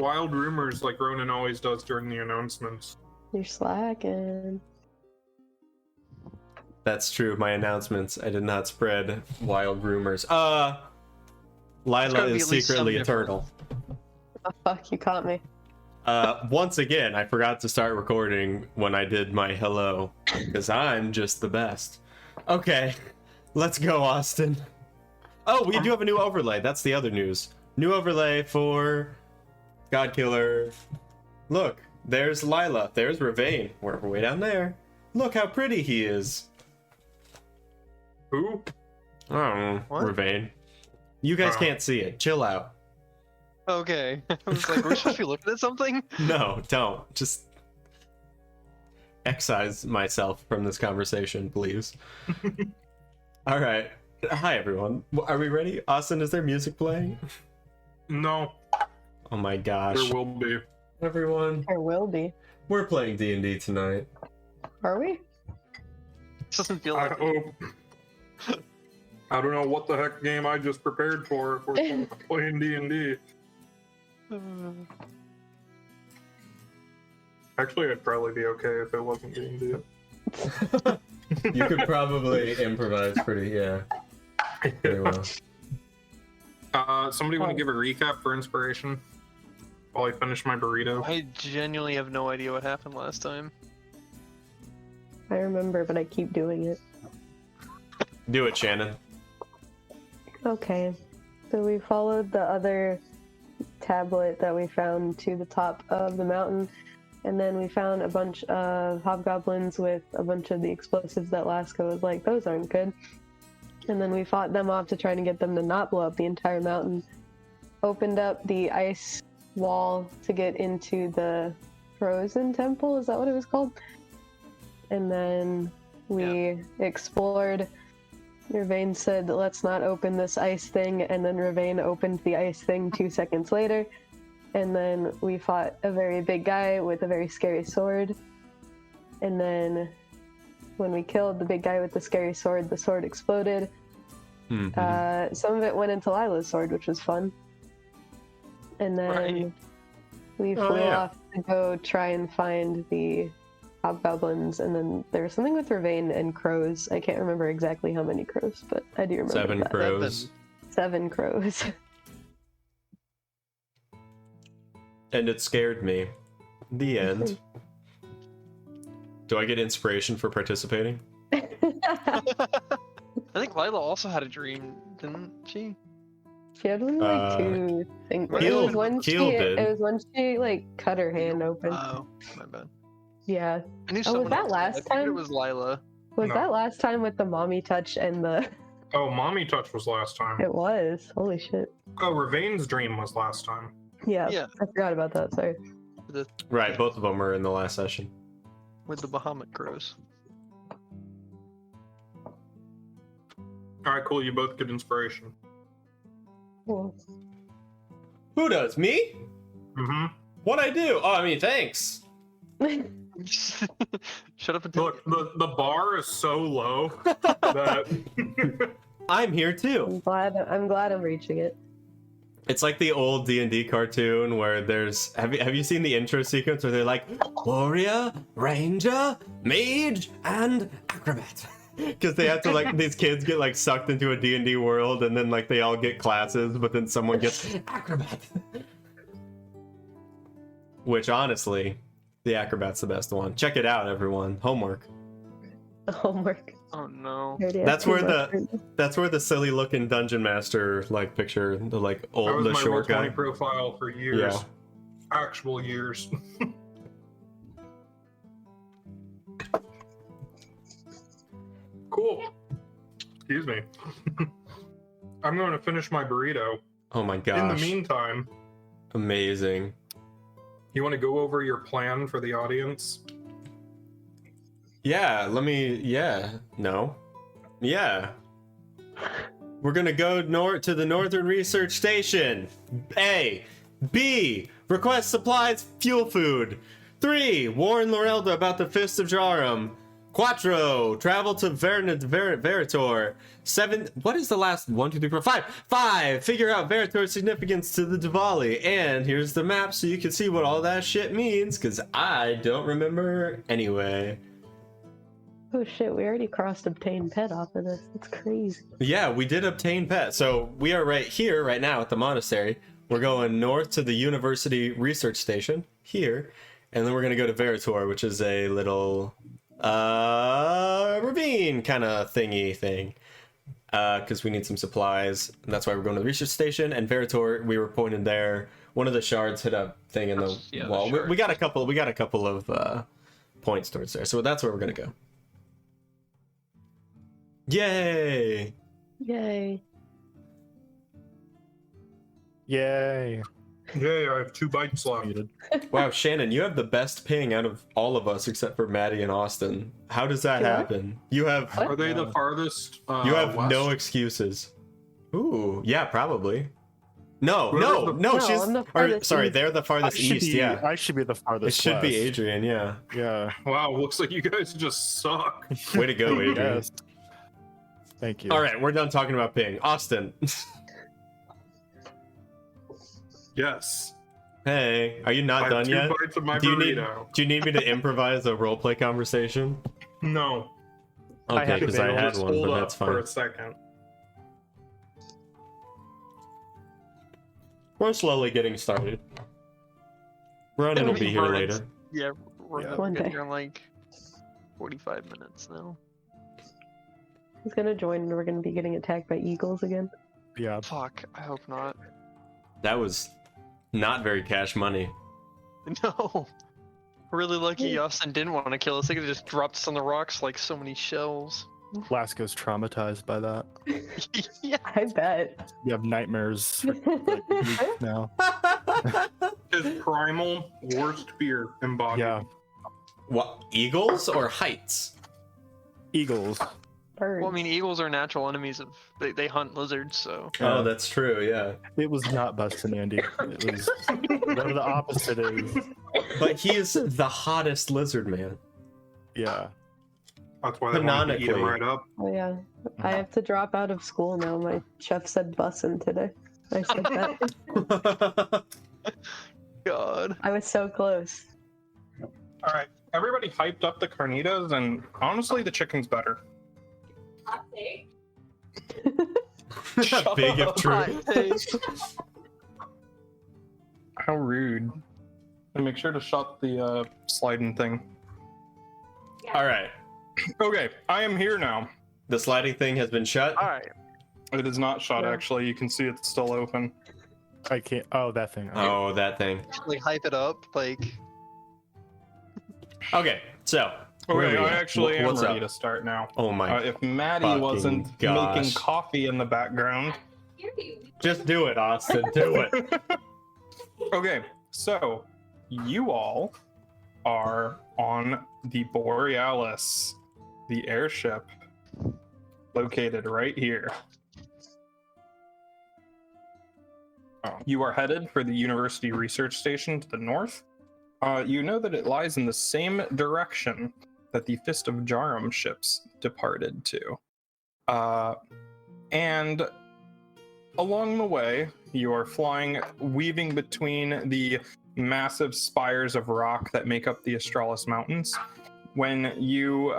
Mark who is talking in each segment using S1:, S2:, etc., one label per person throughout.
S1: wild rumors like Ronan always does during the announcements.
S2: You're slacking.
S3: That's true. My announcements. I did not spread wild rumors. Lila is secretly eternal.
S2: Oh, fuck, you caught me.
S3: Once again, I forgot to start recording when I did my hello, because I'm just the best. Okay, let's go, Austin. Oh, we do have a new overlay. That's the other news. New overlay for Godkiller. Look, there's Lila. There's Ravane. We're way down there. Look how pretty he is.
S1: Who?
S3: I don't know. Ravane. You guys can't see it. Chill out.
S4: Okay. I was like, we're supposed to be looking at something?
S3: No, don't. Just excise myself from this conversation, please. All right. Hi, everyone. Are we ready? Austin, is there music playing?
S1: No.
S3: Oh my gosh.
S1: There will be.
S3: Everyone.
S2: There will be.
S3: We're playing D&D tonight.
S2: Are we?
S4: Doesn't feel
S1: I
S4: like
S1: hope. I don't know what the heck game I just prepared for if we're playing D&D. Actually, I'd probably be okay if it wasn't D&D.
S3: You could probably improvise pretty well.
S1: Somebody want to give a recap for inspiration while I finish my burrito?
S4: I genuinely have no idea what happened last time.
S2: I remember, but I keep doing it.
S3: Do it, Shannon.
S2: Okay. So we followed the other tablet that we found to the top of the mountain, and then we found a bunch of hobgoblins with a bunch of the explosives that Laska was like, those aren't good. And then we fought them off to try to get them to not blow up the entire mountain. Opened up the ice wall to get into the frozen temple, is that what it was called? And then we explored. Ravane said, let's not open this ice thing, and then Ravane opened the ice thing 2 seconds later. And then we fought a very big guy with a very scary sword. And then when we killed the big guy with the scary sword, the sword exploded.
S3: Mm-hmm.
S2: Some of it went into Lila's sword, which was fun. And then we flew off to go try and find the hobgoblins, and then there was something with Ravane and crows. I can't remember exactly how many crows, but I do remember
S3: 7 crows.
S2: 7 crows.
S3: And it scared me. The end. Do I get inspiration for participating?
S4: I think Lila also had a dream, didn't she?
S2: She had only like 2 things. It was when she like cut her hand open.
S4: Oh, my bad.
S2: Yeah.
S4: I knew
S2: was
S4: someone
S2: that
S4: else
S2: last
S4: did. I think
S2: time?
S4: it was Lila.
S2: Was
S1: No.
S2: that last time with the mommy touch and the...
S1: Oh, Mommy Touch was last time.
S2: It was. Holy shit.
S1: Oh, Ravane's dream was last time.
S2: Yeah,
S4: Yeah.
S2: I forgot about that, sorry.
S3: Right, both of them were in the last session.
S4: With the Bahamut crows.
S1: Alright, cool, you both get inspiration.
S2: Cool.
S3: Who does? Me?
S1: Mm-hmm.
S3: What'd I do? Oh, I mean, thanks.
S4: Shut up and
S1: Look, the bar is so low that...
S3: I'm here too.
S2: I'm glad I'm reaching it.
S3: It's like the old D&D cartoon where there's... Have you seen the intro sequence where they're like, Warrior, Ranger, Mage, and Acrobat? Because they have to, like, these kids get, like, sucked into a D&D world, and then, like, they all get classes, but then someone gets Acrobat. Which, honestly, the Acrobat's the best one. Check it out, everyone. Homework.
S2: Homework.
S4: Oh no.
S3: That's where the silly looking dungeon master like picture, the like
S1: That
S3: old
S1: was
S3: the
S1: my
S3: short guy.
S1: Roll20 profile for years.
S3: Yeah.
S1: Actual years. Cool. Excuse me. I'm going to finish my burrito.
S3: Oh my gosh.
S1: In the meantime,
S3: Amazing.
S1: you want to go over your plan for the audience?
S3: Yeah, no. Yeah. We're gonna go to the Northern Research Station. A. B. Request supplies, fuel food. 3. Warn Lorelda about the Fist of Jarum. Quattro, travel to Verator. 7, what is the last 1, 2, 3, 4, 5? 5, figure out Verator's significance to the Divali. And here's the map so you can see what all that shit means, because I don't remember anyway.
S2: Oh shit, we already crossed obtain pet off of this. That's crazy.
S3: Yeah, we did obtain pet. So we are right here, right now at the monastery. We're going north to the university research station here. And then we're going to go to Verator, which is a little ravine kind of thingy thing. Because we need some supplies. And that's why we're going to the research station. And Verator, we were pointed there. One of the shards hit a thing in the wall. We got a couple of points towards there. So that's where we're going to go. Yay!
S2: Yay.
S5: Yay.
S1: Yay, I have 2 bites left.
S5: Muted.
S3: Wow, Shannon, you have the best ping out of all of us except for Maddie and Austin. How does that
S2: What?
S3: happen? You have
S1: Are they the farthest?
S3: you have
S1: west?
S3: no excuses. Ooh, yeah, probably. No,
S2: No,
S3: she's
S2: I'm the
S3: or,
S2: farthest
S3: sorry,
S2: east.
S3: they're the farthest east, yeah.
S5: I should be the
S3: It
S5: farthest
S3: should be
S5: west.
S3: Adrian, yeah.
S5: Yeah.
S1: Wow, looks like you guys just suck.
S3: Way to go, Adrian.
S5: Yes. Thank you.
S3: All right, we're done talking about ping. Austin.
S1: Yes.
S3: Hey, are you
S1: I
S3: not
S1: have
S3: done
S1: 2
S3: yet?
S1: bites of my
S3: Do you need
S1: burrito.
S3: do you need me to improvise a roleplay conversation?
S1: No.
S3: Okay,
S5: have to
S3: because I
S1: It'll
S3: had
S1: just
S3: one,
S1: hold
S3: but
S1: up
S3: that's
S1: for
S3: fine.
S1: a second.
S3: We're slowly getting started. Ronan will be here later.
S4: Yeah, we're
S5: Yeah.
S4: gonna
S2: One
S4: get
S2: day.
S4: here in like 45 minutes now.
S2: He's gonna join and we're gonna be getting attacked by eagles again.
S5: Yeah.
S4: Fuck, I hope not.
S3: That was not very cash money.
S4: No. Really lucky Austin didn't want to kill us. They could have just dropped us on the rocks like so many shells.
S5: Lasko's traumatized by that.
S4: Yeah.
S2: I bet.
S5: You have nightmares for like weeks now.
S1: His primal worst fear embodied.
S5: Yeah.
S3: What, eagles or heights?
S5: Eagles.
S2: Birds.
S4: Well, I mean, eagles are natural enemies of. They hunt lizards, so.
S3: Oh, that's true, yeah.
S5: It was not Bustin' Andy. It was whatever the opposite is.
S3: But he is the hottest lizard man.
S5: Yeah.
S1: That's why they want to eat him
S3: Canonically.
S1: right up.
S2: Oh yeah. I have to drop out of school now. My chef said bussin' today. I said that.
S4: God.
S2: I was so close.
S1: All right, everybody hyped up the carnitas, and honestly, the chicken's better.
S3: Big if true.
S4: Hot take.
S1: How rude. And make sure to shut the sliding thing.
S3: All right.
S1: Okay, I am here now.
S3: The sliding thing has been shut.
S4: Alright.
S1: It is not shut,
S2: Yeah.
S1: actually. You can see it's still open.
S5: I can't. Oh, that thing.
S3: Oh, that thing.
S4: Like, hype it up. Like,
S3: Okay, so. where
S1: Okay,
S3: are we
S1: I
S3: at?
S1: actually am
S3: What's
S1: ready
S3: up?
S1: to start now.
S3: Oh my.
S1: If Maddie
S3: fucking
S1: wasn't
S3: gosh.
S1: making coffee in the background.
S3: Just do it, Austin. Do it.
S1: Okay, so you all are on the Borealis, the airship located right here. You are headed for the University Research Station to the north. You know that it lies in the same direction that the Fist of Jarum ships departed to. And along the way, you are flying, weaving between the massive spires of rock that make up the Australis Mountains, when you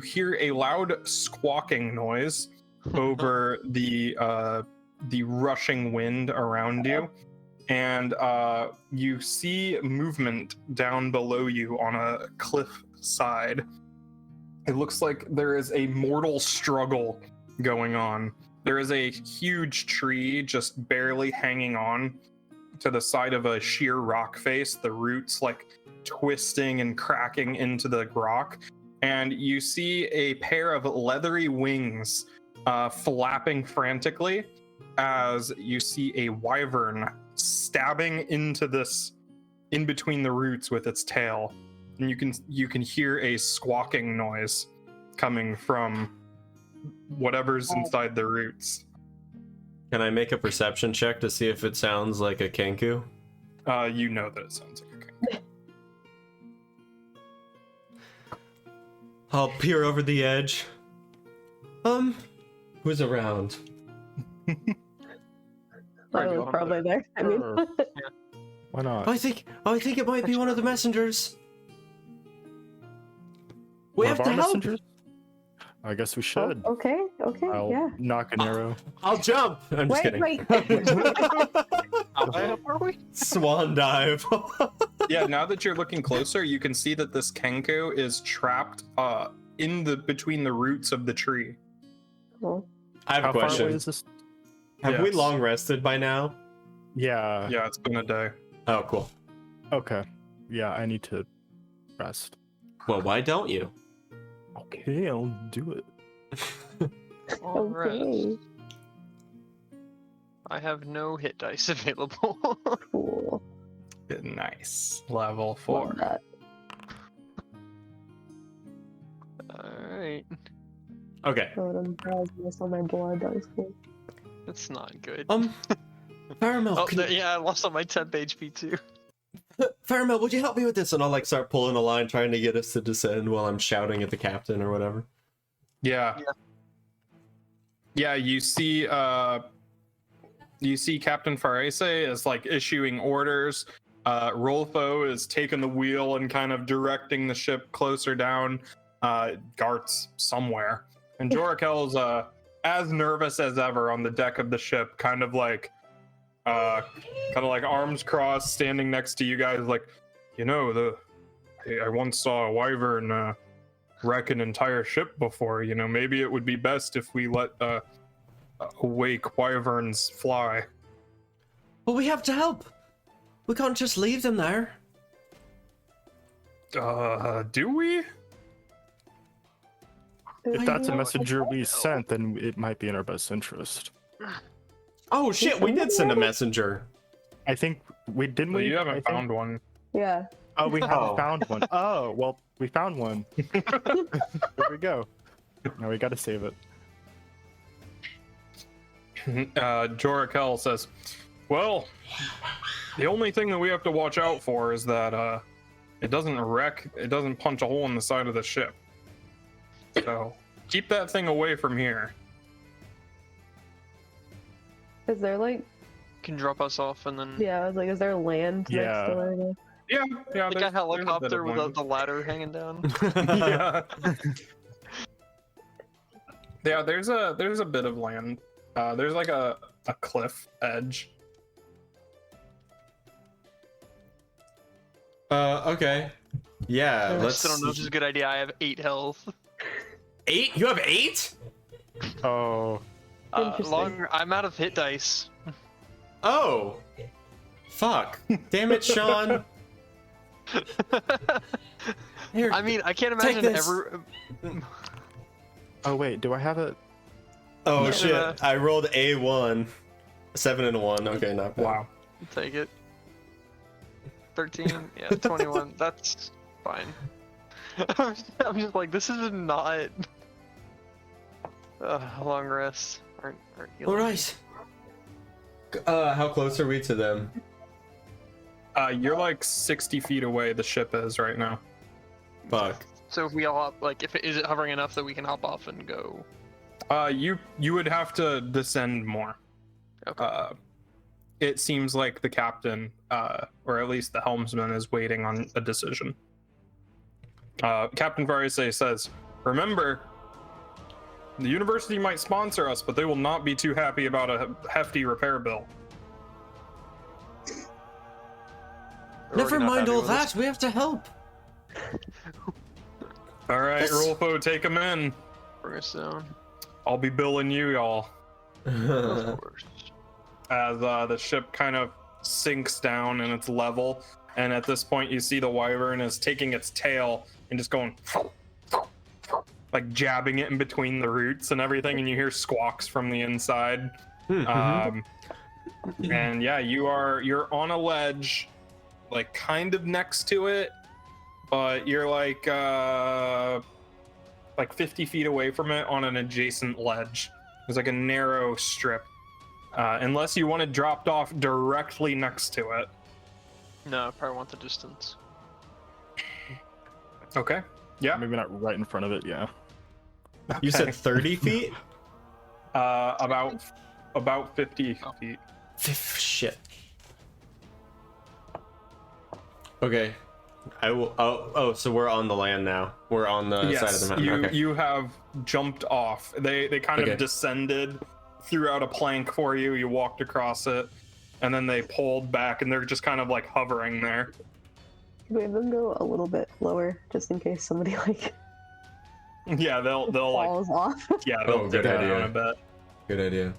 S1: hear a loud squawking noise over the rushing wind around you, and you see movement down below you on a cliff side. It looks like there is a mortal struggle going on. There is a huge tree just barely hanging on to the side of a sheer rock face, the roots like twisting and cracking into the rock. And you see a pair of leathery wings flapping frantically as you see a wyvern stabbing into this, in between the roots with its tail. And you can hear a squawking noise coming from whatever's inside the roots.
S3: Can I make a perception check to see if it sounds like a kenku?
S1: You know that it sounds like a king.
S3: I'll peer over the edge. Who's around?
S2: I was probably there. I mean,
S5: Sure. Why not?
S3: I think it might be one of the messengers. We
S5: One
S3: have
S5: of
S3: to
S5: our
S3: help.
S5: messengers? I guess we should.
S2: okay,
S5: I'll
S2: yeah.
S5: knock an arrow.
S3: I'll jump. I'm just kidding.
S2: Wait.
S4: How high up are we?
S3: Swan dive.
S1: Yeah, now that you're looking closer, you can see that this Kenku is trapped between the roots of the tree.
S2: Cool.
S3: I have
S5: How
S3: a
S5: far away
S3: question.
S5: is this?
S3: Have we
S1: Yes.
S3: long rested by now?
S5: Yeah.
S1: Yeah, it's been a day.
S3: Oh, cool.
S5: Okay. Yeah, I need to rest.
S3: Well, why don't you?
S5: Okay, I'll do it.
S4: Long rest.
S2: Okay.
S4: I have no hit dice available.
S2: Cool.
S1: Nice. Level
S2: Love
S1: 4.
S2: that.
S4: Alright.
S3: Okay.
S2: Totem brightness on my blood. That was cool.
S4: That's not good.
S3: Faramel,
S4: Oh, yeah, I lost all my temp HP too.
S3: Faramel, would you help me with this? And I'll like start pulling a line, trying to get us to descend while I'm shouting at the captain or whatever.
S1: Yeah. Yeah, you see Captain Farese is like issuing orders. Rolfo is taking the wheel and kind of directing the ship closer down. Gart's somewhere. And Jorakel's as nervous as ever on the deck of the ship, kind of like arms crossed, standing next to you guys, like, I once saw a wyvern wreck an entire ship before. Maybe it would be best if we let awake wyverns fly.
S3: Well, we have to help. We can't just leave them there.
S1: Do we?
S5: If that's a
S2: know.
S5: messenger we sent, then it might be in our best interest.
S3: Oh shit, we did send a messenger.
S5: I think we didn't.
S1: Well,
S5: we?
S1: you
S5: I
S1: haven't
S5: think-
S1: found one.
S2: Yeah.
S5: Oh, we
S3: Oh.
S5: haven't found one. Oh, well, we found one. There we go. Now we gotta save it.
S1: Jorakel says, well, the only thing that we have to watch out for is that it doesn't punch a hole in the side of the ship. So keep that thing away from here.
S2: Is there like?
S4: Can drop us off and then
S2: Yeah, I was like, is there land
S5: Yeah.
S2: next to where it is?
S1: Yeah,
S4: like
S1: there's
S4: a
S1: bit
S4: helicopter
S1: of
S4: with
S1: land.
S4: the ladder hanging down.
S1: Yeah. Yeah, there's a bit of land. There's like a cliff edge.
S3: Okay. Yeah,
S4: I
S3: let's.
S4: still don't know if this is a good idea. I have 8 health.
S3: 8? You have 8?
S5: Oh,
S2: Interesting.
S4: I'm out of hit dice.
S3: Oh. Fuck. Damn it, Sean. Here.
S4: I mean, I can't
S3: Take
S4: imagine
S3: this.
S5: oh wait, do I have it?
S3: Oh
S4: Yeah.
S3: shit. I rolled A1. 7 and a 1. Okay, not bad.
S1: Wow.
S4: Take it. 13, yeah, 21. That's fine. I'm just like, this is not long rests. Aren't
S3: All right. How close are we to them?
S1: You're like 60 feet away. The ship is right now.
S3: Fuck.
S4: So if we all hop, like, is it hovering enough that we can hop off and go?
S1: You would have to descend more.
S4: Okay.
S1: It seems like the captain, or at least the helmsman, is waiting on a decision. Captain Varese says, remember, the university might sponsor us, but they will not be too happy about a hefty repair bill.
S4: They're
S3: Never
S4: already not
S3: mind
S4: happy
S3: all
S4: with us.
S3: that. We have to help.
S1: All right,
S3: Yes.
S1: Rolfo, take them in.
S4: Bring us down.
S1: I'll be billing you, y'all.
S4: Of course.
S1: As the ship kind of sinks down and it's level, and at this point you see the wyvern is taking its tail and just going like jabbing it in between the roots and everything, and you hear squawks from the inside. And yeah, you're on a ledge, like kind of next to it, but you're like 50 feet away from it on an adjacent ledge. There's like a narrow strip. Unless you want it dropped off directly next to it.
S4: No, I probably want the distance.
S1: Okay. Yeah.
S5: Maybe not right in front of it. Yeah.
S3: You
S1: Okay.
S3: said 30 feet?
S1: About 50 feet.
S3: Shit. Okay. I will. Oh, so we're on the land now. We're on the side of the mountain.
S1: you
S3: Okay.
S1: you have jumped off. They kind
S3: Okay.
S1: of descended, threw out a plank for you. You walked across it, and then they pulled back, and they're just kind of like hovering there.
S2: Could we have them go a little bit lower, just in case somebody like
S1: Yeah, they'll like
S2: falls off?
S1: yeah they'll
S3: Oh,
S1: dip
S3: good
S1: down
S3: idea.
S1: a bit.
S3: Good idea.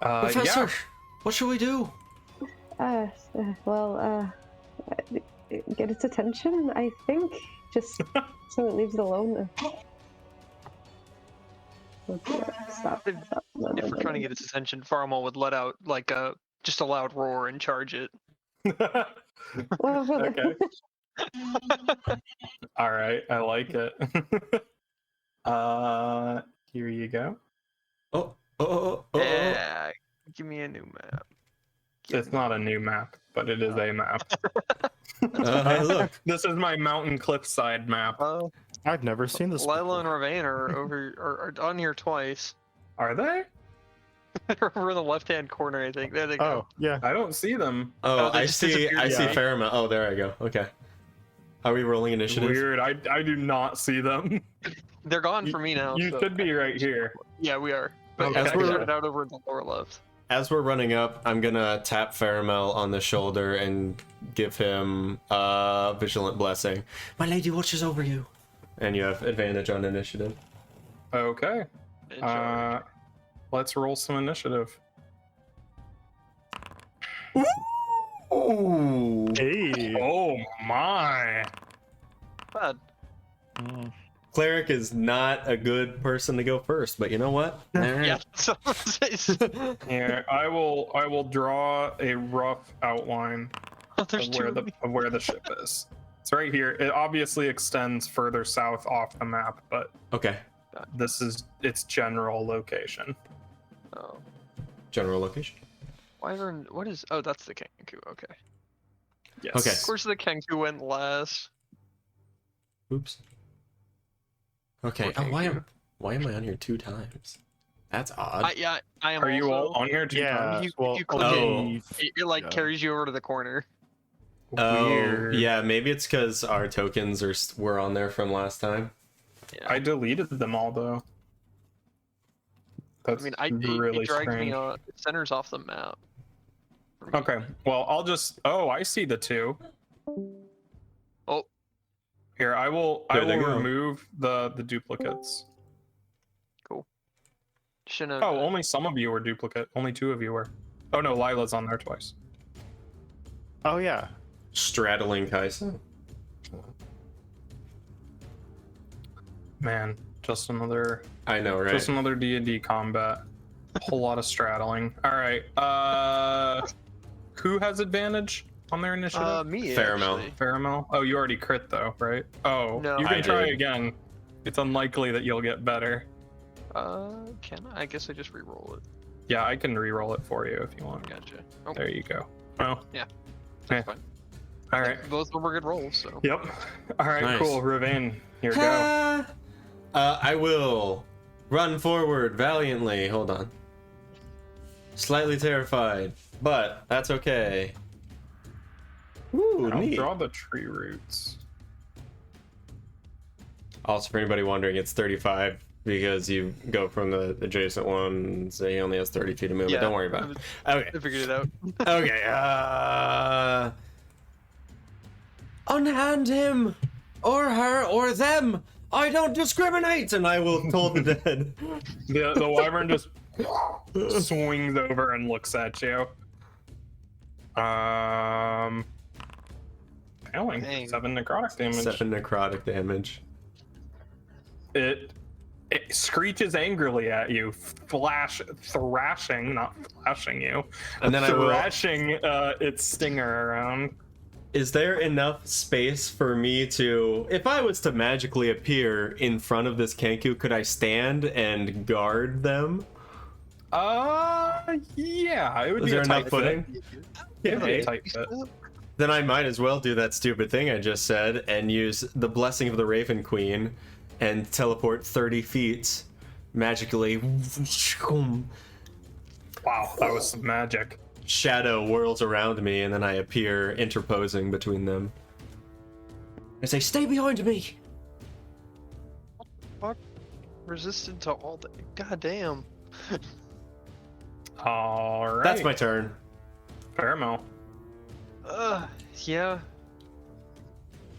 S1: Yeah.
S3: What should we do?
S2: Well, get its attention, I think. Just so it leaves it alone. Okay, stop. No,
S4: If we're trying to get its attention, Farmal would let out like just a loud roar and charge it.
S1: Okay. All right, I like it. Here you go.
S3: Oh.
S4: Yeah, give me a new map.
S1: It's not a new map, but it is a map.
S3: Hey, look.
S1: This is my mountain cliffside map.
S5: I've never seen this.
S4: Lila and
S5: before.
S4: Ravane are on here twice.
S1: Are they?
S4: They're over in the left-hand corner, I think. There they go.
S5: Oh, yeah.
S1: I don't see them.
S3: Oh,
S4: Oh, they
S3: I
S4: just
S3: see.
S4: disappeared.
S3: I see
S1: Yeah.
S3: Fairmount. Oh, there I go. Okay. Are we rolling initiative?
S1: Weird. I do not see them.
S4: They're gone for me now.
S1: You
S4: so-
S1: should be right here.
S4: Yeah, we are. But
S1: Okay.
S4: yeah,
S3: As
S4: I
S3: we're-
S4: started out over in the lower left.
S3: As we're running up, I'm gonna tap Faramel on the shoulder and give him a vigilant blessing. My lady watches over you. And you have advantage on initiative.
S1: Okay.
S4: Enjoy.
S1: Let's roll some initiative.
S3: Ooh.
S5: Hey.
S1: Oh my.
S4: Bad.
S5: Mm.
S3: Cleric is not a good person to go first, but you know what?
S4: Yeah. So,
S1: Here, I will draw a rough outline
S4: there's two.
S1: of where the ship is. It's right here. It obviously extends further south off the map, but
S3: Okay.
S1: this is its general location.
S4: Oh.
S3: General location.
S4: Wyvern, what is? Oh, that's the Kenku. Okay.
S1: Yes.
S3: Okay.
S4: Of course, the Kenku went last.
S3: Oops. Okay.
S4: Poor
S3: Oh, why
S4: Kenku.
S3: am I on here 2 times? That's odd.
S4: I am.
S1: Are you all
S4: also-
S1: on here too?
S5: Yeah.
S4: You-
S5: well,
S4: you click
S5: okay.
S4: It like
S5: Yeah.
S4: carries you over to the corner.
S3: Oh,
S1: Weird.
S3: yeah, maybe it's because our tokens were on there from last time.
S4: Yeah.
S1: I deleted them all though. That's really
S4: it drags
S1: strange.
S4: me on. It centers off the map. for me.
S1: Okay, well I'll just. Oh, I see the 2.
S4: Oh,
S1: Here, I will
S3: There they go.
S1: remove the duplicates.
S4: shouldn't.
S1: Oh, only some of you were duplicate. Only 2 of you were. Oh no, Lila's on there twice.
S5: Oh, yeah.
S3: Straddling Kajsa.
S1: Man, just another
S3: I know, right?
S1: just another D&D combat. A whole lot of straddling. All right. Who has advantage on their initiative?
S4: me.
S3: Faramel.
S4: actually.
S1: Faramel. Oh, you already crit though, right? Oh,
S4: No.
S1: you
S3: I
S1: can try
S3: did.
S1: again. It's unlikely that you'll get better.
S4: Can I? I guess I just re-roll it.
S1: Yeah, I can re-roll it for you if you want.
S4: Gotcha. Oh,
S1: There you go. Oh,
S4: that's
S1: eh.
S4: fine.
S1: all right.
S4: Both of them were good rolls, so.
S1: Yep. All right,
S3: Nice.
S1: cool. Ravane, here we go.
S3: I will run forward valiantly. Hold on. Slightly terrified, but that's okay. Ooh,
S1: I'll
S3: neat.
S1: draw the tree roots.
S3: Also, for anybody wondering, it's 35 because you go from the adjacent one, so he only has 30 feet of movement.
S4: Yeah,
S3: Don't worry about it. Okay.
S4: I figured it out.
S3: Okay. Unhand him, or her, or them. I don't discriminate, and I will toll the dead.
S1: The wyvern just swings over and looks at you. Failing.
S4: Dang.
S1: 7 necrotic damage.
S3: 7 necrotic damage.
S1: It screeches angrily at you, thrashing, not flashing you,
S3: And then I will.
S1: thrashing its stinger around.
S3: Is there enough space for me to, if I was to magically appear in front of this Kenku, could I stand and guard them?
S1: Yeah, it would
S3: Is
S1: be
S3: there
S1: a
S3: enough
S1: tight
S3: footing?
S1: fit. Yeah, it'd be a
S3: Okay.
S1: tight fit.
S3: Then I might as well do that stupid thing I just said and use the blessing of the Raven Queen and teleport 30 feet magically.
S1: Wow, that was some magic.
S3: Shadow whirls around me, and then I appear interposing between them. I say, "Stay behind me!"
S4: Fuck. Resistant to all the. God damn.
S1: All right.
S3: That's my turn.
S1: Paramount.
S4: Yeah.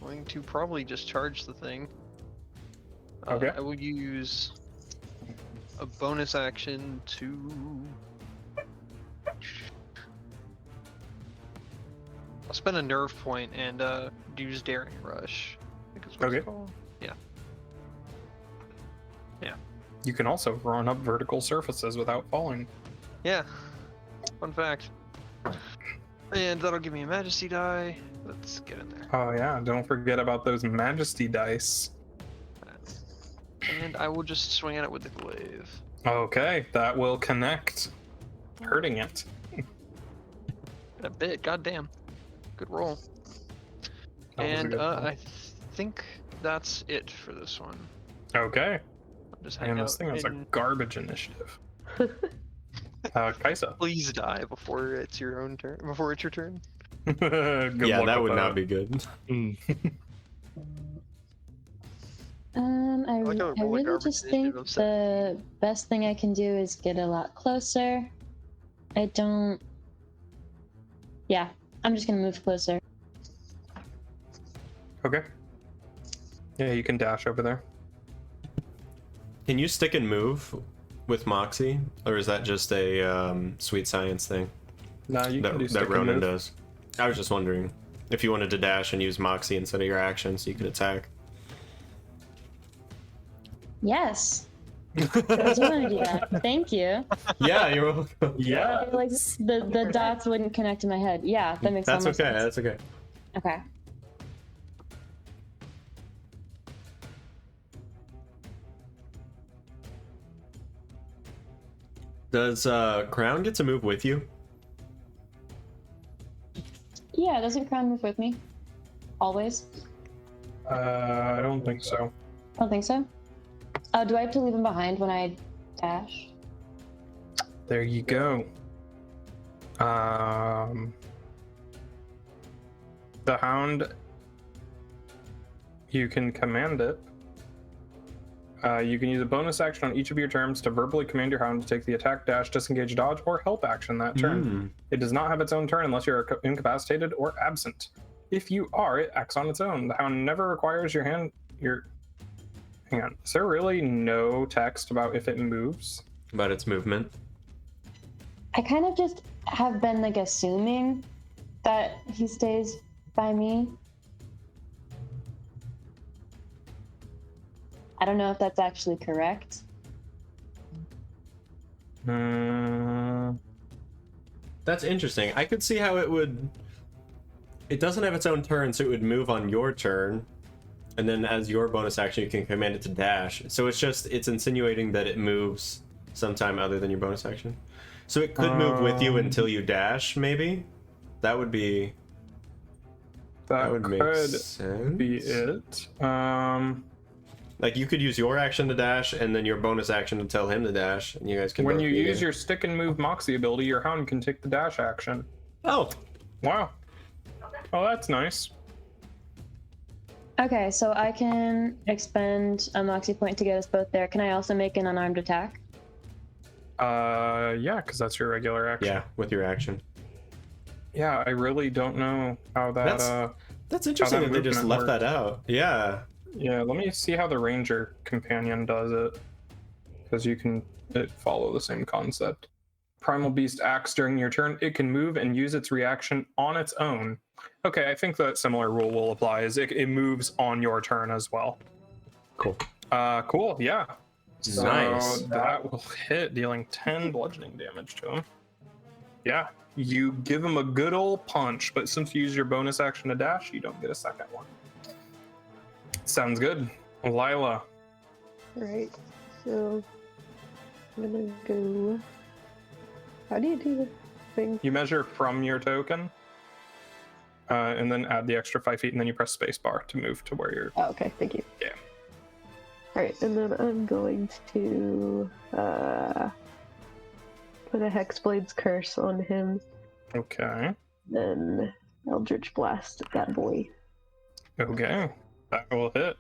S4: Going to probably just charge the thing.
S1: Okay.
S4: I will use a bonus action to. I'll spend a nerve point and use Daring Rush. I think is what
S1: Okay.
S4: it's called. Yeah.
S1: You can also run up vertical surfaces without falling.
S4: Yeah. Fun fact. And that'll give me a Majesty die. Let's get in there.
S1: Oh yeah, don't forget about those Majesty dice.
S4: And I will just swing at it with the glaive.
S1: Okay, that will connect, hurting it.
S4: A bit, goddamn. Good roll.
S1: That was a
S4: And
S1: good roll.
S4: I think that's it for this one.
S1: Okay,
S4: I'm just
S1: and
S4: hanging
S1: this
S4: out
S1: thing was a
S4: in-
S1: garbage initiative. Kajsa.
S4: Please die before it's your own turn. Before it's your turn.
S1: Good
S3: Yeah,
S1: luck
S3: that
S1: with
S3: would not be good.
S6: I
S4: like how it rolled a
S6: really
S4: garbage
S6: just
S4: initiative
S6: think
S4: of 7.
S6: the best thing I can do is get a lot closer. I don't. Yeah, I'm just gonna move closer.
S1: Okay. Yeah, you can dash over there.
S3: Can you stick and move with Moxie, or is that just a sweet science thing
S1: No, you can do
S3: that
S1: stick and
S3: Ronan
S1: move.
S3: does? I was just wondering if you wanted to dash and use Moxie instead of your action, so you could attack.
S6: Yes, I do want to do that. Thank you.
S3: Yeah, you're welcome.
S1: Yeah.
S6: Like the dots wouldn't connect in my head. Yeah, that makes
S3: That's
S6: almost
S3: okay.
S6: sense.
S3: That's okay.
S6: Okay.
S3: Does Crown get to move with you?
S6: Yeah, doesn't Crown move with me? Always?
S1: I don't think so.
S6: I don't think so. Do I have to leave him behind when I dash?
S1: There you go. The hound, you can command it. You can use a bonus action on each of your turns to verbally command your hound to take the attack, dash, disengage, dodge, or help action that turn. It does not have its own turn unless you're incapacitated or absent. If you are, it acts on its own. The hound never requires your hand. Hang on. Is there really no text about if it moves?
S3: About its movement.
S6: I kind of just have been like assuming that he stays by me. I don't know if that's actually correct.
S3: That's interesting. I could see how it would. It doesn't have its own turn, so it would move on your turn, and then as your bonus action, you can command it to dash. So it's insinuating that it moves sometime other than your bonus action. So it could move with you until you dash, maybe. That would be.
S1: That
S3: would make
S1: could
S3: sense.
S1: be it.
S3: Like you could use your action to dash, and then your bonus action to tell him to dash, and you guys can.
S1: When
S3: both
S1: you
S3: be
S1: use
S3: there.
S1: your stick and move Moxie ability, your hound can take the dash action.
S3: Oh,
S1: Wow. Oh, that's nice.
S6: Okay, so I can expend a Moxie point to get us both there. Can I also make an unarmed attack?
S1: Yeah, because that's your regular action.
S3: yeah, with your action.
S1: Yeah, I really don't know how that.
S3: That's interesting that they just
S1: movement
S3: left that out. Yeah.
S1: Yeah, let me see how the Ranger companion does it, because you can follow the same concept. Primal Beast acts during your turn. It can move and use its reaction on its own. Okay, I think that similar rule will apply. Is it moves on your turn as well?
S3: Cool.
S1: Cool. Yeah.
S3: Nice.
S1: So that will hit, dealing 10 bludgeoning damage to him. Yeah, you give him a good old punch, but since you use your bonus action to dash, you don't get a second one. Sounds good. Lila.
S2: Right. So I'm gonna go. How do you do the thing?
S1: You measure from your token. and then add the extra 5 feet, and then you press spacebar to move to where you're.
S2: Oh, okay, thank you.
S1: Yeah.
S2: Alright, and then I'm going to put a Hexblade's Curse on him,
S1: Okay.
S2: then Eldritch Blast at that boy.
S1: Okay. That will hit.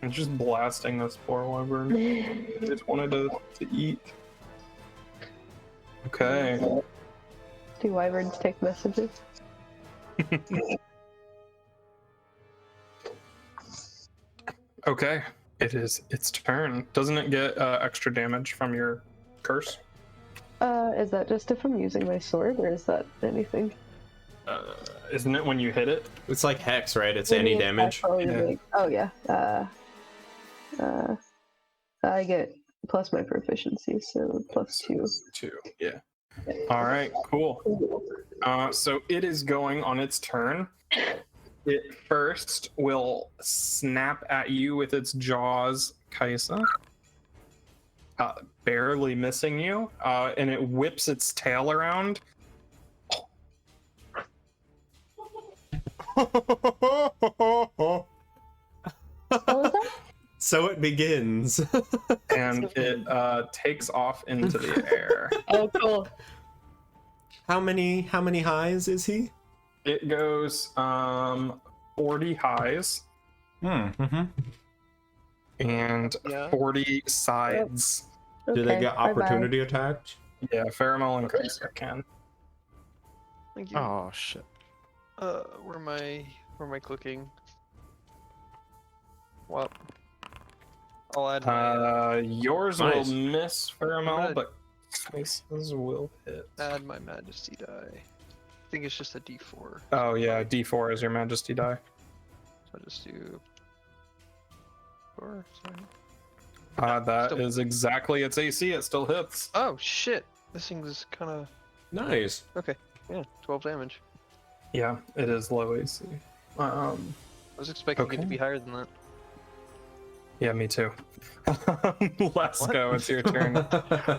S1: I'm just blasting this poor wyvern. I just wanted to eat. Okay.
S2: Do wyverns take messages?
S1: Okay. It is its turn. Doesn't it get extra damage from your curse?
S2: Is that just if I'm using my sword, or is that anything?
S1: Isn't it when you hit it?
S3: It's like hex, right? It's any damage.
S1: Yeah.
S2: Oh yeah. I get plus my proficiency, so +2.
S1: 2. Yeah. All right. Cool. So it is going on its turn. It first will snap at you with its jaws, Kajsa. Barely missing you, and it whips its tail around.
S6: What was that?
S3: So it begins.
S1: And it takes off into the air.
S2: Oh, cool.
S3: How many highs is he?
S1: It goes 40 highs
S3: Mm-hmm.
S1: and
S4: Yeah.
S1: 40 sides.
S3: Do they
S2: Okay,
S3: get
S2: bye-bye.
S3: opportunity attacked?
S1: Yeah, Pheromel and Kajsa can.
S4: Thank you.
S5: Oh shit.
S4: Where am I clicking? Well, I'll add my
S1: Yours
S3: Nice.
S1: will miss Pheromel,
S4: Good.
S1: but Kajsa's will hit.
S4: add my Majesty die. I think it's just a D4.
S1: Oh yeah, D4 is your Majesty die.
S4: So I'll just do 4. Sorry.
S1: That
S4: Still-
S1: is exactly its AC. It still hits.
S4: Oh shit! This thing is kind of
S3: Nice.
S4: yeah, 12 damage.
S1: Yeah, it is low AC.
S4: I was expecting it
S1: Okay.
S4: to be higher than that.
S1: Yeah, me too. Let's
S4: What?
S1: go. It's your turn.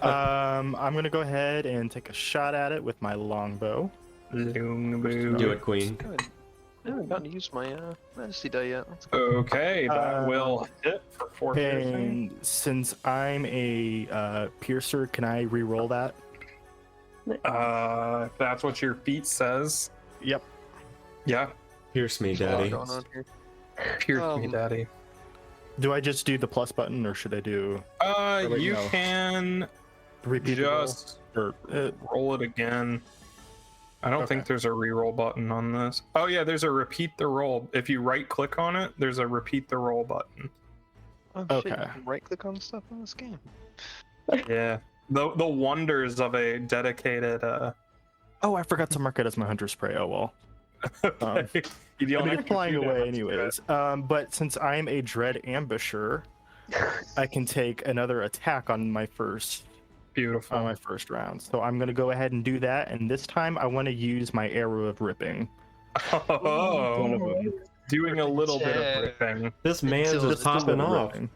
S5: I'm gonna go ahead and take a shot at it with my longbow.
S3: Do it, Queen.
S4: Good. I haven't gotten to use my Majesty die yet. Let's go.
S1: Okay, that will hit for 4 piercing.
S5: And since I'm a piercer, can I re-roll that?
S1: If that's what your feat says.
S5: Yep.
S1: Yeah,
S3: Pierce me,
S4: There's a lot
S3: daddy.
S4: going on here.
S1: pierce me, daddy.
S5: Do I just do the plus button, or should I do wait,
S1: You
S5: no.
S1: can
S5: repeat the roll?
S1: just
S5: Or
S1: roll it again. I don't think
S5: Okay.
S1: there's a reroll button on this. Oh yeah, there's a repeat the roll. If you right click on it, there's a repeat the roll button.
S4: Oh shit! You
S5: Okay.
S4: can right click on stuff in this game.
S1: Yeah. The wonders of a dedicated
S5: oh, I forgot to mark it as my hunter spray. Oh well.
S1: you don't
S5: I mean,
S1: have
S5: you're
S1: to
S5: flying
S1: do that.
S5: away anyways. But since I'm a dread ambusher, I can take another attack on my first
S1: Beautiful.
S5: round. So I'm gonna go ahead and do that, and this time I want to use my arrow of ripping.
S1: Oh, doing a little bit of ripping.
S3: This man's
S4: Until
S3: just
S4: it's
S3: popping off.
S5: Ripping.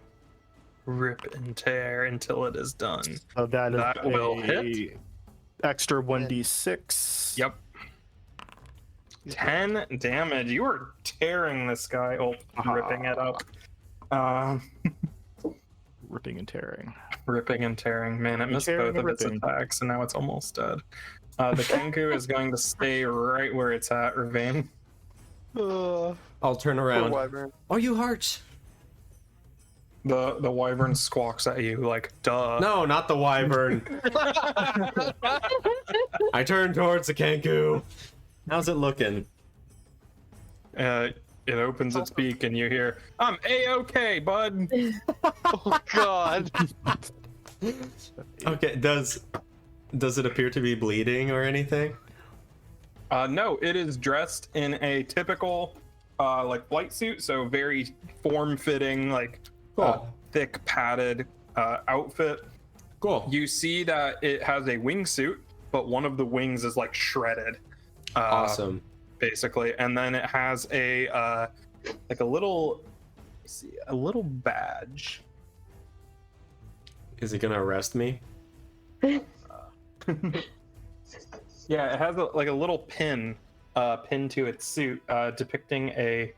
S1: Rip and tear until it is done.
S5: So that is
S1: That will
S5: a
S1: hit.
S5: extra 1d6.
S1: Yep. 10 damage. You are tearing this guy. Oh, ripping it up.
S5: Ripping and tearing.
S1: Ripping and tearing. Man, it missed
S5: Tearing
S1: both
S5: and
S1: of its
S5: ripping.
S1: attacks, and now it's almost dead. The Kenku is going to stay right where it's at, Ravane.
S3: I'll turn
S4: Poor
S3: around.
S4: wyvern.
S3: Oh, you hurt.
S1: The wyvern squawks at you like, duh.
S3: No, not the wyvern. I turn towards the Kenku. How's it looking?
S1: It opens its beak, and you hear, I'm A-okay, bud.
S4: Oh god!
S3: Okay, does it appear to be bleeding or anything?
S1: No, it is dressed in a typical like flight suit, so very form-fitting, like
S3: Cool.
S1: thick padded outfit.
S3: Cool.
S1: You see that it has a wingsuit, but one of the wings is like shredded.
S3: Awesome.
S1: Basically, and then it has a like a little badge.
S3: Is it gonna arrest me?
S1: Yeah, it has like a little pin, pinned to its suit, depicting a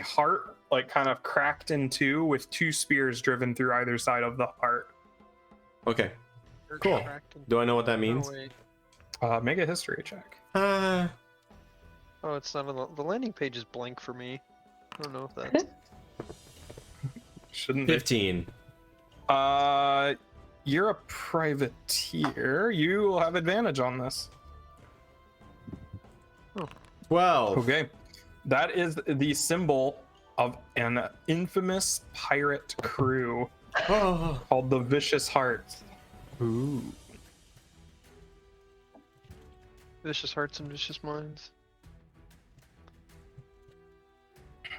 S1: heart, like kind of cracked in two, with two spears driven through either side of the heart.
S3: Okay.
S4: You're
S3: Cool.
S4: cracked and-
S3: Do I know what that
S4: No
S3: means?
S4: way.
S1: Make a history check.
S3: Uh,
S4: Oh, it's not on the landing page is blank for me. I don't know if that's.
S1: Shouldn't be.
S3: 15.
S1: You're a privateer. You will have advantage on this.
S3: 12.
S1: Okay. That is the symbol of an infamous pirate crew
S3: Oh.
S1: called the Vicious Hearts.
S5: Ooh.
S4: Vicious hearts and vicious minds.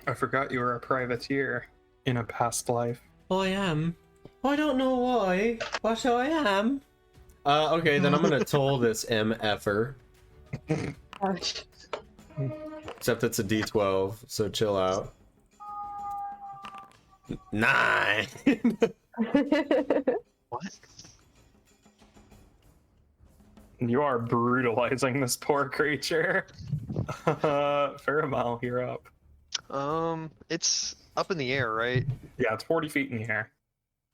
S1: I forgot you were a privateer in a past life.
S3: I am. I don't know why, but I am. Okay, then I'm gonna toll this MFer.
S2: Ouch.
S3: Except it's a D12, so chill out. 9.
S4: What?
S1: You are brutalizing this poor creature. Faramel, you're up.
S4: It's up in the air, right?
S1: Yeah, it's 40 feet in the air.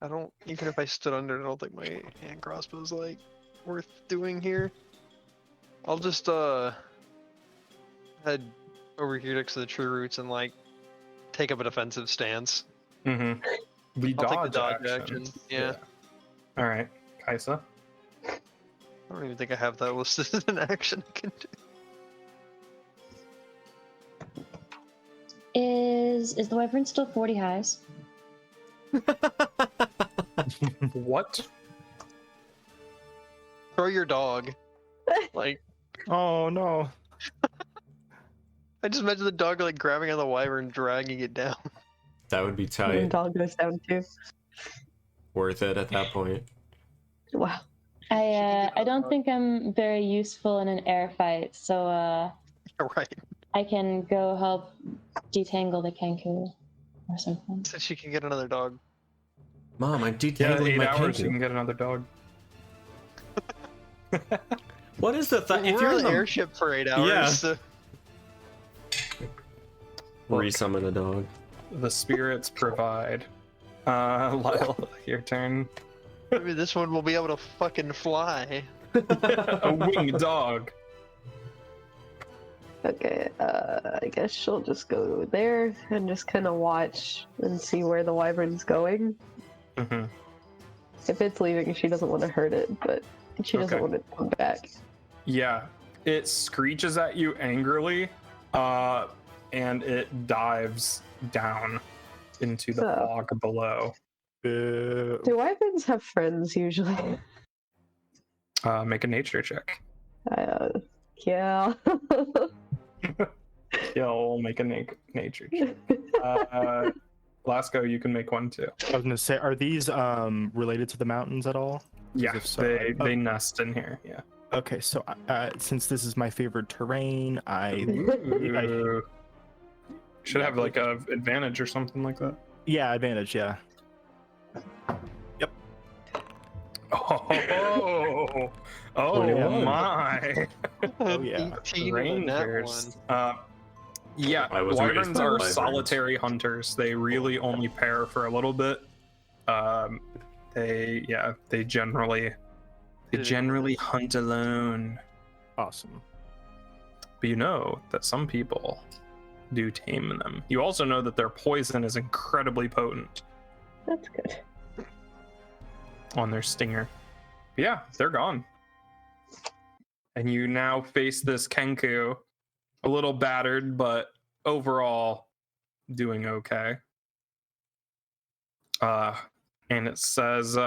S4: I don't, even if I stood under it, I don't think my hand crossbow's like worth doing here. I'll just head over here next to the tree roots and like take up a defensive stance.
S1: Mm-hmm. The
S4: I'll
S1: dodge,
S4: take the dodge action. Yeah.
S1: All right, Kajsa.
S4: I don't even think I have that listed as an action I can do.
S6: Is the wyvern still 40 highs?
S1: What?
S4: Throw your dog. Like,
S5: Oh no.
S4: I just imagine the dog like grabbing on the wyvern and dragging it down.
S3: That would be
S2: And
S3: tight.
S2: dog goes down too.
S3: Worth it at that point.
S2: Wow.
S6: I don't think I'm very useful in an air fight, so
S4: Right.
S6: I can go help detangle the Kenku or something.
S4: So she can get another dog.
S3: Mom, I'm
S1: Yeah,
S3: detangling
S1: 8
S3: my
S1: hours, you
S3: Kenku.
S1: can get another dog.
S3: What is the
S4: We're
S3: if you're
S4: on
S3: in
S4: the
S3: the
S4: airship for 8 hours.
S3: Yeah.
S4: So...
S3: resummon a dog.
S1: The spirits provide. Lyle, your turn.
S4: Maybe this one will be able to fucking fly.
S1: A winged dog.
S2: Okay, I guess she'll just go there and just kind of watch and see where the wyvern's going.
S1: Mm-hmm.
S2: If it's leaving, she doesn't want to hurt it, but she doesn't
S1: Okay.
S2: want it to come back.
S1: Yeah, it screeches at you angrily, and it dives down into the
S2: So-
S1: fog below.
S5: Boo.
S2: Do wyverns have friends usually?
S1: Make a nature check.
S2: Yeah.
S1: You'll make a nature check. Lasco, you can make one too.
S5: I was gonna say, are these related to the mountains at all?
S1: Yeah,
S5: if so,
S1: they nest in here. Yeah.
S5: Okay, so since this is my favorite terrain,
S1: Ooh. Should have like a advantage or something like that.
S5: yeah, advantage, yeah.
S1: Oh
S5: yeah.
S1: my!
S5: Oh, yeah.
S4: 18 on that one.
S1: Rangers. Yeah,
S3: I was raised
S1: wyverns
S3: by
S1: are
S3: wyverns.
S1: solitary hunters. They really only pair for a little bit. They generally hunt alone.
S5: Awesome.
S1: But you know that some people do tame them. You also know that their poison is incredibly potent
S2: That's good.
S1: on their stinger. But yeah, they're gone. And you now face this Kenku, a little battered, but overall doing okay. And it says,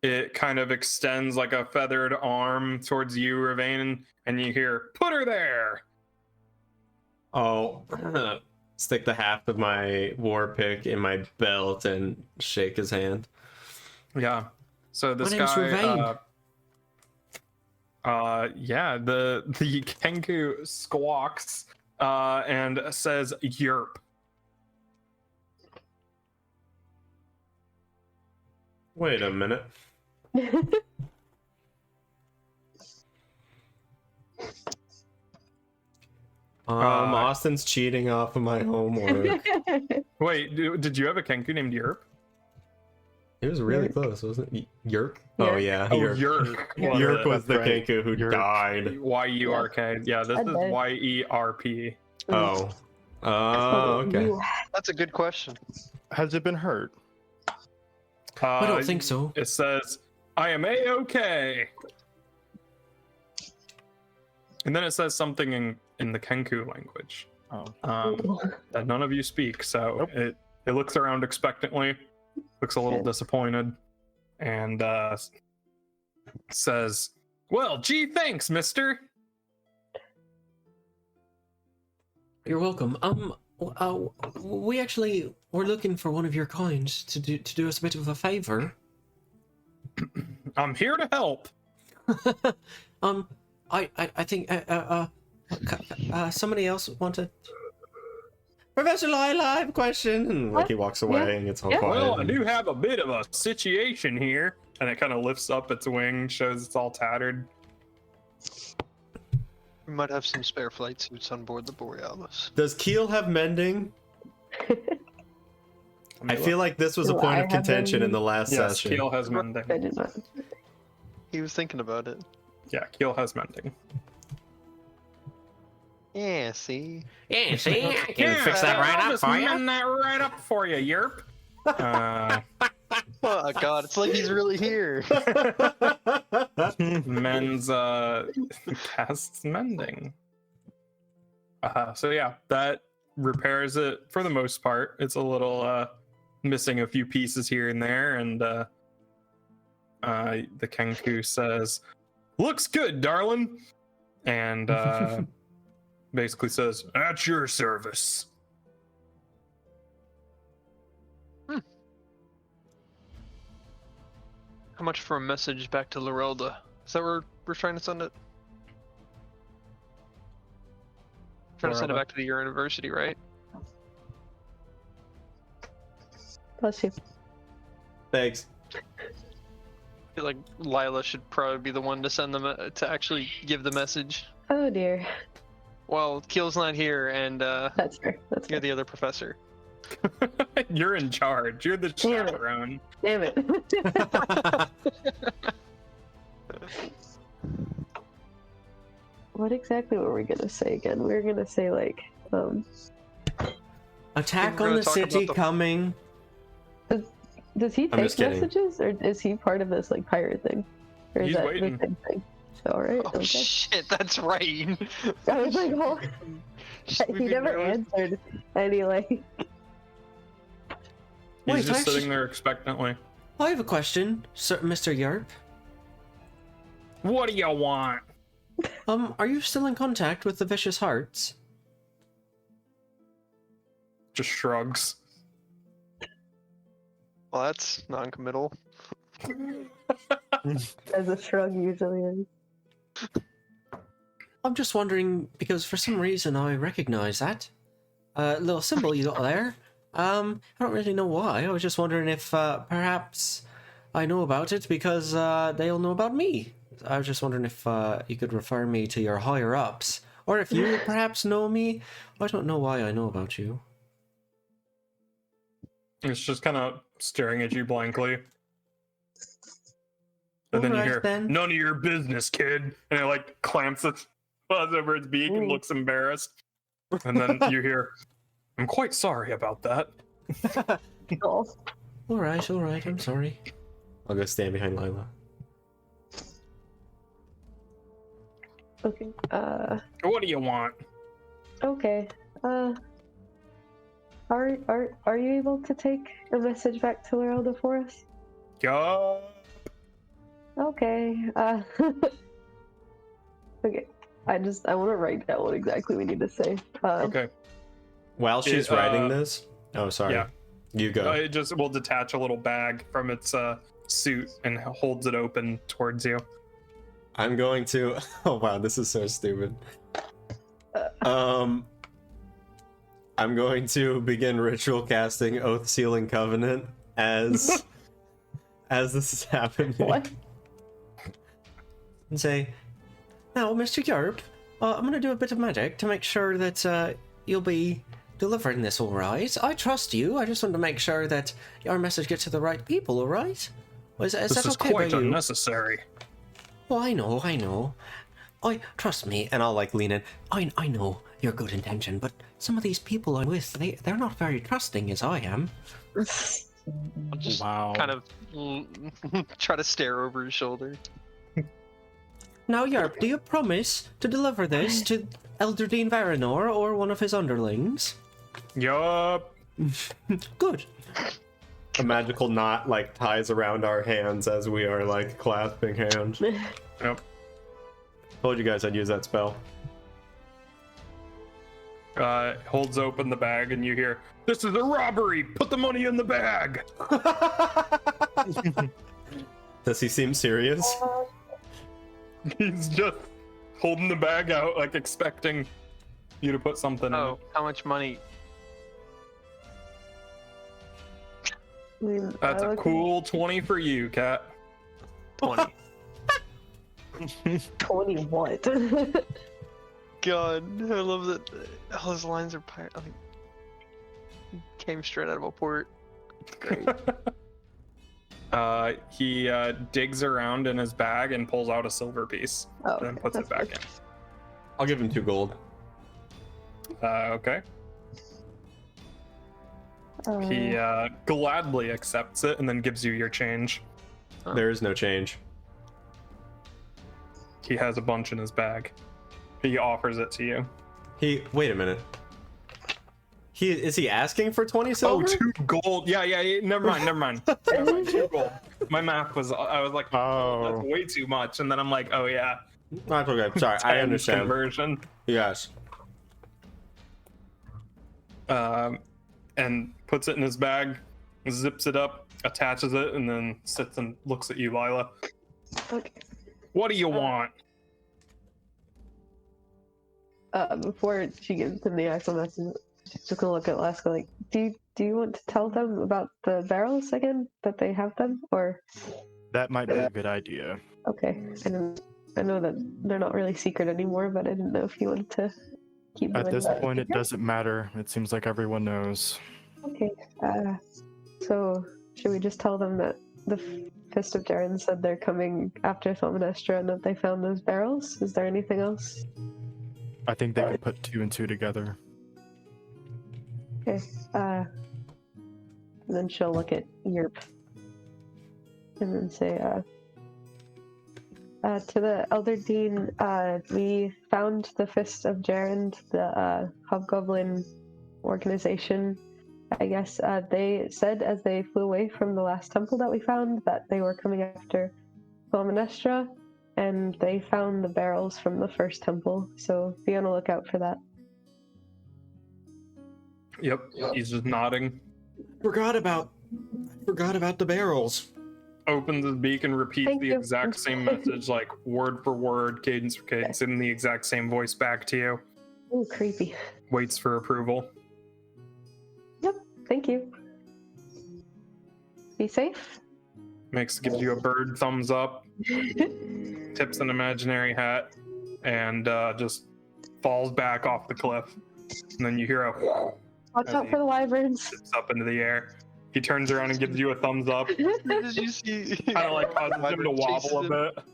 S1: it kind of extends like a feathered arm towards you, Ravain, and you hear, "Put her there!"
S3: Oh, stick the half of my war pick in my belt and shake his hand.
S1: Yeah. So this
S3: My name's
S1: guy,
S3: Ravain.
S1: yeah, the Kenku squawks and says "yerp."
S3: Wait a minute. Austin's cheating off of my homework.
S1: Wait, did you have a Kenku named Yerp?
S3: It was really
S2: Yerk.
S3: close, wasn't it? Yerk?
S2: Yerk.
S3: Oh yeah,
S1: Oh,
S3: Yerk.
S1: Yerk.
S3: Yerk was the
S5: That's right.
S3: Kenku who
S5: Yerk.
S3: died.
S1: Y-U-R-K. Yeah, this
S2: I
S1: is
S2: bet.
S1: Y-E-R-P.
S3: Oh. Oh, okay.
S4: That's a good question.
S5: Has it been hurt?
S3: I don't think so.
S1: It says, I am A-OK. And then it says something in the Kenku language
S5: Oh.
S1: that none of you speak. So
S5: Nope.
S1: it looks around expectantly, looks a little
S2: Okay.
S1: disappointed, and says, well, gee, thanks, mister.
S7: You're welcome. We actually were looking for one of your coins to do us a bit of a favor.
S1: I'm here to help.
S7: I think somebody else wanted.
S3: Professor Lila, I have a question. And like he walks away and gets all
S2: Yeah.
S3: quiet.
S1: Well, I do have a bit of a situation here. And it kind of lifts up its wing, shows it's all tattered.
S4: We might have some spare flight suits on board the Borealis.
S3: Does Keel have mending? I feel like this was a
S2: Do
S3: point
S2: I
S3: of
S2: have
S3: contention in
S2: mending?
S3: the last
S1: Yes,
S3: session.
S1: Keel has mending.
S2: I did not.
S4: He was thinking about it.
S1: Yeah, Keel has mending.
S4: Yeah, see?
S7: Yeah, see, I can fix that right
S1: I'll
S7: up
S1: just
S7: for you.
S1: mend that right up for you, Yerp.
S4: Oh god, it's like he's really here.
S1: Men's casts mending. So yeah, that repairs it for the most part. It's a little missing a few pieces here and there, and the Kenku says, "Looks good, darling," and basically says, "At your service."
S4: How much for a message back to Lorelda? Is that where we're trying to send it? Trying to send it
S1: Lorelda.
S4: back to the university, right?
S2: Bless you.
S3: Thanks.
S4: I feel like Lila should probably be the one to send them to actually give the message.
S2: Oh dear.
S4: Well, Keel's not here, and
S2: That's fair. That's
S4: you're
S2: fair.
S4: the other professor.
S1: You're in charge. You're the
S2: Damn it.
S1: chaperone.
S2: Damn it. What exactly were we gonna say again? We were gonna say like,
S7: Attack
S4: We're
S7: on
S4: gonna
S7: the
S4: talk
S7: city
S4: about the-
S7: coming.
S2: does he
S3: I'm
S2: take
S3: just kidding.
S2: messages, or is he part of this like pirate thing? Or is
S1: He's
S2: that
S1: waiting.
S2: the same thing? All right.
S4: Oh
S2: Okay.
S4: shit, that's right.
S2: I was like, oh,
S4: Should we
S2: he
S4: be
S2: never
S4: nervous?
S2: answered any like.
S1: He's
S7: Wait,
S1: just
S7: actually-
S1: sitting there expectantly.
S7: I have a question, Sir, Mr. Yarp.
S1: What do you want?
S7: Are you still in contact with the Vicious Hearts?
S1: Just shrugs.
S4: Well, that's non-committal.
S2: As a shrug usually is.
S7: I'm just wondering because for some reason I recognize that little symbol you got there. I don't really know why. I was just wondering if perhaps I know about it because they'll know about me. I was just wondering if you could refer me to your higher ups, or if you perhaps know me. I don't know why I know about you.
S1: It's just kind of staring at you blankly. And then you
S7: Alright,
S1: hear,
S7: then.
S1: none of your business, kid. And it like clamps its paws over its beak and
S2: Ooh.
S1: looks embarrassed. And then you hear, I'm quite sorry about that.
S2: Oh,
S7: All right, I'm sorry.
S3: I'll go stand behind Lila.
S2: okay.
S1: What do you want?
S2: Okay. Are you able to take a message back to Lorelda for us?
S1: Go.
S2: Okay. Okay. I want to write down what exactly we need to say.
S1: Okay.
S3: While she's
S1: It,
S3: writing this, oh sorry,
S1: yeah.
S3: you go.
S1: It just will detach a little bag from its suit and holds it open towards you.
S3: I'm going to. Oh wow, this is so stupid. I'm going to begin ritual casting Oath Sealing Covenant as this is happening.
S2: What?
S7: And say, now, Mr. Yarp, I'm gonna do a bit of magic to make sure that you'll be delivering this all right. I trust you. I just want to make sure that our message gets to the right people, all right? Is
S1: This
S7: that
S1: is
S7: okay
S1: quite
S7: by you?
S1: unnecessary.
S7: Oh, I know. I trust me, and I'll like lean in. I know your good intention, but some of these people I'm with, they're not very trusting as I am.
S4: I'll just
S5: Wow.
S4: kind of try to stare over his shoulder.
S7: Now, Yarp, do you promise to deliver this to Elder Dean Varanor or one of his underlings?
S1: Yup.
S7: Good.
S3: A magical knot like ties around our hands as we are like clasping hands.
S1: Yep.
S3: Told you guys I'd use that spell.
S1: Holds open the bag and you hear, "This is a robbery! Put the money in the bag!"
S3: Does he seem serious?
S1: He's just holding the bag out, like expecting you to put something in
S4: Oh,
S1: it.
S4: how much money?
S1: That's a cool 20 for you, Cat.
S4: 20.
S2: 20 what?
S4: God, I love that all his lines are like, came straight out of a port. Great.
S1: He digs around in his bag and pulls out a silver piece,
S2: Oh,
S1: and then puts it back in.
S3: I'll give him 2 gold.
S1: Okay. He gladly accepts it and then gives you your change.
S4: Huh.
S3: There is no change.
S1: He has a bunch in his bag. He offers it to you.
S3: Wait a minute. Is he asking for 20 silver?
S1: Oh, 2 gold. Yeah. Never mind. Never mind. 2 gold. My math was. I was like,
S5: Oh.
S1: that's way too much. And then I'm like, oh yeah.
S3: That's okay. Sorry, I
S1: 10
S3: understand.
S1: Conversion.
S3: Yes.
S1: And puts it in his bag, zips it up, attaches it, and then sits and looks at you, Lila.
S2: Okay.
S1: What do you want?
S2: Before she gives him the actual message, she's just gonna look at Laska like, do you want to tell them about the barrels again, that they have them, or?
S5: That might be a good idea.
S2: Okay, I know that they're not really secret anymore, but I didn't know if you wanted to keep them
S5: At this
S2: in
S5: point, it
S2: secret.
S5: doesn't matter. It seems like everyone knows.
S2: Okay, so should we just tell them that the Fist of Jaren said they're coming after Thaumanestra and that they found those barrels? Is there anything else?
S5: I think they could put 2 and 2 together.
S2: Okay, and then she'll look at Yerp and then say, to the Elder Dean, we found the Fist of Jaren, the Hobgoblin organization. I guess they said as they flew away from the last temple that we found that they were coming after Thaumanestra, and they found the barrels from the first temple, so be on the lookout for that.
S1: Yep. He's just nodding.
S3: Forgot about the barrels.
S1: Opens his beak and repeats
S2: Thank
S1: the
S2: you.
S1: exact same message, like word for word, cadence for cadence, in the exact same voice back to you.
S2: Ooh, creepy.
S1: Waits for approval.
S2: Yep, thank you. Be safe.
S1: Gives you a bird thumbs up, tips an imaginary hat, and just falls back off the cliff. And then you hear a
S2: Watch out for the wyverns.
S1: zips up into the air. He turns around and gives you a thumbs up,
S4: Did you see?
S1: kind of like causes him to wobble a bit.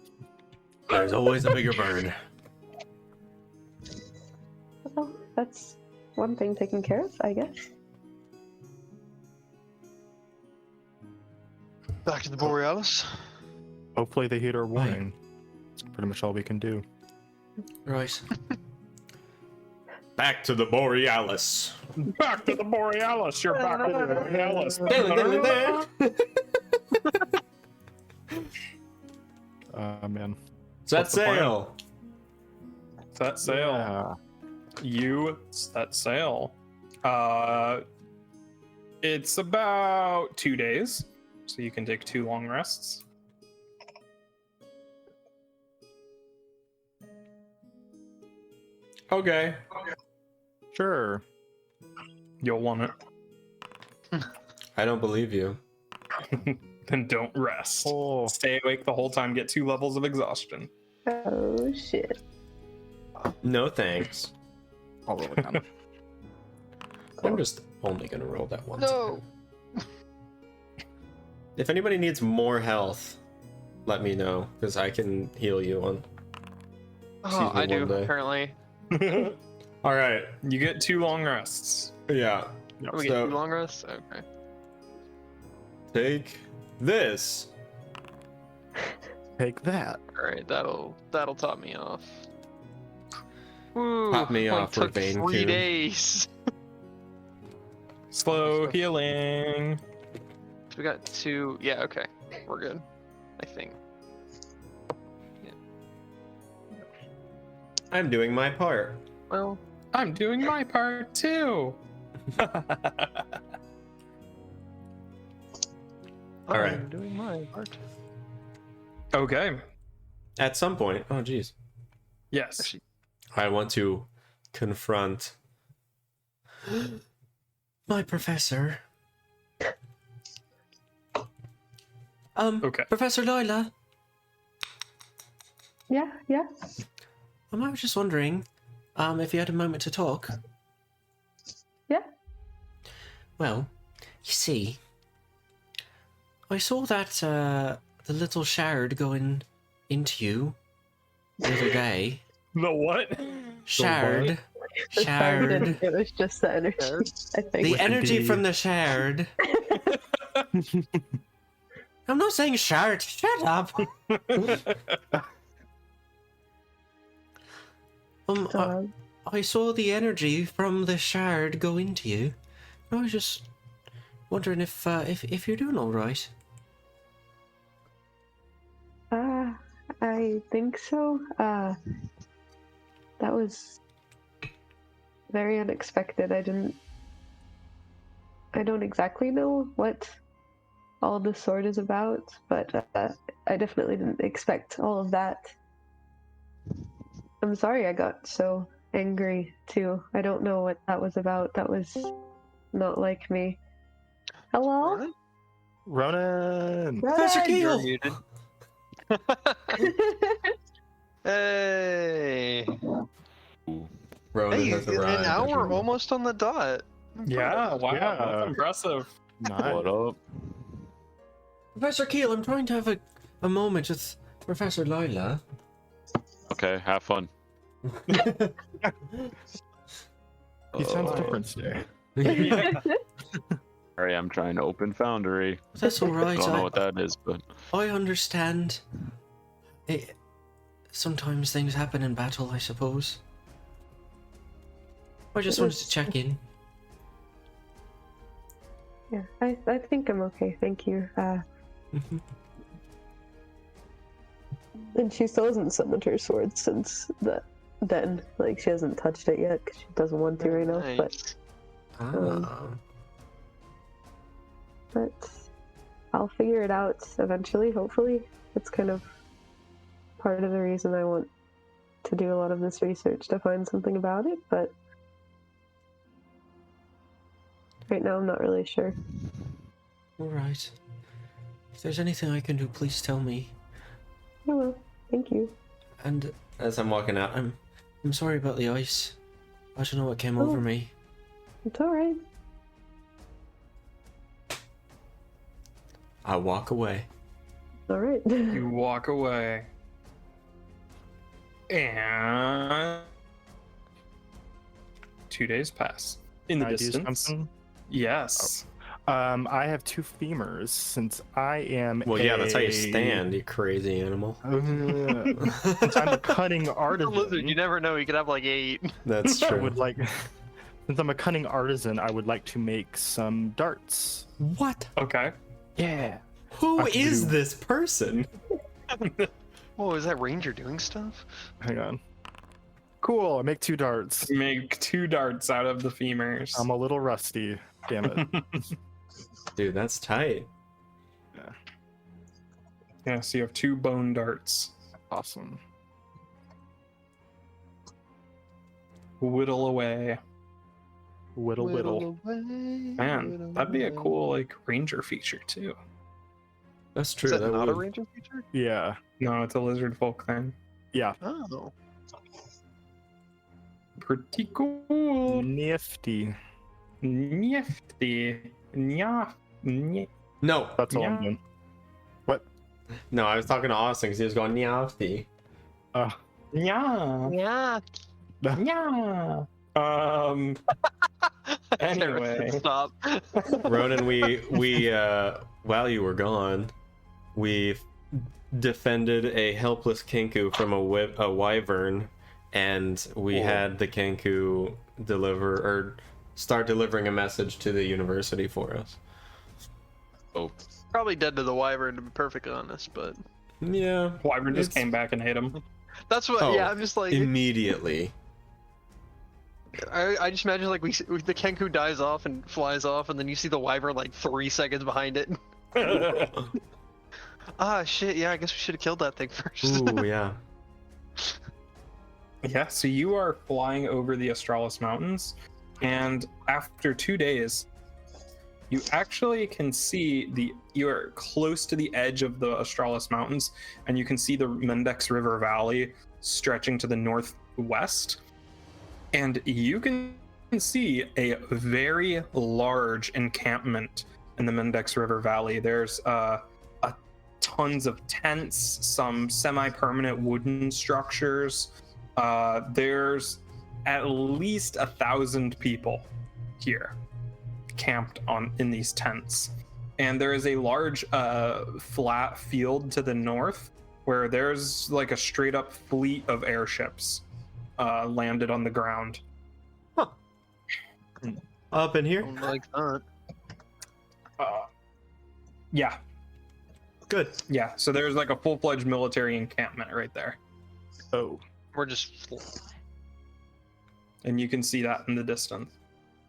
S3: There's always a bigger bird.
S2: Well, that's one thing taken care of, I guess.
S4: Back to the Borealis.
S5: Hopefully they heed our warning. That's pretty much all we can do.
S7: Right.
S3: Back to the Borealis.
S1: Back to the Borealis! You're back to the Borealis!
S5: Man.
S3: Set
S1: What's the plan?
S3: sail.
S1: Set sail.
S5: Yeah.
S1: You set sail. It's about 2 days, so you can take 2 long rests.
S3: Okay.
S5: Sure.
S1: You'll want it.
S3: I don't believe you.
S1: Then don't rest.
S5: Oh.
S1: Stay awake the whole time, get 2 levels of exhaustion.
S2: Oh shit.
S3: No thanks.
S5: I'll roll again.
S3: I'm just only gonna roll that once.
S4: No.
S3: If anybody needs more health, let me know, because I can heal you on.
S4: Oh,
S3: me
S4: I do
S3: one day.
S4: apparently.
S3: All right.
S1: You get 2 long rests.
S3: Yeah.
S4: We get 2 long rests. Okay.
S3: Take this.
S5: Take that.
S4: All right, that'll top me off. Woo,
S3: Top me
S4: only
S3: off,
S4: took
S3: Ravane
S4: 3
S3: Coon.
S4: days.
S1: Slow healing.
S4: So we got 2. Yeah, okay, we're good. I think.
S3: I'm doing my part.
S4: Well,
S1: I'm doing my part too.
S3: All right.
S4: I'm doing my part.
S1: Okay.
S3: At some point, oh geez,
S1: Yes.
S4: Actually,
S3: I want to confront.
S7: My professor.
S1: Okay.
S7: Professor Lila.
S2: Yeah, yeah.
S7: I was just wondering, if you had a moment to talk.
S2: Yeah.
S7: Well, you see, I saw that the little shard going into you the other day.
S1: The what?
S7: Shard.
S2: It
S7: Shard.
S2: was just the energy, I think.
S7: The energy
S5: D.
S7: from the shard. I'm not saying shard. Shut up. I saw the energy from the shard go into you. I was just wondering if you're doing all right.
S2: I think so. That was very unexpected. I don't exactly know what all the sword is about, but I definitely didn't expect all of that. I'm sorry I got so angry too. I don't know what that was about. That was not like me. Hello?
S5: Ronan!
S7: Professor
S2: Ronan!
S4: You're
S7: Keel!
S4: muted. Hey.
S3: Ronan
S4: Hey,
S3: has
S4: an
S3: arrived.
S4: hour
S3: everyone.
S4: almost on the dot.
S1: Yeah, wow,
S5: Yeah.
S1: that's impressive.
S5: Nice.
S8: What up?
S7: Professor Keel, I'm trying to have a moment with Professor Lila.
S8: Okay, have fun.
S5: He sounds
S8: Oh.
S5: different today.
S8: Sorry, I'm trying to open Foundry.
S7: That's all
S8: I
S7: right.
S8: don't know what that is, but
S7: I understand. Sometimes things happen in battle, I suppose. I just wanted to check in.
S2: Yeah, I think I'm okay, thank you.
S7: Mhm.
S2: And she still hasn't summoned her sword since then. Like, she hasn't touched it yet because she doesn't want to right now.
S4: Nice.
S2: But I'll figure it out eventually, hopefully. It's kind of part of the reason I want to do a lot of this research, to find something about it, but right now I'm not really sure.
S7: Alright. If there's anything I can do, please tell me.
S2: Oh well, thank you.
S7: And
S3: As I'm walking out,
S7: I'm sorry about the ice. I don't know what came over me.
S2: It's alright.
S3: I walk away.
S2: Alright.
S1: You walk away. And 2 days pass. In the
S5: Can I do
S1: distance.
S5: something?
S1: Yes.
S5: I have 2 femurs since I am.
S3: Well, yeah, that's how you stand, you crazy animal.
S5: Since I'm a cutting
S4: The
S5: artisan,
S4: lizard, you never know. You could have like 8.
S3: That's
S5: I
S3: true.
S5: would like. Since I'm a cunning artisan, I would like to make some darts.
S3: What?
S1: Okay.
S5: Yeah.
S3: Who
S5: I can
S3: is
S5: do-
S3: this person?
S4: Oh, is that ranger doing stuff?
S5: Hang on. Cool. I make 2 darts.
S1: Make 2 darts out of the femurs.
S5: I'm a little rusty. Damn it.
S3: Dude, that's tight.
S1: Yeah, so you have 2 bone darts.
S5: Awesome.
S1: Whittle away.
S5: Whittle.
S1: Man, that'd be a cool like ranger feature too.
S3: That's true.
S4: Is that
S3: that
S4: not a
S3: would-
S4: ranger feature?
S5: Yeah.
S1: No, it's a lizard folk thing.
S5: Yeah.
S4: Oh.
S1: pretty cool.
S5: Nifty.
S1: Nifty. Yeah.
S3: No,
S5: That's all
S1: Yeah.
S5: I'm doing.
S3: no, I was talking to Austin because he was going Nyafty.
S5: Uh,
S1: Yeah.
S4: Yeah.
S1: Yeah. Anyway.
S4: Stop.
S3: Ronan, we while you were gone, we defended a helpless Kenku from a wyvern, and we had the Kenku start delivering a message to the university for us.
S8: Oh,
S4: Probably dead to the wyvern, to be perfectly honest, but
S3: Yeah,
S1: Wyvern just
S3: It's-
S1: came back and hit him.
S4: that's what.
S3: Oh,
S4: Yeah, I'm just like,
S3: immediately.
S4: I just imagine like the Kenku dies off and flies off, and then you see the wyvern like 3 seconds behind it. Ah, shit. Yeah, I guess we should have killed that thing first.
S3: Ooh, yeah.
S1: Yeah, so you are flying over the Australis Mountains, and after 2 days, you actually can see you're close to the edge of the Australis Mountains, and you can see the Mendex River Valley stretching to the northwest. And you can see a very large encampment in the Mendex River Valley. There's tons of tents, some semi-permanent wooden structures. There's at least 1,000 people here camped in these tents, and there is a large flat field to the north where there's like a straight up fleet of airships landed on the ground.
S3: Up in here?
S4: Don't like that.
S1: Yeah,
S3: Good.
S1: yeah, so there's like a full-fledged military encampment right there,
S5: oh.
S4: We're just.
S1: and you can see that in the distance.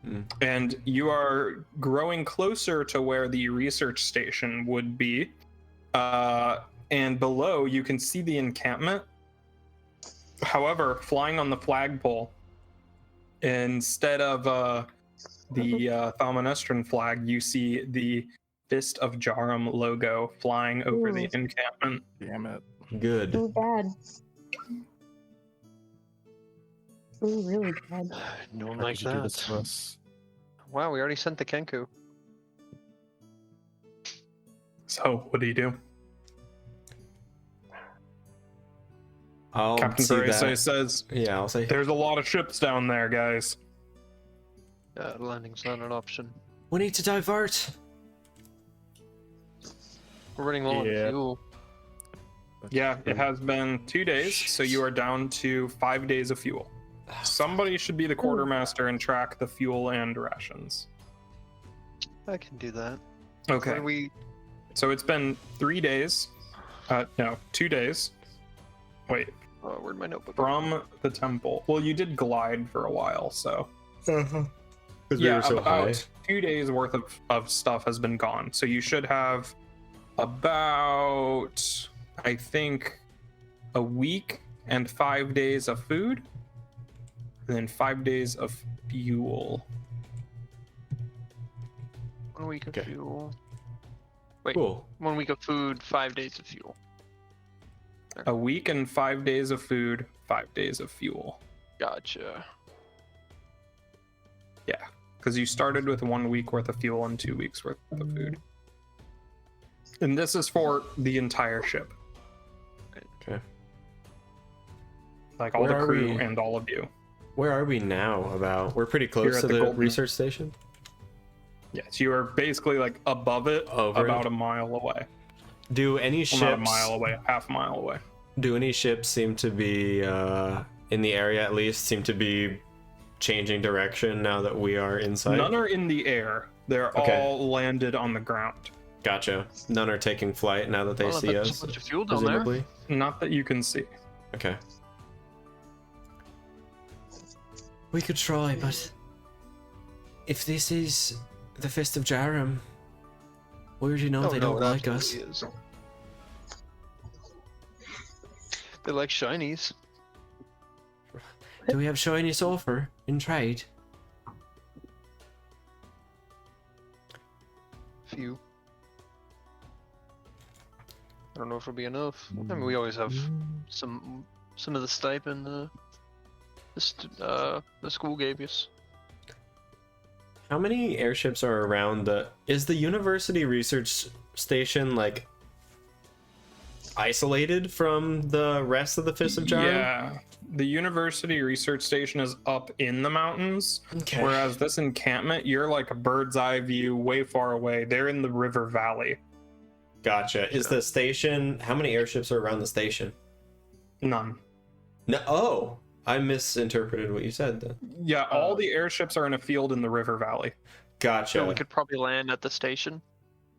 S3: Mm.
S1: And you are growing closer to where the research station would be, and below you can see the encampment. However, flying on the flagpole, instead of the Thalmonestran flag, you see the Fist of Jarum logo flying over the encampment.
S5: Damn it.
S3: Good.
S2: Ooh, bad. Ooh, really bad.
S4: Don't
S5: Why
S4: like
S5: did you do this
S4: that.
S5: to us?
S4: Wow, we already sent the Kenku.
S1: So, what do you do?
S3: I'll
S1: Captain
S3: see
S1: Grace
S3: that.
S1: says,
S3: Yeah, I'll say.
S1: "There's a lot of ships down there, guys."
S4: Landing's not an option.
S7: We need to divert.
S4: We're running low on
S5: Yeah.
S4: fuel.
S1: Yeah, it has been 2 days, so you are down to 5 days of fuel. Somebody should be the quartermaster and track the fuel and rations.
S4: I can do that.
S1: Okay.
S4: When we
S1: So it's been 3 days. No, 2 days. Wait,
S4: where'd my notebook go?
S1: from the temple. Well, you did glide for a while, so.
S3: Because we
S1: Yeah,
S3: were so
S1: about
S3: high.
S1: 2 days worth of stuff has been gone. So you should have about, I think, a week and 5 days of food, and then 5 days of fuel.
S4: 1 week of
S3: Okay.
S4: fuel. Wait,
S3: Cool.
S4: 1 week of food, 5 days of fuel.
S1: A week and 5 days of food, 5 days of fuel.
S4: Gotcha.
S1: Yeah, because you started with 1 week worth of fuel and 2 weeks worth of food. And this is for the entire ship,
S3: Okay.
S1: like all
S3: Where
S1: the
S3: are
S1: crew
S3: we?
S1: and all of you.
S3: Where are we now? We're pretty close
S1: Here
S3: to
S1: at the
S3: the
S1: Golden-
S3: research station.
S1: Yes, you are basically like above it,
S3: Over
S1: about
S3: it.
S1: a mile away.
S3: Do any
S1: Well, not a
S3: ships?
S1: mile away, half a mile away.
S3: Do any ships seem to be in the area at least? Seem to be changing direction now that we are inside?
S1: None are in the air. They're
S3: Okay.
S1: all landed on the ground.
S3: Gotcha. None are taking flight now that they
S4: Oh,
S3: see
S4: there's
S3: us.
S4: a bunch of fuel down there.
S3: Presumably.
S1: Not that you can see.
S3: Okay.
S7: We could try, but if this is the Fist of Jarum, we already know
S4: Oh,
S7: they
S4: no,
S7: don't
S4: it
S7: like us.
S4: absolutely is. They like shinies.
S7: Do we have shiny sulfur in trade?
S4: Few. I don't know if it'll be enough. I mean, we always have some of the stipend the school gave us.
S3: How many airships are around the... Is the university research station, like, isolated from the rest of the Fist of Jarum?
S1: Yeah, the university research station is up in the mountains,
S3: Okay.
S1: whereas this encampment, you're like a bird's eye view way far away. They're in the River Valley.
S3: Gotcha. Is the station... How many airships are around the station?
S1: None.
S3: No. Oh! I misinterpreted what you said then.
S1: Yeah, all the airships are in a field in the River Valley.
S3: Gotcha.
S4: So we could probably land at the station.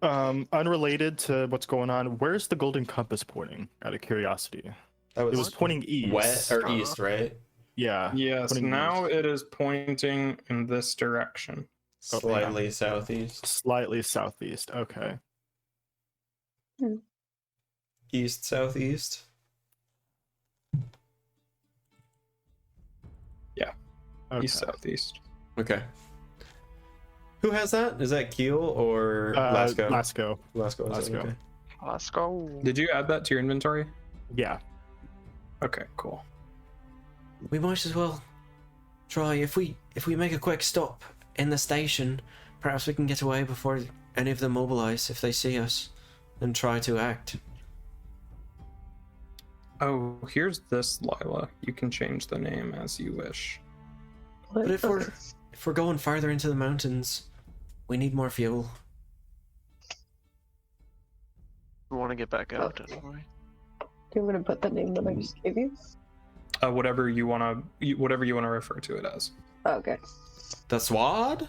S5: Unrelated to what's going on, where's the golden compass pointing? Out of curiosity,
S3: That
S5: it was pointing east.
S3: west or east, right?
S5: Yeah.
S1: Yes,
S5: pointing
S1: now
S5: east.
S1: it is pointing in this direction.
S5: Oh,
S3: Slightly southeast.
S5: Slightly southeast. Okay.
S3: East, southeast.
S5: Okay.
S1: East southeast.
S3: Okay. Who has that? Is that Keel or Lasco?
S5: Lasco.
S3: Lasco.
S5: Lasco.
S3: Okay.
S4: Let's go.
S1: Did you add that to your inventory?
S5: Yeah.
S1: Okay, cool.
S7: We might as well try. If we make a quick stop in the station, perhaps we can get away before any of them mobilize if they see us and try to act.
S1: Oh, here's this Lila. You can change the name as you wish.
S7: But if we're going farther into the mountains, we need more fuel.
S4: We want to get back out anyway.
S2: I'm gonna put the name that I just gave you.
S1: Whatever you wanna refer to it as.
S2: Okay.
S3: The Swad?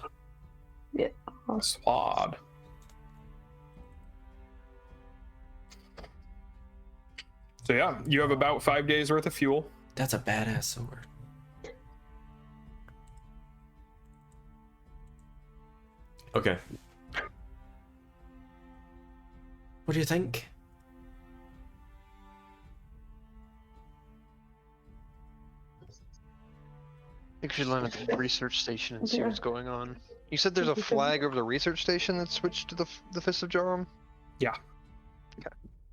S1: Swad. So yeah, you have about 5 days worth of fuel.
S7: That's a badass sword.
S3: Okay.
S7: What do you think?
S4: I think we should land at the research station and see
S2: Yeah.
S4: what's going on. You said there's a flag over the research station that switched to the Fist of Jarum?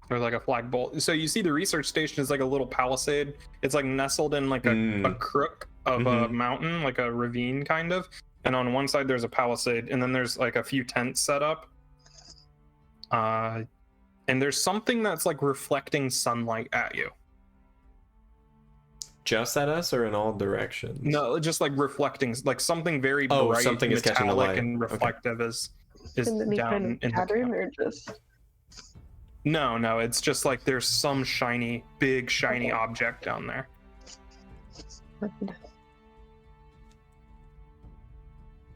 S1: Or like a flagpole. So you see the research station is like a little palisade. It's like nestled in like a crook of a mountain, like a ravine kind of. And on one side there's a palisade, and then there's like a few tents set up. And there's something that's like reflecting sunlight at you.
S3: Just at us or in all directions?
S1: No, just like reflecting, like something very
S3: Oh,
S1: bright,
S3: something is catching the
S1: metallic,
S3: light.
S1: and
S3: Okay.
S1: reflective is
S2: In any
S1: down
S2: kind
S1: in
S2: of
S1: the
S2: pattern
S1: camp.
S2: or just
S1: No, it's just like there's some big shiny
S2: Okay.
S1: object down there.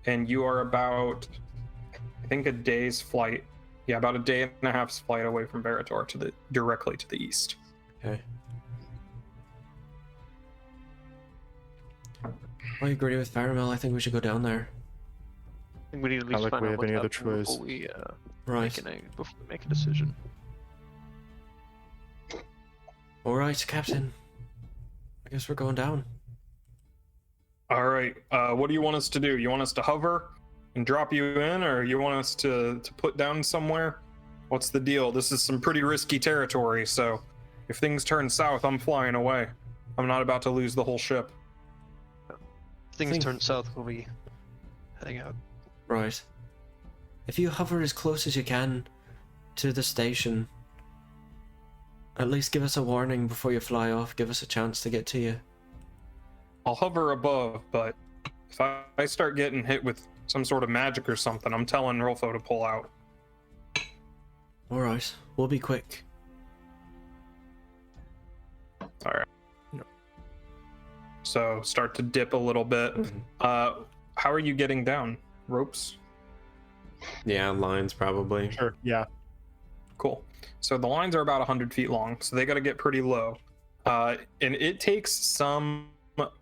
S1: And you are about, I think, a day's flight. Yeah, about a day and a half's flight away from Verator directly to the east.
S3: Okay.
S7: I agree with Faramel. I think we should go down there.
S4: I think we need to at
S5: Not
S4: least
S5: like
S4: find
S5: we
S4: out
S5: have
S4: what's
S5: any other
S4: happening
S5: choice.
S4: before we
S7: Right.
S4: before we make a decision.
S7: All right, Captain. I guess we're going down.
S1: All right. What do you want us to do? You want us to hover and drop you in, or you want us to put down somewhere? What's the deal? This is some pretty risky territory, so if things turn south, I'm flying away. I'm not about to lose the whole ship.
S4: If things
S7: Think-
S4: turn south, we'll be heading out.
S7: Right. If you hover as close as you can to the station, at least give us a warning before you fly off. Give us a chance to get to you.
S1: I'll hover above, but if I start getting hit with some sort of magic or something, I'm telling Rolfo to pull out.
S7: All right, we'll be quick.
S1: All right. So start to dip a little bit. How are you getting down? Ropes?
S3: Yeah, lines probably.
S5: Sure. Yeah.
S1: Cool. So the lines are about 100 feet long, so they got to get pretty low. And it takes some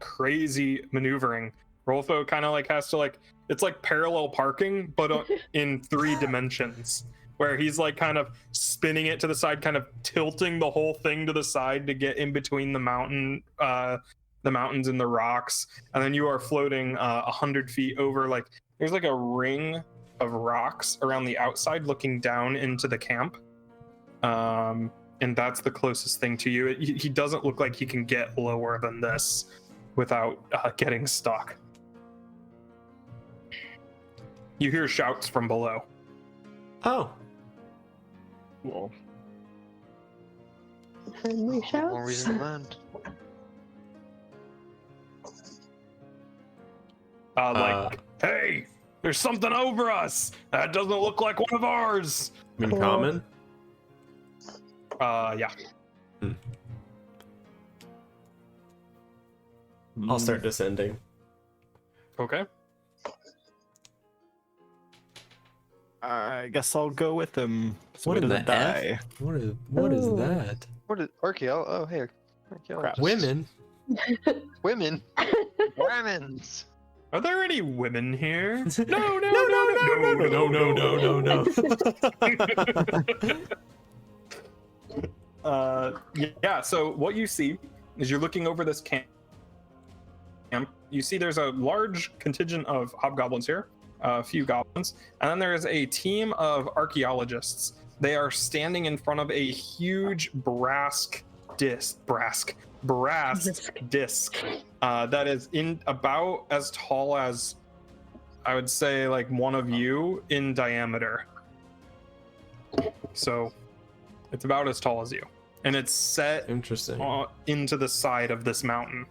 S1: crazy maneuvering. Rolfo kind of like has to like, it's like parallel parking, but in 3 dimensions, where he's like kind of spinning it to the side, kind of tilting the whole thing to the side to get in between the mountains and the rocks. And then you are floating 100 feet over, like there's like a ring of rocks around the outside looking down into the camp. And that's the closest thing to you. He doesn't look like he can get lower than this. without getting stuck. You hear shouts from below.
S7: Oh,
S1: Whoa.
S2: Friendly shouts.
S4: More reason to land.
S1: Hey, there's something over us. That doesn't look like one of ours.
S3: In
S2: Cool.
S3: common?
S1: Yeah.
S3: I'll start descending.
S1: Okay.
S5: I guess I'll go with him. So
S7: what
S5: he
S7: in the
S5: doesn't die.
S7: F? What is
S2: Ooh.
S7: that?
S4: What is archaeo? Oh, hey, archaeologist.
S3: Women?
S4: Women. Women's.
S1: Are there any women here? No, yeah, so what you see is you're looking over this camp. You see there's a large contingent of hobgoblins here, a few goblins, and then there's a team of archaeologists. They are standing in front of a huge brass disc that is in about as tall as, I would say, like one of you in diameter. So it's about as tall as you, and it's set
S3: Interesting.
S1: into the side of this mountain.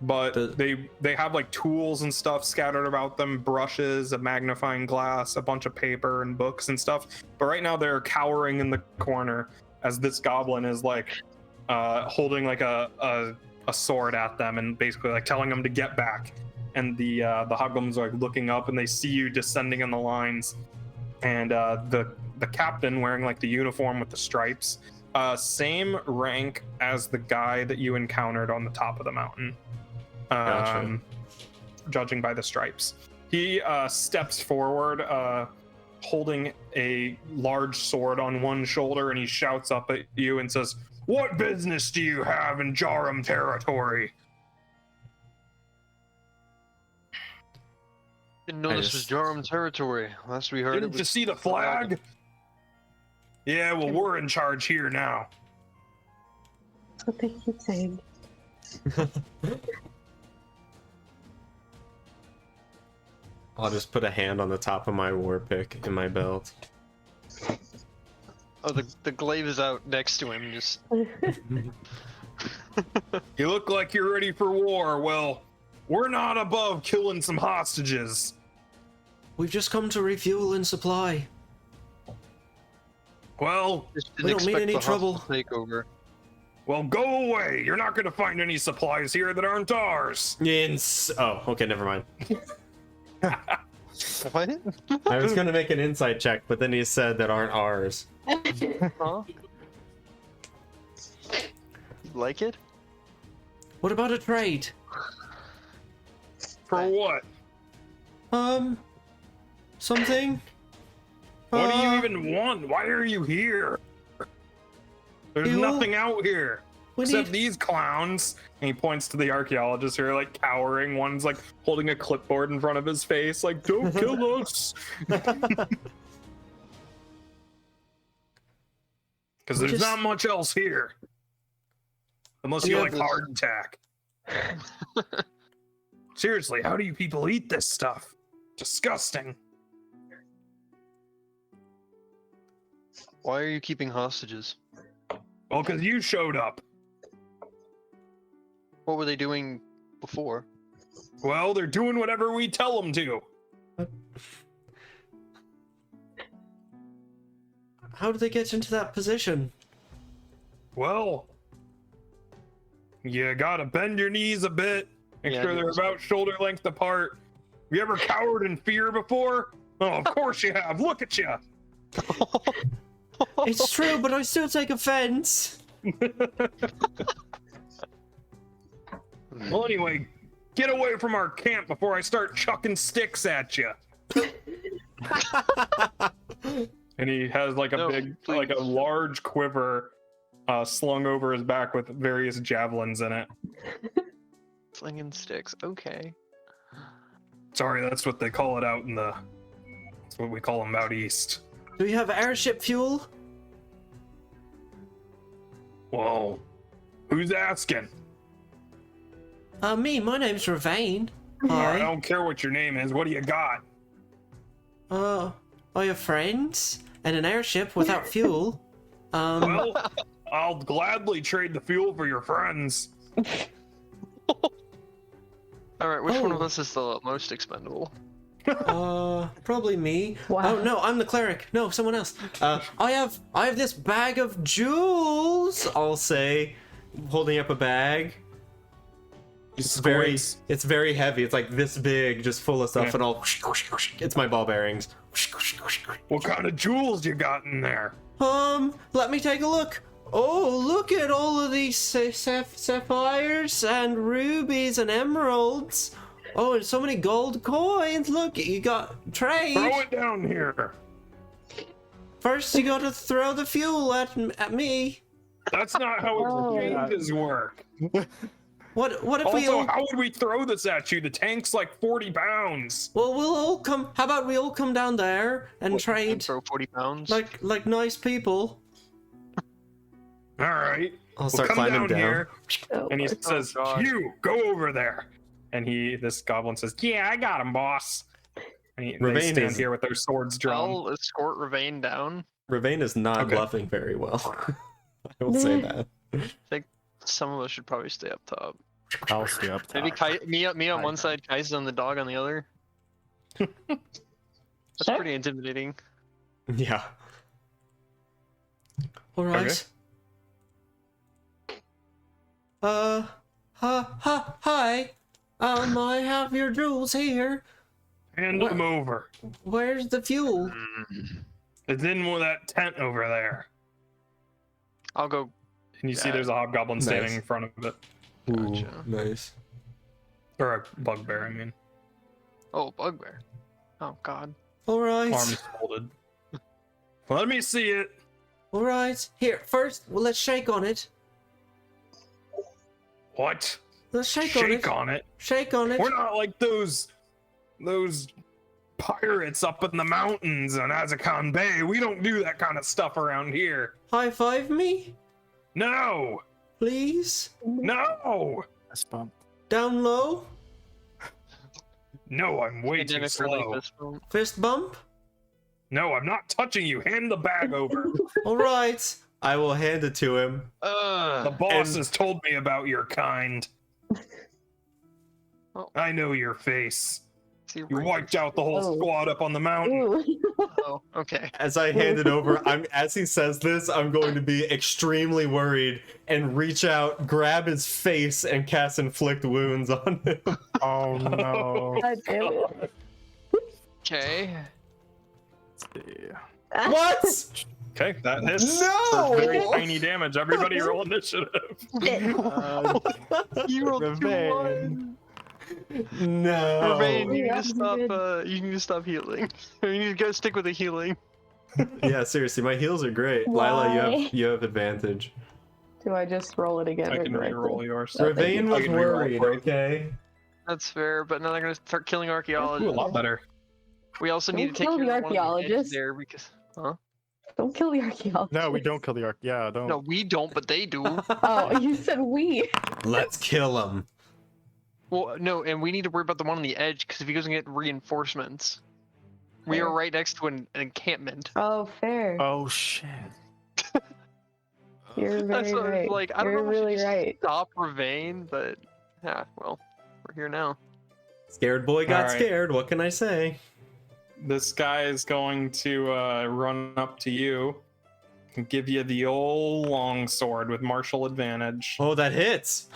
S1: But they have like tools and stuff scattered about them, brushes, a magnifying glass, a bunch of paper and books and stuff. But right now they're cowering in the corner as this goblin is like holding like a sword at them and basically like telling them to get back. And the hobgoblins are like looking up and they see you descending in the lines. And the captain wearing like the uniform with the stripes, same rank as the guy that you encountered on the top of the mountain.
S3: Gotcha.
S1: Judging by the stripes, he steps forward, holding a large sword on one shoulder, and he shouts up at you and says, "What business do you have in Jarum territory?"
S4: Didn't know this was Jarum territory. Last we heard,
S1: Didn't you see the flag? Yeah, well, we're in charge here now.
S2: That's what they keep saying.
S3: I'll just put a hand on the top of my war pick in my belt.
S4: Oh, the glaive is out next to him. Just
S1: You look like you're ready for war. Well, we're not above killing some hostages.
S7: We've just come to refuel and supply.
S1: Well,
S7: We don't mean any trouble.
S4: Takeover.
S1: well, go away. You're not going to find any supplies here that aren't ours.
S3: Oh, okay, never mind.
S4: What?
S3: I was gonna make an insight check, but then he said that aren't ours.
S4: Huh? Like it?
S7: What about a trade?
S1: For what?
S7: Something?
S1: What do you even want? Why are you here? There's
S7: You-
S1: nothing out here.
S7: We
S1: Except
S7: need...
S1: these clowns. And he points to the archaeologists who are like cowering. One's like holding a clipboard in front of his face, like, don't kill us. Because there's
S7: Just-
S1: not much else here. Unless you
S7: Yeah,
S1: like
S4: this-
S1: hardtack. Seriously, how do you people eat this stuff? Disgusting.
S4: Why are you keeping hostages?
S1: Well, because you showed up.
S4: What were they doing before?
S1: Well, they're doing whatever we tell them to.
S7: How did they get into that position?
S1: Well, you gotta bend your knees a bit. Make
S4: Yeah,
S1: sure they're about shoulder length apart. Have you ever cowered in fear before? Oh, of course you have. Look at you.
S7: It's true, but I still take offense.
S1: Well, anyway, get away from our camp before I start chucking sticks at you. And he has like a
S4: No,
S1: big,
S4: please.
S1: like a large quiver slung over his back with various javelins in it.
S4: Slinging sticks. Okay.
S1: Sorry, that's what they call it out in the. That's what we call them out east.
S7: Do you have airship fuel?
S1: Whoa, who's asking?
S7: My name's Ravane.
S1: I
S7: Hi.
S1: don't care what your name is. What do you got?
S7: I have friends and an airship without fuel.
S1: Well, I'll gladly trade the fuel for your friends.
S4: Alright, which one of
S7: Oh.
S4: us is the most expendable?
S7: Probably me.
S2: Wow.
S7: Oh no, I'm the cleric. No, someone else. I have this bag of jewels. I'll say, holding up a bag. It's very heavy. It's like this big, just full of stuff,
S1: Yeah.
S7: and all. It's my ball bearings.
S1: What kind of jewels you got in there?
S7: Let me take a look. Oh, look at all of these sapphires and rubies and emeralds. Oh, and so many gold coins. Look, you got trade.
S1: Throw it down here.
S7: First, you got to throw the fuel at me.
S1: That's not how
S2: Oh.
S1: exchanges work.
S7: What if we
S1: Also,
S7: all?
S1: how would we throw this at you? The tank's like 40 pounds.
S7: Well, we'll all come. How about we all come down there and
S4: And
S7: trade
S4: throw 40 pounds?
S7: like nice people?
S1: All right.
S3: I'll
S1: We'll
S3: start
S1: come
S3: climbing
S1: down
S3: down.
S1: here,
S2: Oh,
S1: and he
S2: my-
S1: says,
S4: God.
S1: "You go over there." And this goblin says, "Yeah, I got him, boss." And they
S3: Ravane
S1: stand
S3: is-
S1: here with their swords drawn.
S4: I'll escort Ravane down.
S3: Ravane is not
S1: Okay.
S3: bluffing very well. I will say that.
S4: Some of us should probably stay up top.
S5: I'll stay up top.
S4: Maybe me on one side, Kajsa and the dog on the other. That's
S6: Sure.
S4: pretty intimidating.
S3: Yeah.
S7: All right. Hi. I have your jewels here.
S1: Hand
S7: What?
S1: them over.
S7: Where's the fuel?
S1: It's in that tent over there.
S4: I'll go.
S1: And you see
S4: Yeah.
S1: there's a hobgoblin standing
S3: Nice.
S1: in front of it.
S4: Gotcha.
S3: Nice.
S1: Or a bugbear, I mean.
S4: Oh, bugbear. Oh God.
S7: All right.
S1: Arms folded. Let me see it.
S7: All right. Here, first, well, let's shake on it.
S1: What?
S7: Let's shake on it.
S1: Shake on it.
S7: Shake on it.
S1: We're not like those pirates up in the mountains on Azakon Bay. We don't do that kind of stuff around here.
S7: High five me,
S1: No!
S7: please.
S1: No!
S5: Fist bump.
S7: Down low.
S1: No, I'm way too
S4: Pandemic
S1: slow.
S4: relief fist bump.
S7: Fist bump.
S1: No, I'm not touching you. Hand the bag over.
S7: All right.
S3: I will hand it to him.
S1: The boss
S3: And-
S1: has told me about your kind.
S4: Oh.
S1: I know your face.
S4: See,
S1: You
S4: right
S1: wiped out the whole
S2: Oh.
S1: squad up on the mountain.
S2: Ooh.
S4: Oh, okay.
S3: As I hand it over, as he says this, I'm going to be extremely worried and reach out, grab his face, and cast inflict wounds on him.
S5: Oh no.
S2: God damn it.
S4: Okay.
S3: What?
S1: Okay, that hits
S3: No!
S1: for very tiny damage. Everybody roll initiative.
S4: You rolled
S5: Ravane.
S4: 2-1.
S3: No.
S4: Ravane, you
S2: Yeah,
S4: need to stop.
S2: good.
S4: You need to stop healing. Or you need to go stick with the healing.
S3: Yeah, seriously, my heals are great. Lila,
S6: Why?
S3: you have advantage.
S2: Do I just roll it again?
S1: I
S2: or
S1: can
S2: do I
S1: re-roll
S2: have
S1: yours.
S2: Oh, thank
S3: Ravane
S2: you.
S1: I
S3: was
S1: can re-roll
S3: worried,
S1: for you.
S3: okay?
S4: That's fair, but now they're gonna start killing
S1: Ooh, a
S4: archaeologists.
S1: lot better.
S4: We also
S2: Don't
S4: need to take
S2: kill
S4: care
S2: the
S4: of one of the edges
S2: archaeologists.
S4: there because. Huh?
S2: Don't kill the archaeologist.
S5: No, we don't kill the arc. Yeah, don't.
S4: No, we don't, but they do.
S2: Oh, you said we.
S3: Let's kill him.
S4: Well, no, and we need to worry about the one on the edge because if he goes and get reinforcements, we are
S2: Fair.
S4: right next to an encampment.
S2: Oh, fair.
S5: Oh shit.
S2: You're
S4: That's
S2: very
S4: what I was
S2: right.
S4: like. I don't
S2: You're
S4: know if we should
S2: really
S4: just
S2: right.
S4: stop Ravane, but yeah, well, we're here now.
S3: Scared boy got
S1: Alright.
S3: scared. What can I say?
S1: This guy is going to run up to you and give you the old long sword with martial advantage,
S3: Oh, that hits.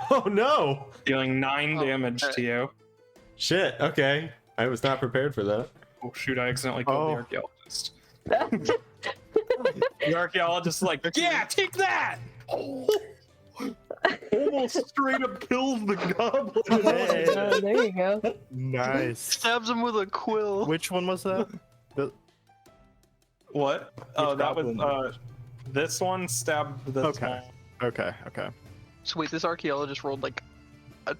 S3: Oh no.
S1: dealing 9
S4: Oh,
S1: damage
S4: okay.
S1: to you.
S3: Shit. Okay. I was not prepared for that.
S1: Oh shoot, I accidentally killed the
S5: Oh.
S1: archaeologist. The archaeologist is like, yeah, take that! Almost straight up kills the goblin.
S5: Hey.
S2: Oh, there you go.
S5: Nice.
S4: Stabs him with a quill.
S5: Which one was that?
S1: What? Oh, that was
S5: goblin?
S1: this one stabbed this
S5: Okay.
S1: one.
S5: Okay, okay.
S4: So wait, this archaeologist rolled like a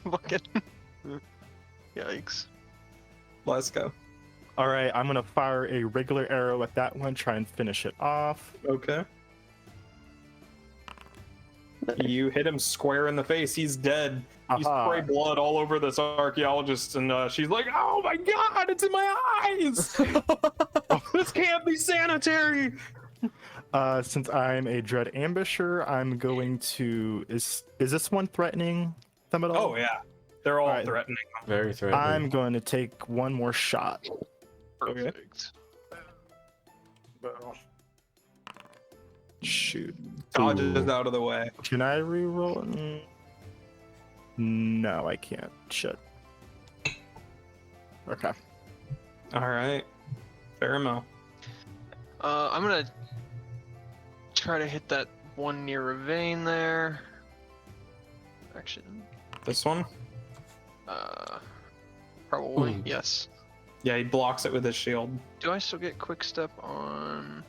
S4: fucking. Yikes.
S1: Let's go.
S5: All right, I'm gonna fire a regular arrow at that one. Try and finish it off.
S1: Okay. You hit him square in the face. He's dead. You
S5: Aha.
S1: spray blood all over this archaeologist, and she's like, "Oh my god, it's in my eyes! This can't be sanitary!"
S5: Since I'm a dread ambusher, I'm going to. Is this one threatening them at all?
S1: Oh yeah, they're all
S5: Alright.
S1: threatening.
S3: Very threatening.
S5: I'm going to take one more shot.
S1: Okay.
S4: Perfect.
S5: Shoot.
S1: Dodges out of the way.
S5: Can I reroll? No, I can't. Shit. Okay.
S1: All right, fair enough.
S4: I'm gonna try to hit that one near Ravane there. Action.
S1: This one?
S4: Probably,
S3: Ooh.
S4: yes.
S1: Yeah, he blocks it with his shield.
S4: Do I still get quick step on...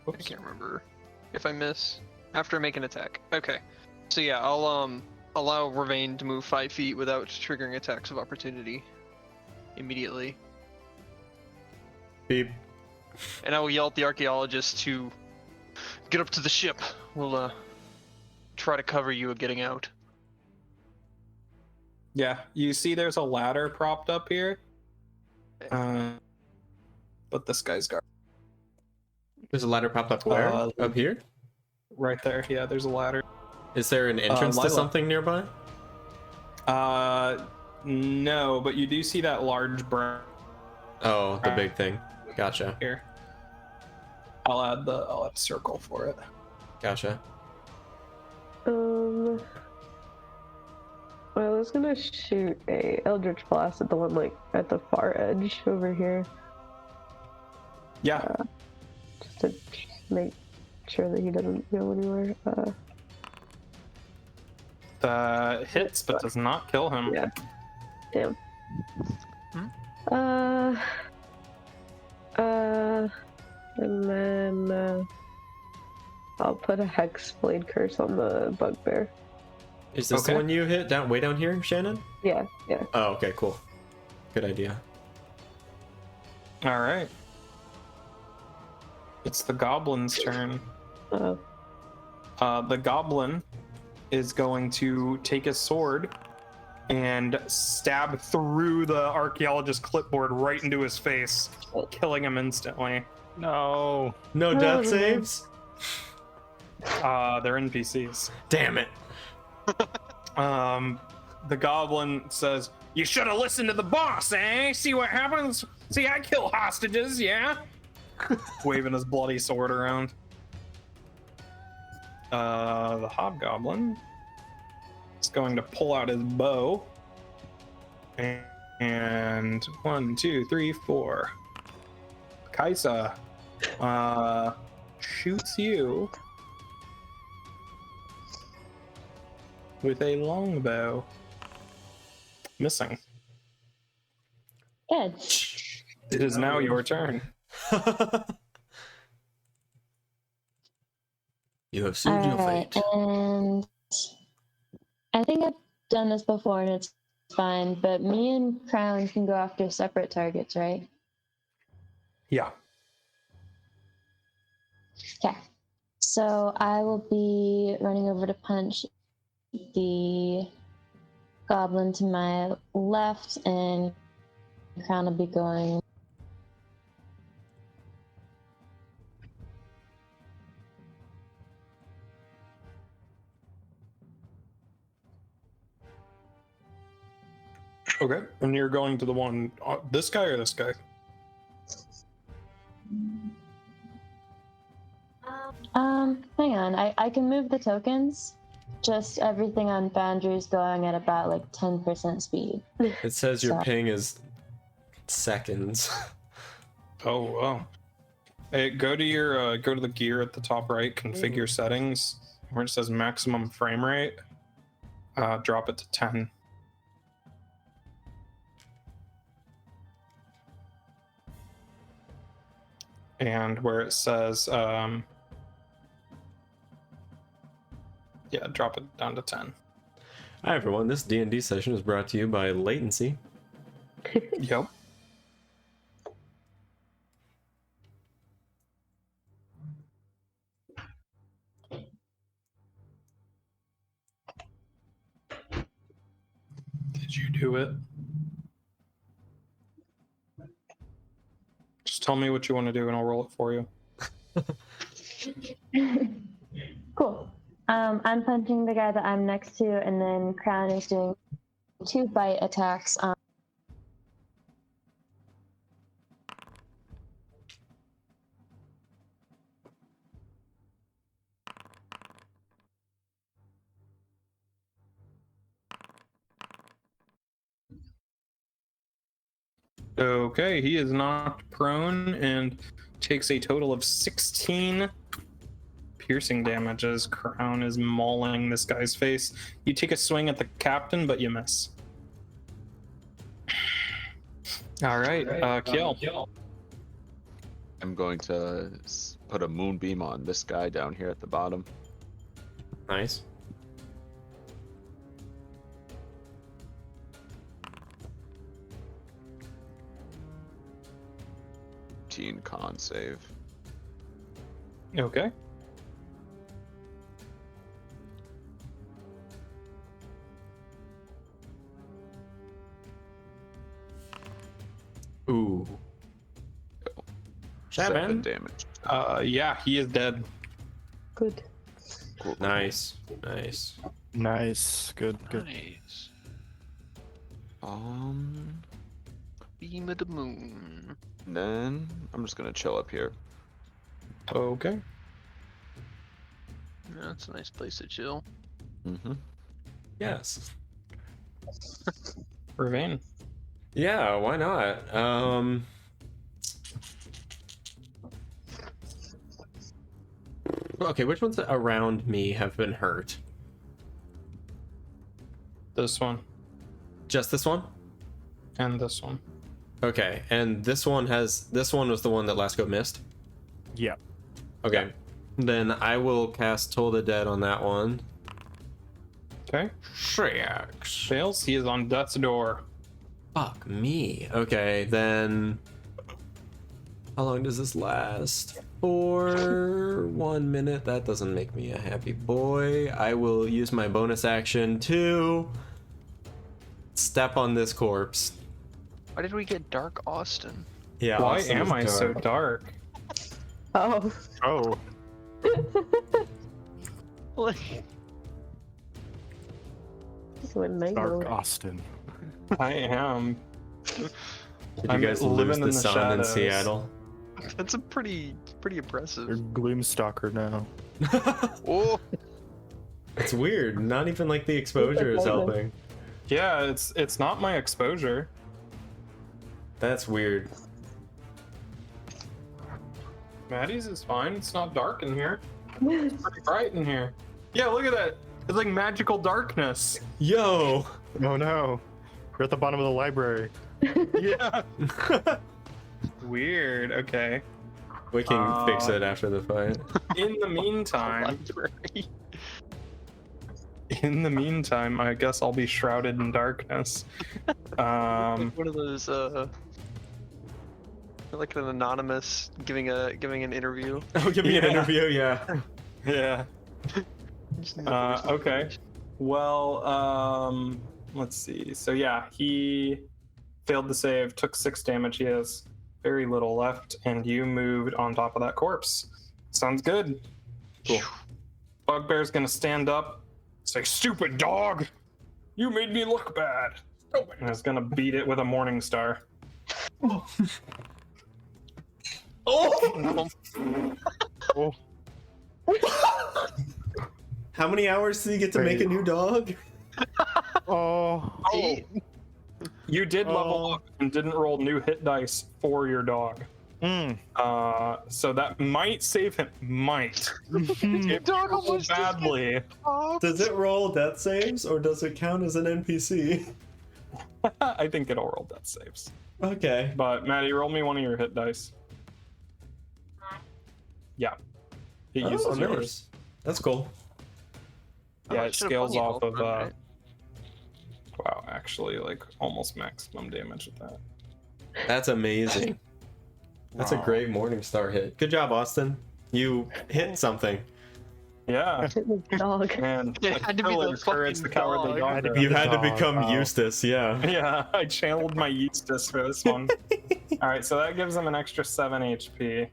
S4: I
S1: Oops.
S4: can't remember. If I miss after I make an attack. Okay. So yeah, I'll allow Ravane to move 5 feet without triggering attacks of opportunity immediately.
S3: Beep.
S4: And I will yell at the archaeologist to get up to the ship. We'll try to cover you getting out.
S1: Yeah, you see there's a ladder propped up here. But this guy's got
S3: There's a ladder popped up where?
S1: Uh,
S3: Up here?
S1: right there. Yeah, there's a ladder.
S3: Is there an entrance to
S1: Lila.
S3: something nearby?
S1: No, but you do see that large brown
S3: Oh, the big thing. Gotcha.
S1: here. I'll add a circle for it.
S3: Gotcha.
S2: I was gonna shoot a Eldritch Blast at the one like at the far edge over here,
S1: Yeah,
S2: just to make sure that he doesn't go anywhere.
S1: hits but does not kill him.
S2: Yeah. Damn.
S4: Hmm?
S2: And then I'll put a Hex Blade Curse on the Bugbear.
S3: Is this
S1: Okay.
S3: the one you hit way down here, Shannon?
S2: Yeah, yeah.
S3: Oh, okay, cool. Good idea.
S1: All right. It's the goblin's turn.
S2: Uh,
S1: The goblin is going to take his sword and stab through the archaeologist's clipboard right into his face, killing him instantly.
S5: No.
S3: No death saves?
S1: They're NPCs.
S3: Damn it.
S1: The goblin says, "You should have listened to the boss, eh? See what happens? See, I kill hostages, yeah?" Waving his bloody sword around. The hobgoblin is going to pull out his bow. And 1, 2, 3, 4. Kajsa shoots you with a longbow. Missing.
S6: Good.
S1: It is now your turn.
S3: You have sealed your
S6: Alright,
S3: fate.
S6: and I think I've done this before and it's fine, but me and Crown can go after separate targets, right?
S1: Yeah.
S6: Okay. So I will be running over to punch the goblin to my left, and Crown will be going.
S1: Okay. And you're going to the one, this guy or this guy?
S6: Hang on. I can move the tokens. Just everything on Foundry is going at about like 10% speed.
S3: It says your
S6: So-
S3: ping is seconds.
S1: Oh, wow. Hey, go to your, go to the gear at the top right, configure settings, where it says maximum frame rate. Drop it to 10. And where it says, yeah, drop it down to 10.
S3: Hi everyone, this D&D session is brought to you by Latency.
S1: Yep. Did you do it? Just tell me what you want to do and I'll roll it for you.
S6: Cool. I'm punching the guy that I'm next to, and then Crown is doing 2 bite attacks on.
S1: Okay, he is knocked prone and takes a total of 16 piercing damage as Crown is mauling this guy's face. You take a swing at the captain, but you miss. All right, Kill.
S8: I'm going to put a moonbeam on this guy down here at the bottom.
S3: Nice.
S8: Con save.
S1: Okay.
S3: Ooh.
S8: 7 damage.
S1: Yeah, he is dead.
S2: Good.
S8: Cool.
S3: Nice. Nice.
S5: Nice. Good.
S4: Nice. Beam of the moon.
S8: Then I'm just gonna chill up here.
S1: Okay.
S4: Yeah, that's a nice place to chill.
S8: Mm-hmm.
S3: Yes.
S1: Ravain.
S3: Yeah, why not? Okay, which ones around me have been hurt?
S1: This one
S3: Just this one?
S1: and this one.
S3: Okay, and this one was the one that Lasco missed?
S5: Yeah.
S3: Okay. Then I will cast Toll the Dead on that one.
S1: Okay.
S3: Shreks.
S1: Fails. He is on death's door.
S3: Fuck me. Okay, then... How long does this last? For 1 minute. That doesn't make me a happy boy. I will use my bonus action to... step on this corpse.
S4: Why did we get Dark Austin?
S3: Yeah,
S1: Why
S3: Austin
S1: am
S3: is
S1: I so dark?
S2: Oh.
S5: Oh.
S4: Like,
S2: This one night
S5: Dark
S2: mode.
S5: Austin.
S1: I am.
S3: Did
S1: I'm
S3: you guys
S1: living
S3: lose
S1: in
S3: the
S1: the
S3: sun in
S1: shadows.
S3: Seattle?
S4: that's a pretty
S5: You're
S4: impressive.
S5: Gloomstalker now.
S4: Oh,
S3: It's weird. Not even like the exposure is helping.
S1: Yeah, it's not my exposure.
S3: That's weird.
S1: Maddie's is fine. It's not dark in here. It's pretty bright in here. Yeah, look at that. It's like magical darkness.
S3: Yo!
S5: Oh no. You're at the bottom of the library.
S1: Yeah. Weird. Okay.
S3: We can fix it after the fight.
S1: In the meantime,
S4: library.
S1: I guess I'll be shrouded in darkness.
S4: Like one of those like an anonymous giving an interview.
S3: Oh, give me an interview, yeah.
S1: Yeah.
S4: Just need a voice
S1: Okay.
S4: message.
S1: Well, let's see. So yeah, he failed the save, took 6 damage. He has very little left, and you moved on top of that corpse. Sounds good.
S3: Cool.
S1: Bugbear's gonna stand up, say, "Stupid dog! You made me look bad." And is gonna beat it with a morning star.
S3: Oh!
S5: Oh.
S3: How many hours do you get to make a new dog?
S5: Oh.
S4: Eight.
S1: You did level up and didn't roll new hit dice for your dog.
S5: Mm.
S1: So that might save him. Might. If
S4: Dog
S1: you roll
S4: almost just
S1: badly.
S3: Does it roll death saves or does it count as an NPC?
S1: I think it'll roll death saves.
S3: Okay.
S1: But Maddie, roll me one of your hit dice. Yeah. It uses
S3: Oh,
S1: yours.
S3: nice. That's cool.
S1: Yeah,
S4: I
S1: it
S4: should've
S1: scales
S4: won the
S1: off of
S4: old run, right?
S1: wow, actually like almost maximum damage with that.
S3: That's amazing. That's a
S1: Wow.
S3: great Morningstar hit. Good job, Austin. You hit something.
S1: Yeah.
S2: It was the dog.
S1: And
S4: It had to be the
S1: courage, the
S4: fucking
S1: cowardly
S4: dog.
S1: dog.
S3: You
S5: The
S3: had to
S5: dog,
S3: become
S5: wow.
S3: Eustace, yeah.
S1: Yeah, I channeled my Eustace for this one. Alright, so that gives him an extra 7 HP.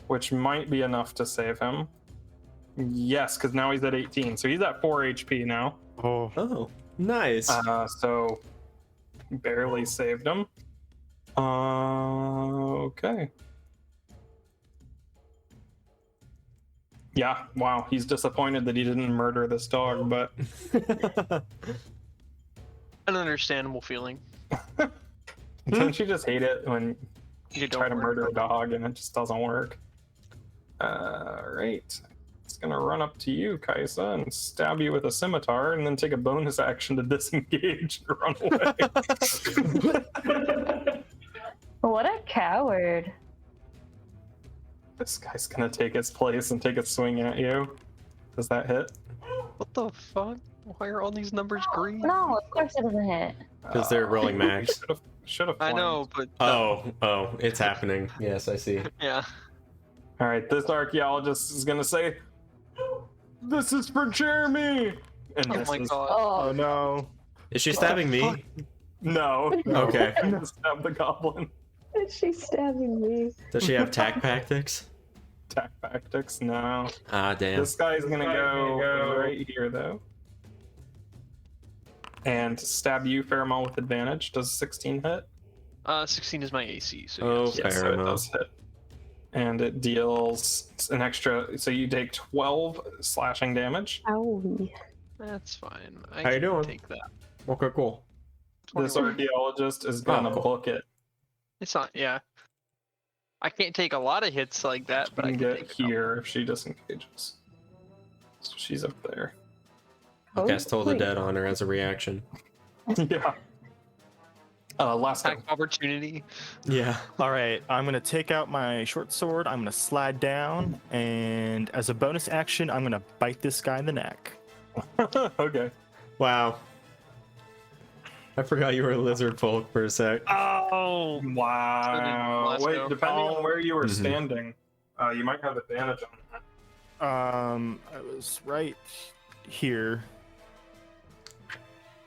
S1: Which might be enough to save him. Yes, because now he's at 18. So he's at 4 HP now.
S5: Oh,
S3: Oh, nice.
S1: So barely saved him. Okay. Yeah, wow, he's disappointed that he didn't murder this dog, but
S4: An understandable feeling.
S1: don't you just hate it when
S4: You
S1: try to
S4: don't
S1: murder a dog and it just doesn't work? Alright. It's gonna run up to you, Kajsa, and stab you with a scimitar, and then take a bonus action to disengage and run away.
S2: What a coward.
S1: This guy's gonna take its place and take a swing at you. Does that hit?
S4: What the fuck? Why are all these numbers green?
S6: No, of course it doesn't hit.
S3: Because they're rolling max.
S1: Should have.
S4: I know, but
S3: Oh, it's happening. Yes, I see.
S4: yeah.
S1: All right, this archaeologist is gonna say, "This is for Jeremy." And
S4: Oh
S1: this
S4: my
S1: is
S4: god.
S5: oh no.
S3: Is she stabbing me?
S1: no.
S3: Okay.
S1: I'm gonna stab the goblin.
S2: She's stabbing me.
S3: Does she have tac tactics?
S1: Attack tactics. No.
S3: Ah, damn.
S1: This guy's gonna go right here though, and stab you, Pheromone, with advantage. Does 16 hit?
S4: 16 is my AC, so
S3: Oh,
S4: yes.
S1: Yes, so
S3: Fair
S1: it
S3: enough.
S1: does hit. And it deals an extra, so you take 12 slashing damage.
S2: Owie.
S4: That's fine. I
S3: How you
S4: can
S3: doing?
S4: take that.
S3: Okay, cool.
S1: This
S4: 21.
S1: archaeologist is gonna
S3: cool.
S1: book it.
S4: It's not, yeah. I can't take a lot of hits like that, but I
S1: You
S4: can
S1: can
S4: take
S1: get
S4: a couple.
S1: here if she disengages. So she's up there.
S2: Oh,
S3: Cast Toll the
S2: wait.
S3: Dead on her as a reaction.
S1: Yeah. Last
S4: Attack
S1: time.
S4: opportunity.
S3: Yeah.
S5: All right, I'm gonna take out my short sword. I'm gonna slide down, and as a bonus action, I'm gonna bite this guy in the neck.
S1: Okay.
S3: Wow. I forgot you were a lizard folk for a sec.
S1: Oh wow!
S4: Let's
S1: Wait,
S4: go.
S1: depending on where you were
S3: Mhm.
S1: standing, you might have advantage on that.
S5: I was right here.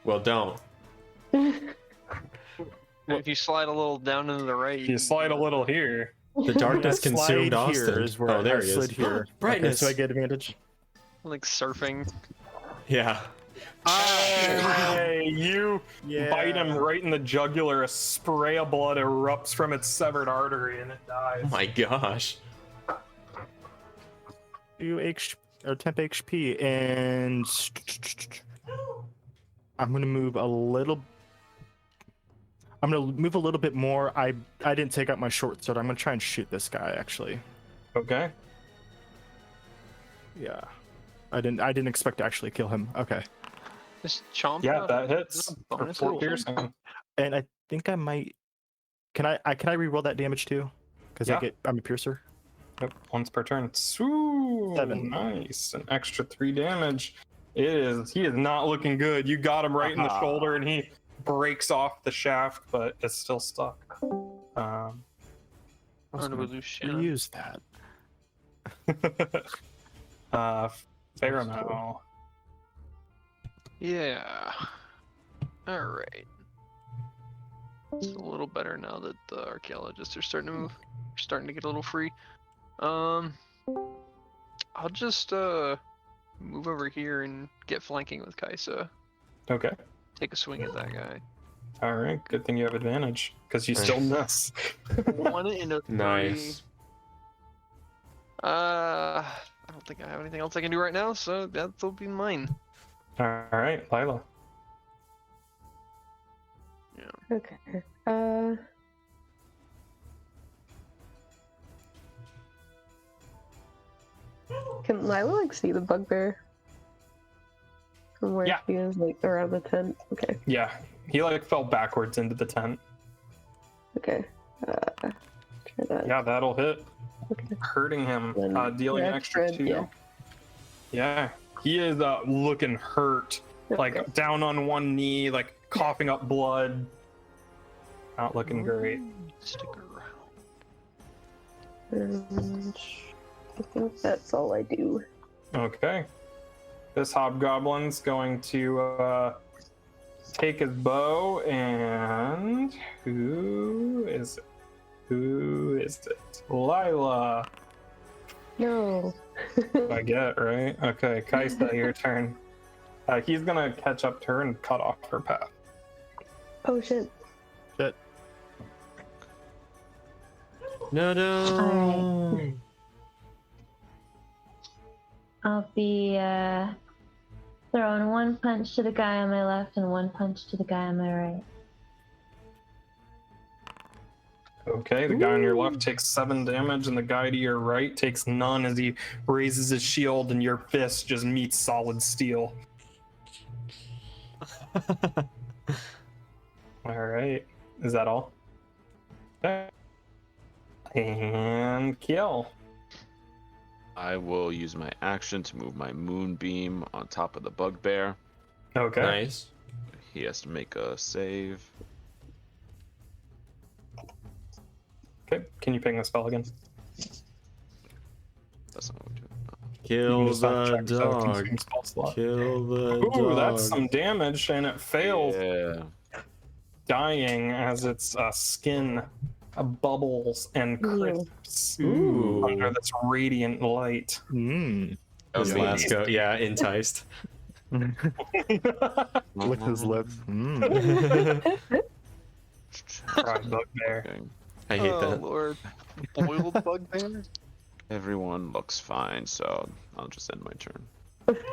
S3: Well, don't.
S4: If you slide a little down into the right,
S1: If you slide a little here.
S3: The darkness
S5: Slide
S3: consumed
S5: here
S3: Austin.
S5: is where
S3: Oh, there
S5: I
S3: he is.
S5: slid here.
S3: Brightness.
S5: Okay, so I get advantage.
S4: like surfing.
S3: Yeah.
S1: Hey, you
S5: Yeah.
S1: bite him right in the jugular. A spray of blood erupts from its severed artery, and it dies.
S3: Oh my gosh.
S5: temp HP, and I'm gonna move a little. I'm gonna move a little bit more. I didn't take out my short sword. I'm gonna try and shoot this guy actually.
S1: Okay.
S5: Yeah, I didn't expect to actually kill him. Okay,
S4: Just chomp.
S1: Yeah,
S4: it?
S1: that
S4: Is
S1: hits.
S4: that a
S1: For
S4: bonus
S1: 4
S4: action?
S1: piercing.
S5: and I think I might. Can I re-roll that damage too? Because
S1: Yeah.
S5: I'm a piercer.
S1: Yep, once per turn. Ooh,
S5: 7.
S1: Nice. An extra 3 damage. He is not looking good. You got him right in the
S5: Ah.
S1: shoulder, and he breaks off the shaft, but it's still stuck.
S5: I was
S4: Under
S5: gonna
S4: Lucian.
S5: use that.
S1: Pheromone.
S4: Yeah. All right. It's a little better now that the archaeologists are starting to move. We're starting to get a little free. I'll just move over here and get flanking with Kajsa.
S1: Okay.
S4: Take a swing at that guy.
S1: All right. Good thing you have advantage because you still miss.
S4: 1 in a 3.
S3: Nice.
S4: I don't think I have anything else I can do right now, so that'll be mine.
S1: All right, Lila.
S2: Okay. Can Lila like see the bugbear from where
S1: Yeah.
S2: she is, like around the tent? Okay.
S1: Yeah, he like fell backwards into the tent.
S2: Okay. Try that.
S1: Yeah, that'll hit.
S2: Okay.
S1: Hurting him,
S2: Then
S1: dealing
S2: the
S1: extra
S2: extra,
S1: 2.
S2: yeah.
S1: Yeah, he is looking hurt, like
S2: Okay.
S1: down on one knee, like coughing up blood. Not looking great.
S4: Stick around.
S2: And I think that's all I do.
S1: Okay. This hobgoblin's going to take his bow and who is it? Who is it? Lila.
S2: No.
S1: I get right. Okay, Kajsa, your turn. He's gonna catch up to her and cut off her path.
S2: Oh shit.
S5: Shit.
S7: No.
S6: I'll be throwing one punch to the guy on my left and one punch to the guy on my right.
S1: Okay, the guy on your left takes 7 damage, and the guy to your right takes none as he raises his shield, and your fist just meets solid steel. All right, is that all? Okay. And kill.
S8: I will use my action to move my moonbeam on top of the bugbear.
S1: Okay.
S3: Nice.
S8: He has to make a save.
S1: Okay, can you ping the spell again?
S8: That's not what we do.
S3: Kill
S1: just not
S3: the
S1: check the
S3: dog.
S1: consume spell slot.
S3: Kill the
S1: Ooh,
S3: dog.
S1: that's some damage, and it fails,
S8: Yeah.
S1: dying as its skin bubbles and crisps
S3: Ooh.
S1: under this radiant light.
S5: Mm.
S8: That was
S3: His
S8: the
S3: last go. Yeah, enticed.
S5: Lick his lips. Mm.
S1: Cry bugbear.
S8: Okay.
S3: I hate
S4: Oh
S3: that.
S4: lord. Boiled bugbear?
S8: Everyone looks fine, so I'll just end my turn.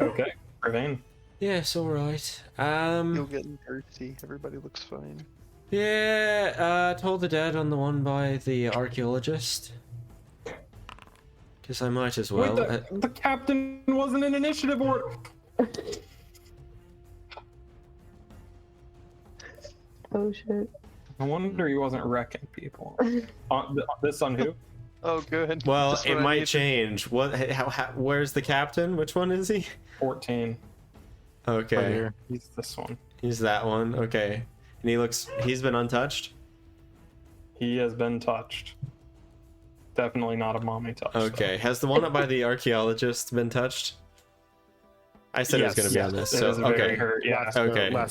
S1: Okay, Ravain.
S7: Yes, alright.
S4: You'll get thirsty. Everybody looks fine.
S7: Yeah, told the dead on the one by the archaeologist. Because I might as well.
S1: Wait, the captain wasn't in initiative order.
S2: Oh shit.
S1: No wonder he wasn't wrecking people. This on who?
S4: Oh good.
S3: Well,
S4: Just
S3: it
S4: what I
S3: might
S4: needed.
S3: change. What? Where's the captain? Which one is he?
S1: 14.
S5: Right
S3: Okay,
S5: here.
S1: He's this one.
S3: he's that one. Okay, and he's been untouched.
S1: He has been touched. Definitely not a mommy touch.
S3: Okay, has the one up by the archaeologist been touched? I said it was
S1: Yes,
S3: going to be on
S1: yes,
S3: this.
S1: it
S3: So
S1: is very
S3: okay,
S1: hurt, yeah.
S5: Last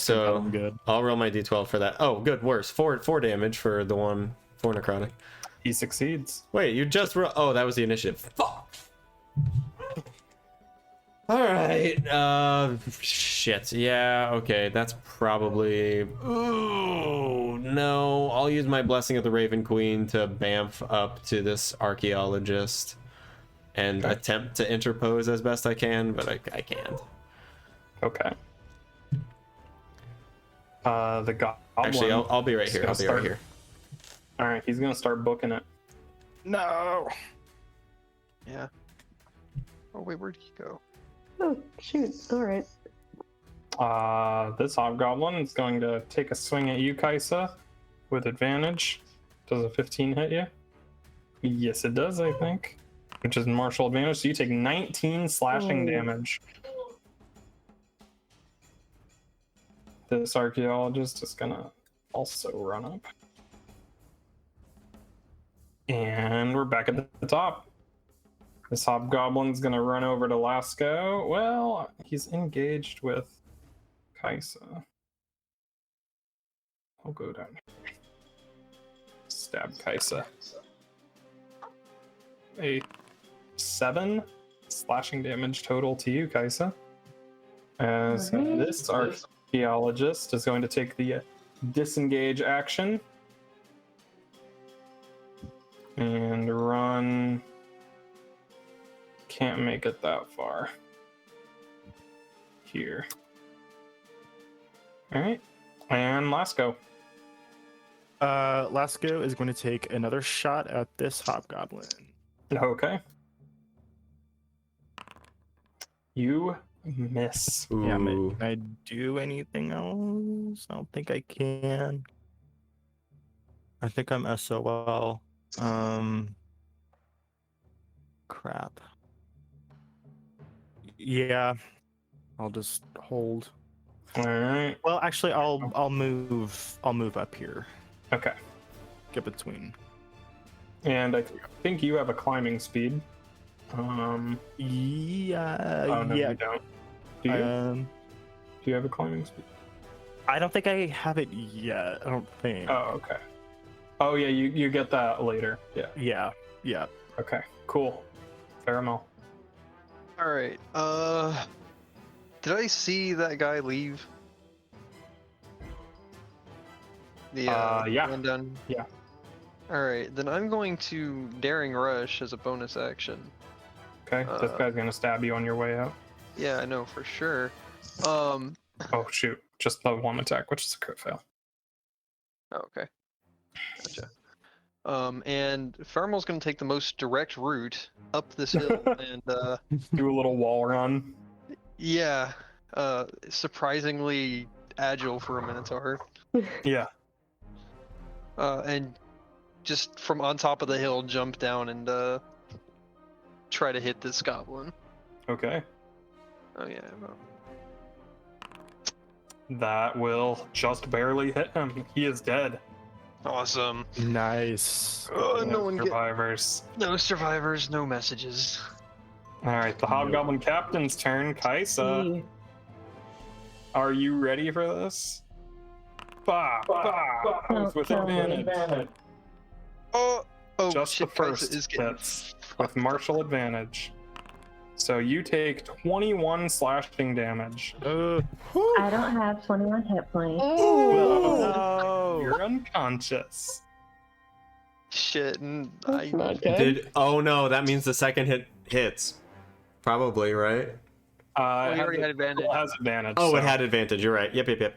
S5: go got him good.
S3: I'll roll my d12 for that. Oh, good. Worse. Four damage for the one. 4 necrotic.
S1: He succeeds.
S3: Wait, you just oh, that was the initiative. Fuck. All right. Shit. Yeah. Okay. That's probably. Ooh. No. I'll use my blessing of the Raven Queen to bamf up to this archaeologist and attempt to interpose as best I can, but I can't.
S1: Okay. The goblin.
S3: Actually, I'll be right here. I'll be right here.
S1: All right, he's gonna start booking it.
S5: No.
S4: Yeah. Oh wait, where'd he go?
S2: Oh shoot. Alright.
S1: This hobgoblin is going to take a swing at you, Kajsa, with advantage. Does a 15 hit you? Yes, it does, I think. Which is martial advantage, so you take 19 slashing
S2: Oh.
S1: damage. This archaeologist is gonna also run up. And we're back at the top. This hobgoblin's gonna run over to Lasco. Well, he's engaged with Kajsa. I'll go down here. Stab Kajsa. A 7 slashing damage total to you, Kajsa. As this archaeologist is going to take the disengage action and run. Can't make it that far. Here. Alright. And Lasco.
S5: Lasco is going to take another shot at this hobgoblin.
S1: Okay. You miss.
S5: Yeah,
S3: Ooh.
S5: can I do anything else? I don't think I can. I think I'm SOL. Crap. Yeah, I'll just hold.
S1: Alright.
S5: Well, actually, I'll move up here.
S1: Okay.
S5: Get between.
S1: And I think you have a climbing speed.
S5: Yeah.
S1: Oh no,
S5: yeah.
S1: you don't. Do you? Do you have a climbing speed?
S5: I don't think I have it yet. I don't think.
S1: Oh, okay. Oh yeah, you get that later. Yeah.
S5: Yeah. Yeah.
S1: Okay. Cool. Caramel.
S4: All right. Did I see that guy leave? The
S1: yeah.
S4: one down.
S1: Yeah.
S4: All right, then I'm going to daring rush as a bonus action.
S1: Okay. This guy's gonna stab you on your way out.
S4: Yeah, I know for sure.
S1: Oh shoot! Just the one attack, which is a crit fail.
S4: Oh, okay. Gotcha. And Thermal's gonna take the most direct route up this hill and
S1: Do a little wall run.
S4: yeah, surprisingly agile for a Minotaur.
S1: Yeah.
S4: And just from on top of the hill jump down and try to hit this goblin.
S1: Okay.
S4: Oh yeah. Well.
S1: That will just barely hit him. He is dead.
S4: Awesome.
S5: Nice.
S4: Oh, no one
S1: survivors.
S4: No survivors, no messages.
S1: All right, the Hobgoblin Captain's turn. Kajsa, are you ready for this? With advantage.
S4: Oh,
S1: Just
S4: shit,
S1: the first
S4: Kajsa is getting
S1: hits with martial advantage. So you take 21 slashing damage.
S6: I don't have 21 hit points.
S5: Oh,
S1: You're unconscious.
S4: Shit, and
S2: That's not good.
S3: Oh no, that means the second hit hits. Probably, right?
S1: It
S4: we
S1: has
S4: already had advantage.
S1: It has advantage.
S3: Oh,
S1: so,
S3: it had advantage. You're right. Yep.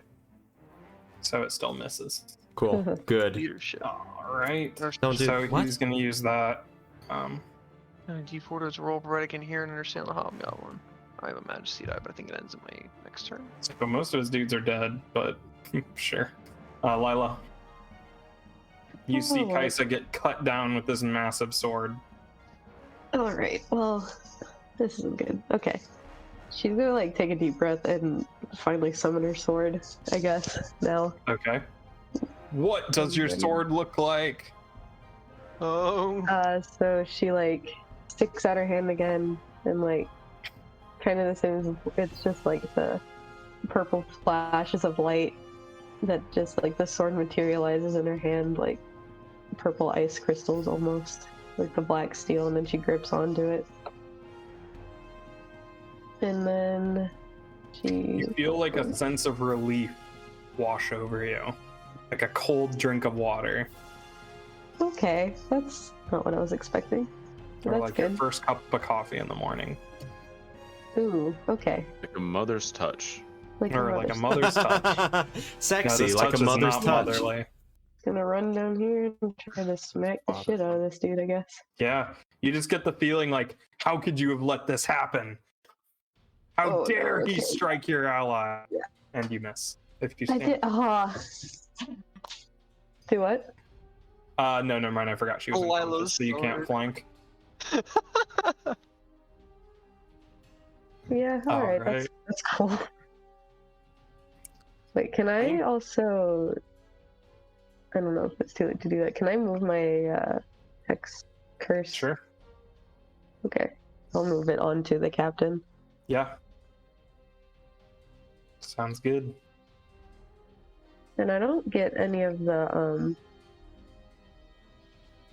S1: So it still misses.
S3: Cool. Good.
S4: Leadership.
S1: All right.
S3: Don't do
S1: So
S3: what?
S1: he's going to use that.
S4: D4 does a roll provided I can hear and understand the Hobgoblin. I have a Majesty die, but I think it ends in my next turn.
S1: So most of his dudes are dead, but sure. Lila. You see
S2: Oh.
S1: Kajsa get cut down with this massive sword.
S2: Alright, well, this isn't good. Okay. She's gonna, like, take a deep breath and finally summon her sword, I guess, now.
S1: Okay. What does your sword look like?
S4: Oh.
S2: So she, like, sticks out her hand again, and, like, kind of the same as, it's just, like, the purple flashes of light that just, like, the sword materializes in her hand, like, purple ice crystals almost, like the black steel, and then she grips onto it. And then
S1: You feel like a sense of relief wash over you. Like a cold drink of water.
S2: Okay, that's not what I was expecting.
S1: Or
S2: That's
S1: like your
S2: good.
S1: first cup of coffee in the morning.
S2: Ooh, okay.
S8: Like a mother's touch.
S1: Or like a mother's touch. No,
S3: Sexy,
S1: this
S3: like
S1: touch
S3: a
S1: is
S3: mother's
S1: not
S3: touch.
S1: motherly.
S2: Gonna run down here and try to smack the shit out of this dude, I guess.
S1: Yeah, you just get the feeling like, how could you have let this happen? How
S2: Oh,
S1: dare
S2: no,
S1: he
S2: okay.
S1: strike your ally?
S2: Yeah.
S1: And you miss. If you
S2: I
S1: stand.
S2: did. Do what?
S1: No, never mind. I forgot she was
S4: Lila's
S1: unconscious, so you can't
S4: sword.
S1: flank.
S2: Yeah, alright,
S1: Alright.
S2: that's cool. Wait, can I also... I don't know if it's too late to do that. Can I move my Hex Curse?
S1: Sure.
S2: Okay. I'll move it onto the captain.
S1: Yeah. Sounds good.
S2: And I don't get any of the,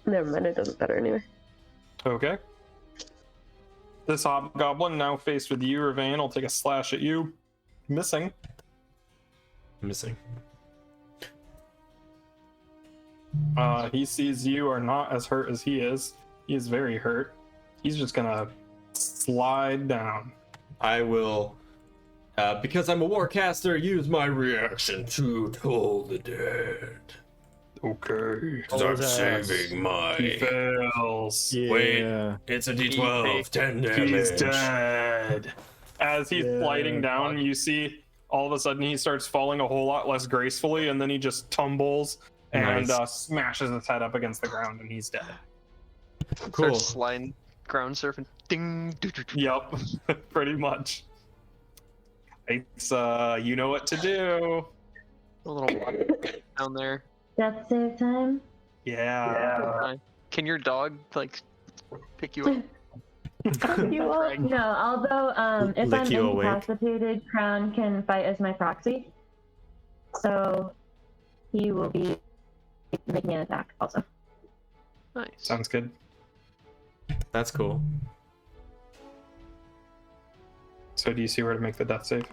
S2: Never mind, it doesn't matter anyway.
S1: Okay. This hobgoblin, now faced with you, Ravain, will take a slash at you. Missing.
S3: Missing.
S1: He sees you are not as hurt as he is. He is very hurt. He's just gonna slide down.
S3: I will, because I'm a warcaster, use my reaction to Toll the Dead.
S1: Okay.
S3: Because I'm saving
S1: He
S3: my...
S1: fails.
S5: Yeah.
S3: Wait. It's a D12, 10 damage.
S1: He's dead. As he's
S5: Yeah.
S1: sliding down, you see all of a sudden he starts falling a whole lot less gracefully, and then he just tumbles and
S3: Nice.
S1: Smashes his head up against the ground, and he's dead.
S3: Cool.
S4: Starts sliding, ground surfing. Ding.
S1: Yep, pretty much. It's you know what to do.
S4: A little water down there.
S6: Death save time?
S1: Yeah.
S4: Can your dog like pick you up?
S2: You will.
S6: No, although if
S3: Lick
S6: I'm
S3: you awake.
S6: incapacitated, Crown can fight as my proxy. So he will be making an attack also.
S4: Nice.
S1: Sounds good.
S3: That's cool.
S1: So do you see where to make the death save?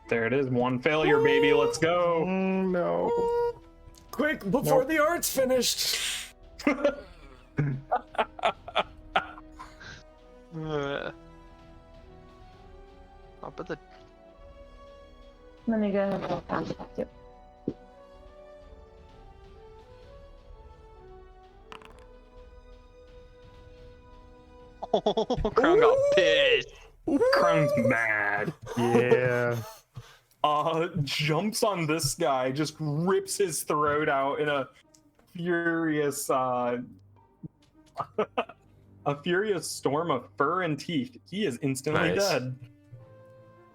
S1: There it is. One failure, baby. Let's go.
S5: No.
S3: Quick, before the art's finished.
S4: I'll put the
S6: Let me go ahead and count it too.
S4: Crown got pissed.
S1: Crown's mad.
S5: Yeah.
S1: Jumps on this guy, just rips his throat out in a furious a furious storm of fur and teeth. He is instantly
S3: Nice.
S1: dead.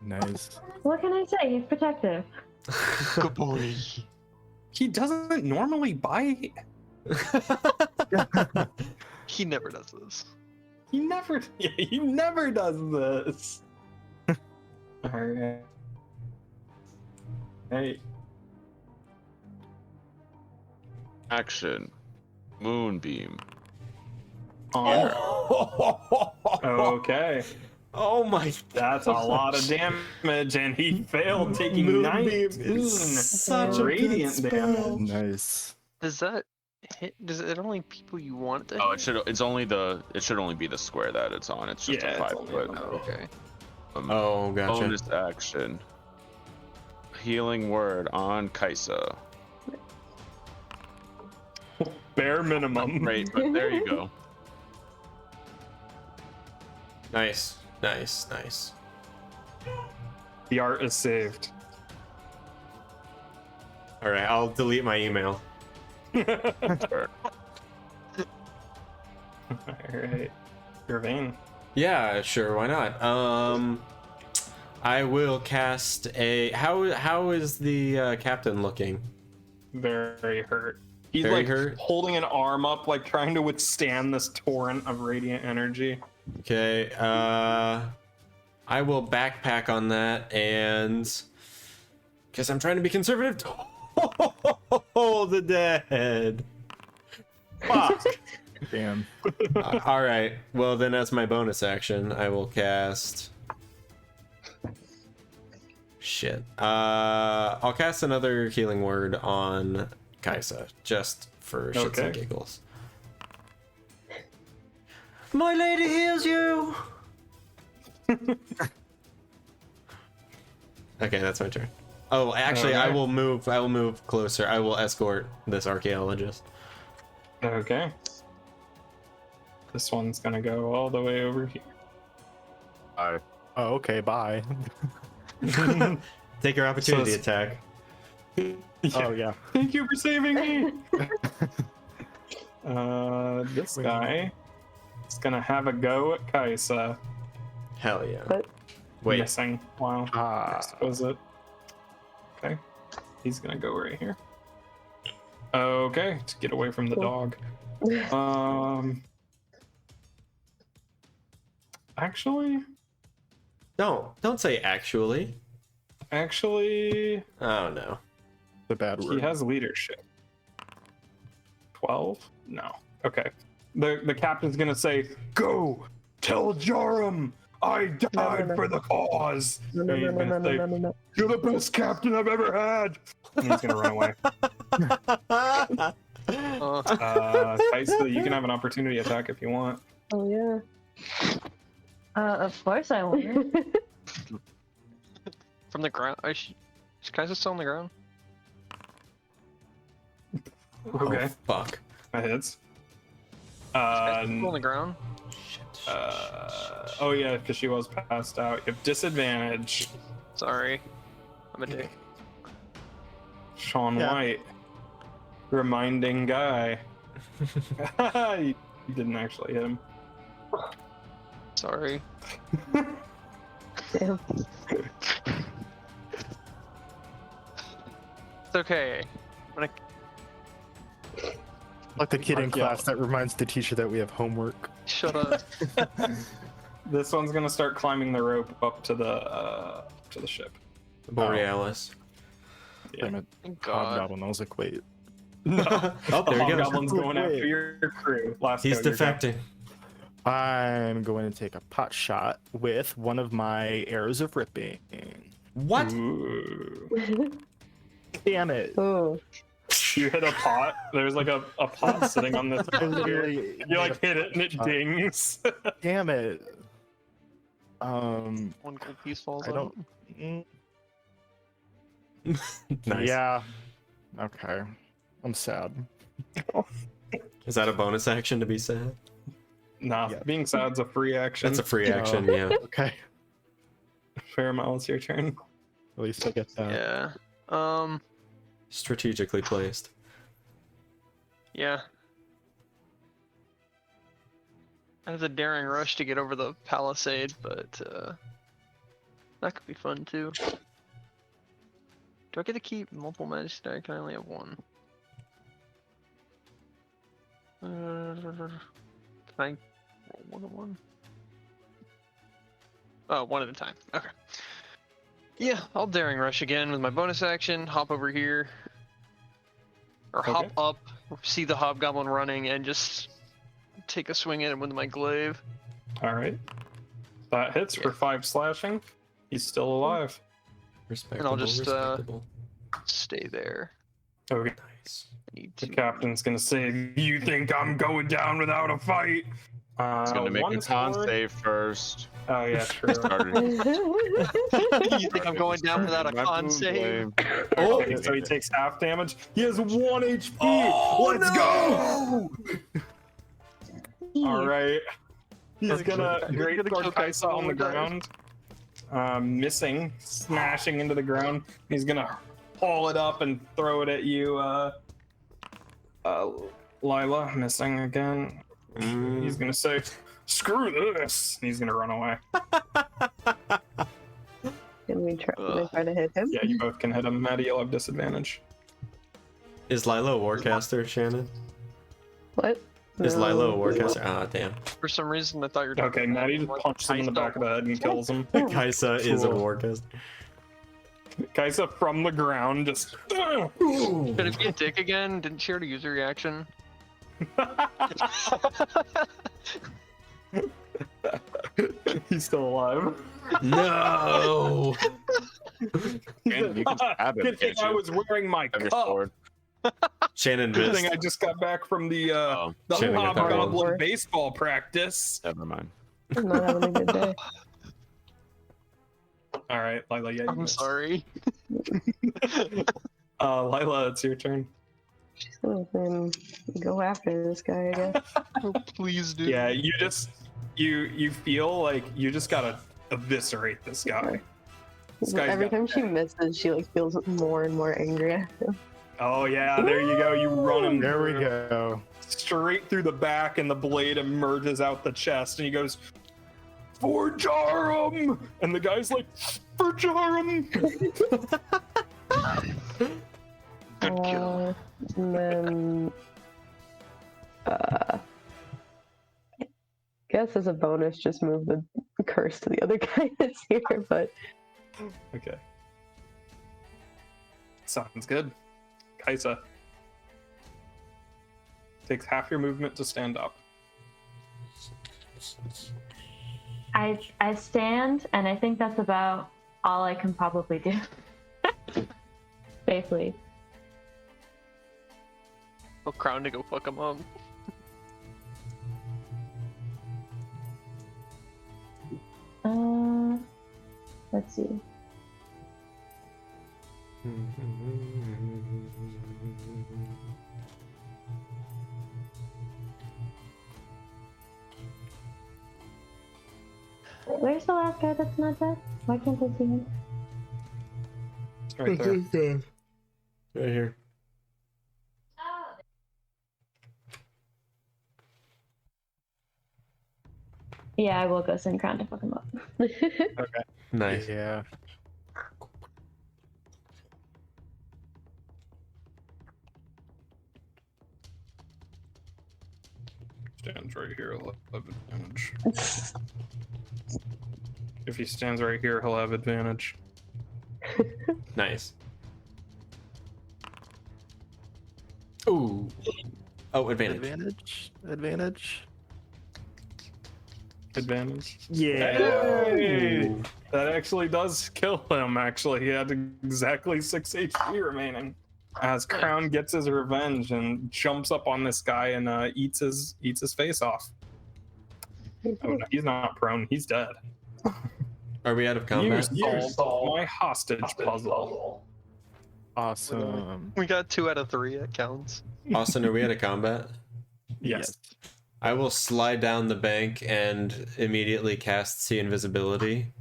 S5: Nice.
S6: What can I say? He's protective.
S4: Good boy.
S1: He doesn't normally bite.
S4: He never does this.
S1: He never does this. Alright. Hey.
S8: Action. Moonbeam.
S1: On. Okay.
S3: Oh my!
S1: That's a lot of damage, and he failed, taking
S3: Moonbeam
S1: 19
S3: is such a good
S1: radiant
S3: spell.
S1: damage.
S5: Nice.
S4: Does that hit? Does it only people you want it to
S8: Oh,
S4: hit?
S8: it should only be the square that it's on. It's just
S1: Yeah,
S8: a
S1: it's
S8: 5
S1: only
S8: foot.
S1: one.
S4: Oh, okay.
S3: Oh, gotcha.
S8: Bonus action. Healing word on Kajsa.
S1: Bare minimum.
S8: Great, but there you go.
S3: Nice, nice, nice.
S1: The art is saved.
S3: All right, I'll delete my email.
S8: Sure.
S1: Alright. Your vein.
S3: Yeah, sure, why not? I will cast a. How is the captain looking?
S1: Very hurt. He's
S3: Very
S1: like
S3: hurt?
S1: holding an arm up, like trying to withstand this torrent of radiant energy.
S3: Okay, I will backpack on that and because I'm trying to be conservative. Oh, the dead. Fuck.
S5: Damn.
S3: All right. Well, then as my bonus action, I will cast. Shit. I'll cast another healing word on Kajsa just for shits and
S1: Okay.
S3: giggles. My lady heals you. Okay, that's my turn. Oh, actually, I
S1: Okay.
S3: will move. I will move closer. I will escort this archaeologist.
S1: Okay. This one's gonna go all the way over here.
S8: I
S5: Oh, okay. Bye.
S3: Take your opportunity
S1: So
S3: attack.
S5: Oh yeah.
S1: Thank you for saving me. This guy is gonna have a go at Kajsa.
S3: Hell yeah.
S2: But-
S3: Wait.
S1: Missing. Wow.
S5: Ah.
S1: Was it? Okay. He's gonna go right here. Okay, to get away from the
S2: Cool.
S1: dog. Actually,
S3: Don't say actually. Oh no.
S5: The bad
S1: he
S5: word.
S1: has leadership. 12? No. Okay. The captain's gonna say, "Go, tell Jarum, I died
S2: no.
S1: for the cause."
S2: No, no,
S1: And
S2: no,
S1: he's
S2: no,
S1: gonna
S2: no,
S1: say,
S2: no, no, no.
S1: "You're the best captain I've ever had." And he's gonna run away. Kajsa, you can have an opportunity attack if you want.
S2: Oh yeah.
S6: Of course I will.
S4: From the ground? Is Kajsa still on the ground?
S1: Okay,
S3: Oh, fuck.
S1: that hits.
S4: Is Kajsa still on the ground?
S1: Oh yeah, because she was passed out. You have disadvantage.
S4: Sorry. I'm a dick.
S1: Sean
S5: Yeah.
S1: White. Reminding guy. You didn't actually hit him.
S4: Sorry.
S2: Damn.
S4: It's okay. I'm gonna...
S5: Like the kid in
S1: Yeah.
S5: class that reminds the teacher that we have homework.
S4: Shut up.
S1: This one's gonna start climbing the rope up to the ship.
S7: Borealis.
S1: Yeah.
S5: Damn it.
S4: Thank God.
S5: Hobgoblin. I was like, wait.
S1: No,
S7: Oh, there he goes.
S1: Hobgoblin's going after
S5: Wait.
S1: your crew. Last
S7: He's
S1: go, you're go.
S7: defecting.
S5: I'm going to take a pot shot with one of my arrows of ripping.
S7: What?
S1: Ooh.
S5: Damn it.
S2: Oh,
S1: You hit a pot. There's like a pot sitting on this.
S5: I literally
S1: You like hit it and it dings.
S5: Damn it.
S4: One gold piece falls
S5: I
S4: out.
S5: don't.
S3: Nice.
S5: Yeah. Okay. I'm sad.
S3: Is that a bonus action to be sad?
S1: Nah,
S5: Yeah.
S1: being sad's a free action.
S3: That's a free action, yeah.
S5: Okay.
S1: Fairmouth, it's your turn.
S5: At least I get that.
S4: Yeah.
S3: Strategically placed.
S4: Yeah. I have the daring rush to get over the palisade, but that could be fun too. Do I get to keep multiple magic? I can only have one. Can I roll one at one? Oh, one at a time. Okay. Yeah, I'll daring rush again with my bonus action. Hop over here, or hop
S1: Okay.
S4: up, see the hobgoblin running, and just take a swing at him with my glaive.
S1: All right. That hits for 5 slashing. He's still alive.
S3: Respectable,
S4: just,
S3: respectable.
S4: Stay there.
S1: Okay.
S3: Nice.
S4: I need
S1: The
S4: to.
S1: captain's gonna say, "You think I'm going down without a fight?"
S8: It's gonna make a
S1: one
S8: con
S1: sword-
S8: save first.
S1: Oh yeah, true.
S8: Started.
S4: You think I'm going down without a
S8: My
S4: con
S8: moon
S4: save?
S8: blade.
S1: Oh, okay, so he takes half damage. He has 1 HP.
S7: Oh,
S1: Let's go! All right. He's gonna great
S4: gonna
S1: sword
S4: kill
S1: Kajsa on the
S4: Kajsa.
S1: ground, missing, smashing into the ground. He's gonna haul it up and throw it at you, Lila, missing again. He's gonna say, "Screw this!" And he's gonna run away.
S2: can we try to hit him?
S1: Yeah, you both can hit him. Maddie, you'll have disadvantage.
S3: Is Lilo a warcaster, Shannon?
S2: What?
S3: Is
S2: No.
S3: Lilo a warcaster? Ah, damn.
S4: For some reason, I thought you were talking
S1: Okay,
S4: about
S1: Maddie just
S4: like
S1: punches him in the back of the head and kills him.
S3: Kajsa is a
S1: Cool.
S3: warcaster.
S1: Kajsa from the ground just.
S4: Should it be a dick again? Didn't she already use her reaction?
S1: He's still alive.
S3: No!
S8: And you can stab him,
S1: Good thing
S8: can't
S1: I
S8: you?
S1: was wearing my
S8: Have your
S1: cup.
S8: sword.
S3: Shannon
S1: Good
S3: missed.
S1: thing I just got back from the
S3: Should've got that
S1: hobgoblin
S2: one.
S1: baseball practice.
S8: Never mind.
S2: I'm not having a good day.
S1: All right, Lila, yeah, you
S4: I'm
S1: missed.
S4: sorry.
S1: Lila, it's your turn.
S2: She's gonna then go after this guy, I guess.
S4: Oh, please do.
S1: Yeah, you just you feel like you just gotta eviscerate this guy. This guy's
S2: Every
S1: got-
S2: time she misses, she like feels more and more angry at him.
S1: Oh yeah, there you go. You run him.
S5: There we
S1: through.
S5: go.
S1: Straight through the back, and the blade emerges out the chest, and he goes, "For Jarum!" And the guy's like, "For Jarum!"
S4: Good kill.
S2: And then, I guess as a bonus, just move the curse to the other guy that's here. But
S1: Okay. Sounds good. Kajsa takes half your movement to stand up.
S6: I stand, and I think that's about all I can probably do. Safely.
S4: Tell Crown to go fuck him up.
S6: Let's see. Where's the last guy that's not dead? Why can't I see him?
S1: It's right there.
S3: Right here.
S6: Yeah, I will go send Crown to fuck him up.
S3: Nice.
S5: Yeah.
S1: stands right here, he'll have advantage. If he stands right here, he'll have advantage.
S3: Nice. Ooh. Oh, advantage.
S5: Advantage.
S1: Advantage.
S5: Yeah.
S1: Hey! That actually does kill him, actually. He had exactly 6 HP remaining. As Crown gets his revenge and jumps up on this guy and eats his face off. Oh, no, he's not prone. He's dead.
S3: Are we out of combat?
S1: You solved my hostage puzzle.
S5: Awesome.
S4: We got 2 out of 3. It counts.
S3: Austin, are we out of combat?
S1: Yes.
S3: I will slide down the bank and immediately cast See Invisibility,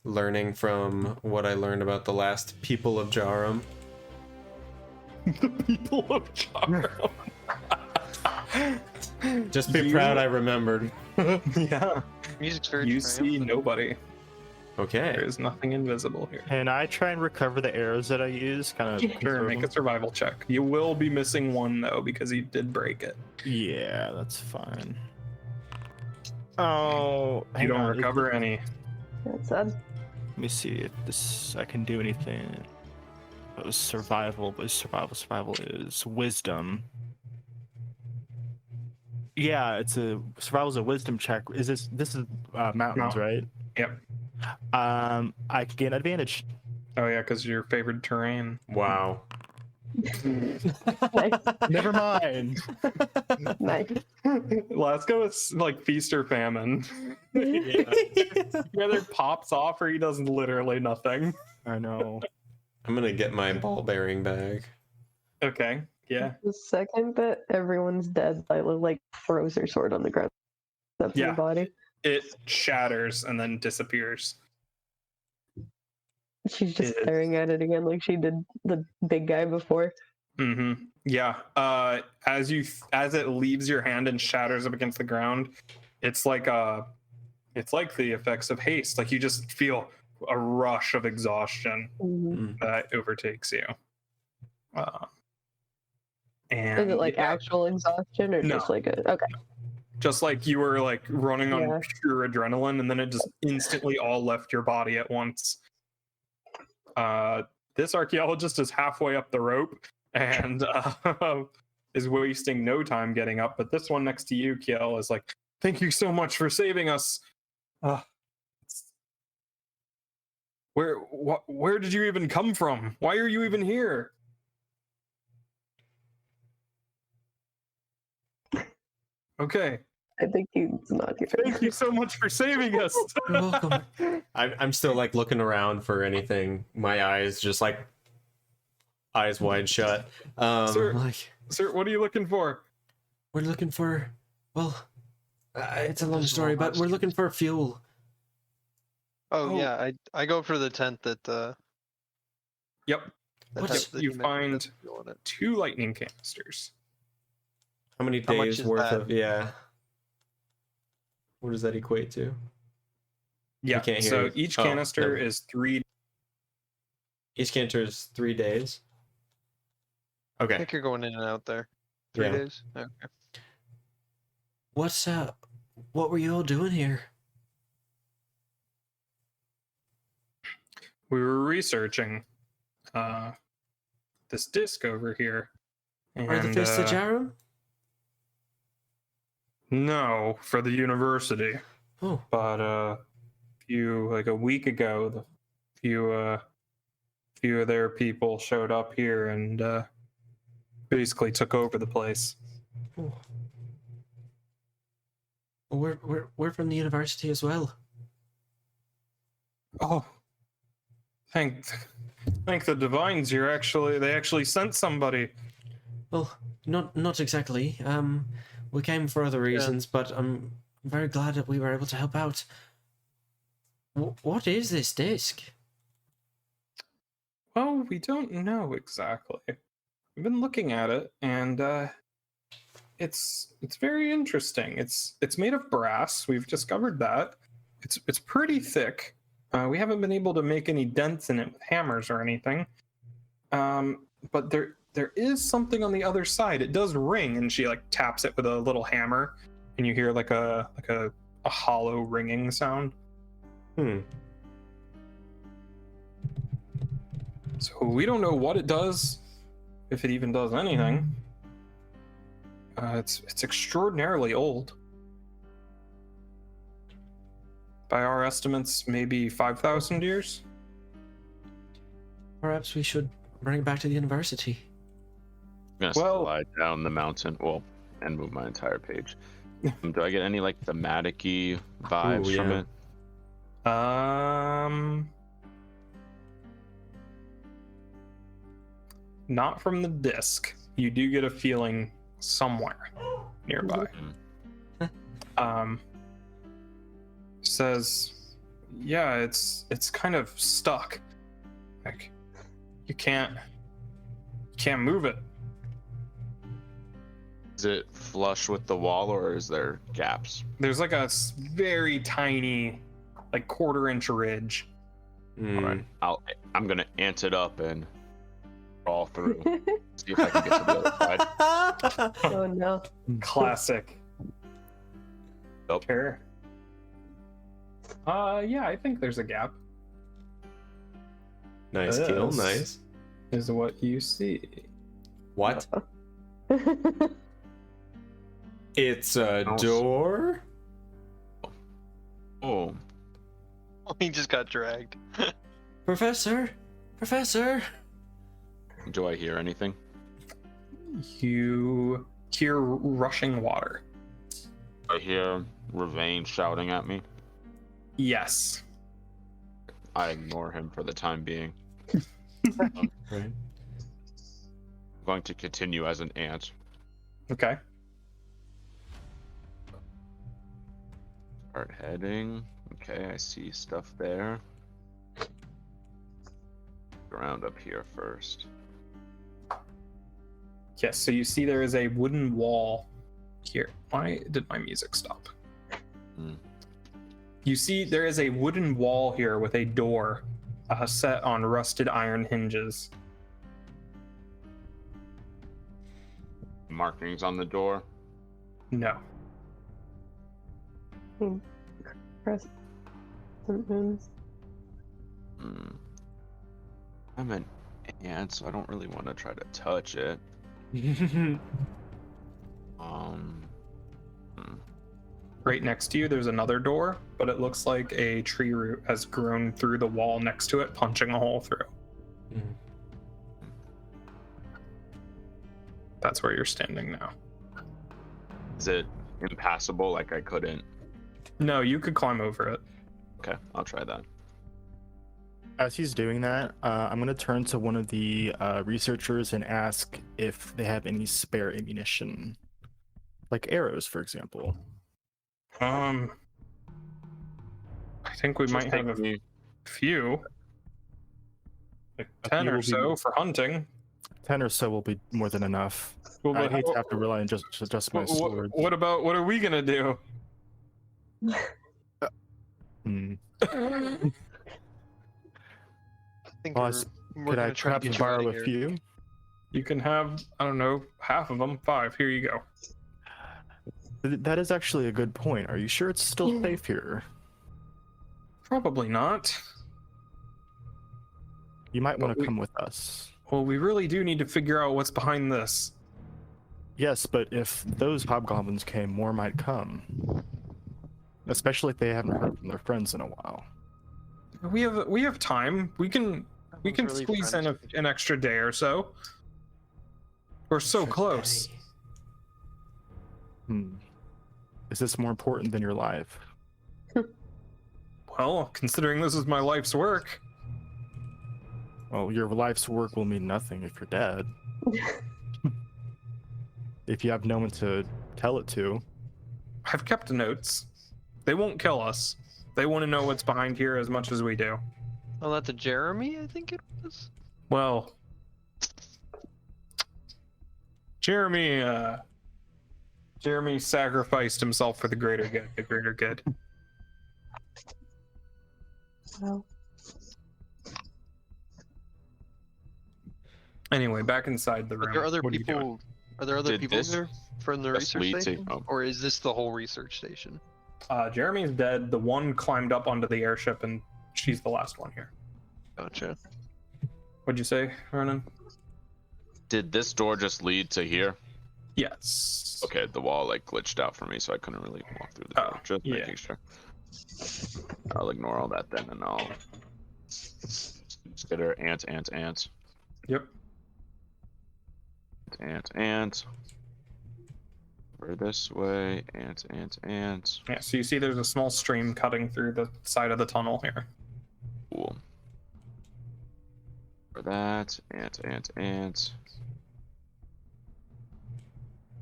S3: learning from what I learned about the last people of Jarum.
S1: The people of Jarum.
S3: Just be proud I remembered.
S1: Yeah.
S4: Music's very
S1: You see
S4: triumphant.
S1: nobody.
S3: Okay.
S1: There is nothing invisible here.
S5: Can I try and recover the arrows that I use? Kind of.
S1: Sure, make a survival check. You will be missing one though because he did break it.
S5: Yeah, that's fine. Oh,
S1: You
S5: hang
S1: don't
S5: on,
S1: recover any.
S2: That's sad.
S5: Let me see if this I can do anything. It was survival, but survival is wisdom. Yeah, it's a survival's a wisdom check. This is mountains,
S1: No.
S5: right?
S1: Yep.
S5: I can gain advantage.
S1: Oh yeah, because your favored terrain.
S3: Wow.
S2: Nice.
S5: Never mind.
S2: Nice.
S1: Let's go with like feast or famine.
S5: Yeah,
S1: He either pops off or he does literally nothing.
S5: I know.
S3: I'm gonna get my ball bearing bag.
S1: Okay. Yeah.
S2: The second that everyone's dead, Lila like throws her sword on the ground. Up
S1: Yeah.
S2: her body.
S1: It shatters and then disappears.
S2: She's just
S1: It-
S2: staring at it again like she did the big guy before.
S1: Mm-hmm. Yeah. As it leaves your hand and shatters up against the ground, it's like the effects of haste. Like you just feel a rush of exhaustion
S2: Mhm.
S1: that overtakes you. And
S2: Is it like
S1: yeah,
S2: actual exhaustion or
S1: No.
S2: just like a okay?
S1: just like you were like running on
S2: Yeah.
S1: pure adrenaline, and then it just instantly all left your body at once. This archaeologist is halfway up the rope and is wasting no time getting up. But this one next to you, Kiel, is like, "Thank you so much for saving us." Where did you even come from? Why are you even here? Okay.
S2: I think he's not here.
S1: Thank you so much for saving us.
S7: You're welcome.
S3: I'm still like looking around for anything. My eyes just like eyes wide shut.
S1: Sir.
S7: Like,
S1: Sir, what are you looking for?
S7: we're looking for, well, it's a long story, but we're looking for fuel.
S4: Oh,
S1: Oh.
S4: yeah, I go for the tent that
S1: Yep.
S4: that
S7: What's-
S4: has the
S1: You
S4: human
S1: find
S4: fuel in it.
S1: 2 lightning canisters.
S3: How many
S4: How much
S3: days
S4: is
S3: worth
S4: that?
S3: of What does that equate to?
S1: Yeah.
S3: can't hear
S1: So
S3: you.
S1: each
S3: Oh,
S1: canister
S3: never-
S1: is 3.
S3: Each canter is 3 days.
S4: I
S3: Okay.
S4: think you're going in and out there. 3
S3: Yeah.
S4: days? Okay.
S7: What were you all doing here?
S1: We were researching this disc over here.
S7: Are the
S1: And,
S7: Fist of Jarum?
S1: no, for the university.
S7: Oh,
S1: But a week ago, the few of their people showed up here and basically took over the place.
S7: oh. Well, we're from the university as well.
S1: Oh, thank the divines. They actually sent somebody.
S7: Well, not exactly. We came for other reasons, but I'm very glad that we were able to help out. What is this disc?
S1: Well, we don't know exactly. We've been looking at it, and it's very interesting. It's made of brass. We've discovered that. It's pretty thick. We haven't been able to make any dents in it with hammers or anything. But there is something on the other side. It does ring, and she like taps it with a little hammer, and you hear like a hollow ringing sound. So we don't know what it does, if it even does anything. It's extraordinarily old. By our estimates, maybe 5,000 years.
S7: Perhaps we should bring it back to the university.
S8: I'm gonna slide down the mountain, and move my entire page. Do I get any like thematic-y vibes from it?
S1: Not from the disc. You do get a feeling somewhere nearby. Says, yeah, it's kind of stuck. Like, you can't move it.
S8: Is it flush with the wall, or is there gaps?
S1: There's like a very tiny, like 1/4-inch ridge.
S8: All right, I'm gonna ant it up and crawl through. See if I can get to the other side.
S2: Oh no.
S1: Classic.
S8: Nope.
S1: Sure. Yeah, I think there's a gap.
S3: Nice kill, nice.
S1: Is what you see.
S3: What? It's a door?
S8: Oh.
S4: He just got dragged.
S7: Professor?
S8: Do I hear anything?
S1: You hear rushing water.
S8: I hear Ravane shouting at me.
S1: Yes.
S8: I ignore him for the time being.
S3: Right.
S8: I'm going to continue as an ant.
S1: Okay.
S8: Start heading. Okay, I see stuff there. Around up here first.
S1: Yes, so you see there is a wooden wall here. Why did my music stop? You see there is a wooden wall here with a door set on rusted iron hinges.
S8: Markings on the door.
S1: No.
S2: Crescent moons.
S8: I'm an ant, so I don't really want to try to touch it.
S1: Right next to you, there's another door, but it looks like a tree root has grown through the wall next to it, punching a hole through. That's where you're standing now.
S8: Is it impassable? Like I couldn't?
S1: No, you could climb over it.
S8: Okay, I'll try that.
S5: As he's doing that, I'm going to turn to one of the researchers and ask if they have any spare ammunition, like arrows, for example.
S1: I think we might have a few. Like 10 or so for hunting.
S5: 10 or so will be more than enough.
S1: Well,
S5: I hate to have to rely on just my sword.
S1: What are we gonna do?
S4: I think
S5: Well,
S4: we're
S5: could I
S4: gonna try to
S5: perhaps
S4: get you out
S5: borrow
S4: of
S5: a
S4: here.
S5: few?
S1: You can have, I don't know, half of them. 5. Here you go.
S5: That is actually a good point. Are you sure it's still safe here?
S1: Probably not.
S5: You might want to come with us.
S1: Well, we really do need to figure out what's behind this.
S5: Yes, but if those hobgoblins came, more might come. Especially if they haven't heard from their friends in a while.
S1: We have time. We can
S4: really
S1: squeeze in
S4: friends.
S1: an extra day or so. We're so close.
S5: Is this more important than your life?
S1: Well, considering this is my life's work.
S5: Well, your life's work will mean nothing if you're dead. If you have no one to tell it to.
S1: I've kept notes. They won't kill us. They want to know what's behind here as much as we do.
S4: Oh, that's a Jeremy, I think it was.
S1: Well, Jeremy sacrificed himself for the greater good. The greater good.
S2: Well,
S1: Anyway, back inside the
S4: But
S1: room.
S4: there are other
S1: What are you doing?
S4: people Are there other
S8: Did
S4: people
S8: this
S4: there from the
S8: just
S4: research
S8: lead to-
S4: station?
S8: oh.
S4: Or is this the whole research station?
S1: Jeremy's dead. The one climbed up onto the airship, and she's the last one here.
S4: Gotcha.
S1: What'd you say, Ronan?
S8: Did this door just lead to here?
S1: Yes.
S8: Okay, the wall like glitched out for me, so I couldn't really walk through the door.
S1: Oh,
S8: Just
S1: yeah.
S8: making sure. I'll ignore all that then, and I'll consider ants.
S1: Yep.
S8: Ants. Over this way. Ants.
S1: Yeah, so you see there's a small stream cutting through the side of the tunnel here.
S8: Cool. For that. Ants.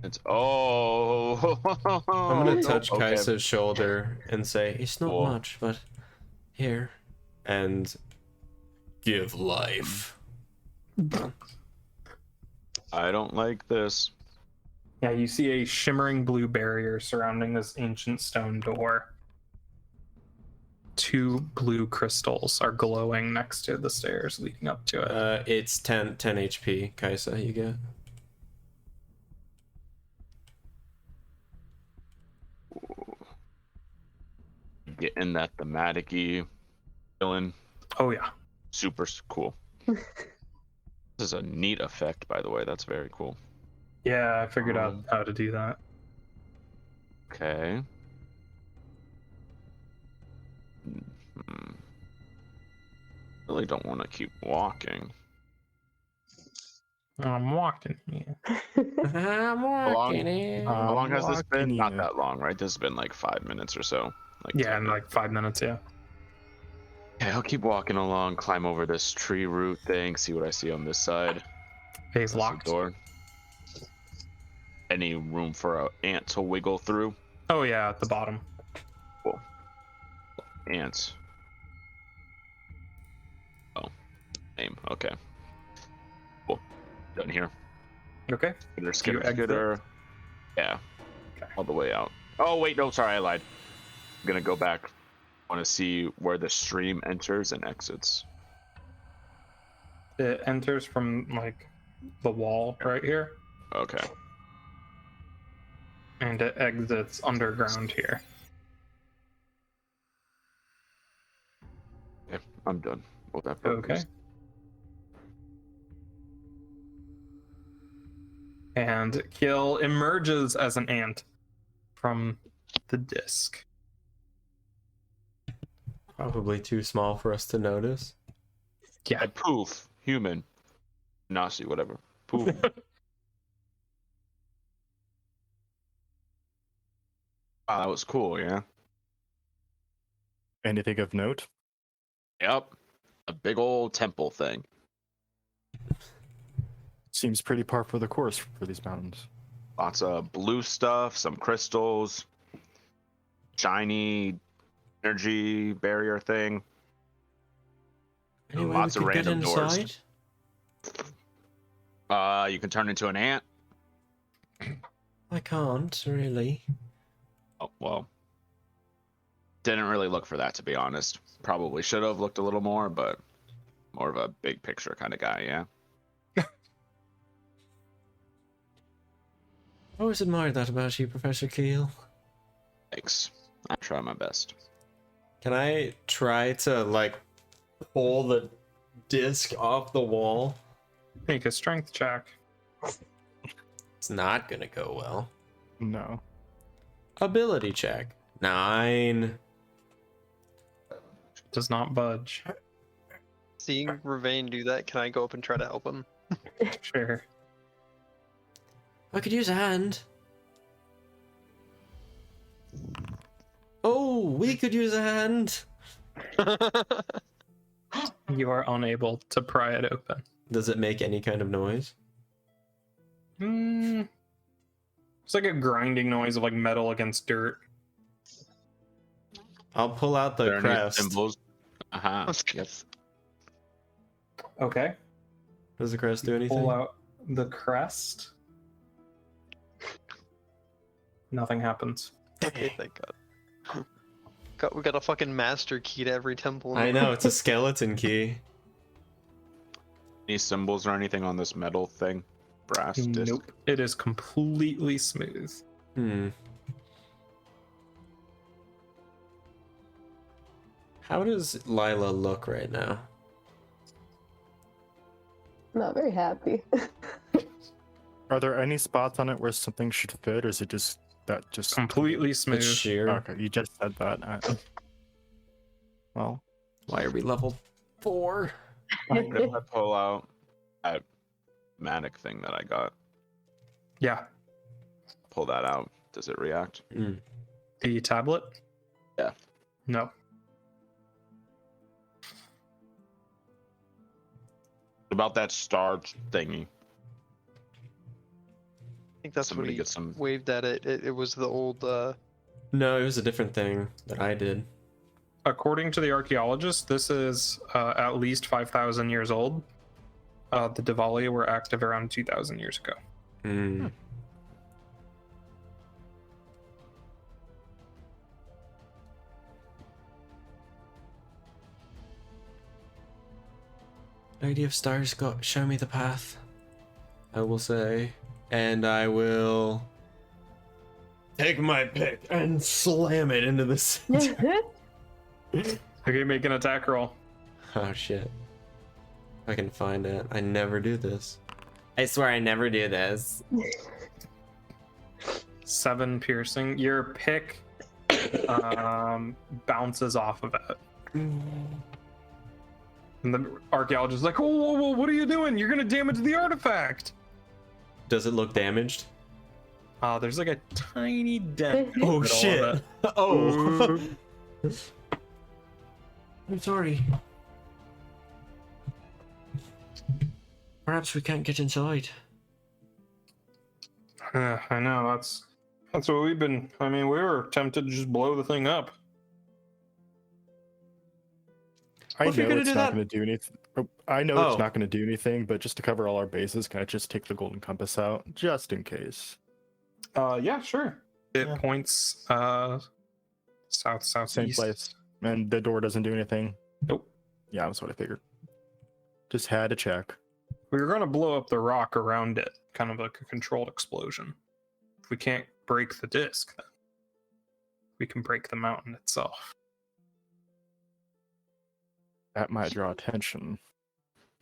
S8: It's oh.
S3: I'm gonna touch
S8: Okay.
S3: Kajsa's shoulder and say, "It's not
S8: Cool.
S3: much, but here," and give life.
S8: I don't like this.
S1: Yeah, you see a shimmering blue barrier surrounding this ancient stone door. 2 blue crystals are glowing next to the stairs leading up to it.
S3: It's 10 HP, Kajsa, you get.
S8: Getting that thematic-y feeling.
S1: Oh yeah.
S8: Super cool. This is a neat effect, by the way. That's very cool.
S1: Yeah, I figured out how to do that.
S8: Okay. Really don't want to keep walking.
S1: I'm walking here.
S3: I'm walking in.
S8: How long has this
S5: walking
S8: been? Not
S5: in.
S8: that long, right? This has been like 5 minutes or so. Like
S1: Yeah,
S8: 10
S1: in like 5 minutes, yeah.
S8: Okay, I'll keep walking along, climb over this tree root thing, see what I see on this side.
S1: He's
S8: That's the
S1: locked.
S8: door. Any room for an ant to wiggle through?
S1: Oh yeah, at the bottom.
S8: Cool. Ants. Oh. Aim. Okay. Cool. Done here.
S1: Okay.
S8: Skidder,
S1: exit?
S8: skidder. Yeah.
S1: Okay.
S8: All the way out. Oh, wait, no, sorry, I lied. I'm gonna go back. I want to see where the stream enters and exits.
S1: It enters from like the wall right here,
S8: Okay.
S1: and it exits underground here.
S8: Okay, I'm done with that
S1: Okay.
S8: purpose.
S1: And Kill emerges as an ant from the disc.
S3: Probably too small for us to notice.
S1: Yeah.
S8: Poof. Human. Nasi, whatever. Poof. Wow, that was cool, yeah?
S5: Anything of note?
S8: Yep. A big old temple thing.
S5: Seems pretty par for the course for these mountains.
S8: Lots of blue stuff, some crystals, shiny energy barrier thing.
S7: Any way
S8: Lots
S7: we
S8: of
S7: could get
S8: random doors.
S7: inside?
S8: You can turn into an ant.
S7: I can't really.
S8: Oh, well. Didn't really look for that, to be honest. Probably should have looked a little more, but more of a big picture kind of guy, yeah?
S7: I always admired that about you, Professor Keel.
S8: Thanks. I try my best.
S3: Can I try to, like, pull the disc off the wall?
S1: Make a strength check.
S3: It's not gonna go well.
S5: No.
S3: Ability check. 9.
S1: Does not budge.
S4: Seeing Ravain do that, can I go up and try to help him?
S1: Sure.
S7: I could use a hand.
S3: Oh, we could use a hand.
S1: You are unable to pry it open.
S3: Does it make any kind of noise?
S1: It's like a grinding noise of like metal against dirt.
S3: I'll pull out the
S8: Are there any
S3: crest.
S8: symbols? Uh-huh.
S4: Let's go.
S8: Yes.
S1: Okay.
S3: Does the crest do anything?
S1: Pull out the crest. Nothing happens.
S4: Okay, thank God. We got a fucking master key to every temple. in the
S3: I know,
S4: world.
S3: it's a skeleton key.
S8: Any symbols or anything on this metal thing? brass disc?
S1: Nope. It is completely smooth.
S3: How does Lila look right now?
S2: Not very happy.
S5: Are there any spots on it where something should fit, or is it just that just
S1: Completely smooth.
S3: It's sheer.
S5: Okay, you just said that. Well,
S3: Why are we level 4?
S8: What if I pull out that manic thing that I got?
S1: Yeah.
S8: Pull that out. Does it react?
S1: The tablet?
S8: Yeah.
S1: No.
S8: About that star thingy.
S4: I think that's
S8: Somebody
S4: when he
S8: get some-
S4: waved at it. It was the old.
S3: No, it was a different thing that I did.
S1: According to the archaeologists, this is at least 5,000 years old. The Divali were active around 2,000 years ago.
S3: Lady of Stars, show me the path. I will say, and I will take my pick and slam it into the center.
S1: Okay, make an attack roll.
S3: Oh shit. I can find it. I never do this. I swear I never do this.
S1: 7 piercing. Your pick bounces off of it. And the archaeologist is like, whoa, whoa, whoa, what are you doing? You're gonna damage the artifact.
S3: Does it look damaged?
S1: There's like a tiny dent. in the
S3: Oh
S1: middle
S3: shit.
S1: of it.
S3: Oh. I'm sorry. Perhaps we can't get inside.
S1: I know, that's what we've been. I mean, we were tempted to just blow the thing up.
S5: I
S3: Well, if you're
S5: know
S3: gonna
S5: it's
S3: do
S5: not
S3: that-
S5: going to do anything. I know
S3: Oh.
S5: it's not going to do anything, but just to cover all our bases, can I just take the golden compass out just in case?
S1: Yeah, sure. It
S5: Yeah.
S1: points southeast.
S5: Same place, and the door doesn't do anything.
S1: Nope.
S5: Yeah, that's what I figured. Just had to check.
S1: We were gonna blow up the rock around it, kind of like a controlled explosion. If we can't break the disc, then we can break the mountain itself.
S5: That might draw attention.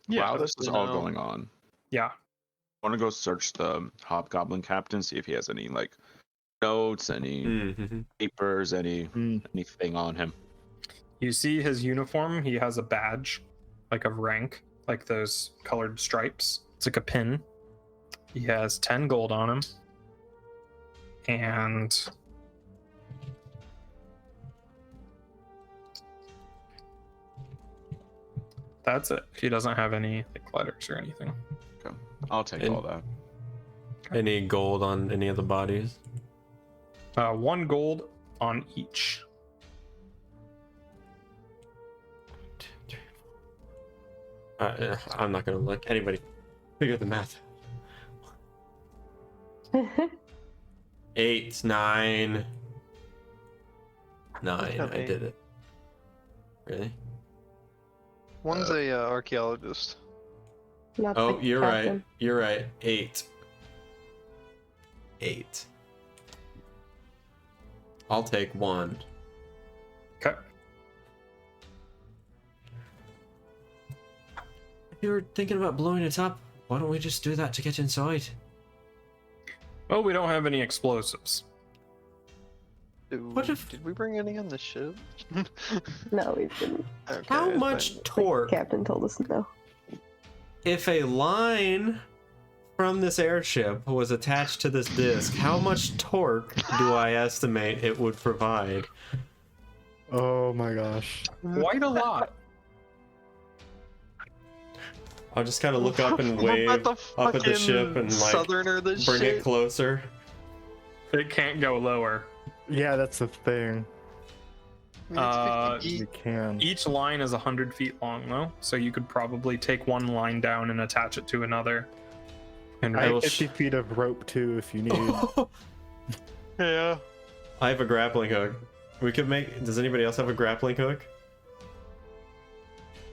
S8: While this is all
S4: no.
S8: going on,
S1: Yeah.
S8: I want to go search the Hobgoblin captain, see if he has any like notes, any papers, anything on him.
S1: You see his uniform, he has a badge, like of rank, like those colored stripes. It's like a pin. He has 10 gold on him. And that's it. He doesn't have any like letters or anything.
S8: Okay. I'll take
S3: And-
S8: all that.
S3: Any gold on any of the bodies?
S1: 1 gold on each.
S3: I'm not gonna look. Anybody figure the math. 8, 9. 9. I did it. Really?
S4: One's a archaeologist.
S2: Not
S3: Oh,
S2: the
S3: you're
S2: captain.
S3: right. You're right. 8. 8. I'll take 1.
S1: Okay.
S7: If you were thinking about blowing it up, why don't we just do that to get inside?
S1: Well, we don't have any explosives.
S3: What if-
S4: Did we bring any on the ship?
S2: No, we didn't.
S4: Okay,
S3: How
S4: it's
S3: much
S4: fine.
S3: torque?
S2: Captain told us no.
S3: If a line from this airship was attached to this disc, how much torque do I estimate it would provide?
S5: Oh my gosh.
S1: Quite a lot.
S3: I'll just kind of look up and
S4: What
S3: wave
S4: about the
S3: up at the ship
S4: fucking
S3: and like
S4: southerner this
S3: bring
S4: shit?
S3: it closer.
S1: It can't go lower.
S5: Yeah, that's the thing.
S4: I mean, it's 50
S5: We
S4: feet.
S5: can.
S1: Each line is 100 feet long, though, so you could probably take one line down and attach it to another. And
S5: I
S3: will
S5: have 50 feet of rope too if you need.
S4: Yeah.
S3: I have a grappling hook. We could make. Does anybody else have a grappling hook?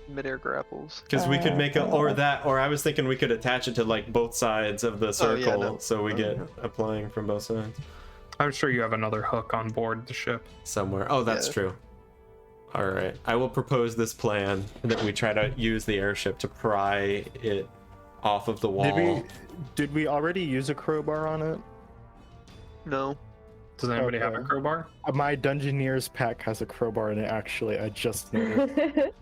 S4: midair grapples.
S3: Because we could make or I was thinking we could attach it to like both sides of the circle, so we get applying from both sides.
S1: I'm sure you have another hook on board the ship
S3: Somewhere. Oh, that's true. All right. I will propose this plan that we try to use the airship to pry it off of the wall.
S5: Did we already use a crowbar on it?
S4: No.
S1: Does anybody have a crowbar?
S5: My Dungeoneer's pack has a crowbar in it, actually. I just noticed.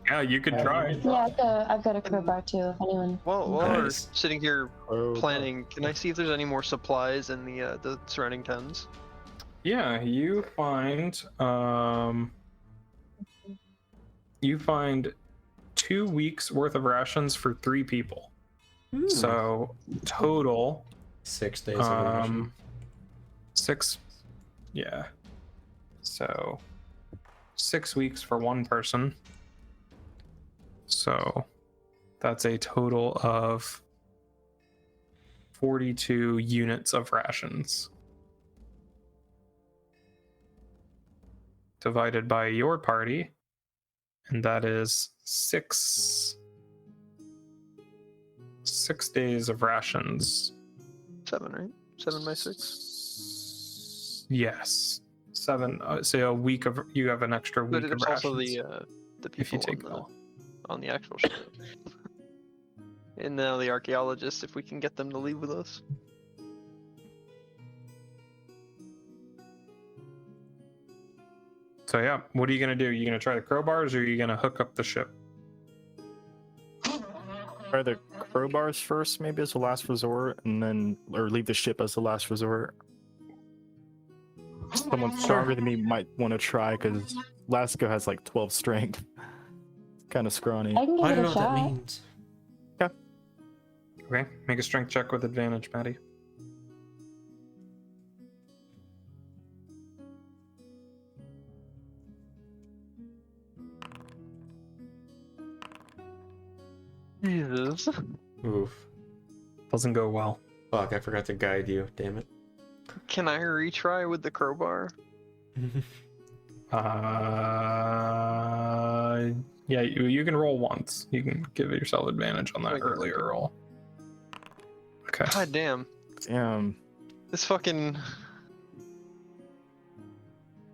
S1: Yeah, you could try.
S6: Yeah, I've got a crowbar too, if anyone.
S4: While we're
S3: Nice.
S4: sitting here
S5: Crowbar.
S4: planning, can I see if there's any more supplies in the surrounding towns?
S1: Yeah, you find 2 weeks worth of rations for 3 people. So total
S3: 6 days of ration.
S1: 6. Yeah. So 6 weeks for 1 person. So that's a total of 42 units of rations. Divided by your party, and that is 6 days of rations.
S4: 7, right? 7 by 6.
S1: Yes, 7. So a week of you have an extra
S4: But
S1: week of
S4: there's also
S1: rations.
S4: the
S1: if you
S4: people
S1: take it all.
S4: on the actual ship. And now the archaeologists, if we can get them to leave with us.
S1: So yeah, what are you gonna do? Are you gonna try the crowbars, or are you gonna hook up the ship?
S5: Try the crowbars first, maybe as a last resort, and then leave the ship as the last resort. Someone stronger than me might want to try because Lasco has like 12 strength. It's kind of scrawny.
S6: I can give
S7: I
S6: it
S7: don't know
S6: a
S7: what that
S6: shot.
S7: means.
S1: Okay, make a strength check with advantage, Maddie.
S4: Jesus.
S3: Oof.
S1: Doesn't go well.
S3: Fuck, I forgot to guide you. Damn it.
S4: Can I retry with the crowbar?
S1: Yeah, you can roll once. You can give yourself advantage on that
S4: Okay.
S1: earlier roll. Okay.
S4: God damn.
S5: Damn.
S4: This fucking.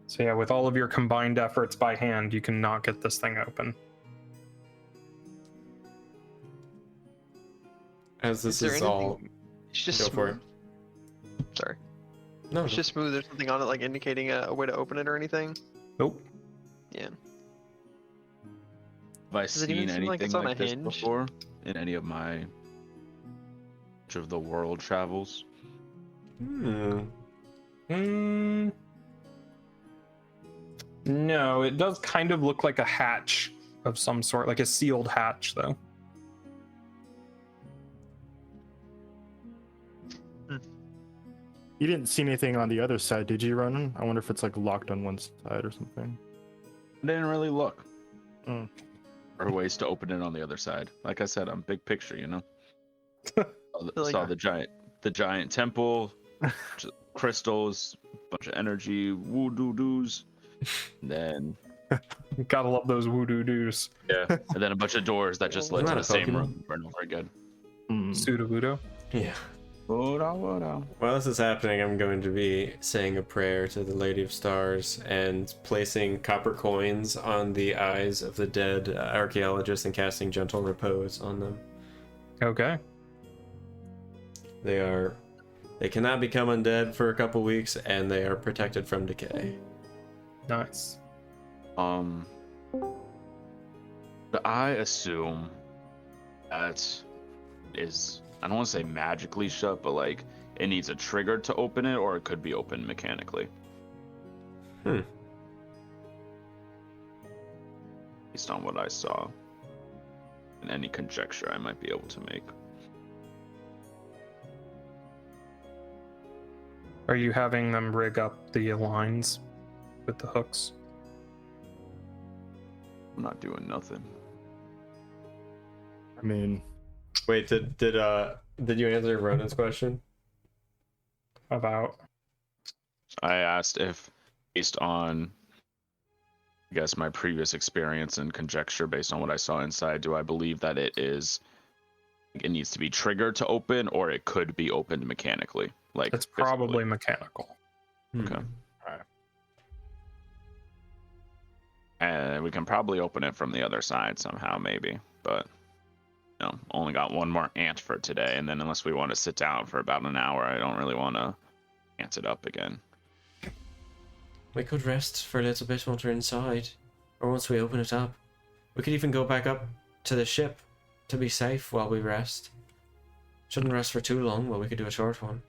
S1: So yeah, with all of your combined efforts by hand, you cannot get this thing open.
S3: As this
S4: there
S3: is all.
S4: anything- It's just
S3: Go for
S4: smooth. Sorry.
S3: No,
S4: It's just smooth. There's something on it, like indicating a way to open it or anything.
S1: Nope.
S4: Yeah.
S8: Have I
S4: Does it even
S8: seen
S4: seem like
S8: anything
S4: it's on
S8: like
S4: a
S8: this
S4: hinge?
S8: before in any of my of the world travels?
S1: No, it does kind of look like a hatch of some sort, like a sealed hatch, though.
S5: You didn't see anything on the other side, did you, Ronan? I wonder if it's like locked on one side or something.
S8: I didn't really look.
S5: Mm.
S8: Or ways to open it on the other side. Like I said, I'm big picture, you know.
S4: Like-
S8: Saw the giant temple, crystals, bunch of energy, woo doo doos. Then
S1: Gotta love those voodoo doos.
S8: yeah, and then a bunch of doors that just led
S3: Isn't
S8: to
S3: that
S8: the
S3: a
S8: same
S3: Pokemon?
S8: room over and over again.
S1: Pseudo voodoo.
S3: Yeah.
S8: While
S3: While this is happening, I'm going to be saying a prayer to the Lady of Stars and placing copper coins on the eyes of the dead archaeologists and casting gentle repose on them.
S1: Okay.
S3: They cannot become undead for a couple weeks, and they are protected from decay.
S1: Nice.
S8: I assume that is, I don't want to say magically shut, but like it needs a trigger to open it, or it could be opened mechanically. Based on what I saw and any conjecture I might be able to make.
S1: Are you having them rig up the lines with the hooks?
S8: I'm not doing nothing.
S5: I mean,
S3: Wait, did you answer Ronan's question?
S1: About
S8: I asked if, based on I guess my previous experience and conjecture based on what I saw inside, do I believe that it needs to be triggered to open, or it could be opened mechanically? Like
S1: It's
S8: physically?
S1: probably mechanical.
S8: Okay.
S3: Hmm.
S8: And we can probably open it from the other side somehow, maybe. But only got one more ant for today, and then unless we want to sit down for about an hour, I don't really want to ant it up again.
S7: We could rest for a little bit once we're inside, or once we open it up. We could even go back up to the ship to be safe while we rest. Shouldn't rest for too long, but we could do a short one.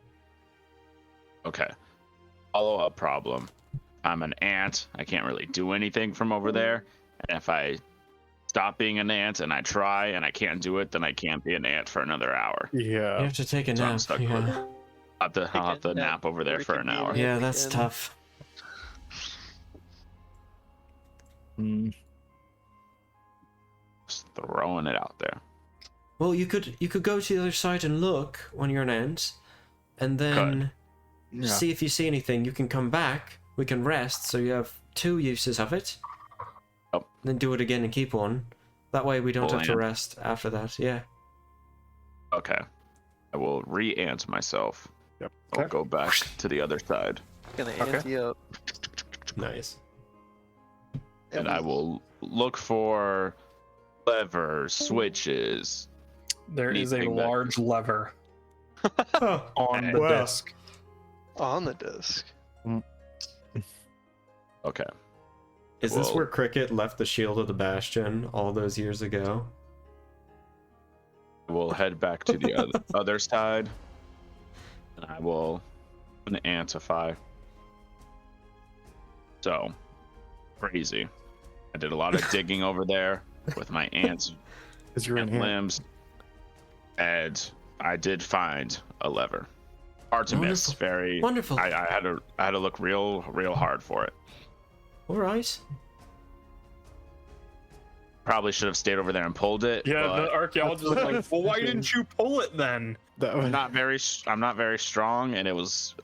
S8: Okay. Follow-up problem. I'm an ant. I can't really do anything from over there. And if I stop being an ant and I try and I can't do it, then I can't be an ant for another hour.
S7: You
S5: Yeah.
S7: have to take a
S8: So I'm
S7: nap.
S8: stuck
S7: Yeah,
S8: with I'll have to nap over there for an hour.
S7: yeah, that's tough.
S5: Mm.
S8: Just throwing it out there.
S7: Well, you could go to the other side and look when you're an ant, and then
S5: Yeah.
S7: see if you see anything. You can come back. We can rest, so you have 2 uses of it.
S8: Oh.
S7: Then do it again and keep one. That way we don't
S8: Full
S7: have to
S8: ant.
S7: rest after that. Yeah.
S8: Okay. I will re-ant myself.
S5: Yep.
S8: I'll go back to the other side.
S4: Gonna
S1: Okay.
S4: ante up.
S3: Nice.
S8: And I will look for levers, switches.
S1: There is a
S8: Anything that-
S1: large lever
S3: Oh,
S1: on the
S3: Wow.
S1: disc.
S4: On the disc.
S8: Okay.
S3: is this
S8: Whoa.
S3: where Cricket left the shield of the Bastion all those years ago?
S8: We'll head back to the other side. And I will antify. So, crazy. I did a lot of digging over there with my ants
S5: Because you're in
S8: and
S5: here.
S8: limbs. And I did find a lever. Hard to miss.
S7: Wonderful.
S8: Very.
S7: Wonderful.
S8: I had to look real hard for it.
S7: All right.
S8: Probably should have stayed over there and pulled it.
S1: Yeah,
S8: but
S1: the archaeologist was like, well, why didn't you pull it then?
S5: That
S8: I'm
S5: was,
S8: not very strong, and it was.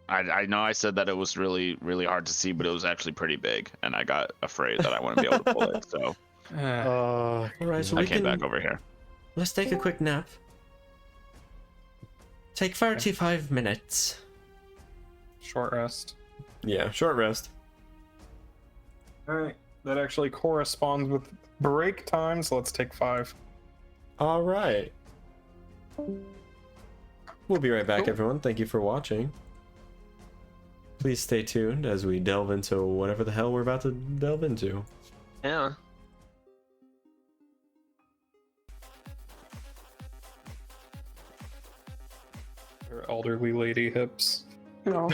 S8: I know I said that it was really hard to see, but it was actually pretty big, and I got afraid that I wouldn't be able to pull it. So
S7: All right, so
S8: I
S7: we
S8: came
S7: can
S8: back over here.
S7: let's take a quick nap. Take 35 minutes.
S1: Short rest.
S3: Yeah, short rest.
S1: All right. That actually corresponds with break time, so let's take 5.
S3: All right. We'll be right back,
S4: Cool.
S3: everyone. Thank you for watching. Please stay tuned as we delve into whatever the hell we're about to delve into.
S4: Yeah.
S1: Her elderly lady hips.
S2: No.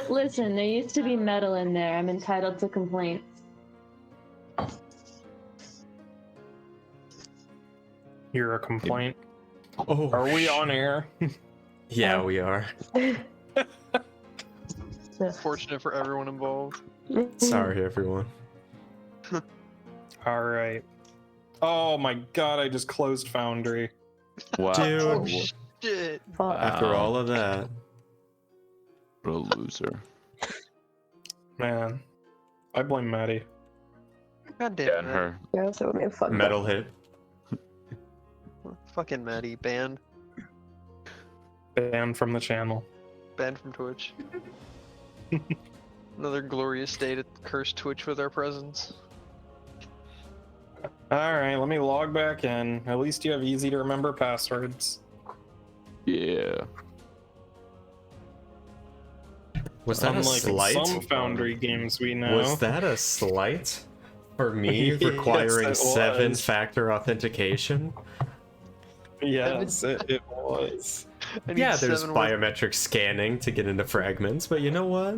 S6: Listen, there used to be metal in there. I'm entitled to complaints.
S1: Hear a complaint.
S3: Oh,
S1: Are we on air?
S3: Yeah, we are.
S4: Fortunate for everyone involved.
S3: Sorry, everyone.
S1: All right. Oh my god, I just closed Foundry.
S8: Wow.
S3: Dude.
S4: Oh shit.
S2: Fuck.
S3: After
S8: Wow.
S3: all of that.
S8: What a loser.
S1: Man. I blame Maddie.
S4: God damn
S8: Yeah, and
S4: it.
S8: her.
S2: Yeah, so it fucked
S3: Metal
S2: up.
S3: hit.
S4: Fucking Maddie. Banned.
S1: Banned from the channel.
S4: Banned from Twitch. Another glorious day to curse Twitch with our presence.
S1: Alright, let me log back in. At least you have easy to remember passwords.
S8: Yeah.
S3: Was that a
S1: Unlike
S3: slight?
S1: some Foundry games we know.
S3: Was that a slight for me
S1: Yes,
S3: requiring
S1: it
S3: 7-factor authentication?
S1: Yes, it was.
S4: I need
S3: Yeah, there's
S4: 7
S3: biometric scanning to get into fragments, but you know what?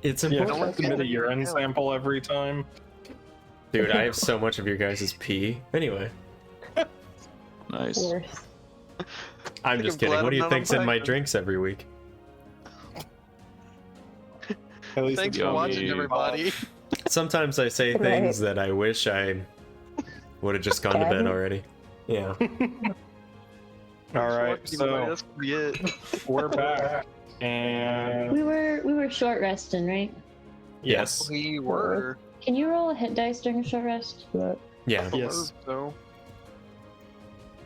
S3: It's
S1: You have
S3: important.
S1: to submit a urine sample every time.
S3: Dude, I have so much of your guys' pee. Anyway,
S8: Nice.
S2: Worse.
S3: I'm
S4: Think
S3: just
S4: I'm
S3: kidding.
S4: glad
S3: What do
S4: I'm
S3: you
S4: not
S3: think's in my
S4: unpacked.
S3: drinks every week?
S1: At least
S4: Thanks
S1: it's
S4: for watching,
S8: Yummy.
S4: everybody.
S3: Sometimes I say
S2: Right.
S3: things that I wish I would have just gone to bed
S2: Daddy?
S3: already. Yeah.
S1: All right,
S4: Fuck you,
S1: so
S4: buddy, that's gonna be it.
S1: we're back, and
S6: We were short resting, right?
S1: yes,
S4: We were.
S6: Can you roll a hit dice during a short rest?
S2: But
S3: Yeah.
S1: Yes.
S4: So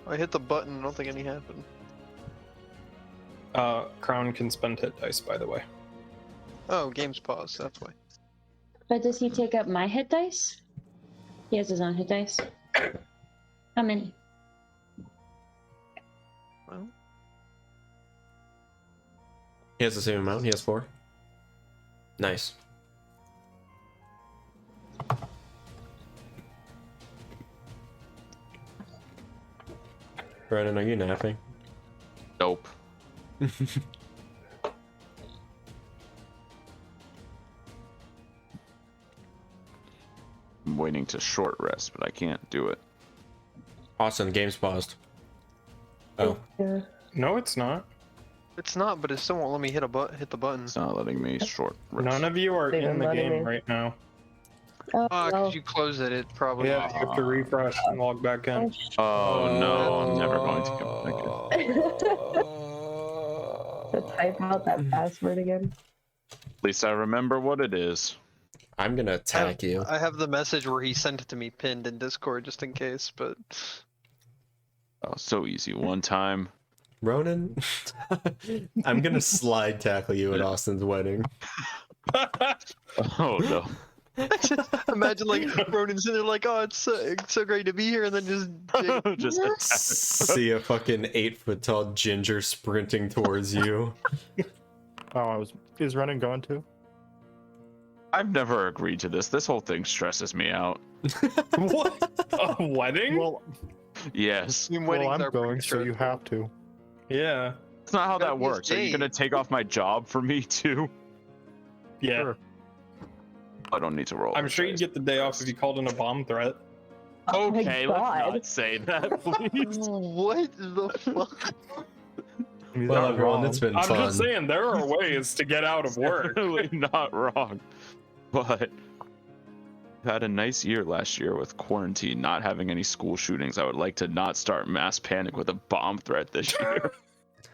S4: I hit the button. I don't think any happened.
S1: Crown can spend hit dice, by the way.
S4: Oh, game's paused. That's why.
S6: But does he take up my hit dice? He has his own hit dice. How many?
S4: Well,
S3: He has the same amount. He has 4. Nice. Brennan, are you napping?
S8: Nope. I'm waiting to short rest, but I can't do it.
S3: Austin, game's paused. Oh.
S2: yeah.
S1: No, it's not.
S4: it's not, but it still won't let me hit the button.
S8: It's not letting me short rest.
S1: None of you are
S2: They
S1: in
S2: don't
S1: the
S2: let
S1: game
S2: me.
S1: right now.
S2: Oh,
S4: Ah,
S2: well.
S4: because you closed it. It probably.
S1: Yeah, you have to refresh and log back in.
S8: Oh no, I'm never going to come back in.
S2: To type out that password again.
S8: At least I remember what it is.
S3: I'm gonna attack you.
S4: I have the message where he sent it to me pinned in Discord just in case, but
S8: Oh, so easy. One time.
S3: Ronan, I'm gonna slide tackle you at Austin's wedding.
S8: Oh no.
S4: imagine like Ronan's in there like, oh, it's so great to be here, and then just
S8: Just attack.
S3: See a fucking 8-foot-tall ginger sprinting towards you.
S5: Oh, is Ronan going to?
S8: I've never agreed to this. This whole thing stresses me out.
S1: What? A wedding?
S5: Well,
S8: Yes.
S4: weddings
S5: I'm
S4: are pretty
S5: going, so you
S4: stressful.
S5: have to.
S1: Yeah.
S8: That's not how
S4: Gotta
S8: that
S4: be a
S8: works. Are you
S4: date.
S8: gonna take off my job for me too?
S1: Yeah.
S5: Sure.
S8: I don't need to roll.
S1: I'm sure you'd get the day off if you called in a bomb threat.
S2: Oh my
S8: Okay, let's
S2: God.
S8: not say that, please.
S4: What the fuck?
S5: He's
S3: Well,
S5: not
S3: everyone,
S5: wrong.
S3: it's been
S1: I'm
S3: fun.
S1: just saying, there are ways to get out of work.
S8: Really not wrong. But I've had a nice year last year with quarantine, not having any school shootings. I would like to not start mass panic with a bomb threat this year.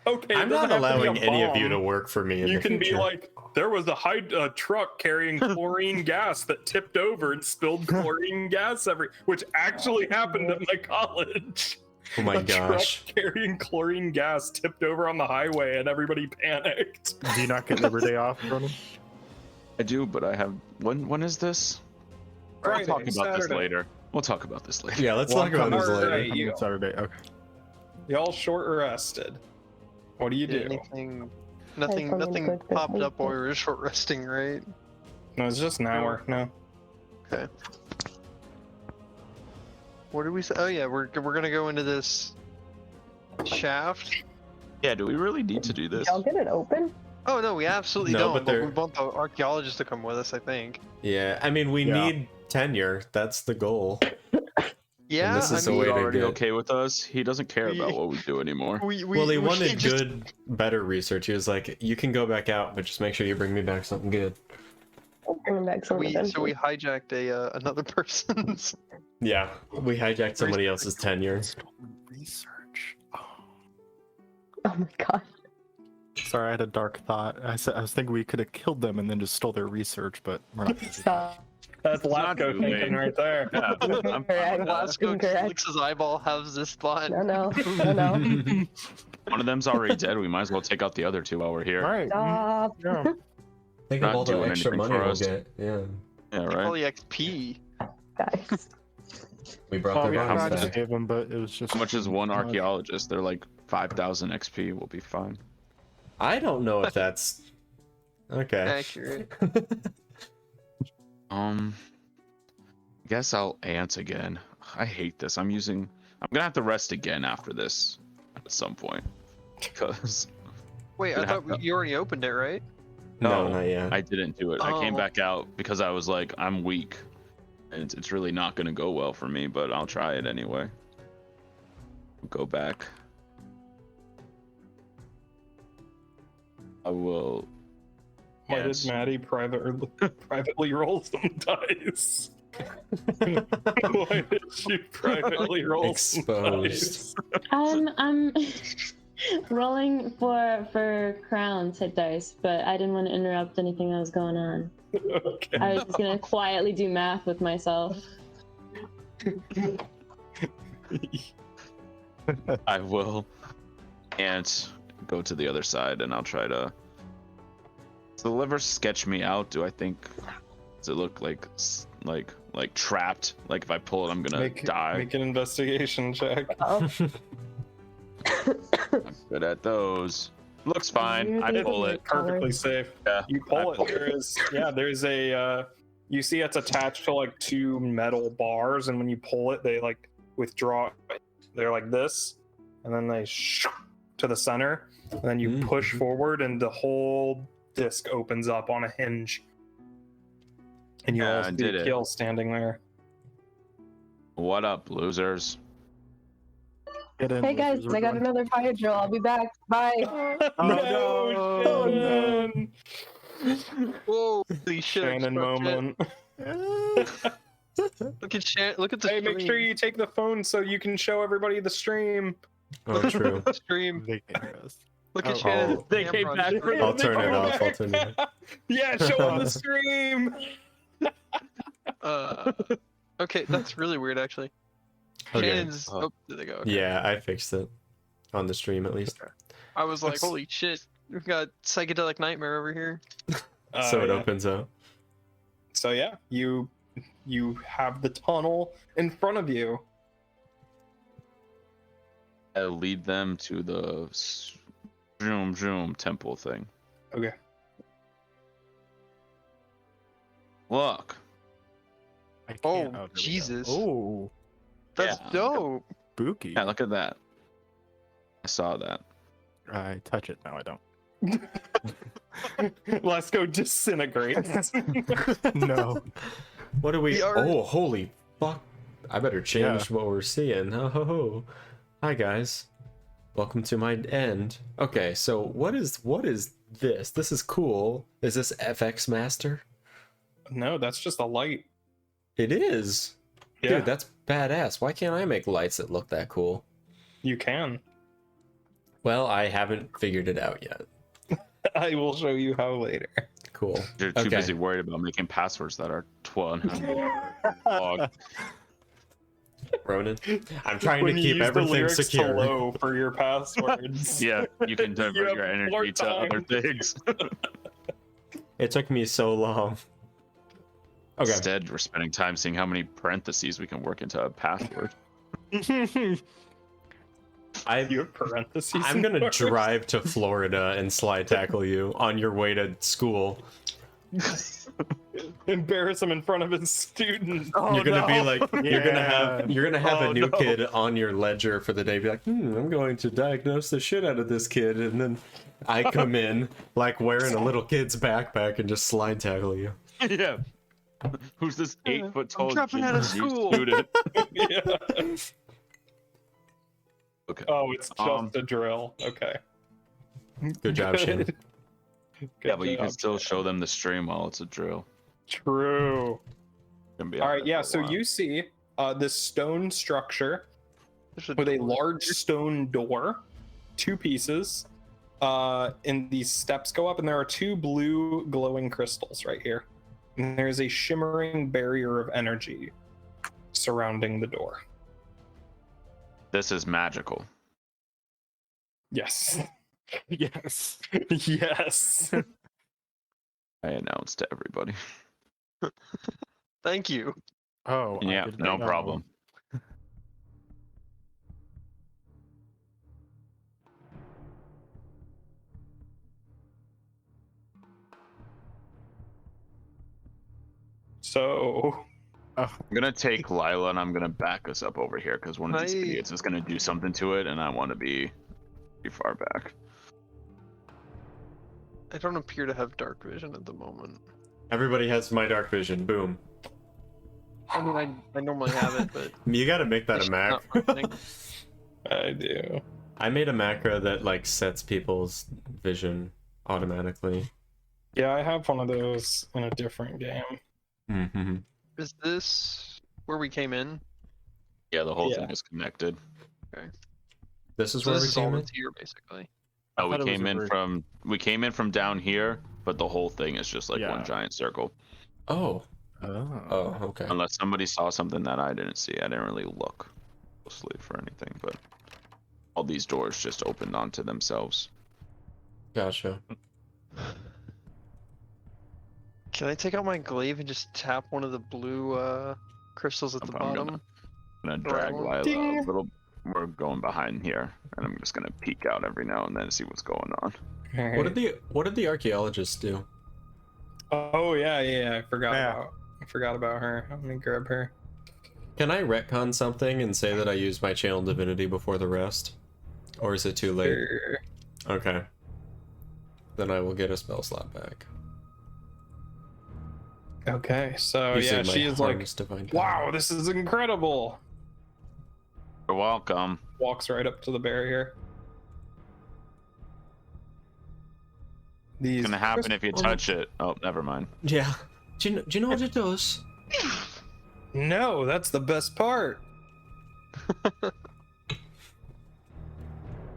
S1: Okay, it
S3: I'm
S1: doesn't
S3: not
S1: have to be
S3: allowing
S1: a
S3: any of you to
S1: bomb.
S3: work for me in
S1: You
S3: the
S1: can
S3: future.
S1: be like, there was a truck carrying chlorine gas that tipped over and spilled chlorine gas which actually happened at my college.
S3: Oh my
S1: A
S3: gosh.
S1: truck carrying chlorine gas tipped over on the highway and everybody panicked.
S5: Do you not get Labor Day off, Ronan?
S8: I do, but I have. When is this? We'll
S1: Friday,
S8: talk about this
S1: Saturday.
S8: later. We'll talk about this later.
S3: Yeah, let's
S1: Well,
S3: talk about this
S1: alright.
S3: later.
S1: You-
S5: On Saturday. Okay.
S1: Y'all short rested. What do you do?
S4: Anything?
S2: probably
S4: Nothing
S2: good for
S4: popped up
S2: sleep.
S4: while we were short resting, right?
S1: No, it's just an hour. No.
S4: Okay. What did we say? Oh yeah, we're gonna go into this shaft.
S8: Yeah, do we really need to do this?
S2: Y'all get it open?
S4: Oh no, we absolutely
S3: No,
S4: don't.
S3: but
S4: But
S3: they're-
S4: we want the archaeologist to come with us, I think.
S3: Yeah, I mean, we
S5: Yeah.
S3: need tenure. That's the goal.
S4: Yeah,
S3: this is
S4: I
S3: the
S4: mean,
S3: way
S8: He's
S3: to
S8: already
S3: get-
S8: okay with us. He doesn't care about
S4: We-
S8: what we do anymore.
S3: Well, he wanted
S4: just-
S3: good, better research. He was like, you can go back out, but just make sure you bring me back something good.
S2: I'll bring them back some
S4: So we
S2: eventually.
S4: hijacked another person's.
S3: Yeah, we hijacked somebody else's tenure.
S5: Research. Oh.
S2: Oh my God.
S5: Sorry, I had a dark thought. I was thinking we could have killed them and then just stole their research, but we're not.
S2: Stop.
S1: That's
S8: not
S1: Latko
S8: too
S1: thinking
S8: late.
S1: right there.
S8: Yeah, I'm fine with that.
S4: Lasco
S2: Incorrect.
S4: licks his eyeball, has this thought.
S2: No, no, no, no.
S8: One of them's already dead. We might as well take out the other two while we're here.
S5: All right.
S2: Stop.
S5: Yeah.
S3: Think
S8: Not
S3: of all the
S8: doing
S3: extra
S8: anything
S3: money
S8: for
S3: we'll
S8: us.
S3: get. Yeah,
S8: Yeah,
S4: All
S8: right.
S4: the XP.
S2: Guys.
S3: we brought
S5: Oh,
S3: their
S5: yeah, I
S3: bombs
S5: just
S3: back.
S5: gave them, but it was just.
S8: How much is one
S5: too much.
S8: archaeologist? They're like 5,000 XP. We'll be fine.
S3: I don't know if that's okay.
S4: Accurate.
S8: Guess I'll ant again. I hate this. I'm gonna have to rest again after this at some point because
S4: Wait, I
S8: Gonna have
S4: thought you already opened it, right?
S3: No,
S8: No,
S3: not yet.
S8: I didn't do it. I came
S4: Oh.
S8: back out because I was like, I'm weak, and it's really not gonna go well for me. But I'll try it anyway. Go back. I will.
S1: Why
S8: Yes.
S1: did Maddie privately roll some dice? Why did you privately roll
S3: Exposed.
S6: I'm rolling for crowns hit dice, but I didn't want to interrupt anything that was going on.
S1: Okay.
S6: I was just gonna quietly do math with myself.
S8: I will. And go to the other side, and I'll try to. Does the liver sketch me out? Do I think? Does it look like trapped? Like if I pull it, I'm gonna die.
S1: Make an investigation check.
S2: Oh,
S8: I'm good at those. Looks fine. I pull it.
S1: Perfectly safe.
S8: Yeah.
S1: You pull it. There's a. You see, it's attached to like 2 metal bars, and when you pull it, they like withdraw. They're like this, and then they to the center, and then you push forward, and the whole disc opens up on a hinge. And you all see Kill standing there.
S8: What up, losers?
S2: hey guys, I got another fire drill. I'll be back. Bye.
S1: No,
S4: Holy shit!
S1: Shannon moment.
S4: Look at Shannon. Look at the
S1: Hey,
S4: stream.
S1: make sure you take the phone so you can show everybody the stream.
S3: Oh, true.
S4: The stream.
S5: They can't hear us.
S4: Look at
S5: Oh,
S4: Shannon's
S1: They
S4: camera
S1: came
S4: on
S1: back
S4: the
S1: for
S4: screen.
S3: I'll turn it off. I'll turn it off.
S1: Yeah, show on the stream.
S4: Okay, that's really weird, actually.
S3: Okay.
S4: Shannon's. Oh, there they go. Okay.
S3: Yeah, I fixed it. On the stream, at least.
S4: I was like, holy shit, we've got psychedelic nightmare over here.
S3: So it
S1: Yeah.
S3: opens up.
S1: So yeah, you have the tunnel in front of you.
S8: I lead them to the Zoom temple thing.
S1: Okay.
S5: I
S8: Look.
S5: can't.
S4: Oh,
S5: There we go.
S4: Jesus.
S5: Oh,
S4: That's
S8: Yeah.
S4: dope.
S5: spooky.
S8: Yeah, look at that. I saw that.
S5: I touch it. No, I don't.
S1: Let's go disintegrate.
S5: No.
S3: What do we?
S4: The art-
S3: Oh, holy fuck! I better change
S5: Yeah.
S3: what we're seeing. Oh, ho, ho. Hi guys, welcome to my end. Okay, so what is this? This is cool. Is this FX Master?
S1: No, that's just a light.
S3: It is.
S1: Yeah,
S3: Dude, that's badass. Why can't I make lights that look that cool?
S1: you can.
S3: Well, I haven't figured it out yet.
S1: I will show you how later.
S3: Cool.
S8: You're too
S3: Okay.
S8: busy worried about making passwords that are 12.
S3: Ronan, I'm trying
S1: When
S3: to
S1: you
S3: keep
S1: use the
S3: everything
S1: lyrics
S3: secure.
S1: hello for your passwords.
S8: Yeah, you can divert
S1: You have
S8: your energy
S1: more
S8: to other
S1: time.
S8: things.
S3: It took me so long. Okay.
S8: Instead, we're spending time seeing how many parentheses we can work into a password.
S1: You have parentheses.
S3: I'm
S1: in
S3: gonna
S1: yours?
S3: drive to Florida and slide tackle you on your way to school.
S1: Embarrass him in front of his student.
S3: You're gonna be like, you're gonna have
S1: Oh,
S3: a new
S1: no.
S3: kid on your ledger for the day. Be like, I'm going to diagnose the shit out of this kid, and then I come in like wearing a little kid's backpack and just slide tackle you.
S8: Yeah. Who's this 8-foot tall
S4: dropping out of
S8: ginger
S4: school.
S8: student?
S1: Yeah.
S8: Okay.
S1: Oh, it's just
S8: Um,
S1: a drill. Okay.
S3: Good job, Shannon.
S1: Good
S8: Yeah, but you can
S1: job,
S8: still
S1: Shannon.
S8: show them the stream while it's a drill.
S1: True.
S8: Gonna be
S1: All
S8: out
S1: right.
S8: there
S1: Yeah.
S8: for a
S1: So
S8: while.
S1: you see this stone structure
S4: There's a
S1: with a
S4: door.
S1: large stone door, 2 pieces, and these steps go up, and there are 2 blue glowing crystals right here. And there's a shimmering barrier of energy surrounding the door.
S8: This is magical.
S1: Yes.
S5: Yes.
S1: Yes.
S8: I announced to everybody.
S4: Thank you.
S5: Oh. I
S8: Yeah,
S5: did
S8: no
S5: not know.
S8: problem.
S1: So
S8: I'm gonna take Lila and I'm gonna back us up over here because one of these
S4: Hi.
S8: idiots is gonna do something to it, and I want to be pretty far back.
S4: I don't appear to have dark vision at the moment.
S3: Everybody has my dark vision. Boom.
S4: I mean, I normally have it, but
S3: You gotta make that
S4: it's
S3: a
S4: not
S3: macro.
S4: functioning.
S1: I do.
S3: I made a macro that like sets people's vision automatically.
S1: Yeah, I have one of those in a different game.
S3: Mm-hmm.
S4: Is this where we came in?
S8: Yeah, the whole
S1: Yeah.
S8: thing is connected.
S3: This is
S4: So
S3: where
S4: this
S3: we
S4: is all
S3: came in.
S4: that's here, basically.
S8: Oh, we
S5: thought it was
S8: came in
S5: over-
S8: from down here, but the whole thing is just like
S5: Yeah.
S8: one giant circle.
S3: Oh.
S5: Oh.
S3: Oh, okay.
S8: Unless somebody saw something that I didn't see. I didn't really look closely for anything, but all these doors just opened onto themselves.
S3: Gotcha.
S4: Can I take out my glaive and just tap one of the blue crystals at the
S8: I'm
S4: bottom?
S8: gonna drag
S4: Right.
S8: Lila a
S1: Ding.
S8: little. We're going behind here, and I'm just gonna peek out every now and then to see what's going on.
S3: What did the archaeologists do?
S1: Oh yeah, I forgot
S5: Yeah.
S1: about her. Let me grab her.
S3: Can I retcon something and say that I used my channel divinity before the rest? Or is it too late?
S1: Sure.
S3: Okay. Then I will get a spell slot back.
S1: Okay, so
S3: Using
S1: yeah,
S3: my
S1: she is like,
S3: harness divine power.
S1: wow, this is incredible.
S8: You're welcome.
S1: Walks right up to the barrier. These
S8: It's gonna happen if you
S3: crystals-
S8: touch it. Oh, never mind.
S3: Yeah. Do you know what it does?
S1: No, that's the best part.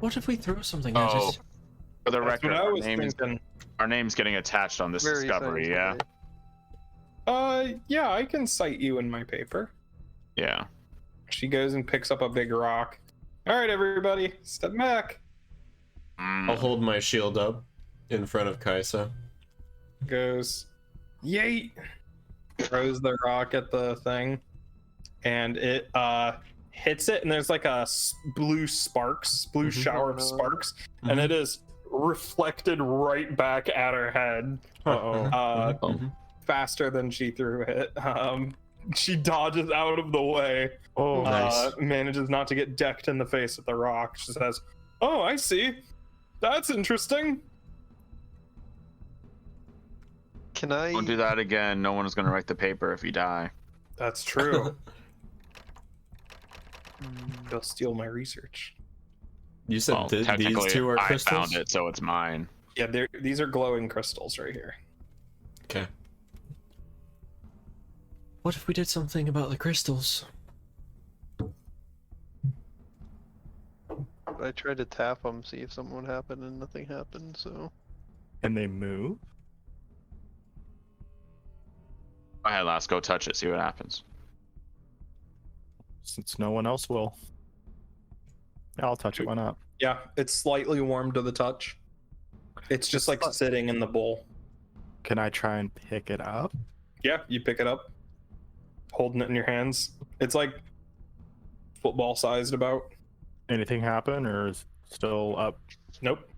S3: What if we throw something at
S8: Oh,
S3: it?
S8: for the
S1: That's
S8: record,
S1: what I was thinking.
S8: our name's getting attached on this
S4: Very
S8: discovery. Yeah,
S4: scientific.
S1: Yeah, I can cite you in my paper.
S8: yeah.
S1: She goes and picks up a big rock. All right, everybody, step back.
S8: Mm.
S3: I'll hold my shield up in front of Kajsa.
S1: Goes, yeet. Throws the rock at the thing, and it hits it, and there's like a blue shower of sparks, and it is reflected right back at her head.
S5: Uh-oh.
S1: Faster than she threw it. She dodges out of the way.
S5: Oh,
S3: Nice.
S1: Manages not to get decked in the face with the rock. She says, "Oh, I see. That's interesting."
S4: Can I?
S8: Don't do that again. No one is gonna write the paper if you die.
S1: That's true. They'll steal my research.
S3: You said
S8: Well,
S3: these
S8: technically,
S3: two are
S8: I
S3: crystals?
S8: found it, so it's mine.
S1: Yeah, these are glowing crystals right here.
S3: Okay. What if we did something about the crystals?
S4: I tried to tap them, see if something would happen, and nothing happened. So
S5: Can they move?
S8: Go ahead, let's go touch it. See what happens.
S5: Since no one else will. Yeah, I'll touch it. Why not?
S1: Yeah, it's slightly warm to the touch. It's just like sitting in the bowl.
S5: Can I try and pick it up?
S1: Yeah, you pick it up, holding it in your hands. It's like football sized about.
S5: Anything happen, or is it still up?
S1: Nope.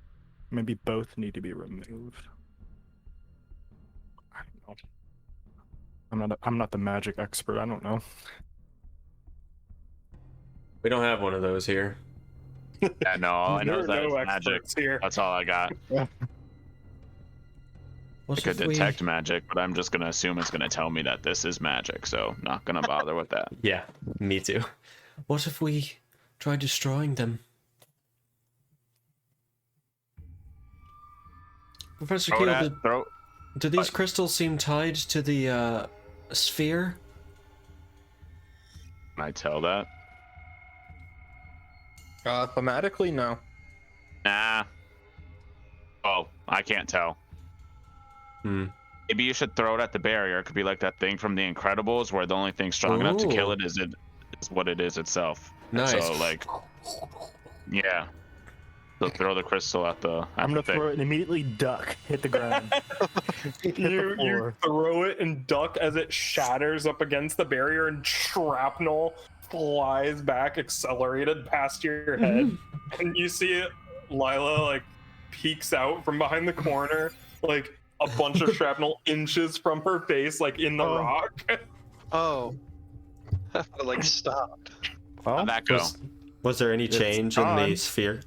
S5: Maybe both need to be removed. I don't know. I'm not the magic expert. I don't know.
S3: We don't have one of those here.
S8: Yeah, no, all I know is that
S1: There are
S8: it's
S1: no
S8: magic.
S1: experts here.
S8: That's all I got.
S3: What
S8: I could
S3: if we...
S8: detect magic, but I'm just gonna assume it's gonna tell me that this is magic, so not gonna bother with that.
S3: Yeah, me too. What if we try destroying them? Professor
S8: Throw it
S3: Keel,
S8: at- throw.
S3: do these
S8: What?
S3: crystals seem tied to the sphere?
S8: Can I tell that?
S1: Thematically, no.
S8: Nah. Oh, I can't tell.
S3: Hmm.
S8: Maybe you should throw it at the barrier. It could be like that thing from The Incredibles, where the only thing strong enough to kill
S3: Ooh.
S8: it is what it is itself. And
S3: Nice.
S8: So like, yeah. So throw the crystal at the.
S5: I'm gonna throw it and immediately duck, hit the ground. Hit the
S1: You
S5: floor.
S1: throw it and duck as it shatters up against the barrier, and shrapnel flies back, accelerated past your head. And you see it, Lila like peeks out from behind the corner, like a bunch of shrapnel inches from her face, like in the
S5: Oh.
S1: rock.
S4: oh, I thought it like stopped.
S5: Well,
S8: How'd that go?
S3: Was there any
S5: It's
S3: change in the
S5: gone.
S3: sphere?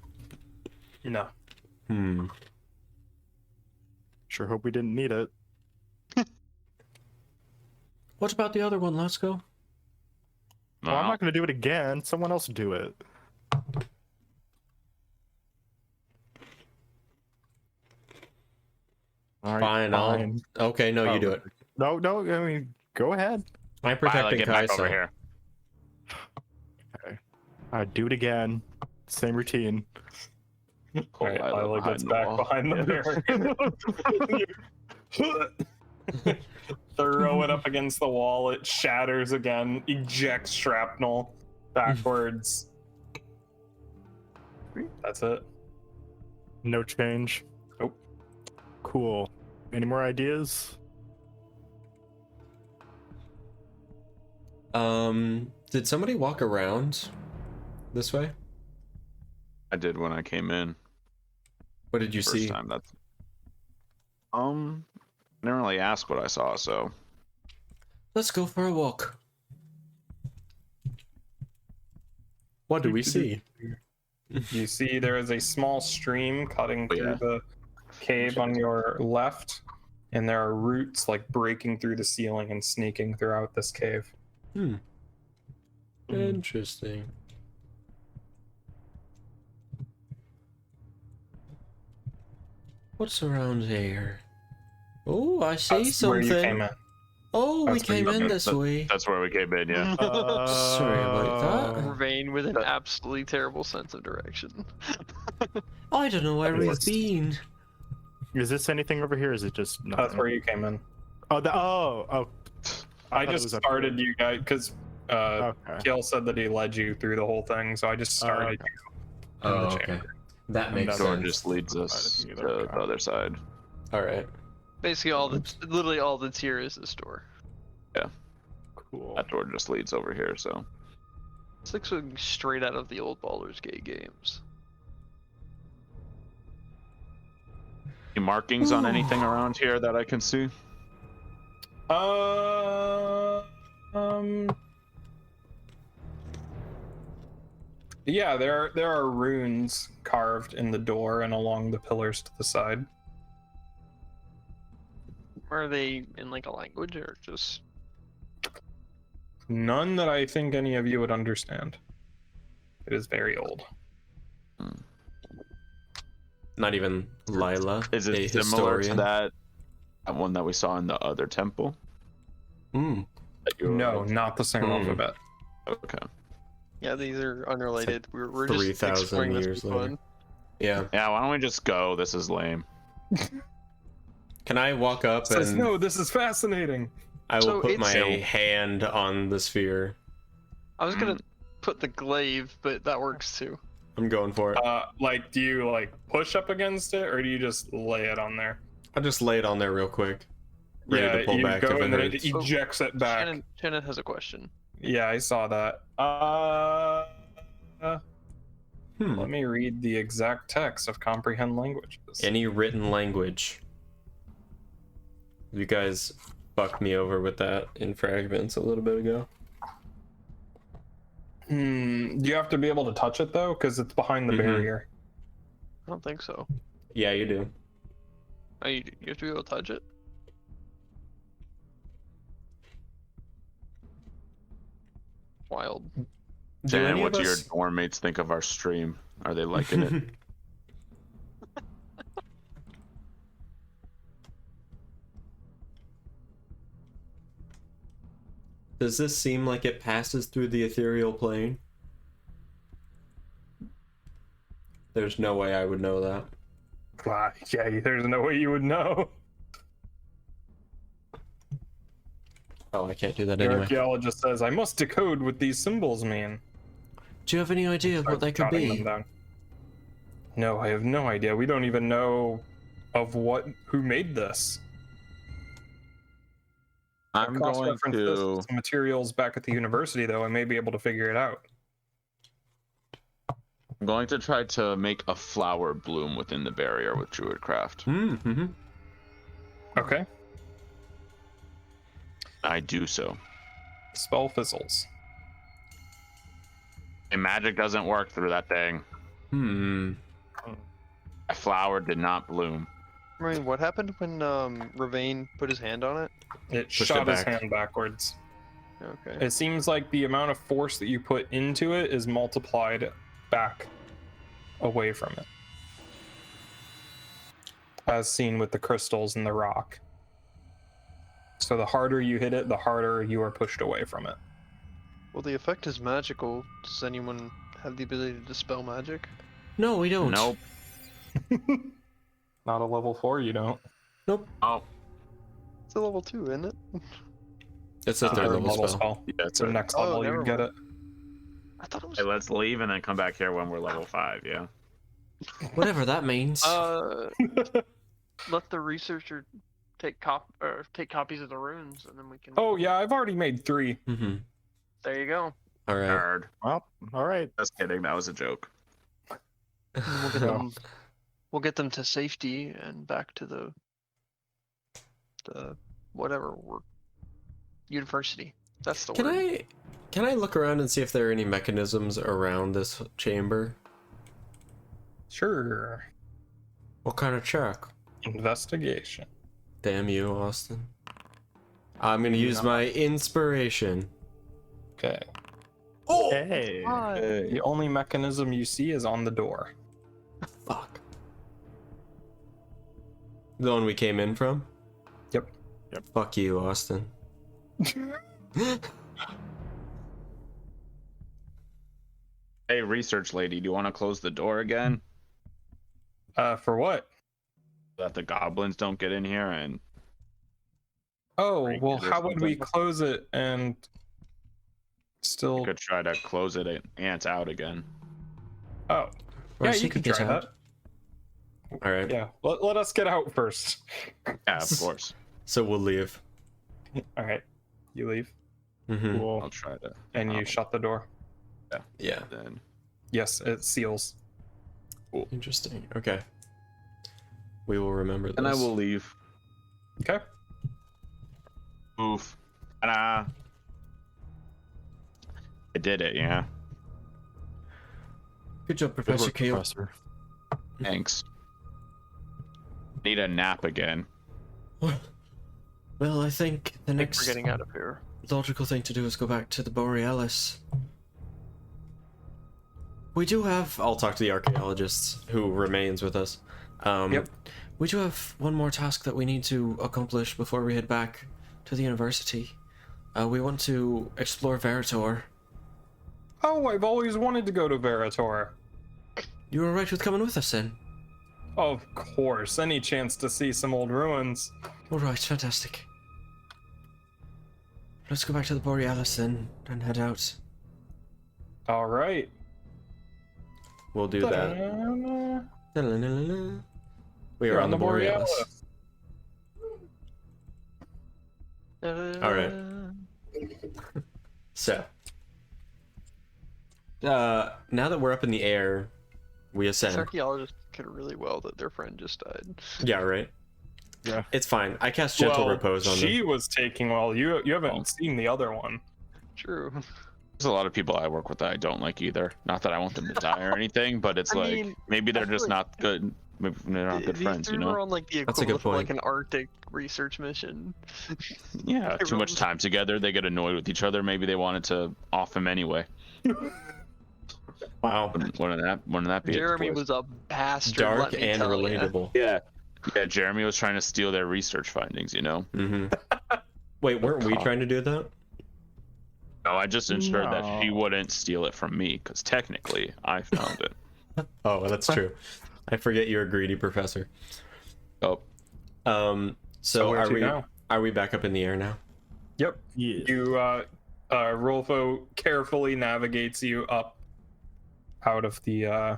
S1: No.
S3: Hmm.
S5: sure hope we didn't need it.
S3: What about the other one? Let's go.
S5: Well, I'm not gonna do it again. Someone else do it. All right,
S3: Fine,
S5: fine.
S3: Okay, no,
S5: Oh.
S3: you do it.
S5: No, I mean, go ahead.
S3: I'm
S8: Violet,
S3: protecting
S8: get back over
S3: Kajsa.
S8: here.
S5: Do it again. Same routine.
S8: Pull
S1: Alright,
S8: Violet
S1: Lila
S8: behind
S1: gets
S8: the
S1: back
S8: wall.
S1: behind the barrier. Throw it up against the wall, it shatters again, ejects shrapnel backwards. That's it.
S5: No change.
S1: Nope.
S5: Cool. Any more ideas?
S3: Did somebody walk around this way?
S8: I did when I came in.
S3: What did you
S8: First
S3: see?
S8: time. That's. I didn't really ask what I saw, so.
S3: Let's go for a walk. What do we see?
S1: You see there is a small stream cutting
S8: Oh,
S1: through
S8: yeah.
S1: the cave on your left, and there are roots like breaking through the ceiling and sneaking throughout this cave.
S3: Interesting. What's around here? Oh, I see
S1: That's where
S3: something.
S1: you came in.
S3: Oh, we
S1: That's where
S3: came
S1: you
S3: in
S1: came in.
S3: this way.
S8: That's where we came in, yeah.
S3: Sorry about that.
S4: Ravain with an absolutely terrible sense of direction.
S3: I don't know where we've
S1: Yes.
S3: been.
S5: Is this anything over here? Or is it just nothing?
S1: That's where you came in.
S5: Oh,
S1: I
S5: thought it
S1: just
S5: was up
S1: started you guys because
S5: Okay.
S1: Kiel said that he led you through the whole thing, so I just started
S5: okay.
S1: you in the
S3: Oh, okay.
S1: chamber.
S3: That
S5: And
S3: makes
S5: that's
S8: Door
S3: sense.
S8: just leads us to
S5: Either,
S8: the
S5: okay.
S8: other side.
S3: All right.
S4: Basically, literally all that's here is this door.
S5: Cool.
S8: That door just leads over here, so.
S4: It's like something straight out of the old Baldur's Gate games.
S8: Any markings on anything around here that I can see?
S1: Yeah, there are runes carved in the door and along the pillars to the side.
S4: Are they in like a language or just?
S1: None that I think any of you would understand. It is very old.
S3: Not even Lila,
S8: Is
S3: a
S8: it similar
S3: historian.
S8: to that one that we saw in the other temple?
S3: Mm.
S8: That you were-
S1: No, not the same
S3: Hmm.
S1: alphabet.
S8: Okay.
S4: Yeah, these are unrelated. We're just
S3: 3,000
S4: exploring this
S3: years
S4: for
S3: later.
S4: fun.
S3: Yeah.
S8: Yeah, why don't we just go? This is lame.
S3: Can I walk up
S1: Says,
S3: and
S1: no, this is fascinating.
S3: I will
S4: So
S3: put
S4: it's-
S3: my hand on the sphere?
S4: I was gonna put the glaive, but that works too.
S3: I'm going for it.
S1: Like, do you like push up against it, or do you just lay it on there?
S3: I'll just lay it on there real quick. Ready to pull
S1: you
S3: back
S1: go
S3: if it
S1: and then it
S3: hurts.
S1: ejects it back.
S4: Shannon has a question.
S1: Yeah, I saw that. Let me read the exact text of comprehend languages.
S3: Any written language. You guys fucked me over with that in fragments a little bit ago.
S1: Do you have to be able to touch it though, because it's behind the barrier?
S4: I don't think so.
S3: Yeah, you do.
S4: Oh, you have to be able to touch it. Wild.
S3: Do
S8: Shannon,
S3: any
S8: what
S3: of
S8: do your
S3: us...
S8: dorm mates think of our stream? Are they liking it?
S3: Does this seem like it passes through the ethereal plane? There's no way I would know that.
S1: Yeah, there's no way you would know.
S3: Oh, I can't do that
S1: The
S3: anyway.
S1: archaeologist says, I must decode what these symbols mean.
S3: Do you have any idea of what they could
S1: Jotting
S3: be?
S1: them down. No, I have no idea. We don't even know of who made this.
S8: I'm going
S1: Cross-reference this
S8: to.
S1: with some materials back at the university, though. I may be able to figure it out.
S8: I'm going to try to make a flower bloom within the barrier with Druidcraft.
S3: Mm-hmm.
S1: Okay.
S8: I do so.
S1: Spell fizzles.
S8: And magic doesn't work through that thing. A flower did not bloom.
S4: I mean, what happened when Ravain put his hand on it?
S1: It
S3: Pushed
S1: shot
S3: it
S1: his
S3: back.
S1: hand backwards.
S4: Okay.
S1: It seems like the amount of force that you put into it is multiplied back away from it. As seen with the crystals and the rock. So the harder you hit it, the harder you are pushed away from it.
S4: Well, the effect is magical. Does anyone have the ability to dispel magic?
S7: No, we don't.
S8: Nope.
S1: Not a level 4, you don't.
S7: Nope.
S8: Oh,
S4: It's a level 2, isn't it?
S7: It's a third
S1: Third
S7: level spell.
S8: yeah, it's
S1: So
S8: a...
S1: next
S4: Oh,
S1: level you
S4: never
S1: get
S4: mind.
S1: it.
S4: I thought it was.
S8: Hey, let's leave and then come back here when we're level 5, yeah?
S7: Whatever that means.
S4: Let the researcher take copies of the runes, and then we can.
S1: Oh yeah, I've already made 3.
S7: Mm-hmm.
S4: There you go.
S7: All right.
S8: Nerd.
S5: Well, all right.
S8: Just kidding, that was a joke.
S4: And we'll get them. We'll get them to safety and back to the whatever work university. That's the word.
S7: Can I look around and see if there are any mechanisms around this chamber?
S1: Sure.
S7: What kind of check?
S1: Investigation.
S7: Damn you, Austin. I'm gonna use my inspiration.
S1: Okay.
S5: Hey.
S1: The only mechanism you see is on the door.
S7: Fuck. The one we came in from?
S1: Yep.
S7: Fuck you, Austin.
S8: Hey, research lady, do you want to close the door again?
S1: For what?
S8: So that the goblins don't get in here and...
S1: Oh,
S8: Break
S1: well,
S8: it or
S1: how would we
S8: something.
S1: close it and still...
S8: could try to close it and ants out again.
S1: Oh.
S7: Or
S1: Yeah,
S7: so
S1: you could
S7: get
S1: try
S7: out.
S1: that.
S7: All right.
S1: Yeah, let us get out first.
S8: Yeah, of course.
S7: So we'll leave.
S1: All right, you leave
S7: Mm-hmm.
S5: Cool.
S8: I'll try to.
S1: and you shut the door.
S7: Yeah.
S8: Then
S1: Yes, it seals.
S7: Interesting. Okay. We will remember this.
S8: and I will leave.
S1: Okay.
S8: Oof. And I did it, yeah.
S7: Good job,
S5: Good
S7: Professor
S5: work,
S7: Keel.
S5: Professor.
S8: Thanks. Need a nap again.
S7: Well, I think the
S4: I think
S7: next
S4: we're getting out of here.
S7: logical thing to do is go back to the Borealis. We do have... I'll talk to the archaeologist who remains with us.
S1: Yep.
S7: We do have one more task that we need to accomplish before we head back to the university. We want to explore Verator.
S1: Oh, I've always wanted to go to Verator.
S7: You were right with coming with us then.
S1: Of course, any chance to see some old ruins.
S7: All right, fantastic. Let's go back to the Borealis then and head out.
S1: All right.
S7: We'll do that. We are
S1: You're
S7: on the Borealis. All right. So, now that we're up in the air, we
S4: This
S7: ascend.
S4: archaeologist could really well that their friend just died.
S7: Yeah, right.
S5: Yeah.
S7: It's fine. I cast gentle
S1: Well,
S7: repose on
S1: she
S7: them.
S1: was taking well. You haven't seen the other one.
S4: True.
S8: There's a lot of people I work with that I don't like either. Not that I want them to die or anything, but it's
S4: I
S8: like
S4: mean,
S8: maybe they're
S4: I feel
S8: just
S4: like
S8: not good. Maybe they're not good
S4: These
S8: friends, you
S4: three
S8: know?
S4: were on like the
S7: That's a good
S4: equivalent of like
S7: point.
S4: an Arctic research mission.
S8: Yeah, too much
S4: Everyone-
S8: time together. They get annoyed with each other. Maybe they wanted to off him anyway.
S7: Wow.
S8: Wouldn't that be? it?
S4: Jeremy was a bastard.
S7: Dark
S4: let me
S7: and
S4: tell ya.
S7: relatable.
S8: Yeah. Yeah, Jeremy was trying to steal their research findings, you know?
S7: Mm-hmm. Wait, weren't we trying to do that?
S8: No, I just ensured that she
S5: No.
S8: wouldn't steal it from me, because technically I found it.
S7: Oh, that's true. I forget you're a greedy professor.
S8: Oh,
S7: So
S1: where
S7: are
S1: to
S7: we
S1: now?
S7: are we back up in the air now?
S1: Yep.
S5: Yeah.
S1: You Rolfo carefully navigates you up out of the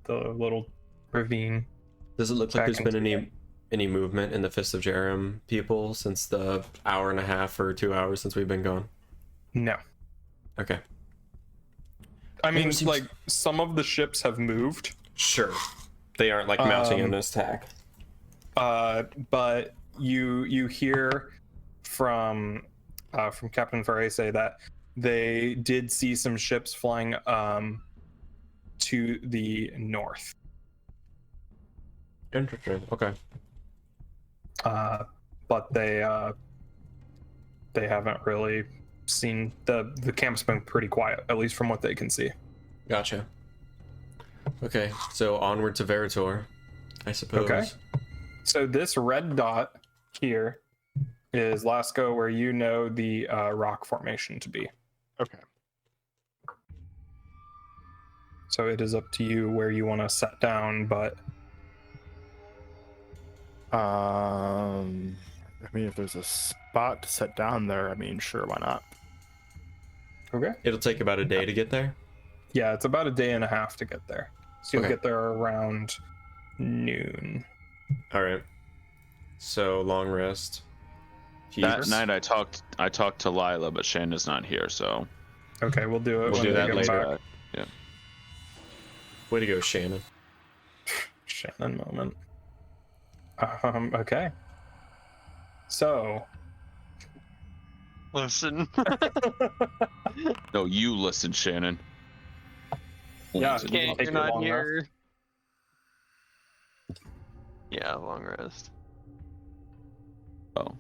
S1: little ravine.
S7: Does it look like
S1: Back
S7: there's been
S1: into
S7: any movement in the Fist of Jerem people since the hour and a half or 2 hours since we've been gone?
S1: No.
S7: Okay.
S1: I mean,
S7: it seems-
S1: like, some of the ships have moved,
S7: Sure. They aren't like mounting an
S1: Um,
S7: attack.
S1: but you hear from Captain Ferre say that they did see some ships flying to the north.
S7: Interesting. Okay.
S1: But they haven't really seen the camp's been pretty quiet, at least from what they can see.
S7: Gotcha. Okay, so onward to Verator, I suppose.
S1: Okay. So this red dot here is Lasco, where you know the rock formation to be.
S5: Okay.
S1: So it is up to you where you want to set down, but
S5: I mean, if there's a spot to set down there, I mean, sure, why not?
S1: okay.
S3: It'll take about a day to get there.
S1: Yeah, it's about a day and a half to get there. So you'll
S3: Okay.
S1: get there around noon.
S3: All right. So long rest.
S8: That
S3: Peeps.
S8: night I talked to Lila, but Shannon's not here, so
S1: Okay, we'll do it.
S3: We'll
S1: when
S3: do
S1: we
S3: that
S1: get
S3: later.
S1: back.
S3: Way to go, Shannon.
S1: Shannon moment. Okay. So,
S4: Listen.
S8: no, you listen, Shannon.
S1: Yeah,
S8: Listen.
S1: Take
S4: Can't,
S1: a
S4: you're not
S1: long
S4: here. Yeah, long rest.
S8: Oh.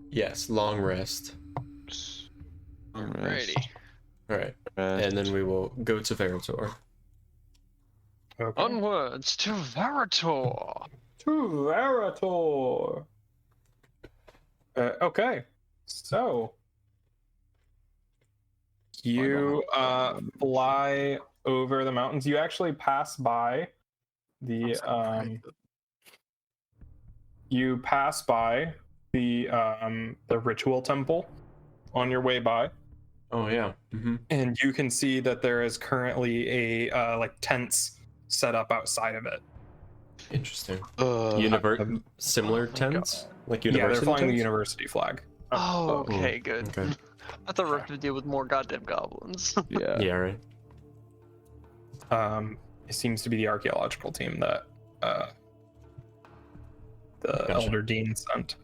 S3: Yes, long rest.
S4: Alrighty.
S3: All right, and then we will go to Verator.
S1: okay.
S4: Onwards to Verator.
S1: To Verator. Okay, so you fly over the mountains. You actually pass by the the ritual temple on your way by,
S3: Oh yeah. Mm-hmm.
S1: and you can see that there is currently a like tents set up outside of it.
S3: Interesting.
S8: Uh,
S3: Similar
S4: oh my
S3: tents, like
S1: Yeah, they're
S3: university
S1: flying the
S3: tents?
S1: university flag.
S4: Oh, okay, good.
S3: Okay.
S4: I thought we were to deal with more goddamn goblins.
S8: yeah.
S3: Yeah. Right.
S1: It seems to be the archaeological team that the
S3: Gotcha.
S1: Elder Dean sent.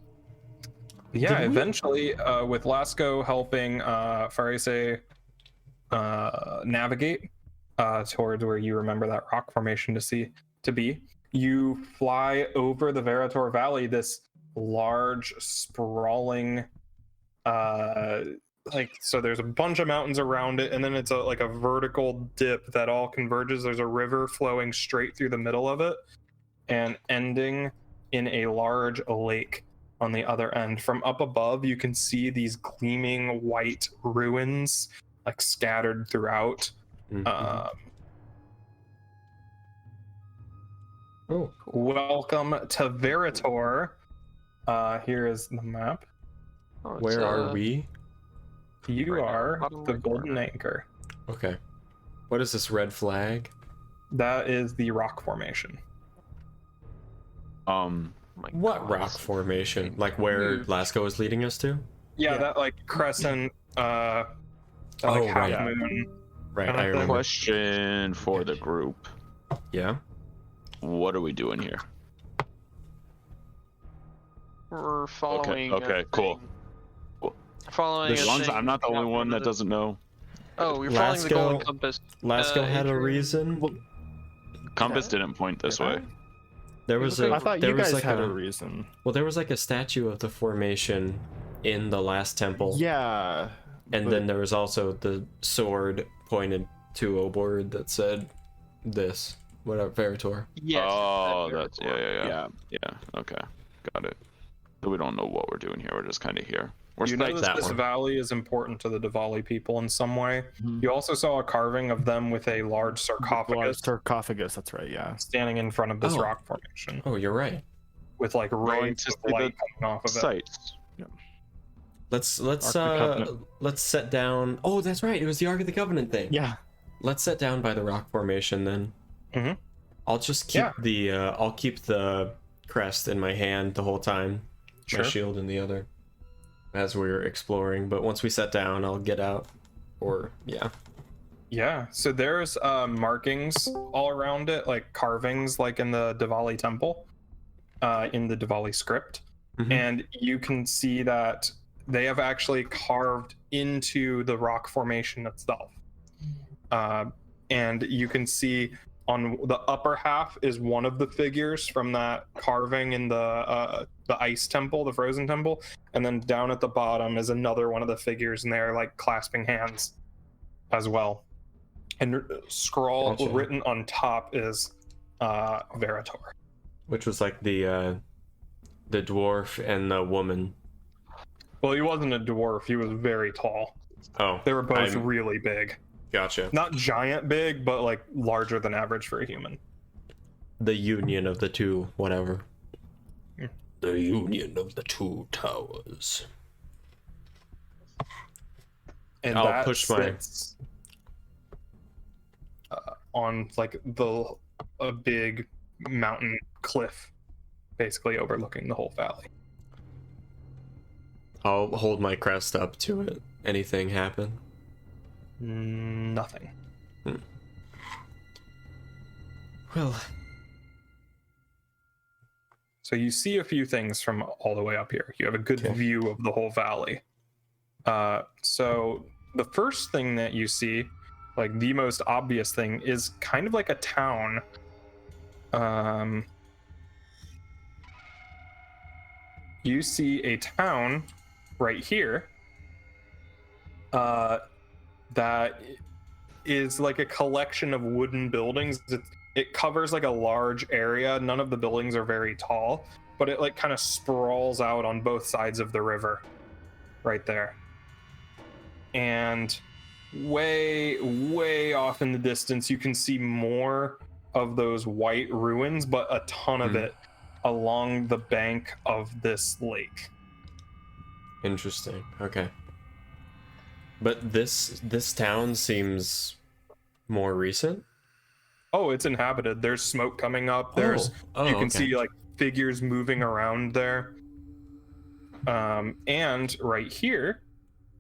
S1: Yeah,
S3: Did we-
S1: eventually, with Lasco helping Farese navigate towards where you remember that rock formation to be, you fly over the Verator Valley, this large, sprawling, so there's a bunch of mountains around it, and then it's like a vertical dip that all converges. There's a river flowing straight through the middle of it and ending in a large lake on the other end. From up above, you can see these gleaming white ruins like scattered throughout.
S3: Mhm. Oh.
S1: Welcome to Verator. Here is the map.
S4: Oh, it's,
S3: Where are we?
S1: You
S4: Right now,
S1: are
S4: bottom
S1: the
S4: right
S1: golden
S4: corner.
S1: anchor.
S3: Okay. What is this red flag?
S1: That is the rock formation.
S4: Oh my
S3: What
S4: God.
S3: rock formation? Like where
S4: Huge.
S3: Lasco is leading us to?
S1: Yeah,
S5: Yeah.
S1: that like crescent, that
S3: Oh,
S1: like half
S3: right.
S1: moon.
S3: Right. I
S1: Okay.
S3: remember.
S8: Question for the group:
S3: Yeah.
S8: what are we doing here?
S4: We're following.
S8: okay,
S4: a
S8: cool.
S4: thing.
S8: Cool.
S4: Following.
S8: As
S4: a
S8: long as
S4: thing
S8: I'm not the only
S4: out
S8: one
S4: from
S8: that
S4: the-
S8: doesn't know.
S4: Oh, we're following the golden
S3: Lasco-
S4: compass.
S3: Lasco had a
S4: Adrian-
S3: reason.
S8: Compass
S5: Yeah.
S8: didn't point this
S5: Did I?
S8: way.
S3: There was
S4: Okay.
S3: a.
S5: I thought
S3: there
S5: you
S3: was
S5: guys
S3: like
S5: had
S3: a
S5: a reason.
S3: Well, there was like a statue of the formation in the last temple.
S5: Yeah.
S3: And
S5: but-
S3: then there was also the sword pointed to a word that said this. Whatever, Verator.
S4: Yes.
S8: Oh,
S4: that
S8: that's
S4: Verator.
S8: yeah. Okay, got it. So we don't know what we're doing here. We're just kind of here. We're
S1: You know
S8: spec-
S1: that
S3: that
S1: this
S3: one.
S1: valley is important to the Divali people in some way.
S5: Mhm.
S1: You also saw a carving of them with a large
S5: Large
S1: sarcophagus
S5: sarcophagus, that's right, yeah.
S1: standing in front of this
S3: Oh.
S1: rock formation
S3: Oh, you're right.
S1: with like
S8: Going
S1: rays
S8: to
S1: of
S8: see
S1: light
S8: the
S1: coming off of it.
S8: sites.
S3: Let's
S5: Ark of the Covenant.
S3: let's set down. Oh, that's right. It was the Ark of the Covenant thing.
S5: Yeah.
S3: Let's set down by the rock formation then.
S1: Mhm.
S3: I'll just keep
S1: Yeah.
S3: the I'll keep the crest in my hand the whole time.
S1: Sure.
S3: My shield in the other. As we're exploring, but once we set down, I'll get out. Or yeah.
S1: Yeah, so there's markings all around it, like carvings, like in the Divali temple, in the Divali script.
S3: Mhm.
S1: And you can see that they have actually carved into the rock formation itself. And you can see on the upper half is one of the figures from that carving in the ice temple, the frozen temple, and then down at the bottom is another one of the figures, and they're like clasping hands as well. And scroll
S3: Gotcha.
S1: written on top is Verator.
S3: Which was like the the dwarf and the woman.
S1: Well, he wasn't a dwarf. He was very tall.
S3: Oh,
S1: They were both
S3: I'm-
S1: really big.
S3: Gotcha.
S1: Not giant big, but like larger than average for a human.
S3: The union of the two, whatever.
S1: Yeah.
S3: The union of the two towers.
S1: And
S3: I'll
S1: that
S3: push my-
S1: sits on like a big mountain cliff, basically overlooking the whole valley.
S3: I'll hold my crest up to it. Anything happen?
S1: Nothing.
S3: Well,
S1: So you see a few things from all the way up here. You have a good
S3: Okay.
S1: view of the whole valley. So the first thing that you see, like the most obvious thing, is kind of like a town. You see a town right here that is like a collection of wooden buildings. It covers like a large area. None of the buildings are very tall, but it like kind of sprawls out on both sides of the river right there. And way off in the distance, you can see more of those white ruins, but a ton of it along the bank of this lake.
S3: interesting. Okay. But this town seems more recent.
S1: Oh, it's inhabited. There's smoke coming up. There's
S3: Oh,
S1: you can
S3: okay.
S1: see like figures moving around there. And right here,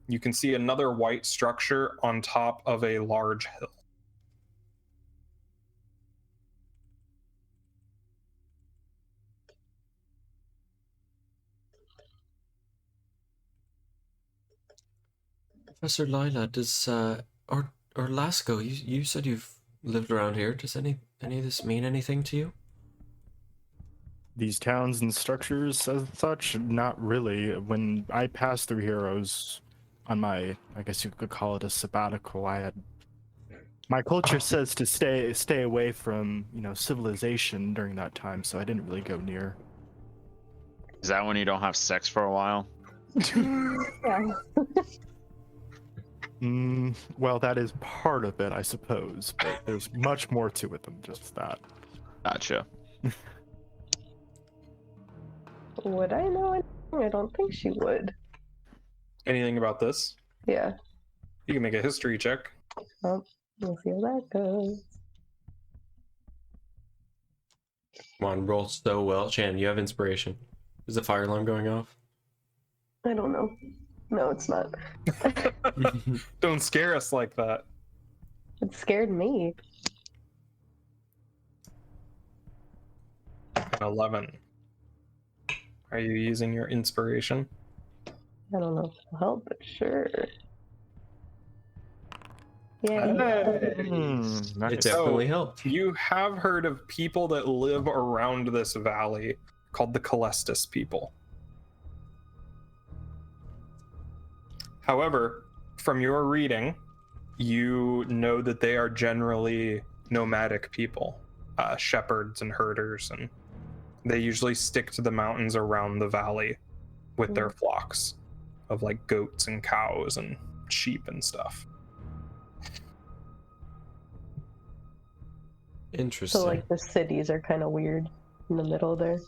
S1: you can see another white structure on top of a large hill.
S7: Professor Lila, does or Lasco, you said you've lived around here. Does any of this mean anything to you?
S5: These towns and structures as such, not really. When I passed through here, I was on my, I guess you could call it a sabbatical. My culture says to stay away from, civilization during that time, so I didn't really go near.
S8: Is that when you don't have sex for a while?
S2: Yeah.
S5: Well, that is part of it, I suppose, but there's much more to it than just that.
S8: Gotcha.
S2: Would I know anything? I don't think she would.
S1: Anything about this?
S2: Yeah.
S1: You can make a history check.
S2: Well, we'll see how that goes.
S3: Come on, roll so well. Chan, you have inspiration. Is the fire alarm going off?
S2: I don't know. No, it's not.
S1: Don't scare us like that.
S2: It scared me.
S1: 11. Are you using your inspiration?
S2: I don't know if it'll help, but sure. Yeah.
S3: It
S5: Nice.
S3: definitely helped.
S1: You have heard of people that live around this valley called the Calestis people. However, from your reading, you know that they are generally nomadic people, shepherds and herders, and they usually stick to the mountains around the valley with their flocks of like goats and cows and sheep and stuff.
S3: Interesting.
S2: So like the cities are kind of weird in the middle there.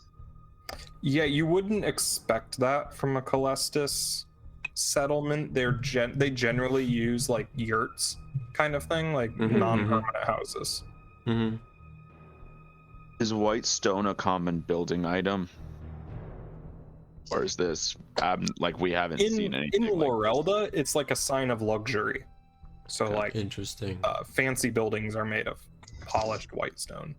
S1: Yeah, you wouldn't expect that from a Calestis settlement. They generally use like yurts kind of thing, like
S3: Mhm,
S1: non-permanent houses.
S3: Mm-hmm.
S8: Is white stone a common building item? Or is this like we haven't seen
S1: In
S8: anything? like this?
S1: Lorelda, it's like a sign of luxury. So
S8: Okay.
S1: like
S3: Interesting.
S1: fancy buildings are made of polished white stone.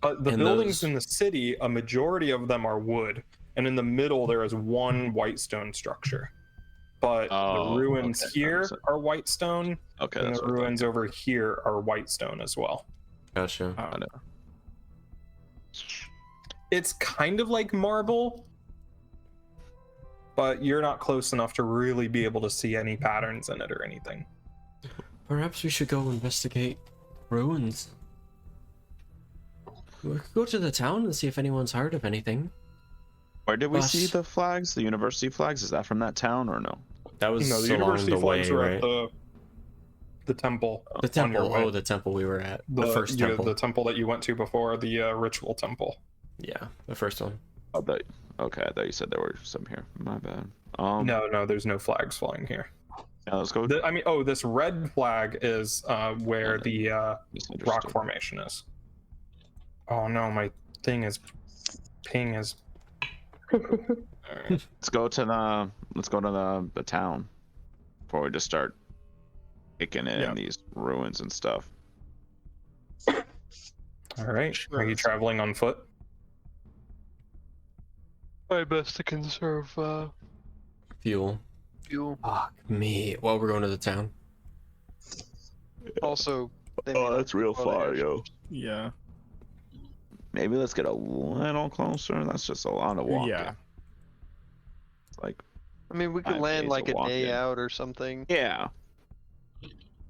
S1: But the
S3: And
S1: buildings
S3: those-
S1: in the city, a majority of them are wood, and in the middle there is one white stone structure. But
S8: Oh,
S1: the ruins
S8: okay, that
S1: here
S8: makes sense.
S1: are white stone,
S8: Okay,
S1: and
S8: that's
S1: the
S8: what I thought.
S1: ruins over here are white stone as well.
S3: Gotcha.
S5: Oh,
S1: It's kind of like marble, but you're not close enough to really be able to see any patterns in it or anything.
S7: Perhaps we should go investigate ruins. We could go to the town and see if anyone's heard of anything.
S8: Where did we see
S7: Us.
S8: the flags? The university flags? Is that from that town or no?
S3: That was
S1: No, the
S3: so long
S1: university
S3: the
S1: flags
S3: way,
S1: were
S3: right?
S1: at the temple.
S3: The
S1: on your
S3: temple.
S1: way.
S3: Oh, the temple we were at. The first temple.
S1: The temple that you went to before the ritual temple.
S3: Yeah, the first one.
S8: Okay, I thought you said there were some here. My bad.
S1: No, there's no flags flying here.
S8: Yeah, let's go.
S1: This red flag is where the
S8: Misunderstood.
S1: rock formation is. Oh no, my ping is. Alright.
S8: Let's go to the town before we just start taking in these ruins and stuff.
S1: All right. Are you traveling on foot?
S4: My best to conserve
S3: Fuel.
S4: fuel.
S3: Fuck me. Well, we're going to the town.
S4: Also,
S8: That's real far, yo.
S5: Yeah.
S8: Maybe let's get a little closer. That's just a lot of walking.
S5: Yeah.
S8: Like,
S4: I mean, we could
S8: 5
S4: land
S8: days
S4: like
S8: of
S4: a day
S8: walking.
S4: out or something.
S8: yeah.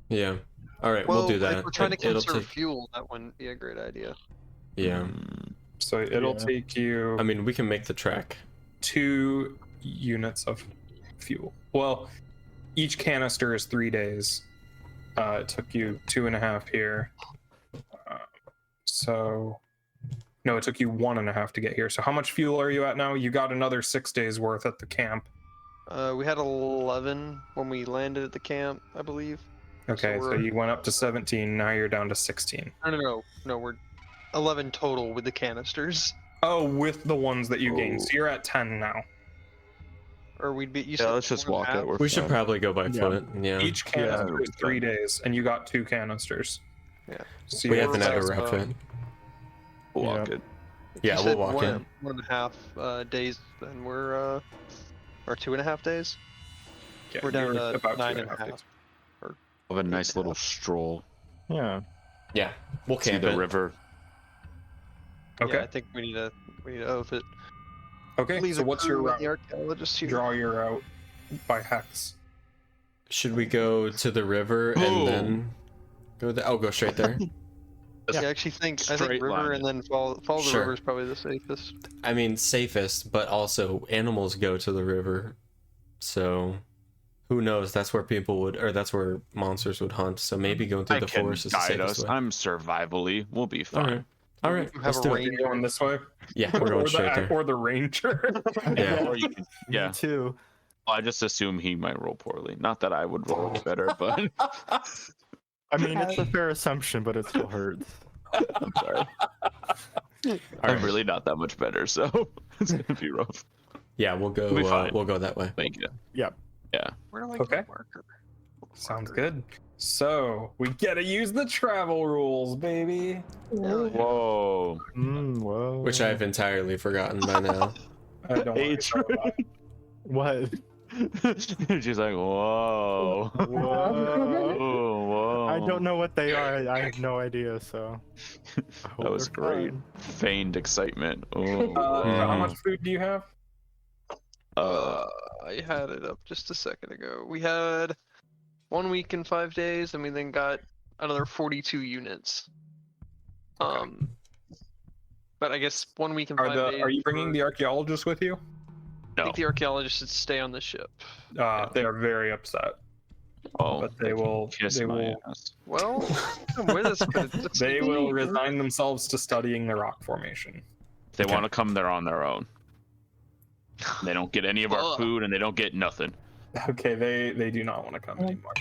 S3: Yeah. All right,
S4: Well,
S3: we'll do that.
S4: if we're trying to
S3: It'll
S4: conserve
S3: take-
S4: fuel, that wouldn't be a great idea.
S3: Yeah.
S1: So it'll
S5: Yeah.
S1: take you
S3: I mean, we can make the trek.
S1: 2 units of fuel. Well, each canister is 3 days. It took you 2.5 here. No, it took you 1.5 to get here. So how much fuel are you at now? You got another 6 days worth at the camp.
S4: We had 11 when we landed at the camp, I believe.
S1: Okay, so
S4: we're-
S1: you went up to 17. Now you're down to 16.
S4: No, we're 11 total with the canisters.
S1: Oh, with the ones that you gained.
S8: Oh.
S1: So you're at 10 now.
S4: Or we'd be. You
S8: Yeah,
S4: said
S8: let's just
S4: 1.5?
S8: walk it. We're
S3: We should
S8: fine.
S3: probably go by
S5: Yeah.
S3: foot. Yeah.
S1: Each canister
S8: Yeah.
S1: is 3 days, and you got 2 canisters.
S4: Yeah.
S1: So
S3: We
S1: you're
S3: haven't had a
S1: at,
S3: rough it.
S8: We'll walk
S5: Yeah.
S8: it.
S3: Yeah,
S4: You
S3: we'll
S4: said
S3: walk in.
S4: 1.5 days, and we're or 2.5 days.
S1: yeah,
S4: we're down
S1: you're
S4: to
S1: about
S4: 9.5.
S1: 2.5 days.
S8: We'll have a nice little stroll
S5: Yeah.
S3: Yeah. We'll
S8: to
S3: camp
S8: the
S3: it.
S8: river.
S1: Okay.
S4: Yeah, I think we need to oath it.
S1: Okay,
S4: Leave
S1: so
S4: the
S1: what's your
S4: crew and
S1: route?
S4: the archaeologist here.
S1: Draw your route by hex.
S3: Should we go to the river
S8: Oh.
S3: and then go there? Oh, go straight there.
S4: Yeah, I actually think
S8: Straight
S4: river
S8: line
S4: and then follow the
S3: Sure.
S4: river is probably the safest.
S3: I mean, safest, but also animals go to the river. So who knows? That's where that's where monsters would hunt. So maybe going through
S8: I
S3: the
S8: can
S3: forest is the
S8: guide
S3: safest
S8: us.
S3: way.
S8: I'm survivally. We'll be fine.
S3: All right. All right.
S4: You
S3: Let's
S4: have a
S3: do
S4: range.
S3: it.
S1: You're going this way?
S3: Yeah, we're going straight there.
S1: Or the ranger.
S3: Yeah.
S8: Or you can, yeah.
S5: Me too.
S8: I just assume he might roll poorly. Not that I would roll better, but
S5: I mean, it's a fair assumption, but it still hurts.
S8: I'm sorry. I'm really not that much better, so it's gonna be rough.
S3: Yeah, we'll go.
S8: We'll be fine.
S3: We'll go that way.
S8: Thank you.
S5: Yep.
S8: Yeah.
S4: Where like
S1: Okay.
S4: the marker?
S1: Sounds good. So we gotta use the travel rules, baby.
S8: Whoa.
S5: Whoa.
S3: Which I've entirely forgotten by now.
S1: Don't worry about it.
S5: What?
S8: She's like, whoa.
S5: Whoa.
S8: Whoa, whoa.
S5: I don't know what they are. I have no idea. So. I hope
S8: That was
S5: they're
S8: great.
S5: fun.
S8: Feigned excitement. Oh.
S1: So how
S3: Mhm.
S1: much food do you have?
S4: I had it up just a second ago. We had 1 week and 5 days, and we then got another 42 units. But I guess 1 week and 5 days.
S1: Are you bringing the archaeologist with you?
S4: I
S8: No.
S4: think the archaeologists should stay on the ship.
S1: They are very upset,
S8: Oh,
S1: but they will.
S8: kiss
S1: They
S8: my
S1: will.
S8: ass.
S4: Well, I'm with us, but it's
S1: They will resign themselves to studying the rock formation.
S8: If they
S3: Okay.
S8: want to come, they're on their own. They don't get any of our
S4: Ugh.
S8: food, and they don't get nothing.
S1: Okay, they do not want to come anymore.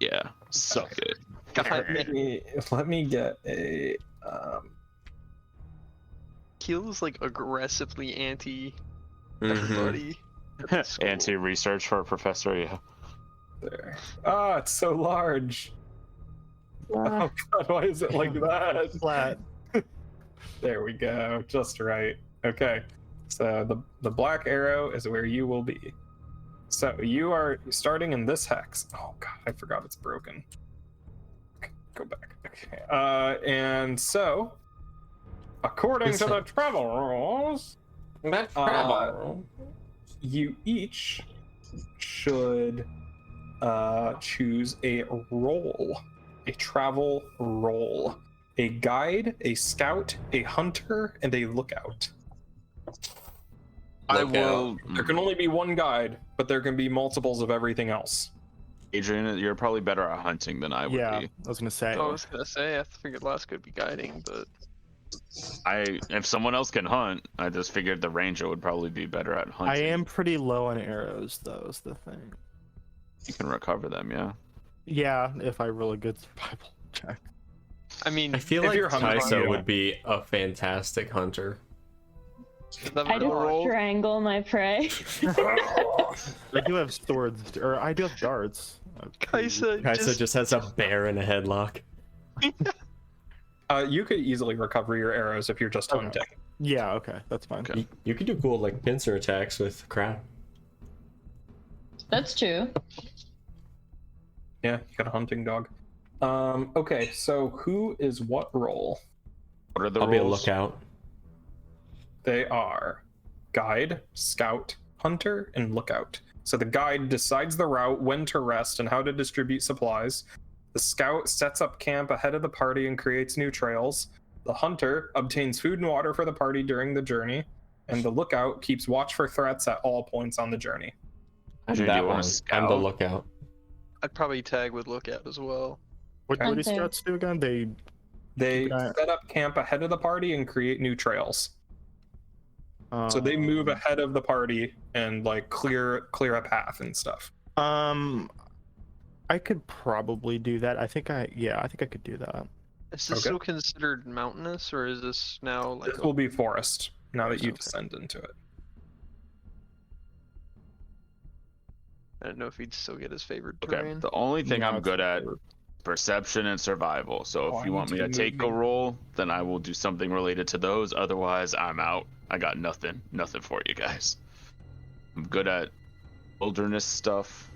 S8: Yeah, suck it.
S4: God,
S1: Let me get a.
S4: Keel's like aggressively anti
S3: Mhm.
S4: everybody. at the school.
S8: Anti-research for a professor. Yeah.
S1: There. Ah, it's so large. Oh god, why is it like that?
S5: Flat.
S1: There we go, just right. Okay, so the black arrow is where you will be. So you are starting in this hex. Oh god, I forgot it's broken. Okay, go back. Okay, and so according to the travel rules, you each should choose a role, a travel role, a guide, a scout, a hunter, and a lookout.
S8: I
S3: lookout.
S8: will.
S1: There can only be one guide, but there can be multiples of everything else.
S8: Adrian, you're probably better at hunting than I would
S5: Yeah,
S8: be.
S5: I was gonna say.
S4: I was gonna say I figured last could be guiding, but
S8: If someone else can hunt, I just figured the ranger would probably be better at hunting.
S5: I am pretty low on arrows, though, is the thing.
S8: You can recover them, yeah.
S5: Yeah, if I roll a good survival check.
S4: I mean,
S3: I feel
S1: If
S3: like
S1: you're hunting,
S3: Kajsa
S1: yeah.
S3: would be a fantastic hunter.
S4: the
S6: I just
S4: roll.
S6: strangle my prey.
S5: I do have swords, or I do have darts.
S3: Kajsa just has a bear in a headlock.
S1: You could easily recover your arrows if you're just
S5: Okay.
S1: hunting.
S5: Yeah, okay, that's fine.
S8: Okay.
S3: You could do cool like pincer attacks with crab.
S6: That's true.
S1: Yeah, you got a hunting dog. Okay, so who is what role?
S8: What are the
S3: I'll
S8: rules?
S3: be a lookout.
S1: They are guide, scout, hunter, and lookout. So the guide decides the route, when to rest, and how to distribute supplies. The scout sets up camp ahead of the party and creates new trails. The hunter obtains food and water for the party during the journey. And the lookout keeps watch for threats at all points on the journey.
S3: I'm
S8: Adrian, do
S3: that
S8: you wanna
S3: one. I'm the
S8: scout?
S3: lookout.
S4: I'd probably tag with lookout as well.
S5: What do these
S6: Okay.
S5: scouts do again? They
S1: They
S5: Keep an eye-
S1: set up camp ahead of the party and create new trails. So they move ahead of the party and like clear a path and stuff.
S5: I could probably do that. I think I could do that.
S4: Is this
S1: Okay.
S4: still considered mountainous, or is this now like?
S1: This will be forest now that you
S4: Okay.
S1: descend into it.
S4: I don't know if he'd still get his favorite
S8: Okay,
S4: terrain.
S8: the only thing
S5: No,
S8: I'm
S5: it's
S8: good at,
S5: favorite.
S8: perception and survival. So
S1: Oh,
S8: if
S1: I
S8: you
S1: need
S8: want
S1: to
S8: me to
S1: be
S8: take a
S1: moving.
S8: roll, then I will do something related to those. Otherwise, I'm out. I got nothing for you guys. I'm good at wilderness stuff,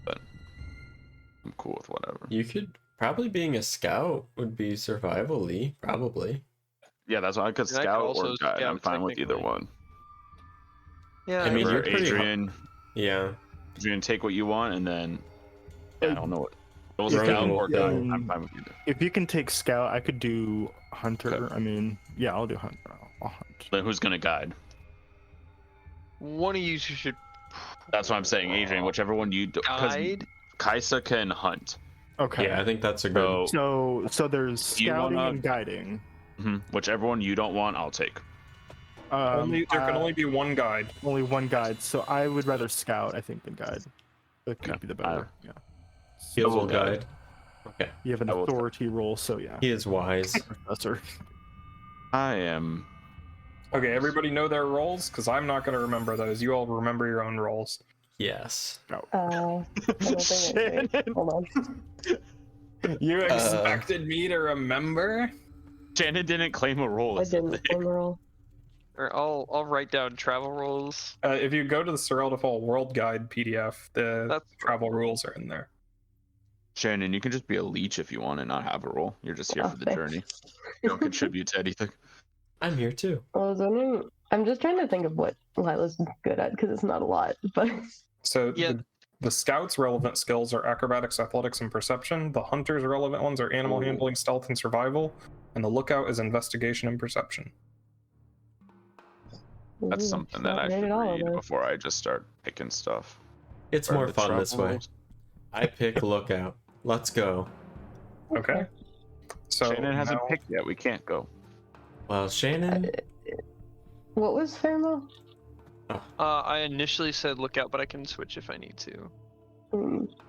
S8: but I'm cool with whatever.
S3: You could probably being a scout would be survival-y, probably.
S8: Yeah, that's why I could
S4: And I could
S8: scout
S4: also
S8: or guide. I'm
S4: scout
S8: fine with either
S4: technically.
S8: one.
S4: Yeah,
S3: I mean,
S8: Or
S3: you're pretty
S8: Adrian,
S3: Yeah.
S8: Adrian, take what you want, and then yeah, I don't know what. Roll
S3: Yeah,
S8: scout
S3: you
S8: or
S3: can-
S8: guide. I'm fine with either.
S5: If you can take scout, I could do hunter.
S8: Okay.
S5: I mean, yeah, I'll do hunter. I'll hunt.
S8: Then who's gonna guide?
S4: one of you should
S8: That's what I'm saying, Adrian. Whichever one you do. 'Cause
S4: guide.
S8: Kajsa can hunt.
S5: Okay.
S3: Yeah, I think that's a good.
S5: So there's
S8: You
S5: scouting
S8: wanna-
S5: and guiding.
S8: Whichever one you don't want, I'll take.
S1: There can
S5: uh,
S1: only be one guide.
S5: only one guide, so I would rather scout, I think, than guide. That could
S8: Okay.
S5: be the better. Yeah.
S3: He will
S8: Double
S3: guide. Okay.
S5: You have an
S8: I will-
S5: authority role, so yeah.
S3: He is wise.
S5: Professor.
S8: I am.
S1: Okay, everybody know their roles? Because I'm not going to remember those. You all remember your own roles.
S3: Yes.
S2: I don't think I do. Hold on.
S1: You expected me to remember?
S8: Shannon didn't claim a role.
S2: I
S8: or something.
S2: didn't roll.
S4: Or I'll write down travel rules.
S1: If you go to the Surreal Default World Guide PDF, the
S4: That's
S1: travel rules are in there.
S8: Shannon, you can just be a leech if you want and not have a role. You're just here
S2: Oh,
S8: for the
S2: thanks.
S8: journey. You don't contribute to anything.
S3: I'm here too.
S2: I was wondering. I'm just trying to think of what Lila's good at because it's not a lot. But
S1: So
S4: Yeah.
S1: the scout's relevant skills are acrobatics, athletics, and perception. The hunter's relevant ones are animal
S8: Ooh.
S1: handling, stealth, and survival. And the lookout is investigation and perception.
S8: That's
S2: Ooh,
S8: something that
S2: not
S8: I
S2: great
S8: should
S2: at all,
S8: read
S2: though.
S8: before I just start picking stuff.
S3: It's
S8: Or
S3: more
S8: the
S3: fun this
S8: travel
S3: way.
S8: rules.
S3: I pick lookout. Let's go.
S1: Okay. So
S8: Shannon hasn't
S1: now-
S8: picked yet. We can't go.
S3: Well, Shannon.
S2: What was Thermo?
S4: I initially said lookout, but I can switch if I need to.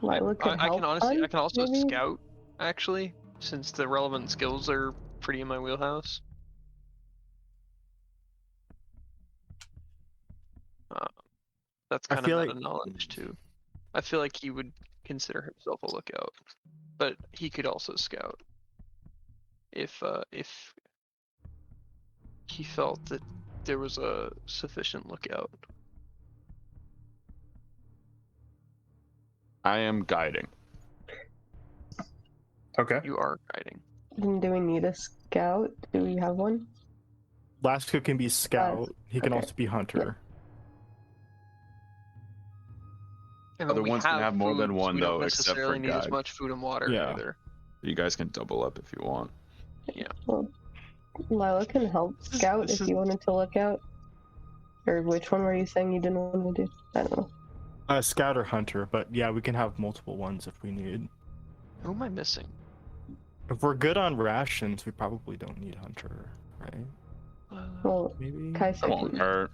S2: Lila could
S4: I
S2: help.
S4: can honestly, I
S2: hunt,
S4: can also
S2: maybe?
S4: scout actually, since the relevant skills are pretty in my wheelhouse. That's
S5: I
S4: kind
S5: feel
S4: of
S5: like-
S4: meta knowledge too. I feel like he would consider himself a lookout, but he could also scout if he felt that there was a sufficient lookout.
S8: I am guiding.
S1: Okay.
S4: You are guiding.
S2: Then do we need a scout? Do we have one?
S5: Last who can be scout. He can
S2: okay.
S5: also be hunter.
S4: And
S8: Other
S4: when we
S8: ones can have more than
S4: food,
S8: one,
S4: we don't
S8: though, except for
S4: necessarily need as
S8: guide.
S4: much food and water
S5: Yeah.
S4: either.
S8: You guys can double up if you want.
S2: Well, Lila can help
S4: This is-
S2: scout
S4: this
S2: if
S4: is-
S2: you wanted to look out. Or which one were you saying you didn't want to do? I don't know.
S5: Scout or hunter, but yeah, we can have multiple ones if we need.
S4: Who am I missing?
S5: If we're good on rations, we probably don't need hunter, right?
S2: Well,
S5: Maybe.
S2: Kajsa
S8: That won't
S2: can-
S8: hurt.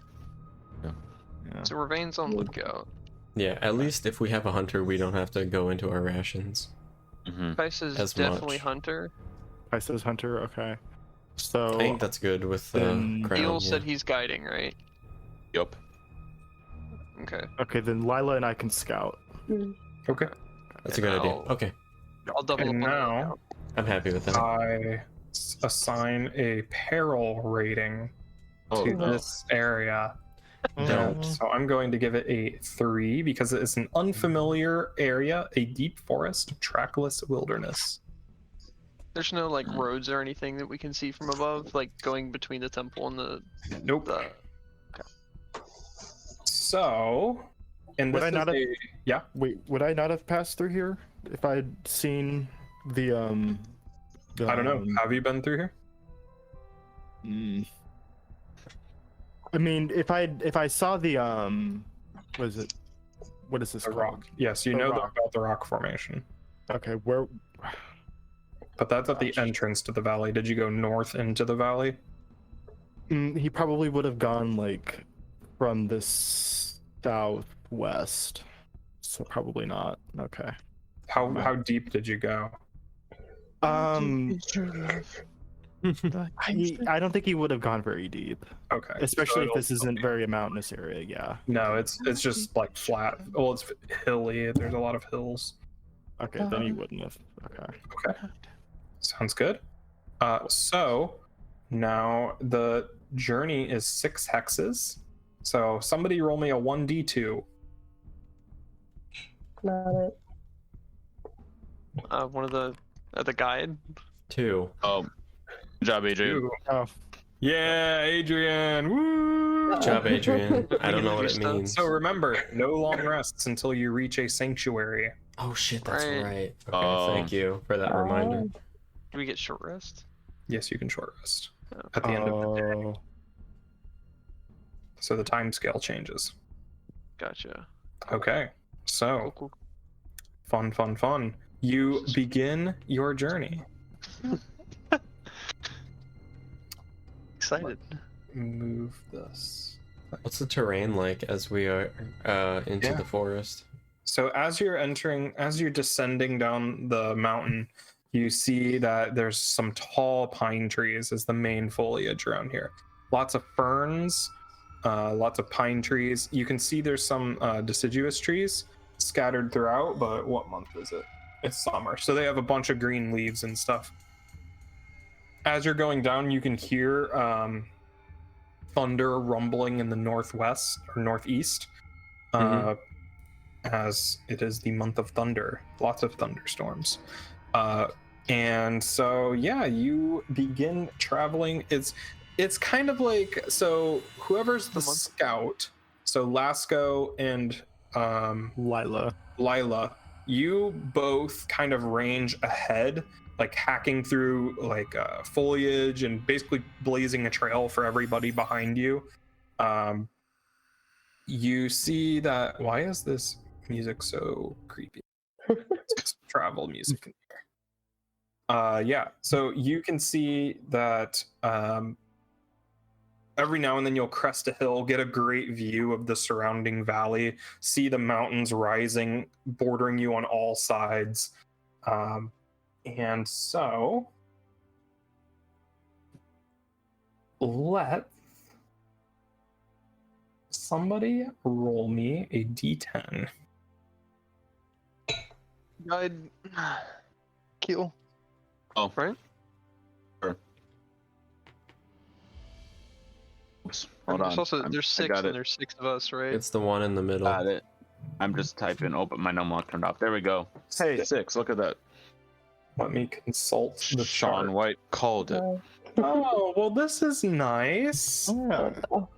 S5: Yeah.
S4: So Ravain's on lookout.
S3: Yeah, at least if we have a hunter, we don't have to go into our rations.
S8: Mm-hmm.
S4: Kajsa's
S3: As
S4: definitely
S3: much.
S4: hunter.
S5: I says hunter. Okay. So
S3: I think that's good with the
S5: then-
S3: crown.
S4: Eel
S3: Yeah.
S4: said he's guiding, right?
S8: Yup.
S4: Okay.
S5: okay, then Lila and I can scout.
S1: Okay.
S3: That's a good idea.
S4: I'll-
S3: Okay,
S4: I'll double
S1: And
S4: up on the
S1: now
S4: lookout.
S3: I'm happy with that.
S1: I assign a peril rating
S8: Oh,
S1: to
S8: no.
S1: this area.
S3: Don't.
S1: So I'm going to give it a 3 because it is an unfamiliar area, a deep forest, trackless wilderness.
S4: There's no like roads or anything that we can see from above, like going between the temple and the.
S1: Nope.
S4: the...
S1: So, and
S5: Would
S1: this
S5: I
S1: is
S5: not have-
S1: yeah.
S5: Wait, would I not have passed through here if I'd seen the
S1: I don't know. Have you been through here?
S5: I mean, if I saw the what is it? What is this
S1: The
S5: called?
S1: rock. Yes, you
S5: The
S1: know
S5: rock.
S1: about the rock formation.
S5: Okay, where?
S1: But that's at the entrance to the valley. Did you go north into the valley?
S5: He probably would have gone like from the southwest, so probably not. Okay.
S1: How deep did you go?
S5: I don't think he would have gone very deep,
S1: Okay.
S5: especially if
S1: so
S5: this isn't very a mountainous area. Yeah.
S1: No, it's just like flat. Well, it's hilly. There's a lot of hills.
S5: Okay, then he wouldn't have. Okay.
S1: Okay. Sounds good. So now the journey is 6 hexes. So somebody roll me a 1d2.
S2: Not it.
S4: One of the guide.
S3: 2.
S8: Oh, good job, Adrian.
S1: Ooh.
S5: Oh,
S1: Yeah, Adrian. Woo!
S3: Good job, Adrian. I don't know what it
S4: Stuff.
S3: means.
S1: So remember, no long rests until you reach a sanctuary.
S3: Oh shit, that's
S4: Right.
S3: right. Okay,
S8: Oh.
S3: thank you for that reminder.
S4: Do we get short rest?
S1: Yes, you can short rest
S4: Oh.
S1: at the end of the day.
S5: oh.
S1: So the time scale changes.
S4: Gotcha.
S1: Okay. So
S4: Cool,
S1: fun. You begin your journey.
S4: Excited.
S1: Move this.
S3: What's the terrain like as we are into
S1: Yeah.
S3: the forest?
S1: So as you're descending down the mountain, you see that there's some tall pine trees as the main foliage around here. Lots of ferns, lots of pine trees. You can see there's some deciduous trees scattered throughout, but what month is it? It's summer, so they have a bunch of green leaves and stuff. As you're going down, you can hear thunder rumbling in the northwest or northeast. As it is the month of thunder, lots of thunderstorms. And so yeah, you begin traveling. It's kind of like, so whoever's the scout, so Lasco and Lila, you both kind of range ahead, like hacking through like foliage and basically blazing a trail for everybody behind you. You see that, why is this music so creepy? It's just travel music in here. Yeah, so you can see that every now and then you'll crest a hill, get a great view of the surrounding valley, see the mountains rising, bordering you on all sides. And so let's somebody roll me a d10.
S4: Guide. Kill.
S8: Oh,
S4: Right?
S8: Sure. Oops, hold on.
S4: Also,
S8: I
S4: there's 6
S8: got
S4: and
S8: it.
S4: there's 6 of us, right?
S3: It's the one in the middle.
S8: Got it. I'm just typing. Oh, but my number turned off. There we go. Hey, 6. Look at that.
S1: Let me consult the
S8: Sean
S1: chart.
S8: White called it.
S1: Oh, well, this is nice.
S8: Oh.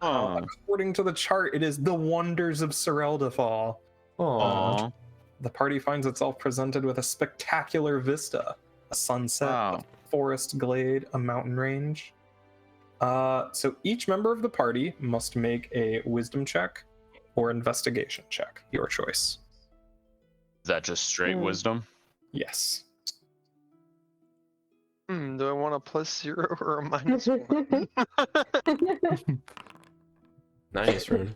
S1: According to the chart, it is the wonders of Serel'defal.
S8: Aw.
S1: The party finds itself presented with a spectacular vista, a sunset,
S8: Wow.
S1: a forest glade, a mountain range. So each member of the party must make a wisdom check or investigation check, your choice.
S8: Is that just straight wisdom?
S1: Yes.
S4: Do I want a +0 or a -1?
S3: Nice, Rune.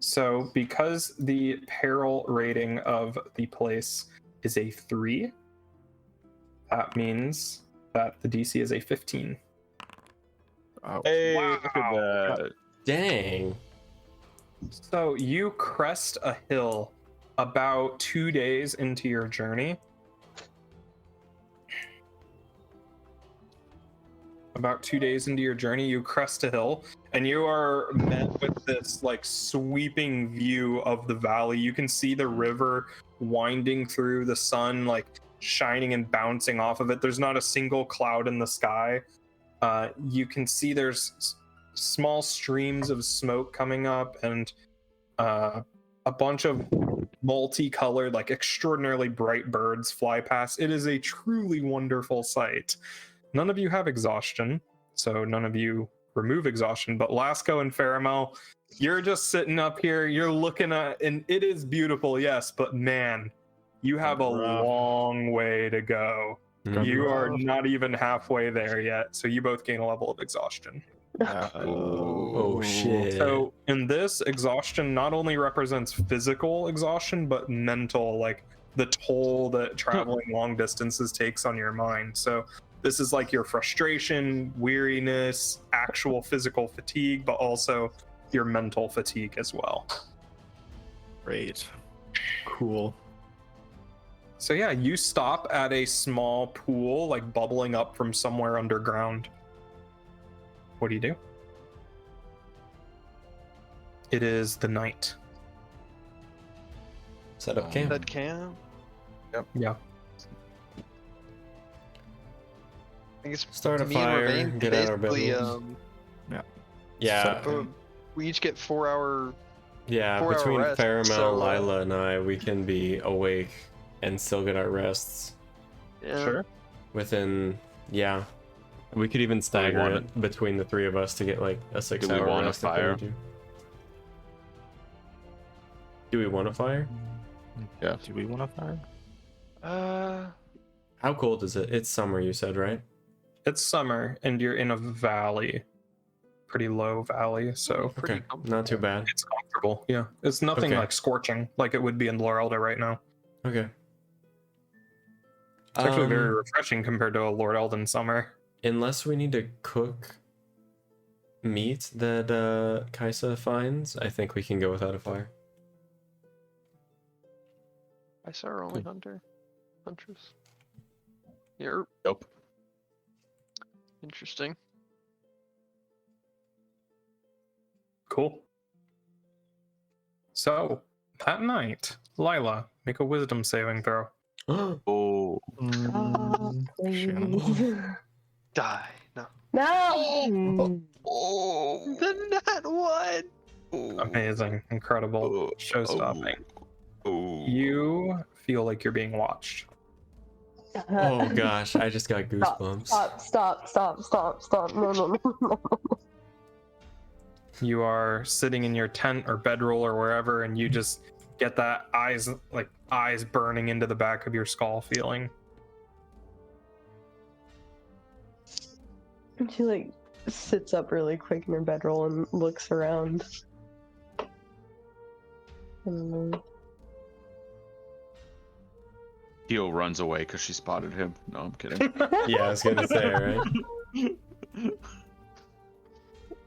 S1: So because the peril rating of the place is a 3, that means that the DC is a 15.
S5: Oh,
S8: Hey,
S1: Wow.
S8: look at that.
S3: Dang.
S1: So you crest a hill about 2 days into your journey. About 2 days into your journey, you crest a hill, and you are met with this like sweeping view of the valley. You can see the river winding through the sun, like shining and bouncing off of it. There's not a single cloud in the sky. You can see there's small streams of smoke coming up, and a bunch of multicolored, like extraordinarily bright birds fly past. It is a truly wonderful sight. None of you have exhaustion, so none of you remove exhaustion, but Lasco and Faramel, you're just sitting up here, you're looking at, and it is beautiful, yes, but man, you have a long way to go. You are not even halfway there yet, so you both gain a level of exhaustion.
S3: Oh shit.
S1: So in this, exhaustion not only represents physical exhaustion, but mental, like the toll that traveling long distances takes on your mind. So this is like your frustration, weariness, actual physical fatigue, but also your mental fatigue as well.
S5: great. Cool.
S1: So yeah, you stop at a small pool, like bubbling up from somewhere underground. What do you do? It is the night.
S3: Set up camp.
S4: That camp.
S1: Yeah.
S4: I guess
S3: Start a
S4: me and
S3: fire,
S4: Ravain
S3: get out of our
S4: basically,
S3: bedrooms. Yeah.
S4: we each get 4 hour.
S3: Yeah,
S4: 4 hour
S3: between
S4: rest,
S3: Faramel,
S4: so,
S3: Lila, and I, we can be awake and still get our rests
S4: Yeah.
S1: Sure.
S3: within. Yeah, we could even stagger
S8: want
S3: it between the three of us to get like a 6
S8: Do we
S3: hour
S8: want a
S3: rest. if we
S8: fire?
S3: need to. Do we want a fire?
S8: Yeah.
S5: Do we want a fire?
S3: How cold is it? It's summer, you said, right?
S1: It's summer, and you're in a valley, pretty low valley, so
S4: Pretty
S3: Okay,
S4: comfortable.
S3: not too bad.
S1: it's comfortable. Yeah, it's nothing
S3: Okay.
S1: like scorching like it would be in Lorelda right now.
S3: Okay.
S1: It's actually very refreshing compared to a Lord Eldon summer.
S3: Unless we need to cook meat that Kajsa finds, I think we can go without a fire.
S4: I saw our only huntress. You're
S8: Nope.
S4: interesting.
S1: Cool. So that night, Lila, make a wisdom saving throw.
S8: Oh.
S2: Please.
S4: Die. No.
S2: No!
S8: Oh.
S4: The nat one.
S1: Amazing, incredible, show-stopping.
S8: Oh.
S1: You feel like you're being watched.
S3: Oh gosh, I just got goosebumps.
S2: Stop. No.
S1: You are sitting in your tent or bedroll or wherever, and you just get that eyes burning into the back of your skull feeling.
S2: She like sits up really quick in her bedroll and looks around.
S8: Theo runs away because she spotted him. No, I'm kidding.
S3: Yeah, I was gonna say, right?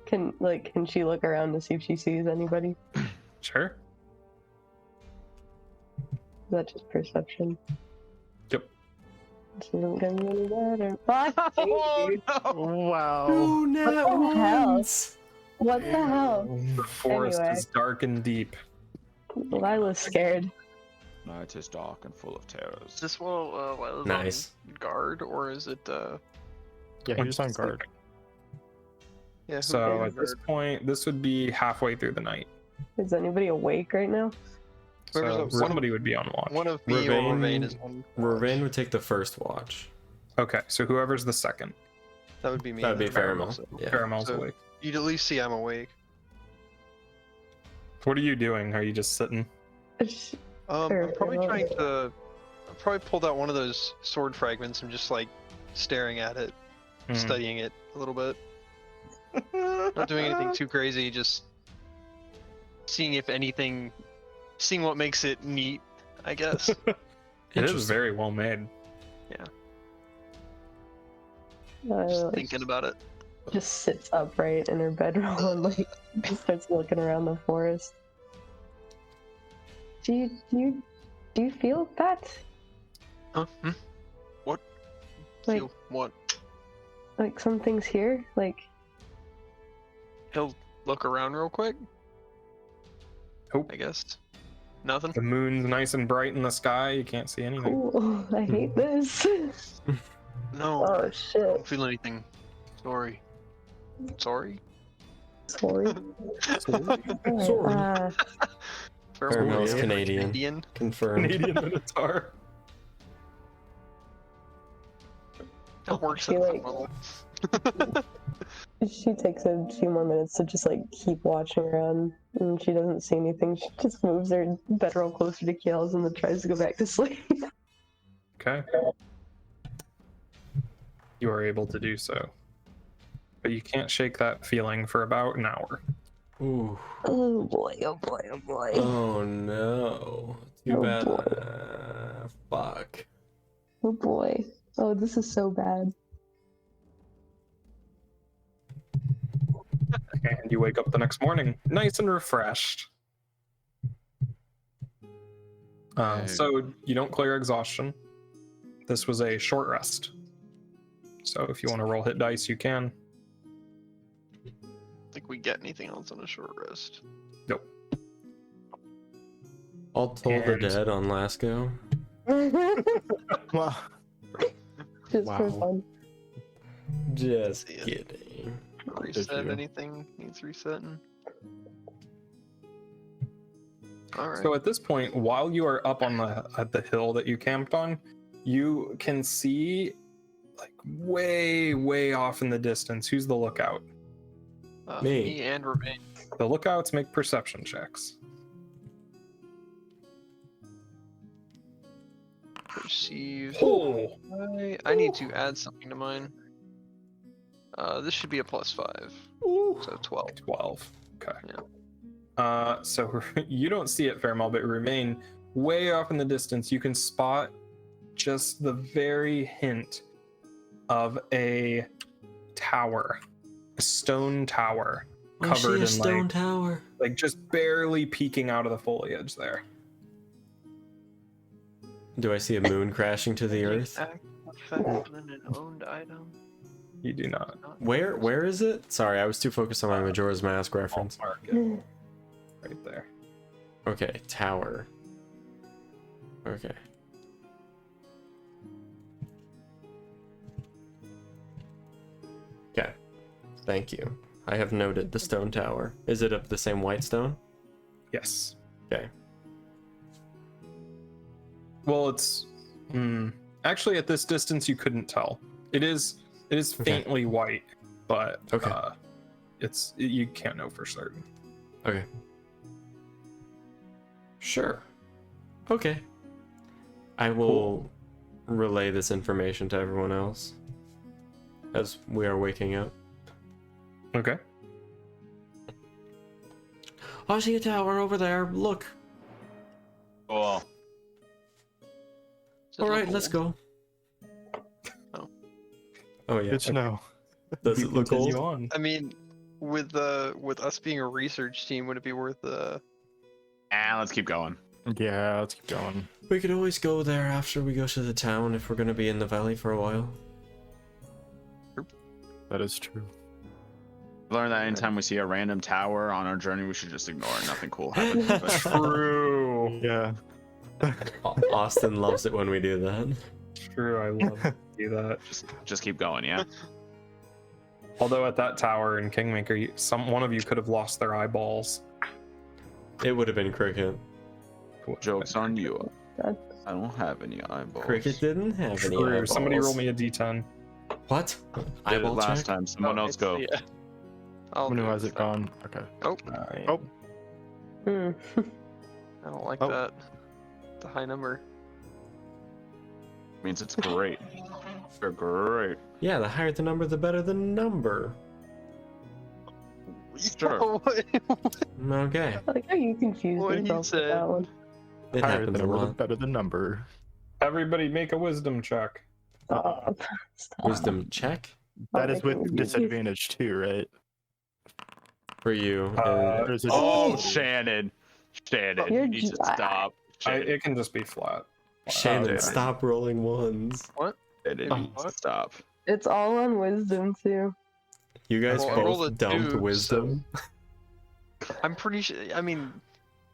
S2: Can she look around to see if she sees anybody?
S1: Sure.
S2: Is that just perception?
S1: Yep.
S2: This isn't gonna be any better.
S5: Wow.
S2: What the hell? What the hell?
S1: The forest
S2: Anyway.
S1: is dark and deep.
S2: Lila's scared.
S8: Night is dark and full of
S4: Is
S8: terrors.
S4: this while Lila's
S3: Nice.
S4: on guard, or is it
S5: Yeah, he was on guard.
S4: yeah? Who
S1: So
S4: on
S1: at this
S4: guard?
S1: point, this would be halfway through the night.
S2: Is anybody awake right now?
S4: Whoever's
S1: So
S4: on-
S1: somebody would be on watch.
S4: One of me or
S3: Ravain-
S4: Ravain is on.
S3: Ravain would take the first watch.
S1: Okay, so whoever's the second.
S4: That would be me.
S3: That would be
S4: then.
S3: Faramel.
S4: So
S3: Yeah.
S1: Caramel's
S4: So-
S1: awake.
S4: You'd at least see I'm awake.
S1: What are you doing? Are you just sitting?
S2: Sure,
S4: I'm probably
S2: well-
S4: trying to. I probably pulled out one of those sword fragments and just like staring at it,
S1: Hmm.
S4: studying it a little bit. Not doing anything too crazy, just seeing if anything, seeing what makes it neat, I guess.
S1: It is
S7: Interesting.
S1: very well made.
S4: Just
S2: like,
S4: thinking about it.
S2: just sits upright in her bedroll and like just starts looking around the forest. Do you feel that?
S4: Huh? What?
S2: Like-
S4: Feel what?
S2: Like something's here? Like
S4: He'll look around real quick.
S1: Nope.
S4: I guess. Nothing.
S1: The moon's nice and bright in the sky. You can't see anything.
S2: cool. I hate this.
S4: No.
S2: Oh
S4: I
S2: shit.
S4: don't feel anything. Sorry. Sorry.
S2: Sorry. Alright,
S1: Sorry.
S3: Faramel's
S4: Yeah.
S3: Canadian. Confirmed.
S1: Canadian Minotaur.
S4: That works
S2: She,
S4: at some
S2: like-
S4: level.
S2: She takes a few more minutes to just like keep watching around, and she doesn't see anything. She just moves her bedroll closer to Kiel's and then tries to go back to sleep.
S1: Okay. You are able to do so. But you can't shake that feeling for about an hour.
S3: Ooh.
S2: Oh boy! Oh boy! Oh boy!
S3: Oh no. Too
S2: Oh,
S3: bad.
S2: boy.
S3: Fuck.
S2: Oh boy! Oh, this is so bad.
S1: And you wake up the next morning, nice and refreshed. So you don't clear exhaustion. This was a short rest. So if you want to roll hit dice, you can.
S4: Think we get anything else on a short rest?
S1: Nope.
S3: All Toll the
S1: And-
S3: Dead on last go.
S5: Wow.
S2: Just for
S5: Wow.
S2: fun.
S3: Just
S4: See ya.
S3: kidding.
S4: Reset
S5: you.
S4: anything needs resetting. Alright.
S1: So at this point, while you are up on the hill that you camped on, you can see like way off in the distance. Who's the lookout?
S3: Me.
S4: Me and Remain.
S1: The lookouts make perception checks.
S4: Perceive.
S1: Oh,
S4: I need to add something to mine. This should be a +5. So 12.
S1: 12. Okay.
S4: Yeah.
S1: So you don't see it, Fairmall, but remain way off in the distance. You can spot just the very hint of a tower, a stone tower,
S7: I see
S1: covered
S7: a
S1: in
S7: stone tower.
S1: like just barely peeking out of the foliage there.
S3: Do I see a moon crashing to the earth?
S4: Effect on an owned item.
S1: You do not.
S3: Where is it? Sorry, I was too focused on my Majora's Mask reference.
S1: Mark it right there.
S3: Okay, tower. Okay. Okay. Thank you. I have noted the stone tower. Is it of the same white stone?
S1: Yes.
S3: Okay.
S1: Well, it's actually at this distance you couldn't tell. It is
S3: Okay.
S1: faintly white, but
S3: Okay.
S1: you can't know for certain.
S3: Okay. Sure. Okay. I will relay this information to everyone else as we are waking up.
S1: Okay.
S7: I see a tower over there. Look.
S8: Cool.
S4: Does it
S7: All
S4: look
S7: right, let's
S4: old?
S7: go.
S3: Oh yeah.
S5: Good to know.
S3: Does
S1: You
S3: it look
S1: continue
S3: old?
S1: on.
S4: I mean, with us being a research team, would it be worth
S8: Let's keep going.
S5: Yeah, let's keep going.
S7: We could always go there after we go to the town if we're gonna be in the valley for a while.
S5: That is true.
S8: Learn that anytime we see a random tower on our journey, we should just ignore it. Nothing cool happens. But
S1: True.
S5: Yeah.
S3: Austin loves it when we do that.
S1: True. I love to do that.
S8: just keep going, yeah.
S1: Although at that tower in Kingmaker, one of you could have lost their eyeballs.
S3: It would have been Cricket.
S8: Joke's on you.
S2: That-
S8: I don't have any eyeballs.
S3: Cricket didn't have any
S1: True.
S3: eyeballs.
S1: Somebody roll me a d10.
S7: What?
S8: Did it
S7: Eyeball
S8: last
S7: check?
S8: time. Someone else go.
S4: Yeah. I'll
S5: When
S4: do
S5: has
S4: it.
S5: it gone? Okay.
S4: Oh,
S5: Oh,
S2: Hmm.
S4: I don't like
S5: Oh.
S4: that. The high number.
S8: Means it's great. They're great.
S7: Yeah, the higher the number, the better the number.
S8: Sure.
S7: Okay.
S2: Like, are you confused
S4: What he
S2: yourself with
S4: said.
S2: that one?
S7: It
S5: higher
S7: happens
S5: the
S7: a
S5: number, the
S7: lot.
S5: better the number.
S1: Everybody make a wisdom check.
S2: Stop. Stop.
S7: Wisdom check
S5: That is
S2: making
S5: with
S2: me
S5: disadvantage too, right?
S7: for you.
S1: Uh,
S5: Or is it
S8: Oh, Shannon. Shannon,
S2: You're
S8: you need to
S2: dry.
S8: stop. Shannon,
S1: It can just be flat.
S7: Shannon,
S1: Okay.
S7: stop rolling ones.
S8: Shannon
S4: Oh,
S8: needs to
S4: what?
S8: stop.
S2: It's all on wisdom too.
S7: You guys
S4: Well, I rolled a
S7: both dumped
S4: 2,
S7: wisdom.
S4: I'm pretty sure. I mean,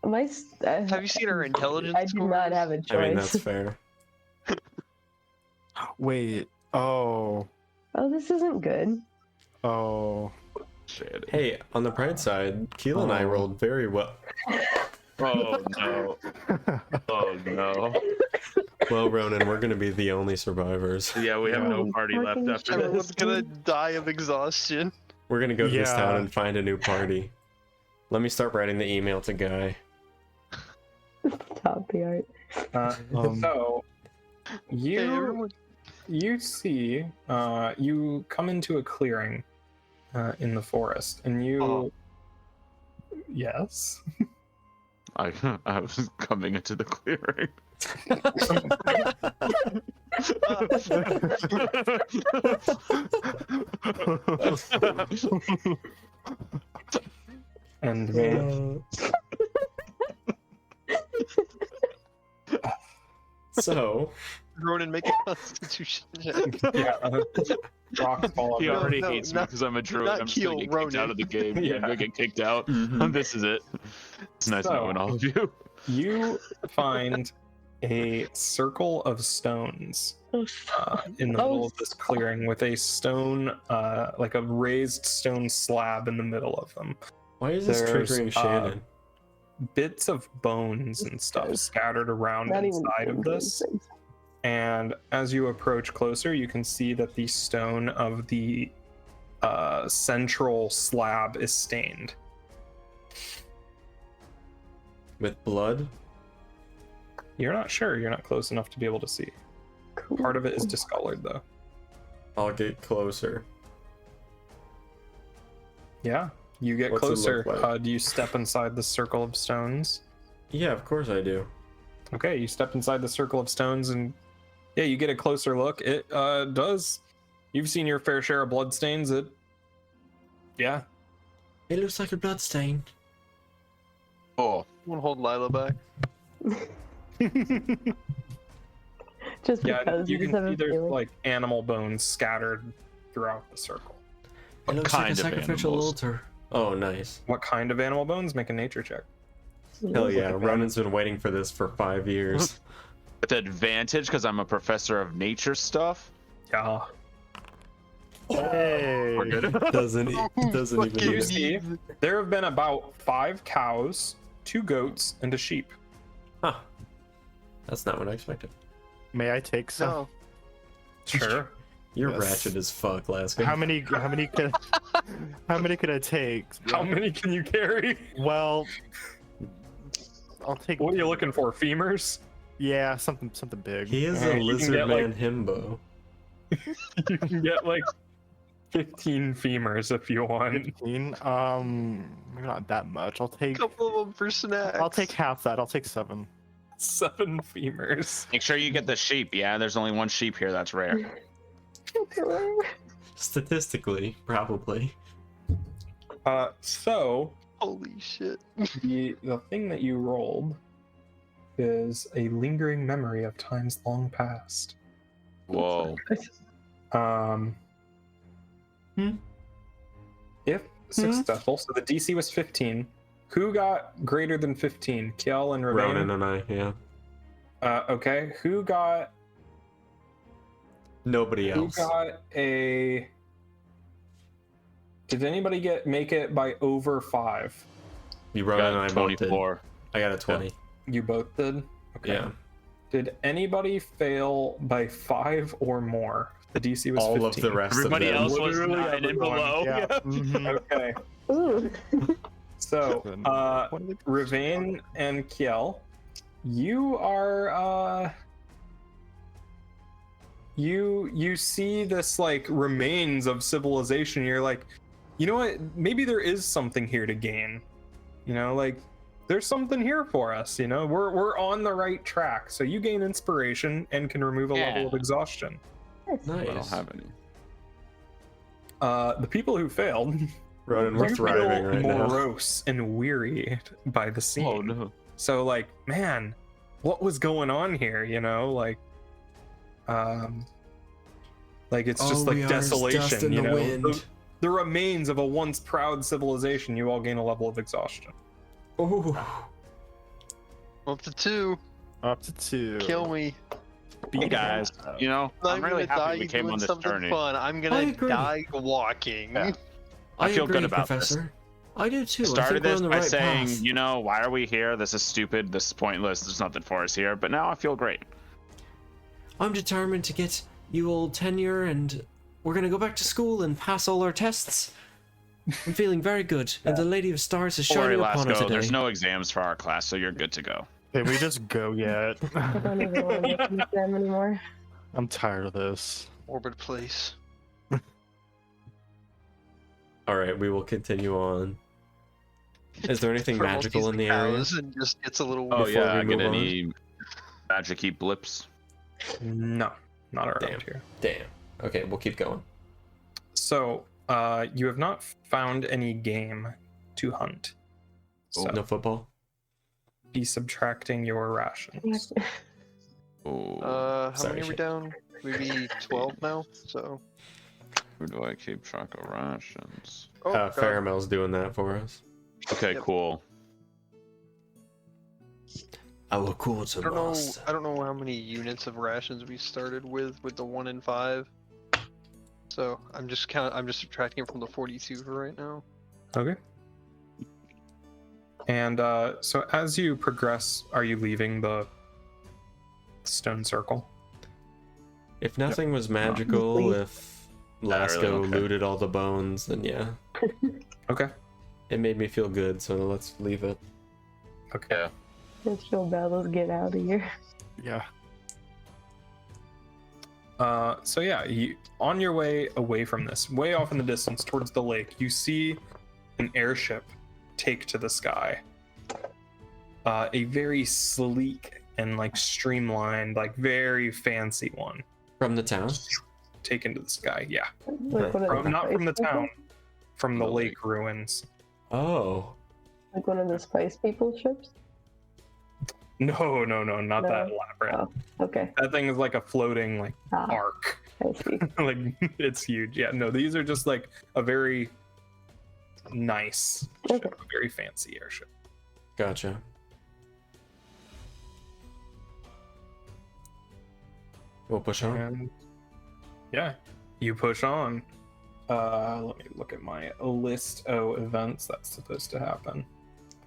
S2: Have
S4: you seen our intelligence
S2: I do not
S4: scores?
S2: have a choice.
S7: I mean, that's fair.
S5: Wait. Oh.
S2: Oh, this isn't good.
S5: Oh.
S8: Shannon.
S7: Hey, on the bright side, Keela and I
S5: Oh.
S7: rolled very well.
S8: Oh no. Oh no.
S7: Well, Ronan, we're gonna be the only survivors.
S8: Yeah, we have no party left
S2: Fucking
S8: after
S2: shit.
S4: everyone's
S8: this.
S4: gonna die of exhaustion.
S7: We're gonna go to this town
S5: Yeah.
S7: and find a new party. Let me start writing the email to Guy.
S2: Top the art.
S1: So
S4: Hey,
S1: you
S4: everyone.
S1: you see you come into a clearing in the forest, and you
S8: Oh.
S1: yes.
S8: I was coming into the clearing.
S1: And man,
S7: So,
S4: Ronan, make a constitution check.
S1: yeah, rocks fall
S8: He
S1: over.
S8: already
S4: no,
S8: hates me
S4: not-
S8: because I'm a druid.
S4: not
S8: I'm just gonna
S4: Keel,
S8: get kicked out
S4: Ronan.
S8: of the game.
S1: Yeah.
S8: I'm gonna get kicked out. This is it. It's nice
S1: So-
S8: knowing all of you.
S1: You find a circle of stones in the middle of this clearing with a stone, like a raised stone slab in the middle of them.
S7: why is this
S1: There's,
S7: triggering Shannon?
S1: Bits of bones and stuff scattered around
S2: Not even
S1: inside of this. And as you approach closer, you can see that the stone of the central slab is stained.
S7: With blood?
S1: You're not sure. You're not close enough to be able to see. Part of it is discolored, though.
S7: I'll get closer.
S1: Yeah, you get
S7: What's it
S1: closer.
S7: look like?
S1: Do you step inside the circle of stones?
S7: Yeah, of course I do.
S1: Okay, you step inside the circle of stones, and yeah, you get a closer look. It does. You've seen your fair share of bloodstains. Yeah.
S7: It looks like a blood stain.
S8: Oh,
S4: Won't hold Lila back.
S2: Just
S1: Yeah,
S2: because
S1: you
S2: just
S1: can
S2: have a
S1: see there's
S2: feeling.
S1: like animal bones scattered throughout the circle.
S7: It looks like a
S8: kind of
S7: sacrificial
S8: animals?
S7: altar. Oh, nice.
S1: What kind of animal bones? Make a nature check.
S7: Hell yeah,
S1: like a
S7: Ronan's been waiting for this for 5 years.
S8: with advantage because I'm a professor of nature stuff.
S1: Yeah.
S5: Hey.
S8: We're good.
S7: doesn't even
S4: Fucking
S1: You
S7: need it.
S1: see, there have been about 5 cows, 2 goats, and a sheep.
S7: Huh. That's not what I expected.
S5: May I take some?
S4: No.
S1: Sure.
S7: You're
S5: Yes.
S7: ratchet as fuck, Laska.
S5: How many could I take?
S1: How many can you carry?
S5: Well, I'll take.
S1: What are you looking for? Femurs?
S5: Yeah, something big.
S7: He is
S1: You
S7: a
S1: can
S7: lizard
S1: get,
S7: man
S1: like-
S7: himbo.
S1: You can get like 15 femurs if you want.
S5: 15. Maybe not that much. I'll take.
S4: Couple of them for snacks.
S5: I'll take half that. I'll take 7.
S1: 7 femurs.
S8: Make sure you get the sheep. Yeah, there's only one sheep here. That's rare.
S7: Statistically, probably.
S1: So
S4: Holy shit.
S1: the thing that you rolled is a lingering memory of times long past.
S8: Whoa.
S1: If successful, so the DC was 15. Who got greater than 15? Kiel and Ravane?
S7: Ronan and I, yeah.
S1: Okay. Who got
S7: Nobody else.
S1: a? Did anybody make it by over 5?
S7: You Ronan and I
S8: Got
S7: both did.
S8: 24.
S7: I got a 20.
S1: You both did. Okay.
S7: Yeah.
S1: Did anybody fail by 5 or more? The DC was
S3: All
S1: 15.
S3: of the rest
S8: Everybody
S3: of them.
S8: else was
S1: Literally
S8: 9 and
S1: everyone.
S8: below.
S5: Yeah. mhm.
S1: Okay.
S2: Ooh.
S1: So,
S5: Then,
S1: Ravane and Kiel, you are you see this like remains of civilization. You're like, you know what? Maybe there is something here to gain. You know, like there's something here for us. You know, we're on the right track. So you gain inspiration and can remove a level of exhaustion.
S8: I don't
S7: Nice.
S8: have any.
S1: The people who failed,
S3: Ronan, we're
S1: you
S3: thriving
S1: feel
S3: right now.
S1: morose and weary by the scene.
S8: Oh no.
S1: So like, man, what was going on here? You know, like it's just like desolation. You know, the remains of a once proud civilization. You all gain a level of exhaustion.
S3: Ooh.
S4: Up to 2.
S5: Up to 2.
S4: Kill me.
S8: Hey guys, you know,
S4: I'm
S8: I'm really
S4: gonna die
S8: happy we came
S4: doing
S8: on this
S4: something
S8: journey.
S4: fun. I'm
S7: I
S4: gonna
S7: agree.
S4: die walking.
S8: Yeah. I feel
S7: agree,
S8: good about this.
S7: Professor. I do too. I
S8: Started
S7: think we're
S8: this
S7: on the
S8: by
S7: right
S8: saying,
S7: path.
S8: you know, why are we here? This is stupid. This is pointless. There's nothing for us here. But now I feel great.
S7: I'm determined to get you all tenure, and we're gonna go back to school and pass all our tests. I'm feeling very good, and the Lady of Stars is
S8: Don't worry,
S7: shining upon us
S8: Lasco.
S7: today.
S8: There's no exams for our class, so you're good to go.
S5: Can we just go yet?
S2: I don't even want to get to them anymore.
S5: I'm tired of this.
S4: Morbid place.
S3: All right, we will continue on. Is there anything magical in the area?
S4: And just gets a little.
S8: Oh
S3: Before
S8: yeah,
S3: we
S8: get
S3: move on.
S8: any magic-y blips?
S1: No, not around
S3: Damn.
S1: here.
S3: Damn. Okay, we'll keep going.
S1: So, you have not found any game to hunt. So,
S3: No football?
S1: be subtracting your rations.
S8: Oh,
S4: How
S3: Sorry,
S4: many are we
S3: shit.
S4: down? Maybe 12 now. So.
S8: where do I keep track of rations?
S4: Oh, God.
S3: Faramel's doing that for us.
S8: Okay,
S4: Yep.
S8: cool.
S7: Our quarter master.
S4: I don't know how many units of rations we started with the 1 and 5. So I'm just subtracting it from the 42 for right now.
S1: Okay. And so as you progress, are you leaving the stone circle?
S3: If nothing was magical,
S2: Please.
S3: if
S8: Not really,
S3: Lasco
S8: okay.
S3: looted all the bones, then yeah.
S1: Okay.
S3: It made me feel good, so let's leave it.
S1: Okay.
S8: Yeah.
S2: Let's feel bad. Let's get out of here.
S5: Yeah.
S1: So yeah, you, on your way away from this, way off in the distance towards the lake, you see an airship take to the sky. A very sleek and like streamlined, like very fancy one.
S3: From the town?
S1: Take into the sky, yeah.
S2: Like one of the
S1: Not from the
S2: spice
S1: town, from the
S8: The
S1: lake ruins.
S3: Oh.
S2: Like one of the spice people ships?
S1: No, not that
S2: No.
S1: elaborate.
S2: Oh, okay.
S1: That thing is like a floating like
S2: Ah,
S1: arc.
S2: I see.
S1: Like it's huge. Yeah, no, these are just like a very nice ship,
S2: Okay.
S1: a very fancy airship.
S3: Gotcha. We'll push on.
S1: And yeah, you push on. Let me look at my list of events that's supposed to happen.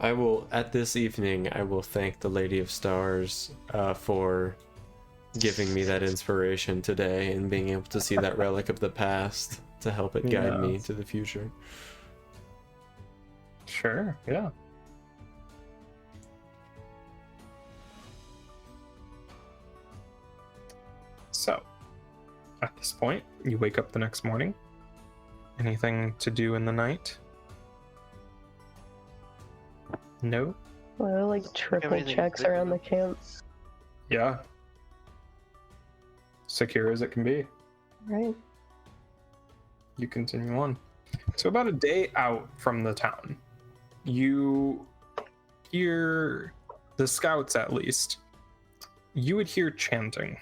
S3: I will, at this evening, I will thank the Lady of Stars for giving me that inspiration today and being able to see that relic of the past to help it guide me
S1: Yes.
S3: to the future.
S1: Sure, yeah. So, at this point, you wake up the next morning. Anything to do in the night? No?
S2: Well, like triple
S4: anything
S2: checks
S4: big
S2: around the
S4: enough?
S2: camp.
S1: Yeah. Secure as it can be.
S2: Right.
S1: You continue on. So about a day out from the town, you hear the scouts, at least. You would hear chanting.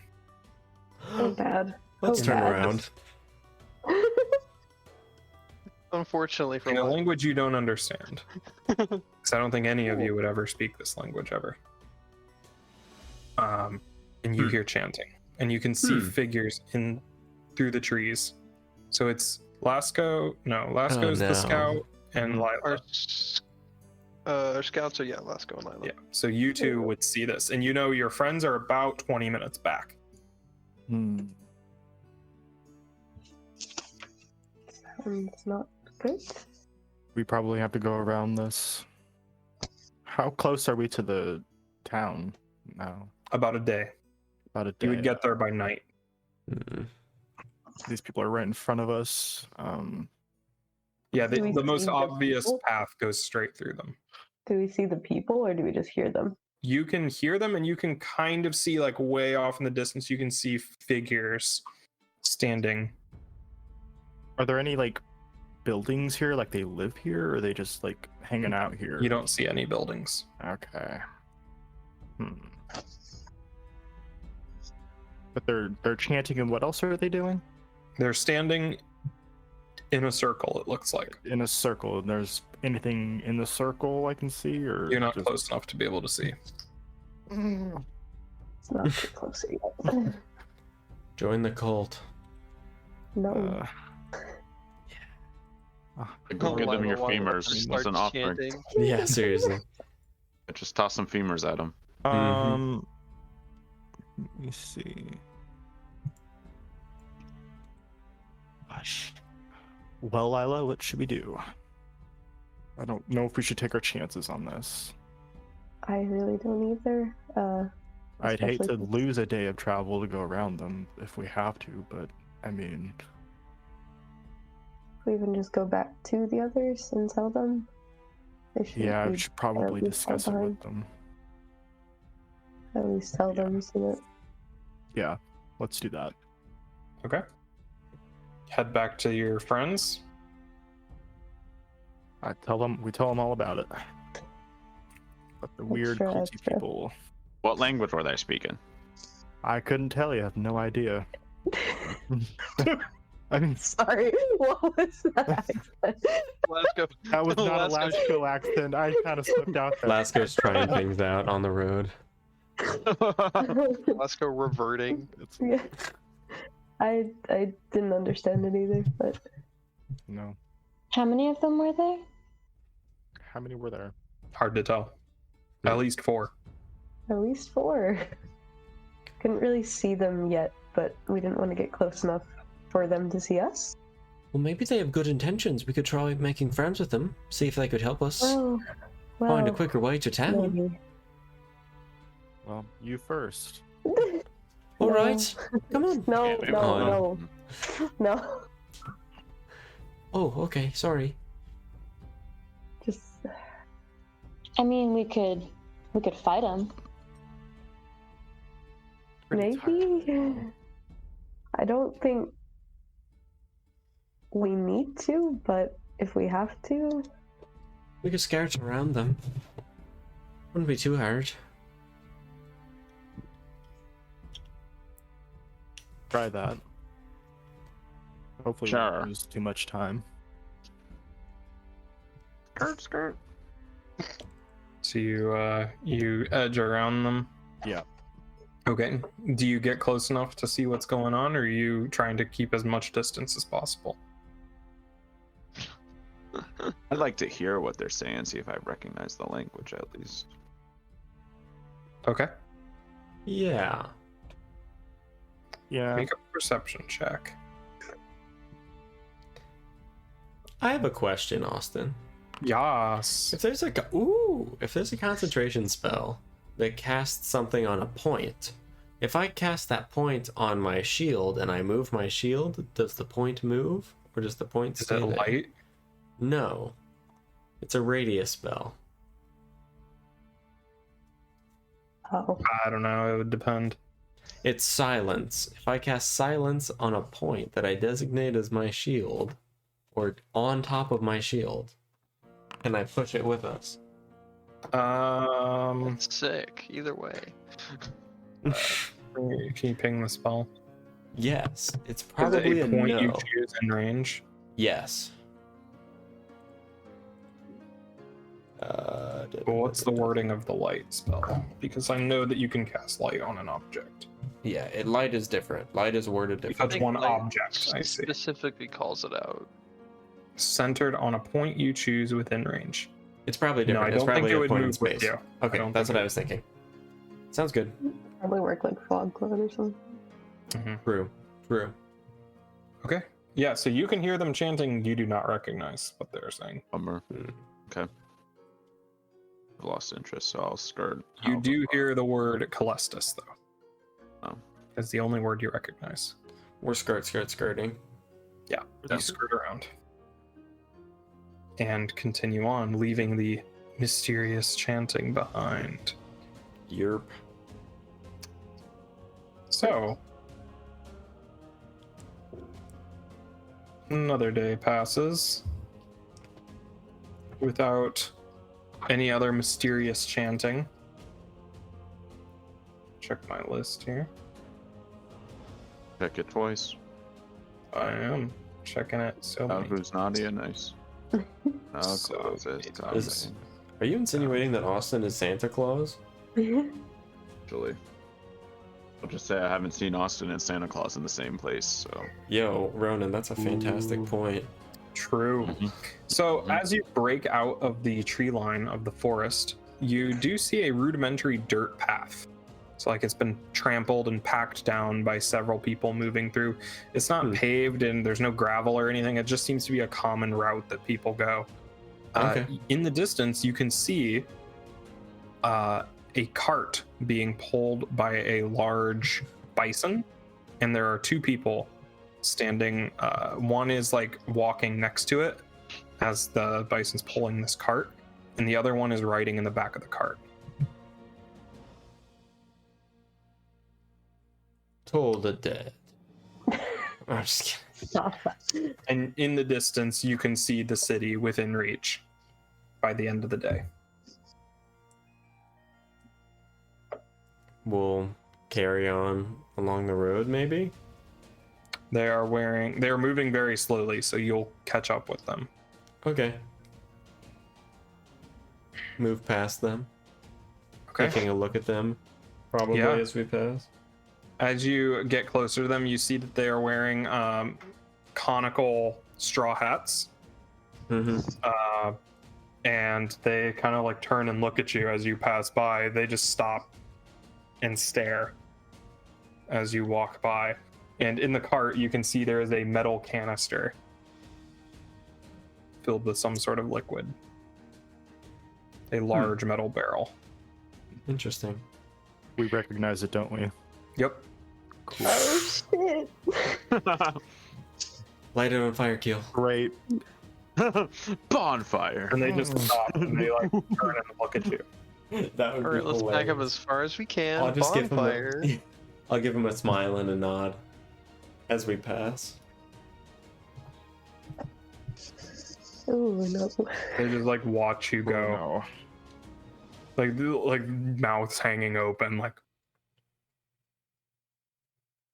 S2: So bad.
S3: Let's
S2: Oh,
S3: turn
S2: bad.
S3: around.
S4: Unfortunately for
S1: In a
S4: my
S1: language you don't understand. Because I don't think any of you would ever speak this language ever. And you hear chanting. And you can see figures in through the trees. So it's Lasco's
S3: no.
S1: the scout and Lila.
S4: our scouts are Lasco and Lila.
S1: Yeah. So you two would see this. And you know your friends are about 20 minutes back.
S5: Hmm.
S2: and it's not good.
S5: We probably have to go around this. How close are we to the town now?
S1: About a day.
S5: About a day.
S1: You would get there by night.
S7: Mm.
S5: These people are right in front of us.
S1: Yeah,
S2: Do we
S1: the most
S2: see the
S1: obvious
S2: people?
S1: path goes straight through them.
S2: Do we see the people or do we just hear them?
S1: You can hear them, and you can kind of see, like, way off in the distance, you can see figures standing.
S5: Are there any like buildings here? Like they live here, or are they just like hanging out here?
S1: You don't see any buildings.
S5: Okay. But they're chanting, and what else are they doing?
S1: They're standing in a circle, it looks like.
S5: In a circle. And there's anything in the circle I can see, or
S1: You're not
S5: just...
S1: close enough to be able to see.
S2: It's not too close yet.
S7: Join the cult.
S2: No.
S8: Go give them your femurs. That's an offering.
S4: Chanting.
S7: Yeah, seriously.
S8: Just toss some femurs at them.
S5: Let me see. Gosh. Well, Lila, what should we do? I don't know if we should take our chances on this.
S2: I really don't either.
S5: I'd hate to
S2: especially-
S5: lose a day of travel to go around them if we have to, but I mean,
S2: We even just go back to the others and tell them. They should
S5: yeah, I
S2: be-
S5: should probably
S2: be
S5: discuss it
S2: fine.
S5: with them.
S2: At least tell them so that
S5: Yeah, let's do that.
S1: Okay. Head back to your friends.
S5: We tell them all about it. But the weird
S2: Extra,
S5: culty
S2: extra.
S5: people,
S8: What language were they speaking?
S5: I couldn't tell you. I have no idea. I mean,
S2: Sorry, what was that accent?
S4: Let's go.
S5: that was not a
S4: Let's
S5: Lasco accent. I kind of slipped out there.
S7: Lasco's trying things out on the road.
S4: Let's go reverting.
S2: Yeah. I didn't understand it either, but
S5: No.
S6: How many of them were there?
S5: How many were there?
S1: Hard to tell. At least 4.
S2: at least 4. Couldn't really see them yet, but we didn't want to get close enough for them to see us.
S7: Well, maybe they have good intentions. We could try making friends with them, see if they could help us
S2: Well,
S7: find a quicker way to town.
S2: maybe.
S5: Well, you first.
S7: All
S2: No.
S7: right, come on.
S2: No,
S8: Yeah, maybe.
S2: no, no.
S7: Oh, okay, sorry.
S2: Just
S6: I mean, we could fight them.
S5: Pretty tired.
S2: maybe. I don't think we need to, but if we have to,
S7: We could scout around them. Wouldn't be too hard.
S5: Try that. Hopefully, we
S8: Sure.
S5: won't lose too much time.
S8: Skirt.
S1: So you edge around them.
S5: Yeah.
S1: Okay. Do you get close enough to see what's going on, or are you trying to keep as much distance as possible?
S8: I'd like to hear what they're saying, see if I recognize the language at least.
S1: Okay.
S7: Yeah.
S5: Yeah.
S1: Make a perception check.
S7: I have a question, Austin.
S1: Yas.
S7: If there's a concentration spell that casts something on a point, if I cast that point on my shield and I move my shield, does the point move, or does the point
S1: Is
S7: stay
S1: it
S7: there?
S1: light?
S7: No, it's a radius spell.
S2: oh,
S1: I don't know. It would depend.
S7: It's silence. If I cast silence on a point that I designate as my shield, or on top of my shield, can I push it with us?
S4: Sick. Either way.
S1: Can you ping the spell?
S7: Yes, it's
S1: Is it
S7: probably
S1: a
S7: a
S1: point
S7: no.
S1: you choose in range?
S7: Yes.
S1: Well, what's the wording of the light spell? Because I know that you can cast light on an object.
S7: Yeah, light is different. Light is worded
S1: That's
S7: differently.
S1: one
S4: Light
S1: object, I see.
S4: Specifically calls it out.
S1: Centered on a point you choose within range.
S7: It's probably
S1: No,
S7: different.
S1: I
S7: It's
S1: don't think
S7: probably
S1: it
S7: a
S1: would
S7: point in
S1: move with
S7: space.
S1: you. I
S7: Okay,
S1: don't
S7: that's
S1: think
S7: what
S1: it-
S7: I was thinking. Sounds good.
S2: probably work like fog cloud or something.
S7: True. True.
S1: Okay. Yeah, so you can hear them chanting. You do not recognize what they're saying.
S8: Bummer. Okay. I've lost interest, so I'll skirt.
S1: You
S8: out.
S1: do hear the word Calestus, though.
S8: Oh.
S1: That's the only word you recognize.
S3: We're skirting.
S1: Yeah,
S8: Yeah.
S1: you skirt around. And continue on, leaving the mysterious chanting behind.
S3: Yerp.
S1: So, another day passes without any other mysterious chanting. Check my list here.
S8: Check it twice.
S1: I am checking it so
S8: Oh,
S1: many
S8: who's Nadia? Nice. No,
S1: So
S8: closet.
S1: many
S3: Is- Are you insinuating that Austin is Santa Claus?
S8: Actually. I'll just say I haven't seen Austin and Santa Claus in the same place, so.
S3: Yo, Ronan, that's a fantastic point.
S1: True. So as you break out of the tree line of the forest, you do see a rudimentary dirt path. It's like it's been trampled and packed down by several people moving through. It's not paved and there's no gravel or anything. It just seems to be a common route that people go.
S3: Okay.
S1: In the distance, you can see a cart being pulled by a large bison, and there are two people standing. One is like walking next to it as the bison's pulling this cart, and the other one is riding in the back of the cart.
S3: Toll the dead. I'm just kidding.
S2: Stop that.
S1: And in the distance, you can see the city within reach by the end of the day.
S3: We'll carry on along the road, maybe?
S1: They're moving very slowly, so you'll catch up with them.
S3: Okay. Move past them.
S1: Okay.
S3: Taking a look at them, probably,
S1: Yeah.
S3: as we pass.
S1: As you get closer to them, you see that they are wearing conical straw hats.
S3: Mm-hmm.
S1: And they kind of like turn and look at you as you pass by. They just stop and stare as you walk by. And in the cart, you can see there is a metal canister filled with some sort of liquid. A large metal barrel.
S3: Interesting.
S5: We recognize it, don't we?
S1: Yep.
S2: Oh shit.
S3: Light it on fire, Keel.
S5: Great.
S8: Bonfire.
S1: And they just stop and they like turn and look at you.
S3: That would
S4: Alright, let's back up as far as we can.
S3: I'll just
S4: Bonfire.
S3: I'll give him a smile and a nod as we pass.
S2: Oh no.
S1: They just like watch you go.
S5: Oh,
S1: Like mouths hanging open, like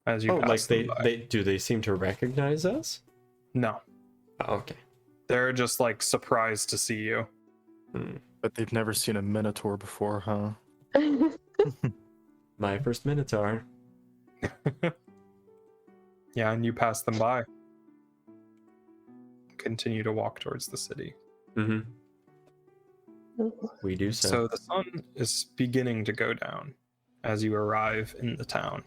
S1: as you
S3: Oh,
S1: pass
S3: like
S1: them by.
S3: they seem to recognize us?
S1: No,
S3: Oh, okay.
S1: they're just like surprised to see you.
S5: but they've never seen a minotaur before, huh?
S3: My first Minotaur.
S1: Yeah, and you pass them by. Continue to walk towards the city.
S3: Mm-hmm. We do so.
S1: So the sun is beginning to go down as you arrive in the town.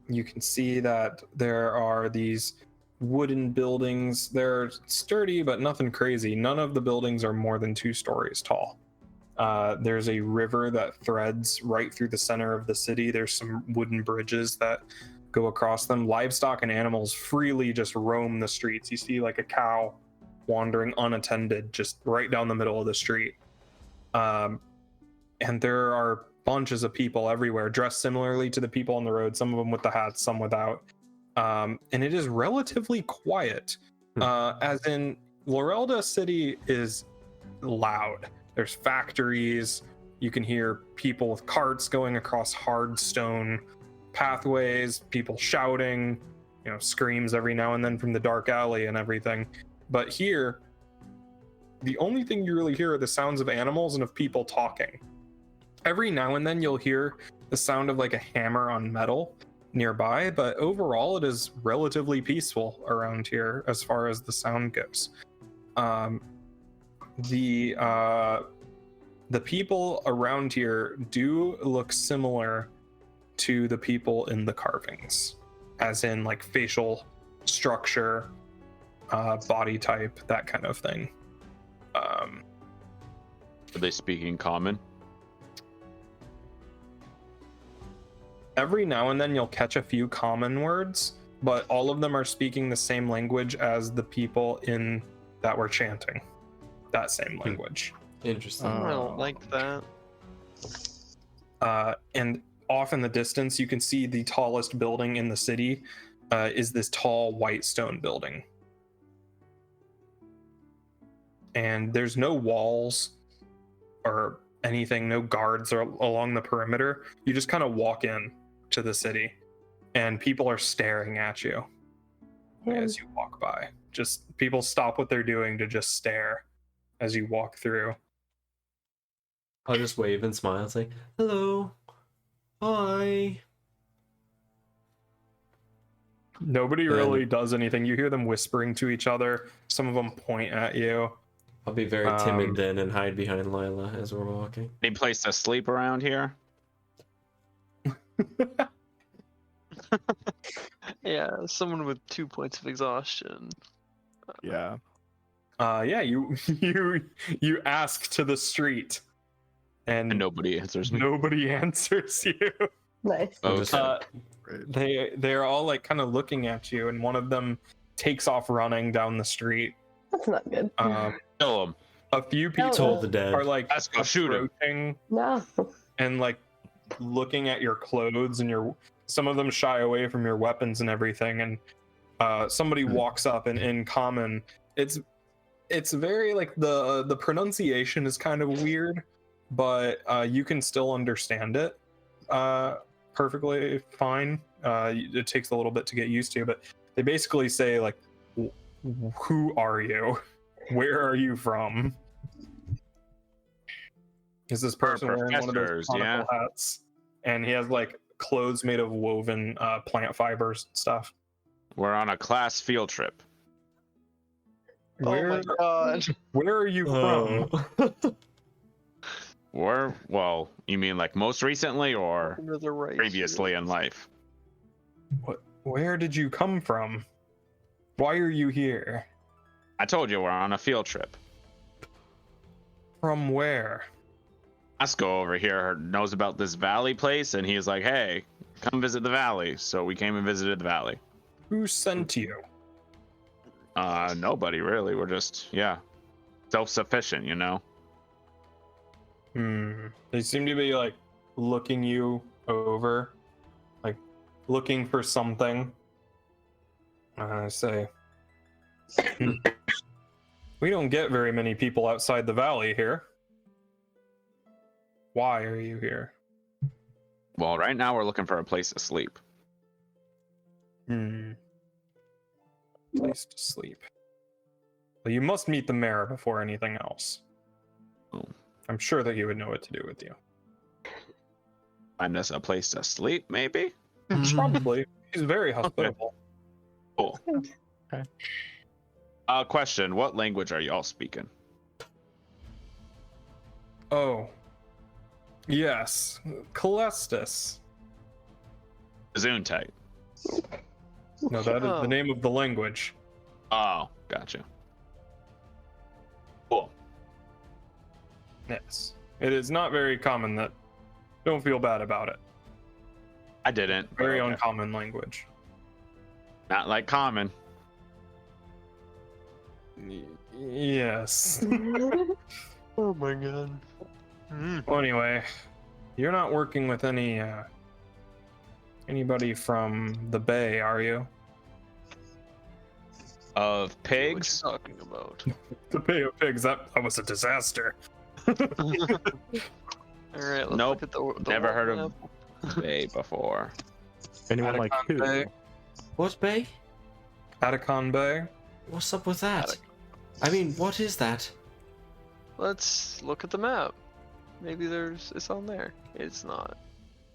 S1: You can see that there are these wooden buildings. They're sturdy, but nothing crazy. None of the buildings are more than 2 stories tall. There's a river that threads right through the center of the city. There's some wooden bridges that go across them. Livestock and animals freely just roam the streets. You see like a cow wandering unattended just right down the middle of the street. And there are bunches of people everywhere dressed similarly to the people on the road, some of them with the hats, some without. And it is relatively quiet. As in, Lorelda City is loud. There's factories. You can hear people with carts going across hard stone pathways, people shouting, screams every now and then from the dark alley and everything. But here, the only thing you really hear are the sounds of animals and of people talking. Every now and then you'll hear the sound of like a hammer on metal nearby, but overall it is relatively peaceful around here as far as the sound goes. The people around here do look similar to the people in the carvings, as in like facial structure, body type, that kind of thing.
S8: Are they speaking common?
S1: Every now and then you'll catch a few common words, but all of them are speaking the same language as the people in that were chanting that same language.
S3: Interesting.
S4: I don't like that.
S1: And off in the distance, you can see the tallest building in the city is this tall white stone building. And there's no walls or anything, no guards or along the perimeter. You just kind of walk in to the city, and people are staring at you as you walk by. Just people stop what they're doing to just stare as you walk through.
S3: I'll just wave and smile and say, hello. Hi.
S1: Nobody really does anything. You hear them whispering to each other. Some of them point at you.
S3: I'll be very timid then and hide behind Lila as we're walking.
S8: Any place to sleep around here?
S4: Yeah, someone with 2 points of exhaustion.
S5: Yeah.
S1: Yeah, you ask to the street, and
S8: And nobody answers me.
S1: nobody answers you.
S2: Nice.
S8: Okay.
S1: They're all like kind of looking at you, and one of them takes off running down the street.
S2: That's not good.
S8: Kill him.
S1: A few people
S3: Told the dead.
S1: are like
S8: Let's go shoot him.
S1: approaching
S2: No.
S1: and like looking at your clothes, and some of them shy away from your weapons and everything, and somebody walks up, and in common it's very like the pronunciation is kind of weird, but you can still understand it perfectly fine. It takes a little bit to get used to, but they basically say like, who are you? Where are you from? Is this person wearing one of those conical hats? And he has like clothes made of woven plant fibers and stuff.
S8: We're on a class field trip.
S1: Where,
S4: Oh my god.
S1: where are you from?
S8: Well, you mean like most recently or
S4: Under the right
S8: previously in life?
S1: Where did you come from? Why are you here?
S8: I told you we're on a field trip.
S1: From where?
S8: Asco over here knows about this valley place, and he's like, hey, come visit the valley. So we came and visited the valley.
S1: Who sent you?
S8: Nobody really. We're just, self-sufficient, you know?
S1: They seem to be like looking you over, like looking for something. I say, we don't get very many people outside the valley here. Why are you here?
S8: Well, right now we're looking for a place to sleep.
S1: Place to sleep. Well, you must meet the mayor before anything else.
S8: Oh.
S1: I'm sure that he would know what to do with you.
S8: Find us a place to sleep, maybe?
S1: Probably. He's very hospitable.
S8: Cool.
S5: Okay.
S8: Question, what language are y'all speaking?
S1: Oh. Yes. Calestis.
S8: Gesundheit.
S1: No, that is the name of the language.
S8: Oh, gotcha. Cool.
S1: Yes. It is not very common that. Don't feel bad about it.
S8: I didn't. but
S1: Very
S8: okay.
S1: uncommon language.
S8: Not like common.
S1: Yes.
S4: Oh my god.
S1: Well, anyway, you're not working with anybody from the Bay, are you?
S8: Of pigs?
S4: What you talking about?
S1: The Bay of Pigs. That was a disaster.
S4: Alright, let's
S8: Nope,
S4: look at the
S8: never
S4: world
S8: heard
S4: map.
S8: of Bay before.
S5: Anyone like
S1: Atacon
S5: who?
S1: Bay.
S7: What bay?
S1: Atacon Bay.
S7: What's up with that? I mean, what is that?
S4: Let's look at the map. Maybe it's on there. It's not.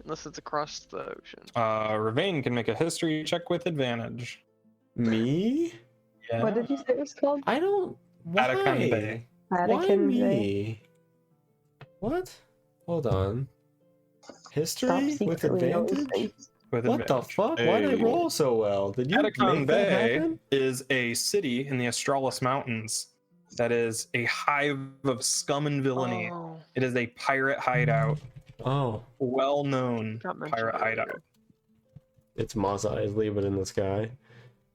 S4: Unless it's across the ocean.
S1: Ravain can make a history check with advantage.
S3: Me?
S1: Yeah.
S2: What did you say it was called?
S7: I don't. Why?
S1: Atacon Bay.
S7: Why
S2: Vatican Bay.
S7: me?
S3: What? Hold on.
S2: Stop
S3: History with
S2: secretly noticing.
S3: advantage?
S1: with
S7: What the
S1: advantage.
S7: fuck? Why did I
S3: Hey.
S7: roll so well? Did you
S1: Atacon
S7: make that
S1: Bay
S7: happen?
S1: is a city in the Australis Mountains that is a hive of scum and villainy.
S4: Oh,
S1: It is a pirate hideout,
S7: Oh,
S4: got
S1: well-known
S4: mentioned
S1: pirate hideout.
S4: earlier.
S3: It's Mos Eisley, but in the sky.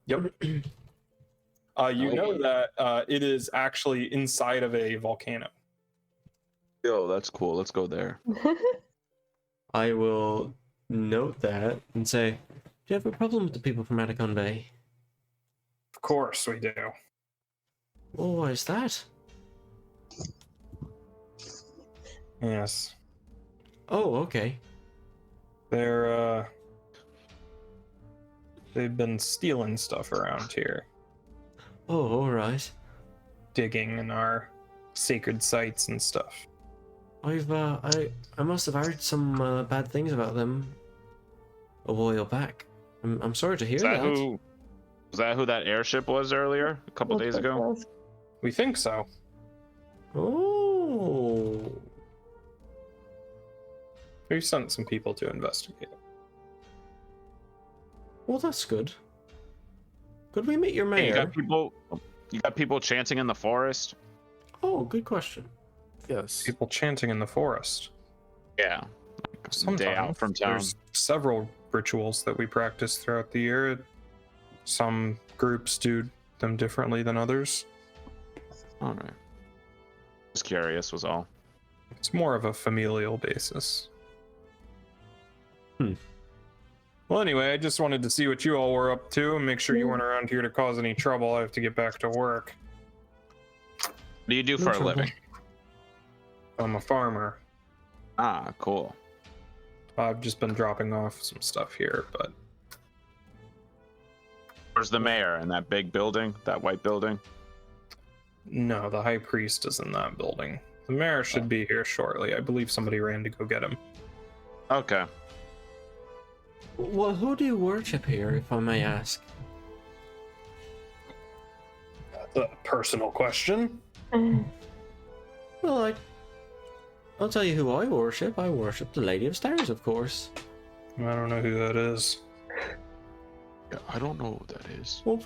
S1: Yep. You know that it is actually inside of a volcano.
S8: Yo, that's cool. Let's go there.
S7: I will note that and say, do you have a problem with the people from Atacon Bay?
S1: Of course we do.
S7: Well, why is that?
S1: Yes.
S7: Oh, okay.
S1: They've been stealing stuff around here,
S7: Oh, alright.
S1: digging in our sacred sites and stuff.
S7: I must have heard some bad things about them a while back. I'm sorry to hear
S8: Is that who? Was that who that airship was earlier? A couple days ago?
S1: We think so.
S7: Oh.
S1: We've sent some people to investigate it.
S7: Well, that's good. Could we meet your
S8: Hey,
S7: mayor?
S8: you got people chanting in the forest?
S7: Oh, good question.
S5: Yes.
S1: People chanting in the forest.
S8: Yeah. Some day out
S1: Sometimes
S8: from town.
S1: there's several rituals that we practice throughout the year. Some groups do them differently than others.
S8: All right. Just curious was all.
S1: It's more of a familial basis. Well, anyway, I just wanted to see what you all were up to and make sure you weren't around here to cause any trouble. I have to get back to work.
S8: What do you do
S7: No
S8: for a
S7: trouble.
S8: living?
S1: I'm a farmer.
S8: Ah, cool.
S1: I've just been dropping off some stuff here, but
S8: Where's the mayor in that big building? That white building?
S1: no, the high priest is in that building. The mayor should be here shortly. I believe somebody ran to go get him.
S8: Okay.
S7: Well, who do you worship here, if I may ask?
S1: That's a personal question.
S7: Well, I'll tell you who I worship. I worship the Lady of Stars, of course.
S1: I don't know who that is.
S8: Yeah, I don't know what that is.
S7: Well,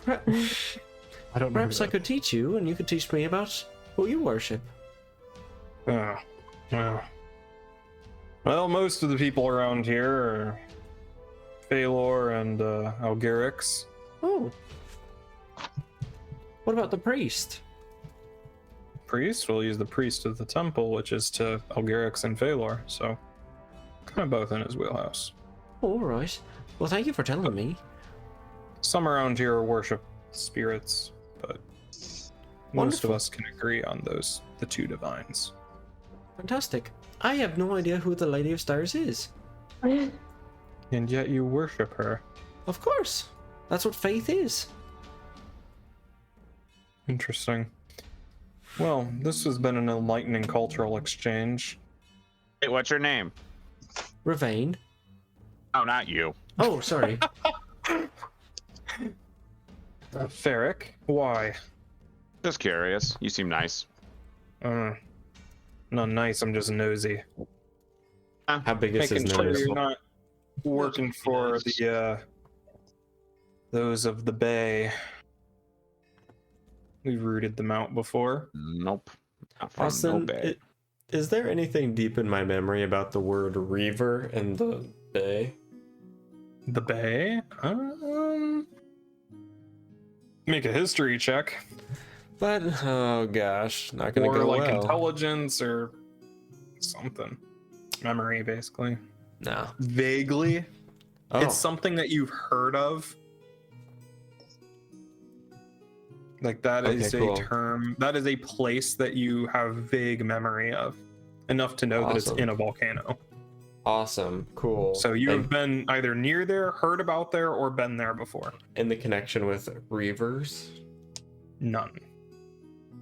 S5: I don't know.
S7: perhaps I could teach you, and you could teach me about who you worship.
S1: Oh, well. Well, most of the people around here are Phalor and Algerix.
S7: Oh. What about the priest?
S1: Priest, we'll use the priest of the temple, which is to Algerix and Phalor, so kind of both in his wheelhouse.
S7: All right. Well, thank you for telling me.
S1: Some around here worship spirits, but most of
S7: Wonderful.
S1: us can agree on the two divines.
S7: Fantastic. I have no idea who the Lady of Stars is.
S1: And yet you worship her.
S7: Of course. That's what faith is.
S1: Interesting. Well, this has been an enlightening cultural exchange.
S8: Hey, what's your name?
S7: Ravane.
S8: Oh, not you.
S7: Oh, sorry.
S1: Ferric, why?
S8: Just curious. You seem nice.
S1: Not nice, I'm just nosy.
S3: How big is his
S1: Making sure
S3: nose?
S1: you're not working for the those of the Bay. We've rooted them out before.
S8: Nope. Not from
S3: Austin,
S8: no bay.
S3: is there anything deep in my memory about the word reaver and the bay?
S1: The Bay? Make a history check.
S3: But oh gosh, not gonna
S1: Or
S3: go
S1: like
S3: well.
S1: intelligence or something. Memory, basically.
S3: No.
S1: Vaguely.
S3: Oh,
S1: It's something that you've heard of. Like that is
S3: Okay, cool.
S1: a term. That is a place that you have vague memory of. Enough to know that it's
S3: Awesome.
S1: in a volcano.
S3: awesome, cool.
S1: So you have
S3: and,
S1: been either near there, heard about there, or been there before.
S3: and the connection with reavers?
S1: None.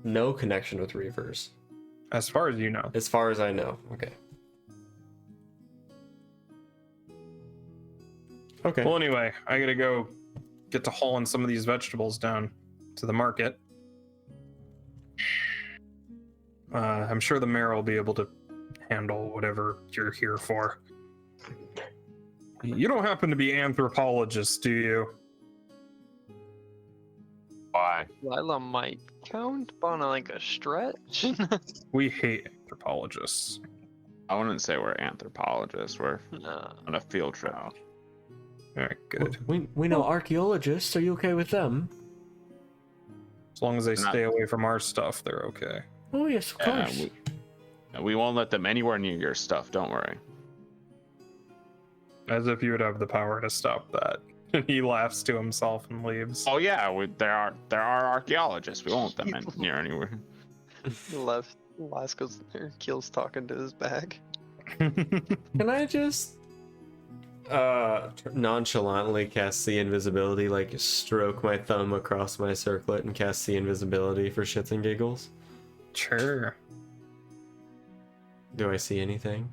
S3: No connection with reavers,
S1: As far as you know.
S3: as far as I know. Okay. Okay.
S1: Well, anyway, I gotta go get to hauling some of these vegetables down to the market. I'm sure the mayor will be able to handle whatever you're here for. You don't happen to be anthropologists, do you?
S8: Why?
S4: Lila might count on like a stretch.
S1: We hate anthropologists.
S8: I wouldn't say we're anthropologists. We're
S4: No.
S8: on a field trip.
S1: All right, good.
S7: We know archaeologists. Are you okay with them?
S1: As long as they
S8: Not-
S1: stay away from our stuff, they're okay.
S7: Oh yes, of
S8: Yeah,
S7: course.
S8: we won't let them anywhere near your stuff. Don't worry.
S1: As if you would have the power to stop that. He laughs to himself and leaves.
S8: Oh yeah, there are archaeologists. We won't let them near anywhere.
S4: Left. Lasco's there. Keel's talking to his bag.
S7: Can I just nonchalantly cast the invisibility, like stroke my thumb across my circlet and cast the invisibility for shits and giggles?
S1: Sure.
S7: Do I see anything?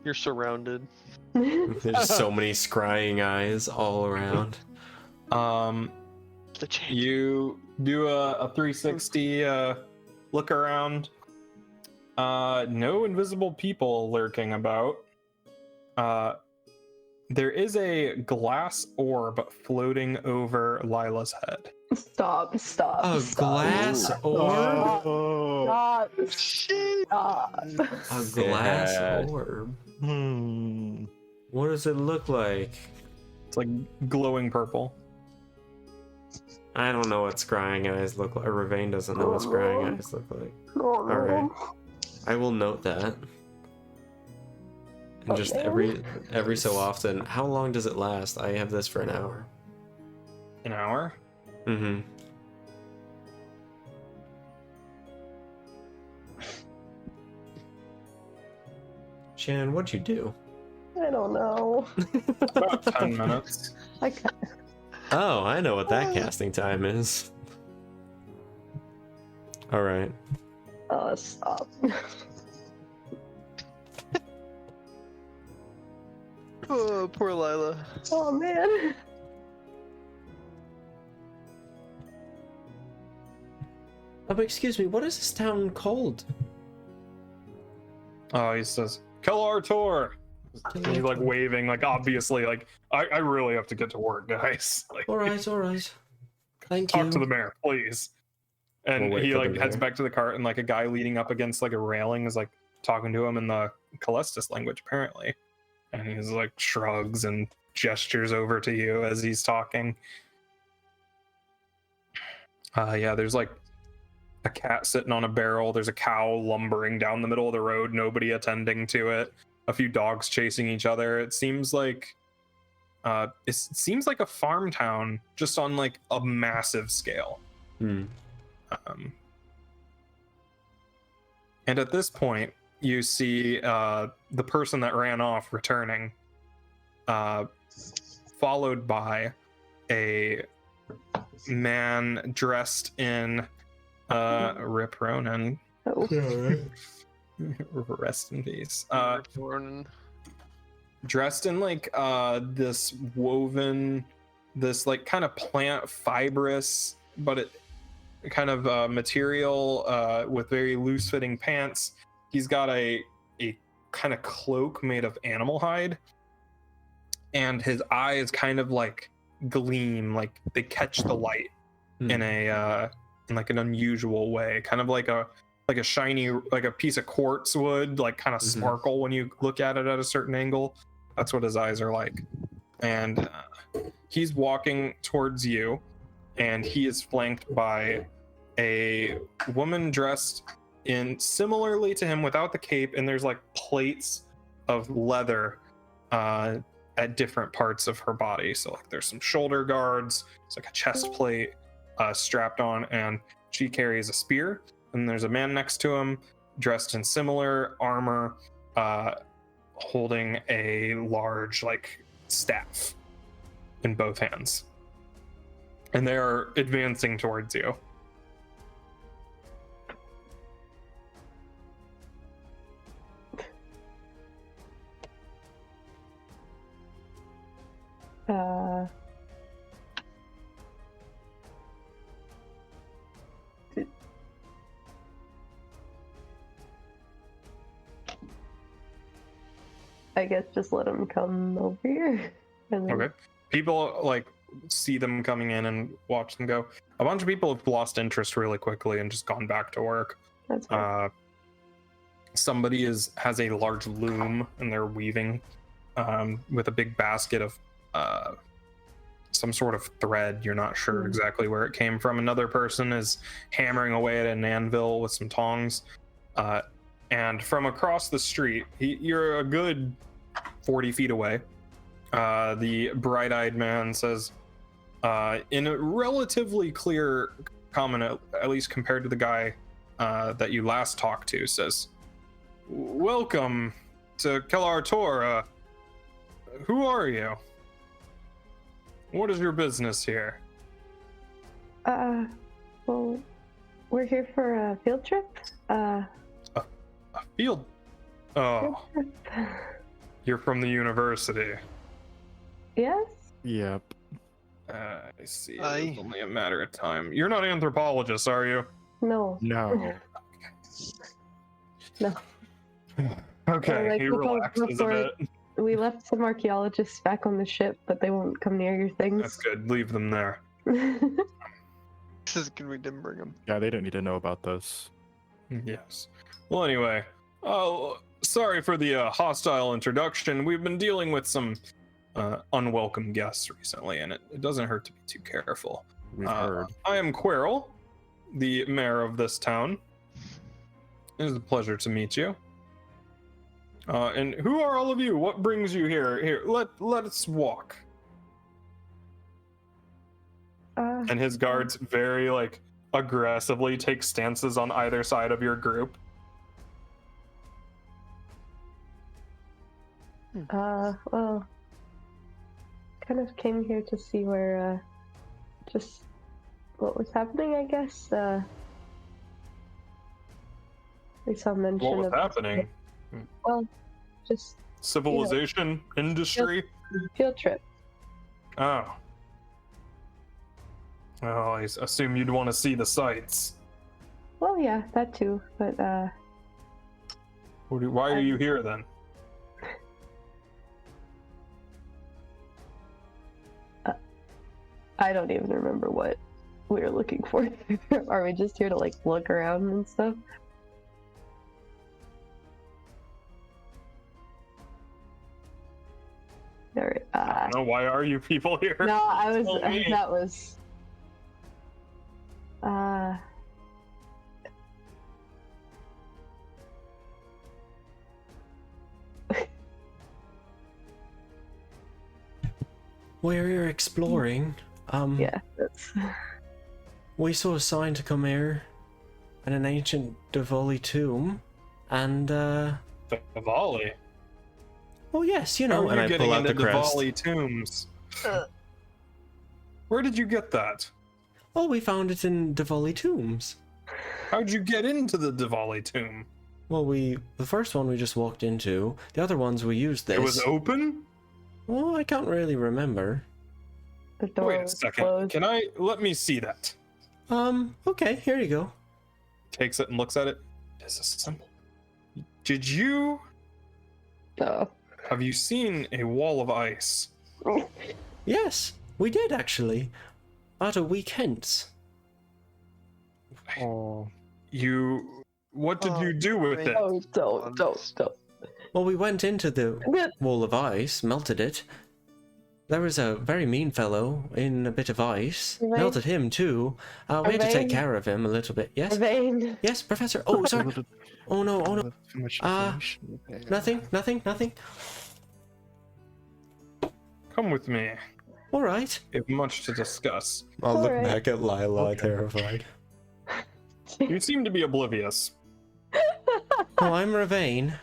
S4: You're surrounded.
S7: There's so many scrying eyes all around.
S4: The change.
S1: You do a 360 look around. No invisible people lurking about. There is a glass orb floating over Lila's head.
S2: Stop.
S7: A glass orb?
S5: Oh.
S2: Stop.
S4: Shit.
S2: Stop.
S7: A glass
S8: Yeah.
S7: orb?
S5: Hmm.
S7: What does it look like?
S1: It's like glowing purple.
S7: I don't know what scrying eyes look like. Ravane doesn't know what scrying eyes look like. Alright. I will note that. And just every so often. How long does it last? I have this for an hour.
S1: An hour?
S7: Mm-hmm. Shannon, what'd you do?
S2: I don't know.
S1: About 10 minutes.
S2: I ca-
S7: Oh, I know what that casting time is. Alright.
S2: Oh, stop.
S4: Oh, poor Lila.
S2: Oh man.
S7: Oh, but excuse me, what is this town called?
S1: Oh, he says, Kelartor! He's like waving, like obviously, like, I really have to get to work, guys. Like,
S7: Alright. Thank
S1: talk
S7: you.
S1: to the mayor, please. And
S7: We'll wait
S1: he
S7: for the
S1: like heads
S7: mayor.
S1: back to the cart, and like a guy leaning up against like a railing is like talking to him in the Calestis language, apparently. And he's like shrugs and gestures over to you as he's talking. Yeah, there's like a cat sitting on a barrel. There's a cow lumbering down the middle of the road, nobody attending to it. A few dogs chasing each other. It seems like it seems like a farm town, just on like a massive scale.
S7: Hmm.
S1: And at this point, you see the person that ran off returning, followed by a man dressed in Rip Ronan.
S2: Oh.
S1: Rest in peace.
S4: Ronan.
S1: Dressed in like this woven, this like kind of plant fibrous, but it kind of material with very loose fitting pants. He's got a kind of cloak made of animal hide, and his eyes kind of like gleam, like they catch the light in a in like an unusual way, kind of like a shiny, like a piece of quartz would like kind of sparkle when you look at it at a certain angle. That's what his eyes are like. And he's walking towards you, and he is flanked by a woman dressed in similarly to him without the cape, and there's like plates of leather at different parts of her body. So like there's some shoulder guards, it's like a chest plate strapped on, and she carries a spear. And there's a man next to him dressed in similar armor, holding a large like staff in both hands, and they are advancing towards you.
S2: Uh, I guess just let them come over here. And then,
S1: Okay. People like see them coming in and watch them go. A bunch of people have lost interest really quickly and just gone back to work.
S2: That's fine.
S1: Somebody has a large loom and they're weaving with a big basket of some sort of thread. You're not sure exactly where it came from. Another person is hammering away at an anvil with some tongs. And from across the street, you're a good 40 feet away. The bright-eyed man says, in a relatively clear comment, at least compared to the guy that you last talked to, says, "Welcome to Kellar Tor. Who are you? What is your business here?"
S2: Well, we're here for a field trip.
S1: A field. Oh, you're from the university.
S2: Yes?
S5: Yep.
S1: I see.
S4: Aye.
S1: It's only a matter of time. You're not anthropologists, are you?
S2: No.
S5: No.
S2: No.
S1: Okay,
S2: like
S1: he
S2: people
S1: relaxes a
S2: before-
S1: bit.
S2: We left some archaeologists back on the ship, but they won't come near your
S1: That's
S2: things.
S1: good. Leave them there.
S4: This is good we didn't bring him.
S5: Yeah, they don't need to know about this.
S1: Yes. Well, anyway. Oh, sorry for the hostile introduction. We've been dealing with some unwelcome guests recently, and it doesn't hurt to be too careful.
S5: We've heard.
S1: I am Quirrell, the mayor of this town. It is a pleasure to meet you. And who are all of you? What brings you here? Here, let us walk. And his guards very aggressively take stances on either side of your group.
S2: Well, kind of came here to see where, just what was happening, I guess. We saw mention
S1: What was
S2: of
S1: happening?
S2: Well, just
S1: Civilization, industry.
S2: field trip.
S1: Oh. Well, I assume you'd want to see the sights.
S2: Well, yeah, that too. But
S1: Why are you here then?
S2: I don't even remember what we were looking for. Are we just here to look around and stuff? All right.
S1: I don't know. Why are you people here?
S2: No, I was.
S1: Tell me.
S2: That was.
S7: We're exploring.
S2: Yeah, that's.
S7: We saw a sign to come here, and an ancient Divali tomb, and
S1: Divali.
S7: well, yes, you
S1: How
S7: know.
S1: are
S3: and
S1: you
S3: I
S1: getting
S3: pull out
S1: into
S3: the crest.
S1: Divali tombs? Where did you get that?
S7: Oh, we found it in Divali tombs.
S1: How'd you get into the Divali tomb?
S7: Well, the first one we just walked into. The other ones we used this.
S1: It was open?
S7: Well, I can't really remember.
S2: The door
S1: Wait a
S2: was
S1: second.
S2: closed.
S1: Let me see that.
S7: Okay, here you go.
S1: Takes it and looks at it. It's a symbol. Did you
S2: Oh.
S1: have you seen a wall of ice?
S7: Yes, we did actually. About a week hence.
S5: Oh.
S1: What did you do with it?
S2: Oh, don't.
S7: Well, we went into the wall of ice, melted it. There was a very mean fellow in a bit of ice.
S2: Right.
S7: Melted him too. We had to
S2: Right.
S7: take care of him a little bit. Yes?
S2: Vain.
S7: Yes, Professor. Oh, sorry. Oh no, oh no.
S5: Too much
S7: Uh,
S5: information. Okay,
S7: Nothing.
S1: Come with me.
S7: All right.
S1: We have much to discuss.
S3: I'll look
S2: Alright.
S3: back at Lila,
S5: Okay.
S3: terrified.
S1: You seem to be oblivious.
S7: Oh, I'm Ravane.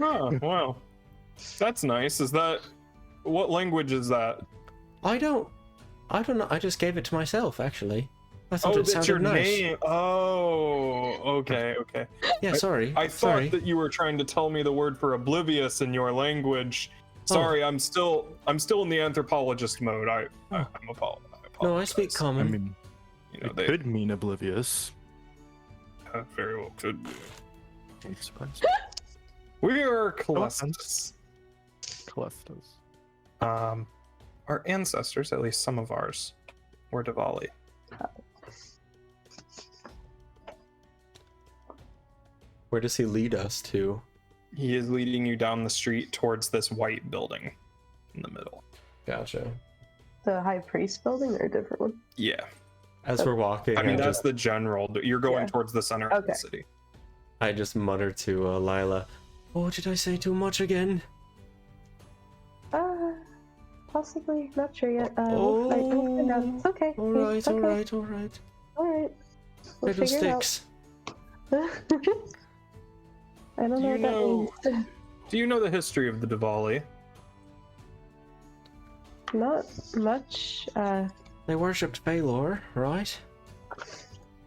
S1: Oh, wow. That's nice. What language is that?
S7: I don't know. I just gave it to myself, actually. I thought
S1: Oh,
S7: it
S1: that's
S7: sounded
S1: your
S7: nice.
S1: name. Oh, okay.
S7: Yeah, sorry.
S1: I
S7: sorry.
S1: thought that you were trying to tell me the word for oblivious in your language. Sorry, I'm still in the anthropologist mode. I apologize.
S7: No, I speak
S5: I
S7: common.
S5: mean,
S1: You know,
S5: it
S1: they
S5: could mean oblivious.
S1: very well could be.
S5: I'm surprised.
S1: We are
S5: No
S1: Calestus.
S5: Calestus.
S1: Our ancestors, at least some of ours, were Divali.
S3: Where does he lead us to?
S1: He is leading you down the street towards this white building in the middle.
S3: Gotcha.
S2: The high priest building or a different one?
S1: Yeah.
S3: As we're walking,
S1: I mean, that's
S3: just,
S1: the general. You're going
S2: Yeah.
S1: towards the center of the
S2: Okay.
S1: city.
S3: I just mutter to Lila, "Oh, did I say too much again?"
S2: Possibly. Not sure yet.
S3: Oh.
S2: We'll find out. It's okay.
S3: All
S2: It's
S3: right,
S2: okay.
S3: all right, all right.
S2: All right. We'll figure it out.
S3: Fiddlesticks.
S2: I don't know what that means.
S1: Do you know the history of the Divali?
S2: Not much.
S7: They worshipped Valor, right?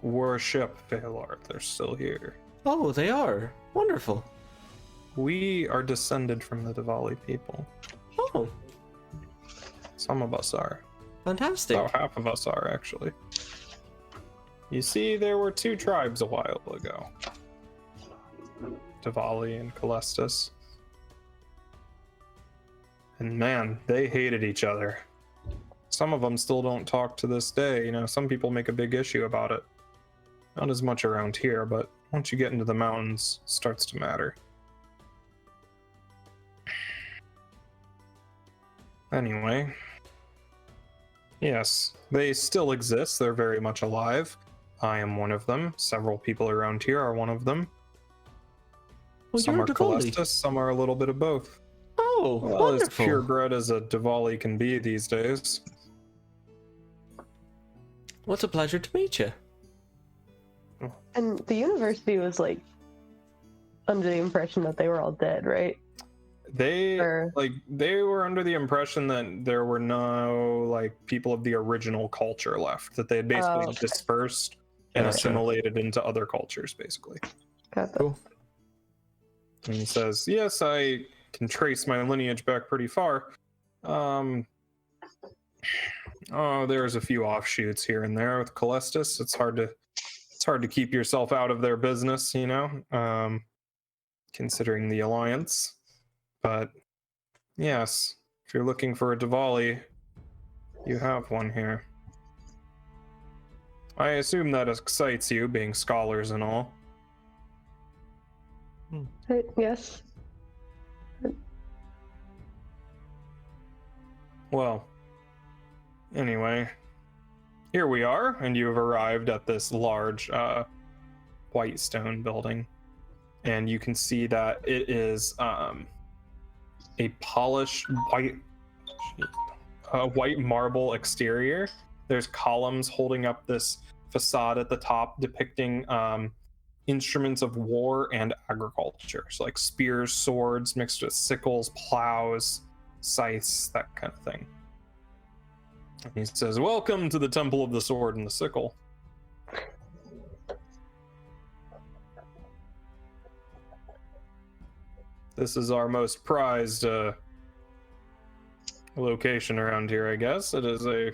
S1: Worship Valor. They're still here.
S7: Oh, they are. Wonderful.
S1: We are descended from the Divali people.
S7: Oh,
S1: Some of us are.
S7: fantastic.
S1: About half of us are, actually. You see, there were two tribes a while ago. Divali and Calestus. And man, they hated each other. Some of them still don't talk to this day. You know, some people make a big issue about it. Not as much around here, but once you get into the mountains, it starts to matter. Anyway. Yes, they still exist. They're very much alive. I am one of them. Several people around here are one of them.
S7: Well,
S1: Some
S7: you're
S1: are
S7: Divali.
S1: Calestus, some are a little bit of both.
S7: Oh,
S1: Well, as
S7: wonderful.
S1: purebred as a Divali can be these days.
S7: What's a pleasure to meet you.
S2: And the university was like under the impression that they were all dead, right?
S1: They
S2: Or-
S1: they were under the impression that there were no like people of the original culture left. That they had basically
S2: okay.
S1: dispersed and
S3: Gotcha.
S1: assimilated into other cultures, basically.
S2: Got that.
S3: Cool.
S1: And he says, "Yes, I can trace my lineage back pretty far. Oh, there's a few offshoots here and there with Calestus. It's hard to keep yourself out of their business, you know, considering the alliance. But yes, if you're looking for a Divali, you have one here. I assume that excites you, being scholars and all."
S2: Yes.
S1: Well, anyway, here we are, and you have arrived at this large white stone building. And you can see that it is a polished white marble exterior. There's columns holding up this facade at the top depicting instruments of war and agriculture. So like spears, swords, mixed with sickles, plows, scythes, that kind of thing. And he says, "Welcome to the Temple of the Sword and the Sickle." This is our most prized location around here, I guess. It is a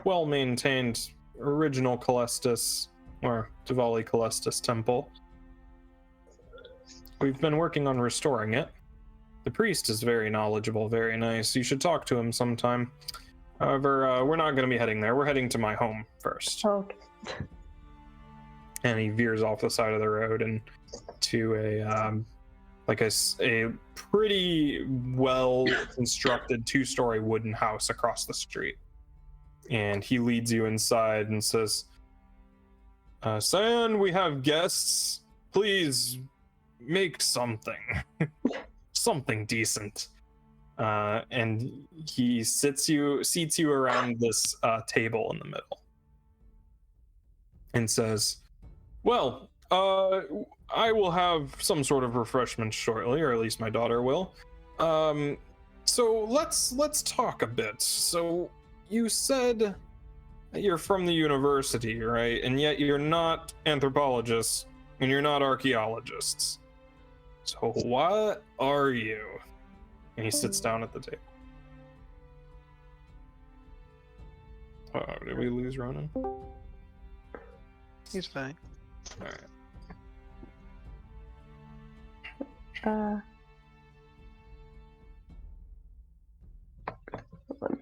S1: well-maintained original Calestus, or Divali Calestus temple. We've been working on restoring it. The priest is very knowledgeable, very nice. You should talk to him sometime. However, we're not going to be heading there. We're heading to my home first.
S2: Okay.
S1: And he veers off the side of the road and to a pretty well constructed 2-story wooden house across the street. And he leads you inside and says, "Cyan, we have guests. Please make something." Something decent. And he seats you around this table in the middle and says, "Well, I will have some sort of refreshment shortly, or at least my daughter will. So let's talk a bit. So you said that you're from the university, right? And yet you're not anthropologists and you're not archaeologists. So what are you?" And he sits down at the table. Did we lose Ronan?
S4: He's fine.
S1: All right.
S2: hold on.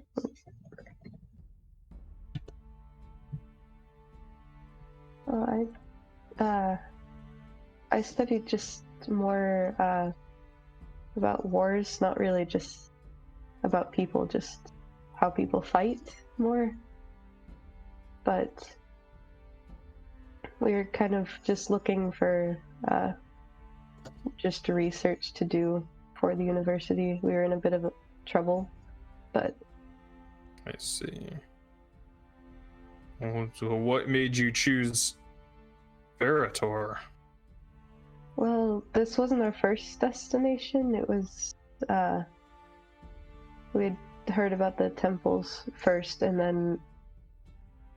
S2: I studied just more about wars, not really just about people, just how people fight more. But we're kind of just looking for just research to do for the university. We were in a bit of trouble, but
S1: I see. Well, so what made you choose Verator?
S2: well, this wasn't our first destination. It was we'd heard about the temples first, and then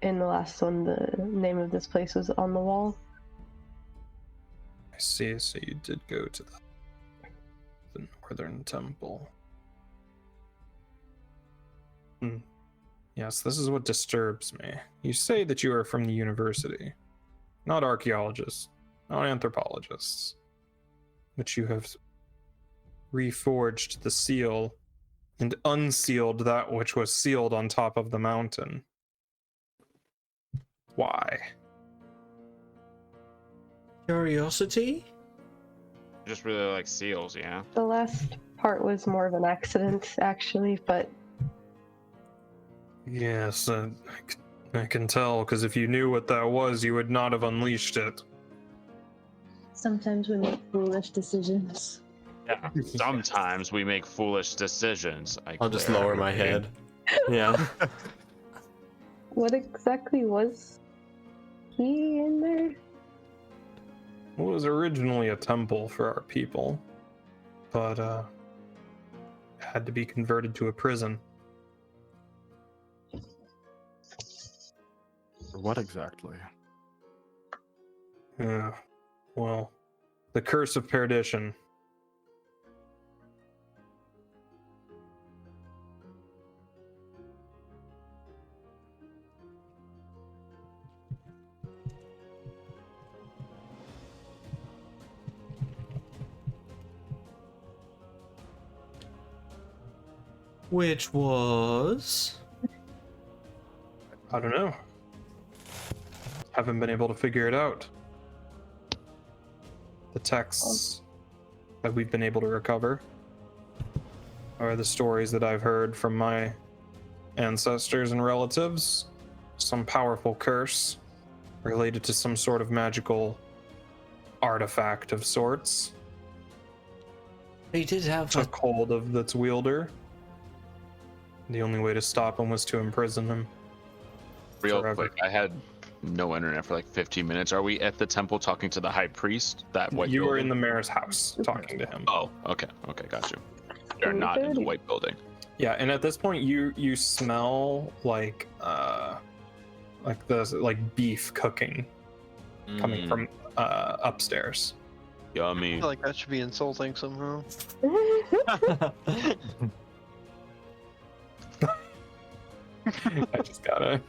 S2: in the last one, the name of this place was on the wall.
S1: I see, so you did go to the northern temple. Yes, this is what disturbs me. You say that you are from the university, not archaeologists, not anthropologists, but you have reforged the seal and unsealed that which was sealed on top of the mountain. Why?
S7: Curiosity?
S8: Just really like seals, yeah.
S2: The last part was more of an accident, actually, but
S1: Yes, I can tell, because if you knew what that was, you would not have unleashed it.
S6: Sometimes we make foolish decisions.
S8: Yeah. Sometimes we make foolish decisions.
S3: I'll just lower my head.
S7: Yeah.
S2: what exactly was he in there?
S1: It was originally a temple for our people, but had to be converted to a prison.
S5: What exactly?
S1: Yeah, well, the curse of perdition.
S7: Which was...
S1: I don't know. Haven't been able to figure it out. The texts that we've been able to recover are the stories that I've heard from my ancestors and relatives. Some powerful curse related to some sort of magical artifact of sorts
S7: He did have a...
S1: took hold of its wielder. The only way to stop him was to imprison him.
S8: Real
S1: forever.
S8: quick, I had no internet for like 15 minutes. Are we at the temple talking to the high priest? That white
S1: You were in
S8: building?
S1: the mayor's house talking to him.
S8: Oh, okay, got you. You're not in the white building.
S1: Yeah, and at this point you smell like beef cooking coming from upstairs.
S4: I
S8: Yummy.
S4: feel like that should be insulting somehow.
S1: I just gotta.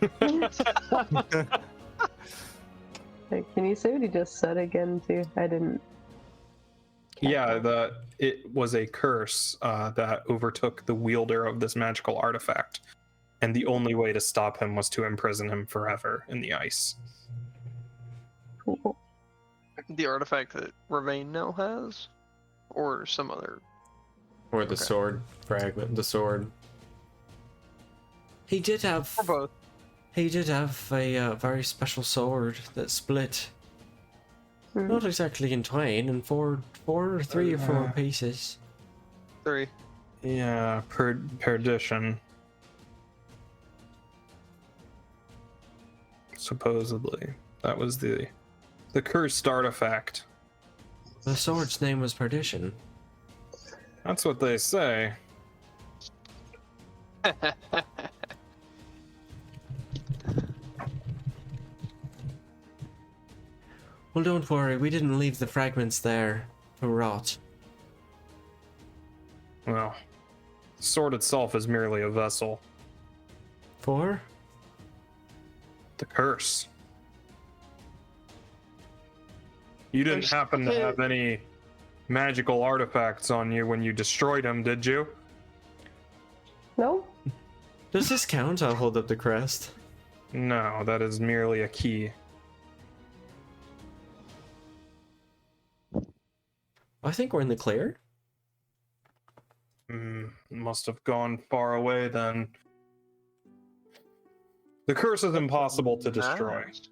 S2: Like, can you say what he just said again, too? I didn't.
S1: Yeah, it was a curse that overtook the wielder of this magical artifact, and the only way to stop him was to imprison him forever in the ice.
S2: Cool.
S4: The artifact that Ravain now has? Or some other...
S3: Or the
S4: Okay.
S3: sword fragment, the sword.
S7: He did have...
S4: Or both.
S7: He did have a very special sword that split,
S2: Hmm.
S7: not exactly in twain, in three or four pieces.
S4: 3.
S1: Yeah, perdition. Supposedly, that was the cursed artifact.
S7: The sword's name was Perdition.
S1: That's what they say.
S7: Well, don't worry, we didn't leave the fragments there to rot.
S1: Well, the sword itself is merely a vessel.
S7: For?
S1: The curse. You didn't happen to have any magical artifacts on you when you destroyed him, did you?
S2: No?
S7: Does this count? I'll hold up the crest.
S1: No, that is merely a key.
S7: I think we're in the clear.
S1: Must have gone far away then. The curse is impossible to destroy.
S4: Nice.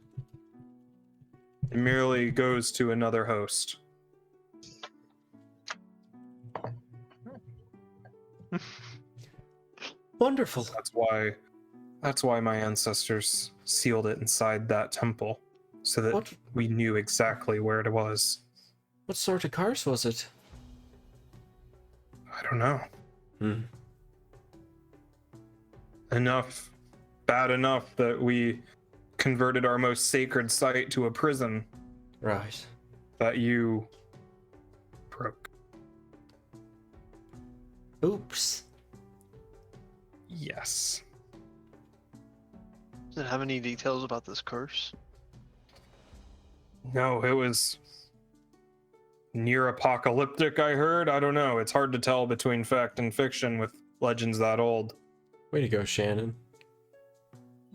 S1: It merely goes to another host.
S7: Wonderful.
S1: That's why my ancestors sealed it inside that temple, so that
S7: What?
S1: we knew exactly where it was.
S7: What sort of curse was it?
S1: I don't know.
S7: Hmm.
S1: Bad enough that we converted our most sacred site to a prison
S7: Right.
S1: that you broke.
S7: Oops.
S1: Yes.
S4: Does it have any details about this curse?
S1: No, it was near apocalyptic, I heard. I don't know. It's hard to tell between fact and fiction with legends that old.
S7: Way to go, Shannon.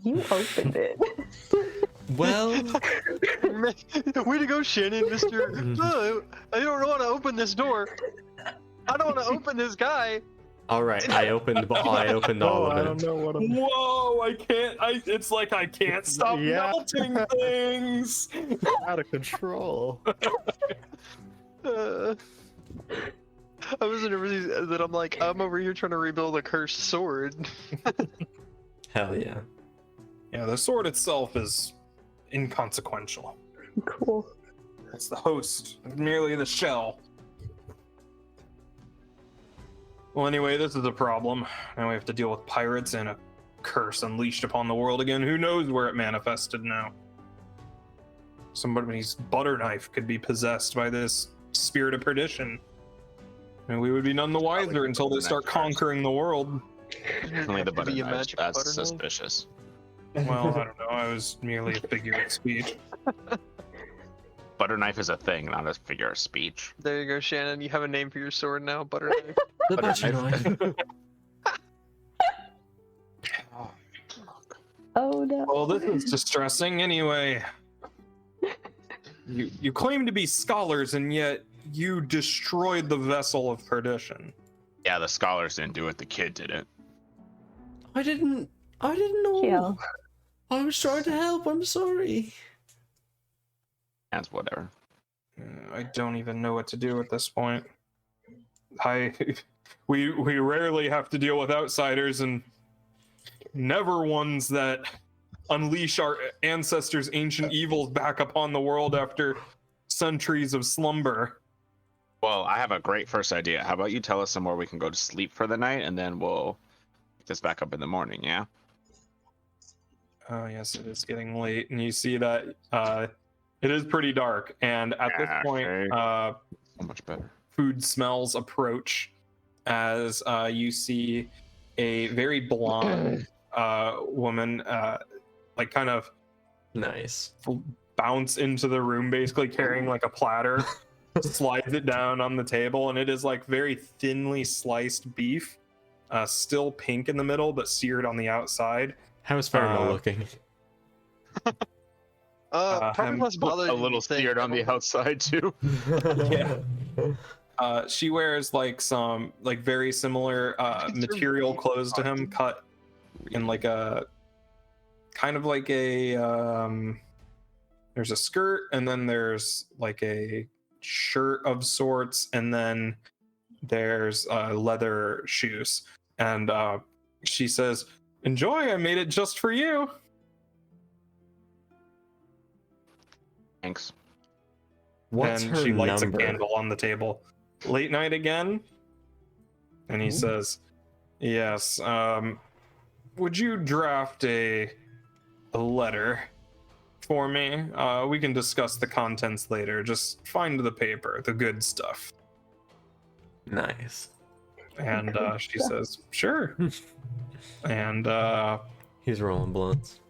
S2: You opened it.
S7: Well,
S4: Way to go, Shannon, Mister. I don't want to open this door. I don't want to open this guy.
S7: all right. I opened all
S5: I
S7: of
S5: don't
S7: it.
S5: know what I'm.
S1: Whoa, I can't. It's like I can't stop
S5: Yeah.
S1: melting things.
S5: Out of control.
S4: I was nervous that I'm like, I'm over here trying to rebuild a cursed sword.
S7: Hell yeah.
S1: Yeah, the sword itself is inconsequential.
S2: Cool.
S1: It's the host, merely the shell. Well, anyway, this is a problem. Now we have to deal with pirates and a curse unleashed upon the world again. Who knows where it manifested now? Somebody's butter knife could be possessed by this spirit of perdition. And we would be none the wiser until they start conquering the world.
S8: Only the
S4: Have to
S8: butter
S4: be a
S8: knives.
S4: magic
S8: That's
S4: butter knife?
S8: suspicious.
S1: Well, I don't know. I was merely a figure of speech.
S8: Butter knife is a thing, not a figure of speech.
S4: There you go, Shannon. You have a name for your sword now, butter knife.
S7: The butcher knife.
S2: Oh no.
S1: Well, this is distressing anyway. You claim to be scholars, and yet you destroyed the vessel of perdition.
S8: Yeah, the scholars didn't do it. The kid did it.
S7: I didn't know.
S2: Yeah.
S7: I was trying to help. I'm sorry.
S8: That's whatever.
S1: I don't even know what to do at this point. We rarely have to deal with outsiders, and never ones that unleash our ancestors' ancient evils back upon the world after centuries of slumber.
S8: Well, I have a great first idea. How about you tell us somewhere we can go to sleep for the night, and then we'll pick this back up in the morning, yeah?
S1: Oh yes, it is getting late, and you see that it is pretty dark. And at this point,
S8: Okay. So much better.
S1: food smells approach as you see a very blonde woman, like kind of
S7: Nice.
S1: bounce into the room, basically carrying like a platter, slides it down on the table, and it is like very thinly sliced beef, still pink in the middle, but seared on the outside.
S7: How's Faramel looking?
S4: Probably
S1: I'm
S4: less bothered.
S8: A little seared on the outside too.
S1: Yeah. She wears like some like very similar material clothes to him, cut in like a kind of like a there's a skirt, and then there's like a shirt of sorts, and then there's leather shoes. And she says, "Enjoy, I made it just for you."
S8: Thanks.
S7: What's
S1: And
S7: her
S1: she lights
S7: number?
S1: a candle on the table. Late night again? And he says, "Yes, would you draft a letter for me? We can discuss the contents later. Just find the paper, the good stuff."
S7: Nice.
S1: And she says, "Sure." And
S7: He's rolling blunts.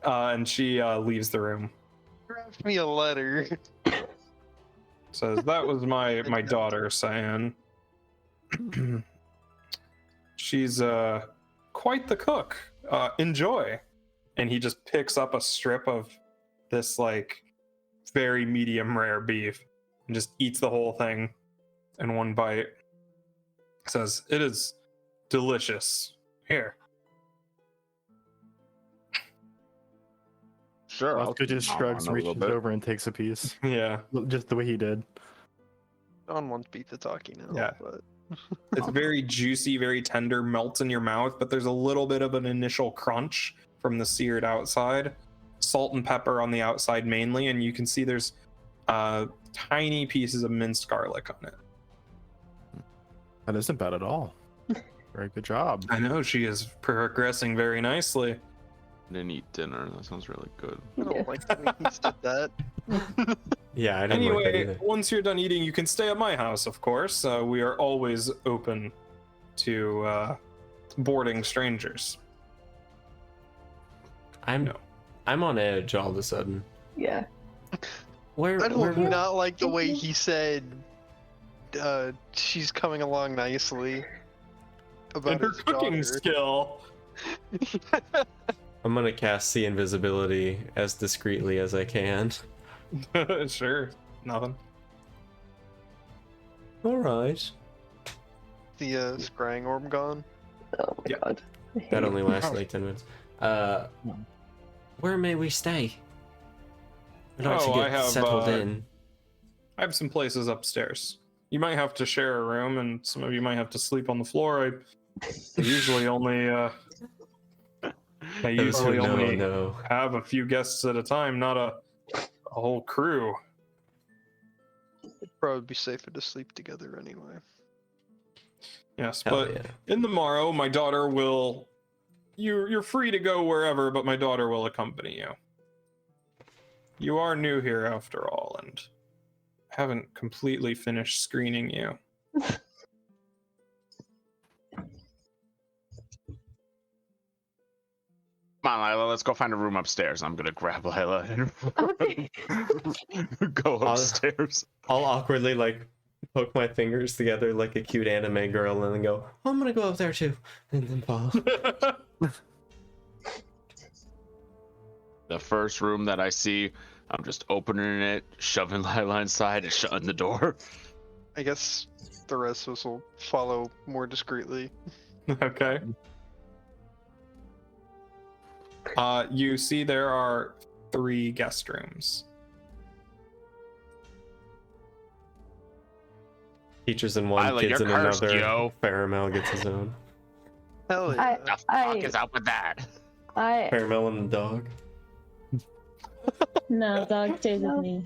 S1: and she leaves the room.
S4: Draft me a letter.
S1: Says that was my daughter, Cyan. She's quite the cook. Enjoy. And he just picks up a strip of this like very medium rare beef and just eats the whole thing in one bite. Says it is delicious. Here.
S8: Sure.
S5: Oscar just shrugs and reaches over and takes a piece.
S1: Yeah.
S5: Just the way he did.
S4: Don wants beat the talkie now.
S1: Yeah.
S4: But...
S1: It's very juicy, very tender, melts in your mouth, but there's a little bit of an initial crunch from the seared outside. Salt and pepper on the outside mainly, and you can see there's tiny pieces of minced garlic on it.
S5: That isn't bad at all. Very good job.
S1: I know, she is progressing very nicely.
S8: Didn't eat dinner. That sounds really good.
S4: I don't like the way he said that.
S3: Yeah, I didn't like that
S1: Anyway,
S3: either.
S1: once you're done eating, you can stay at my house, of course. We are always open to boarding strangers.
S3: I'm
S1: No.
S3: I'm on edge all of a sudden.
S2: Yeah.
S3: Where
S4: I
S3: where
S4: do not like the way he said she's coming along nicely. About
S1: And her
S4: his
S1: cooking
S4: daughter.
S1: skill.
S3: I'm gonna cast see invisibility as discreetly as I can.
S1: Sure, nothing.
S3: All right.
S4: The scrying orb gone.
S2: Oh my
S1: Yeah.
S2: god. I hate
S3: That
S2: it.
S3: only lasts like 10 minutes. Where may we stay? I'd like to
S1: Oh,
S3: get
S1: I have,
S3: settled in.
S1: I have some places upstairs. You might have to share a room, and some of you might have to sleep on the floor. I usually only
S3: Those who know.
S1: have a few guests at a time, not a whole crew.
S4: It'd probably be safer to sleep together anyway.
S1: Yes,
S3: Hell
S1: but
S3: yeah.
S1: in the morrow, my daughter will. You're free to go wherever, but my daughter will accompany you. You are new here after all, and haven't completely finished screening you.
S8: Come on, Lila, let's go find a room upstairs. I'm gonna grab Lila and
S2: Okay.
S8: go upstairs.
S3: I'll awkwardly like poke my fingers together like a cute anime girl and then go, oh, I'm gonna go up there too. And then follow.
S8: The first room that I see, I'm just opening it, shoving Lila inside, and shutting the door.
S4: I guess the rest of us will follow more discreetly.
S1: Okay. You see there are 3 guest rooms.
S3: Teachers in one,
S8: Lila,
S3: kids
S8: you're
S3: in
S8: cursed,
S3: another.
S8: yo.
S3: Faramel gets his own.
S4: Hell yeah.
S8: The fuck is up with that?
S3: Faramel and the dog.
S6: No, dog stays with me.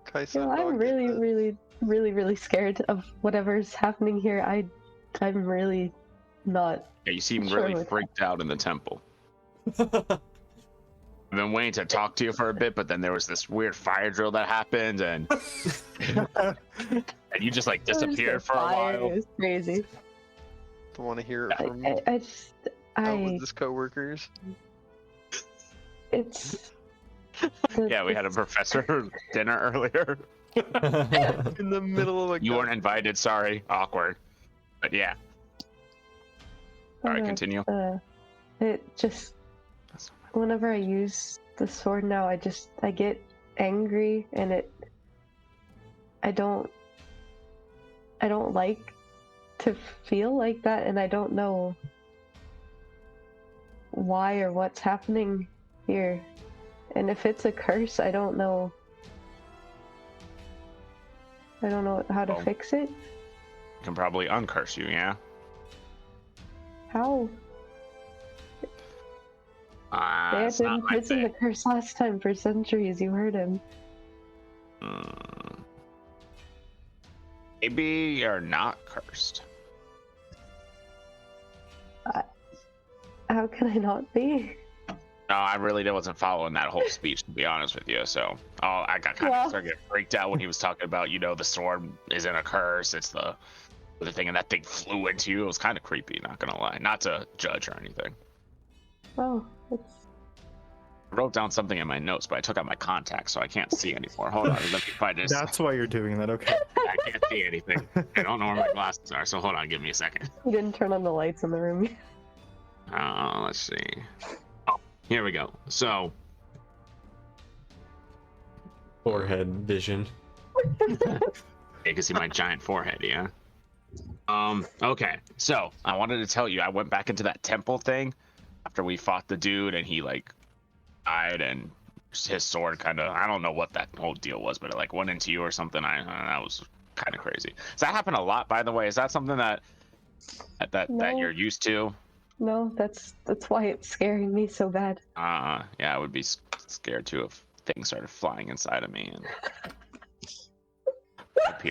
S4: Kajsa,
S2: You know, I'm
S4: dog,
S2: really,
S4: get that.
S2: really scared of whatever's happening here. I'm really not.
S8: Yeah, you seem
S2: Sure,
S8: really
S2: with that.
S8: freaked out in the temple. I've been waiting to talk to you for a bit, but then there was this weird fire drill that happened, and and you just like disappeared for a while.
S2: It was crazy.
S4: Don't want to hear it from
S2: I just
S4: with his coworkers.
S2: it's.
S8: Yeah, we had a professor dinner earlier.
S4: In the middle of a
S8: You weren't invited, sorry. Awkward. But yeah. Alright, continue.
S2: It just whenever I use the sword now, I get angry, and I don't like to feel like that, and I don't know why or what's happening here. And if it's a curse, I don't know how to
S8: Oh.
S2: fix it.
S8: Can probably uncurse you, yeah?
S2: How? They
S8: It's
S2: had
S8: not
S2: been
S8: my
S2: missing the
S8: thing.
S2: curse last time for centuries. You heard him.
S8: Maybe you're not cursed.
S2: How can I not be?
S8: No, I really wasn't following that whole speech, to be honest with you. So, I got kind
S2: Well-
S8: of started getting freaked out when he was talking about, the sword isn't a curse. It's the thing, and that thing flew into you. It was kind of creepy, not gonna lie. Not to judge or anything.
S2: Oh, it's
S8: I wrote down something in my notes, but I took out my contacts, so I can't see anymore. Hold on, let me find this.
S5: That's why you're doing that, okay?
S8: I can't see anything. I don't know where my glasses are, so hold on, give me a second.
S2: You didn't turn on the lights in the room.
S8: Let's see. Oh, here we go. So,
S3: Forehead vision.
S8: you can see my giant forehead, yeah? Okay. So, I wanted to tell you, I went back into that temple thing after we fought the dude, and he, like, died, and his sword kind of, I don't know what that whole deal was, but it, like, went into you or something. That was kind of crazy. Does that happen a lot, by the way? Is that something that
S2: No.
S8: you're used to?
S2: No, that's why it's scaring me so bad.
S8: Yeah, I would be scared too if things started flying inside of me and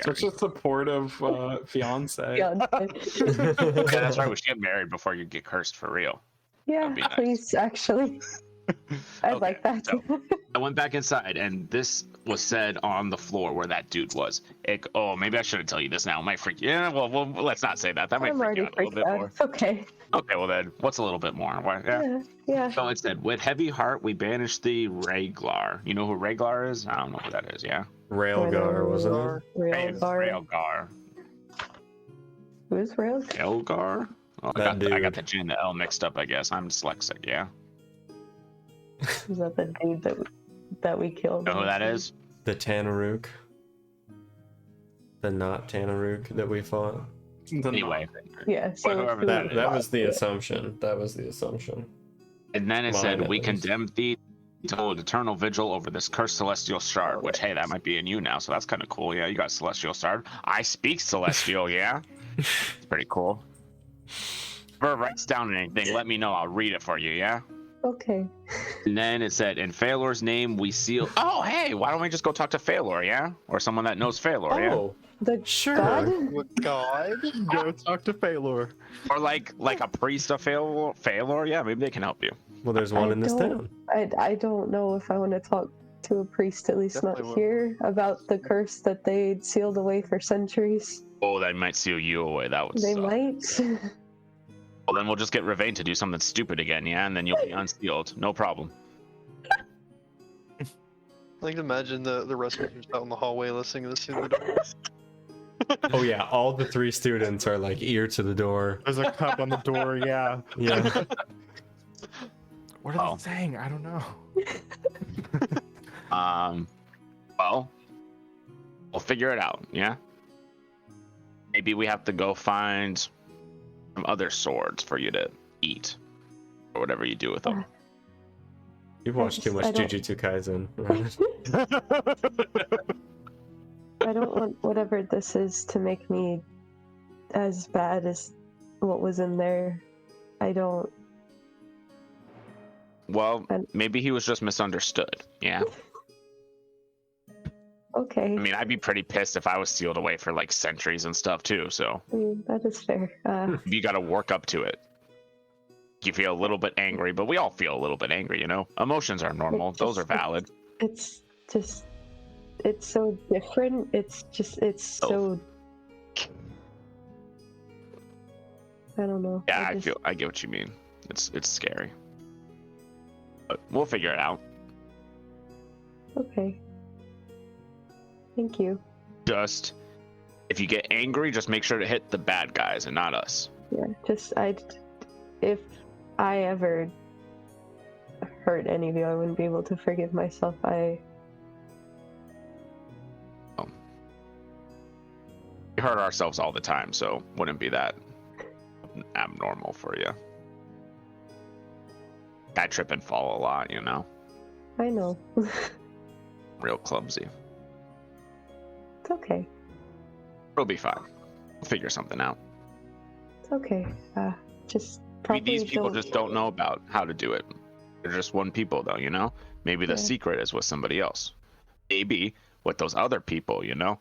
S1: Such a supportive fiance.
S2: Yeah,
S8: Yeah, that's right. We should get married before you get cursed for real.
S2: yeah,
S8: That'd be nice.
S2: please, actually. I'd
S8: Okay,
S2: like that.
S8: so I went back inside, and this was said on the floor where that dude was. Oh, maybe I shouldn't tell you this now. It might freak you. Yeah, well, let's not say that. That might
S2: I'm
S8: freak
S2: already
S8: you out a little
S2: freaked
S8: bit
S2: out.
S8: more.
S2: It's okay.
S8: Okay, well then, what's a little bit more?
S2: Yeah.
S8: So it said, with heavy heart, we banished the Rhaegar. You know who Rhaegar is? I don't know who that is, yeah?
S3: Railgar, wasn't it?
S2: Railgar.
S8: Rhaegar.
S2: Who's Railgar?
S8: Elgar? Oh,
S3: That
S8: I got
S3: dude.
S8: the J and the L mixed up, I guess. I'm dyslexic, yeah?
S2: Is that the dude that we killed?
S8: Know who that is?
S3: The Tanaruk. The not Tanaruk that we fought.
S8: Anyway.
S2: Yeah. So
S8: Whoever
S2: who-
S3: That was the assumption. That was the assumption.
S8: And then it
S3: Mine,
S8: said,
S3: at
S8: we
S3: least.
S8: condemn thee to hold eternal vigil over this cursed celestial shard, which, hey, that might be in you now, so that's kind of cool. Yeah, you got celestial shard. I speak celestial, yeah? It's pretty cool. If it writes down anything, let me know. I'll read it for you, yeah?
S2: Okay.
S8: And then it said, in Phalor's name, we seal... Oh, hey, why don't we just go talk to Phalor, yeah? Or someone that knows Phalor, yeah?
S3: Oh,
S2: The
S3: sure.
S2: god?
S5: God, go talk to Phalor.
S8: Or like a priest of Phalor, yeah, maybe they can help you.
S3: Well, there's one
S2: I
S3: in this
S2: don't-
S3: town.
S2: I don't know if I want to talk to a priest, at least
S4: Definitely
S2: not
S4: will.
S2: here, about the curse that they sealed away for centuries.
S8: Oh, that might seal you away. That would
S2: They
S8: suck.
S2: might.
S8: Well, then we'll just get Ravain to do something stupid again, yeah? And then you'll be unsealed. No problem.
S4: I like to imagine the rest of us out in the hallway listening to this through the door.
S3: Oh yeah, all the 3 students are like ear to the door.
S5: There's a cup on the door, yeah.
S3: Yeah.
S5: What are
S8: Oh.
S5: they saying? I don't know.
S8: Well, we'll figure it out, yeah? Maybe we have to go find some other swords for you to eat. Or whatever you do with them.
S3: You've watched too much
S2: I don't-
S3: Jujutsu Kaisen, right?
S2: I don't want whatever this is to make me as bad as what was in there. I don't.
S8: Well,
S2: And-
S8: maybe he was just misunderstood, yeah?
S2: Okay.
S8: I mean, I'd be pretty pissed if I was sealed away for like centuries and stuff too, so
S2: That is fair.
S8: you gotta work up to it. You feel a little bit angry, but we all feel a little bit angry, you know? Emotions are normal,
S2: It
S8: those are
S2: just-
S8: valid.
S2: It's just. It's so different. It's so. I don't know.
S8: Yeah,
S2: just-
S8: I get what you mean. It's scary. But we'll figure it out.
S2: Okay. Thank you.
S8: Just if you get angry, just make sure to hit the bad guys and not us.
S2: Yeah, if I ever hurt any of you, I wouldn't be able to forgive myself.
S8: We hurt ourselves all the time, so wouldn't be that abnormal for you. I trip and fall a lot, you know?
S2: I know.
S8: Real clumsy.
S2: It's okay.
S8: It'll be fine. We'll figure something out.
S2: It's okay. Just
S8: Maybe
S2: probably
S8: these people just don't know about how to do it. They're just one people, though, you know? Maybe the
S2: Yeah.
S8: secret is with somebody else. Maybe with those other people, you know?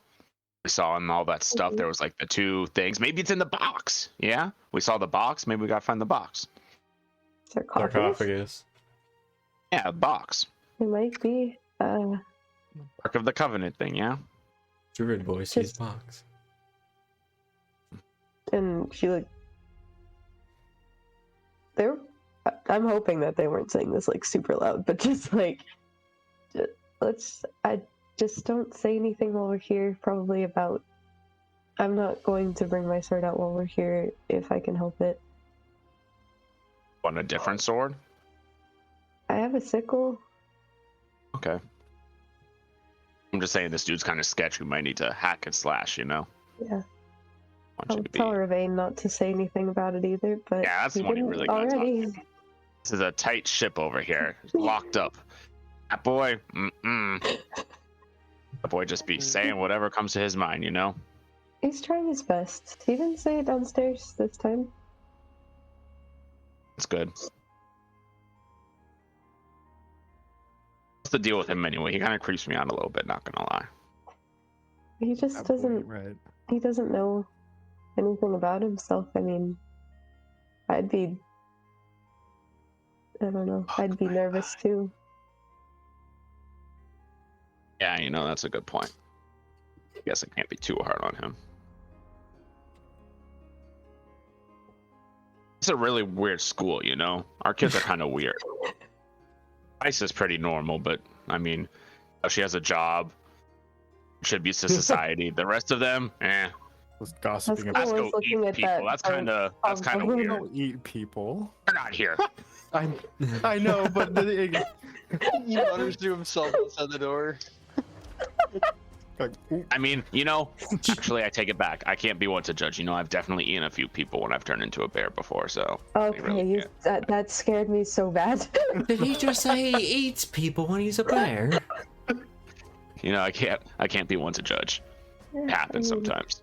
S8: We saw in all that stuff,
S2: Mhm.
S8: there was like the 2 things. Maybe it's in the box, yeah? We saw the box, maybe we gotta find the box.
S2: sarcophagus.
S3: Sarcophagus.
S8: Yeah, the box.
S2: It might be.
S8: Ark of the Covenant thing, yeah?
S3: Druid boy sees
S2: Just-
S3: box.
S2: And she like. There. I'm hoping that they weren't saying this like super loud, but just like, I just don't say anything while we're here. Probably about. I'm not going to bring my sword out while we're here if I can help it.
S8: Want a different sword?
S2: I have a sickle.
S8: Okay. I'm just saying this dude's kind of sketchy. We might need to hack and slash, you know?
S2: Yeah.
S8: Want
S2: I'll
S8: you to be...
S2: tell Ravain not to say anything about it either, but
S8: Yeah, that's
S2: he
S8: the one you
S2: didn't
S8: really gotta talk
S2: already.
S8: to. This is a tight ship over here. Locked up. That boy, that boy just be saying whatever comes to his mind, you know?
S2: He's trying his best. He didn't say it downstairs this time.
S8: It's good. What's the deal with him anyway? He kind of creeps me out a little bit, not gonna lie.
S2: He just doesn't.
S5: Right.
S2: He doesn't know anything about himself. I mean, I'd be. I don't know. I'd be nervous too.
S8: Yeah, you know, that's a good point. I guess I can't be too hard on him. It's a really weird school, you know? Our kids are kind of weird. Kajsa's pretty normal, but, I mean, she has a job, contributes to society. The rest of them,
S5: Was gossiping
S2: I
S5: about
S2: was
S8: let's go
S2: looking
S8: eat
S2: at
S8: people.
S2: that
S8: That's kind of
S2: we
S8: weird.
S5: don't eat people.
S8: They're not here.
S5: I know, but
S4: He to himself outside the door.
S8: I mean, you know, actually, I take it back. I can't be one to judge. You know, I've definitely eaten a few people when I've turned into a bear before, so.
S2: Okay,
S8: really
S2: that scared me so bad.
S7: Did he just say he eats people when he's a bear?
S8: You know, I can't be one to judge. It happens sometimes.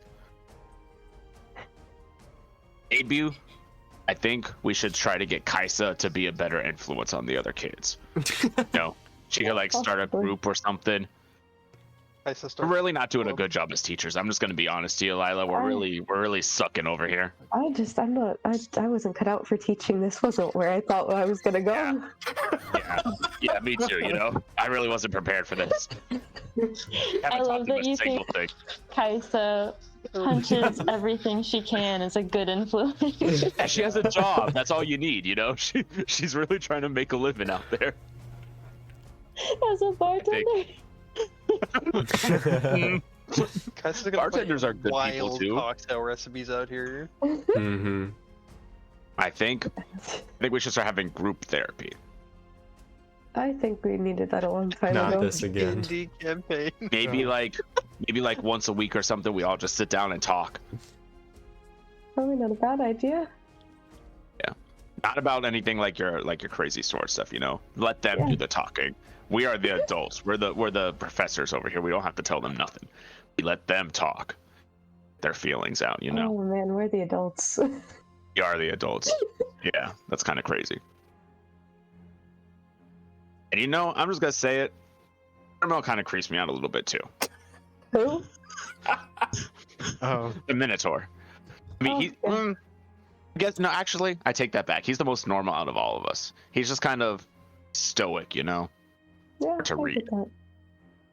S8: Debut, I think we should try to get Kajsa to be a better influence on the other kids. You know, she could like start a group or something. We're really not doing a good job as teachers. I'm just gonna be honest to you, Lila. We're really sucking over here.
S2: I'm not. I wasn't cut out for teaching. This wasn't where I thought I was gonna go.
S8: Yeah, me too. You know, I really wasn't prepared for this.
S6: I love that you think Kajsa punches everything she can as a good influence.
S8: Yeah, she has a job. That's all you need. You know, she's really trying to make a living out there.
S6: As a bartender.
S8: Bartenders are good people too.
S4: Cocktail recipes out here.
S3: Mm-hmm.
S8: I think we should start having group therapy.
S2: I think we needed that a long time
S3: Not
S2: ago.
S3: this again.
S4: Indie campaign.
S8: Maybe like once a week or something. We all just sit down and talk.
S2: Probably not a bad idea.
S8: Yeah, not about anything like your crazy sword stuff. You know, let them do the talking. We are the adults. We're the professors over here. We don't have to tell them nothing. We let them talk their feelings out, you know.
S2: Oh man, we're the adults.
S8: We are the adults. Yeah, that's kind of crazy. And you know, I'm just gonna say it. Caramel kind of creeps me out a little bit too.
S2: Who?
S5: Oh,
S8: The Minotaur. I mean, I guess no. Actually, I take that back. He's the most normal out of all of us. He's just kind of stoic, you know.
S2: Yeah,
S8: to
S2: I
S8: read.
S2: get that.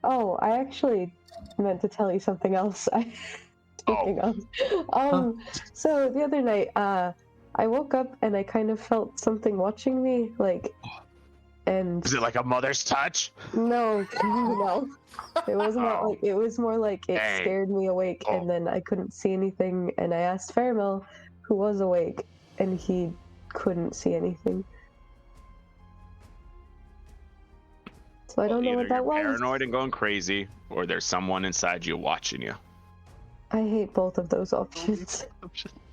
S2: Oh, I actually meant to tell you something else. Speaking of, so the other night, I woke up and I kind of felt something watching me, like, and
S8: Is it like a mother's touch?
S2: no, it was not like it was more like it
S8: Dang.
S2: scared me awake, and then I couldn't see anything, and I asked Fairmel, who was awake, and he couldn't see anything. So I don't know
S8: Either
S2: what that
S8: you're
S2: was.
S8: paranoid and going crazy, or there's someone inside you watching you.
S2: I hate both of those options.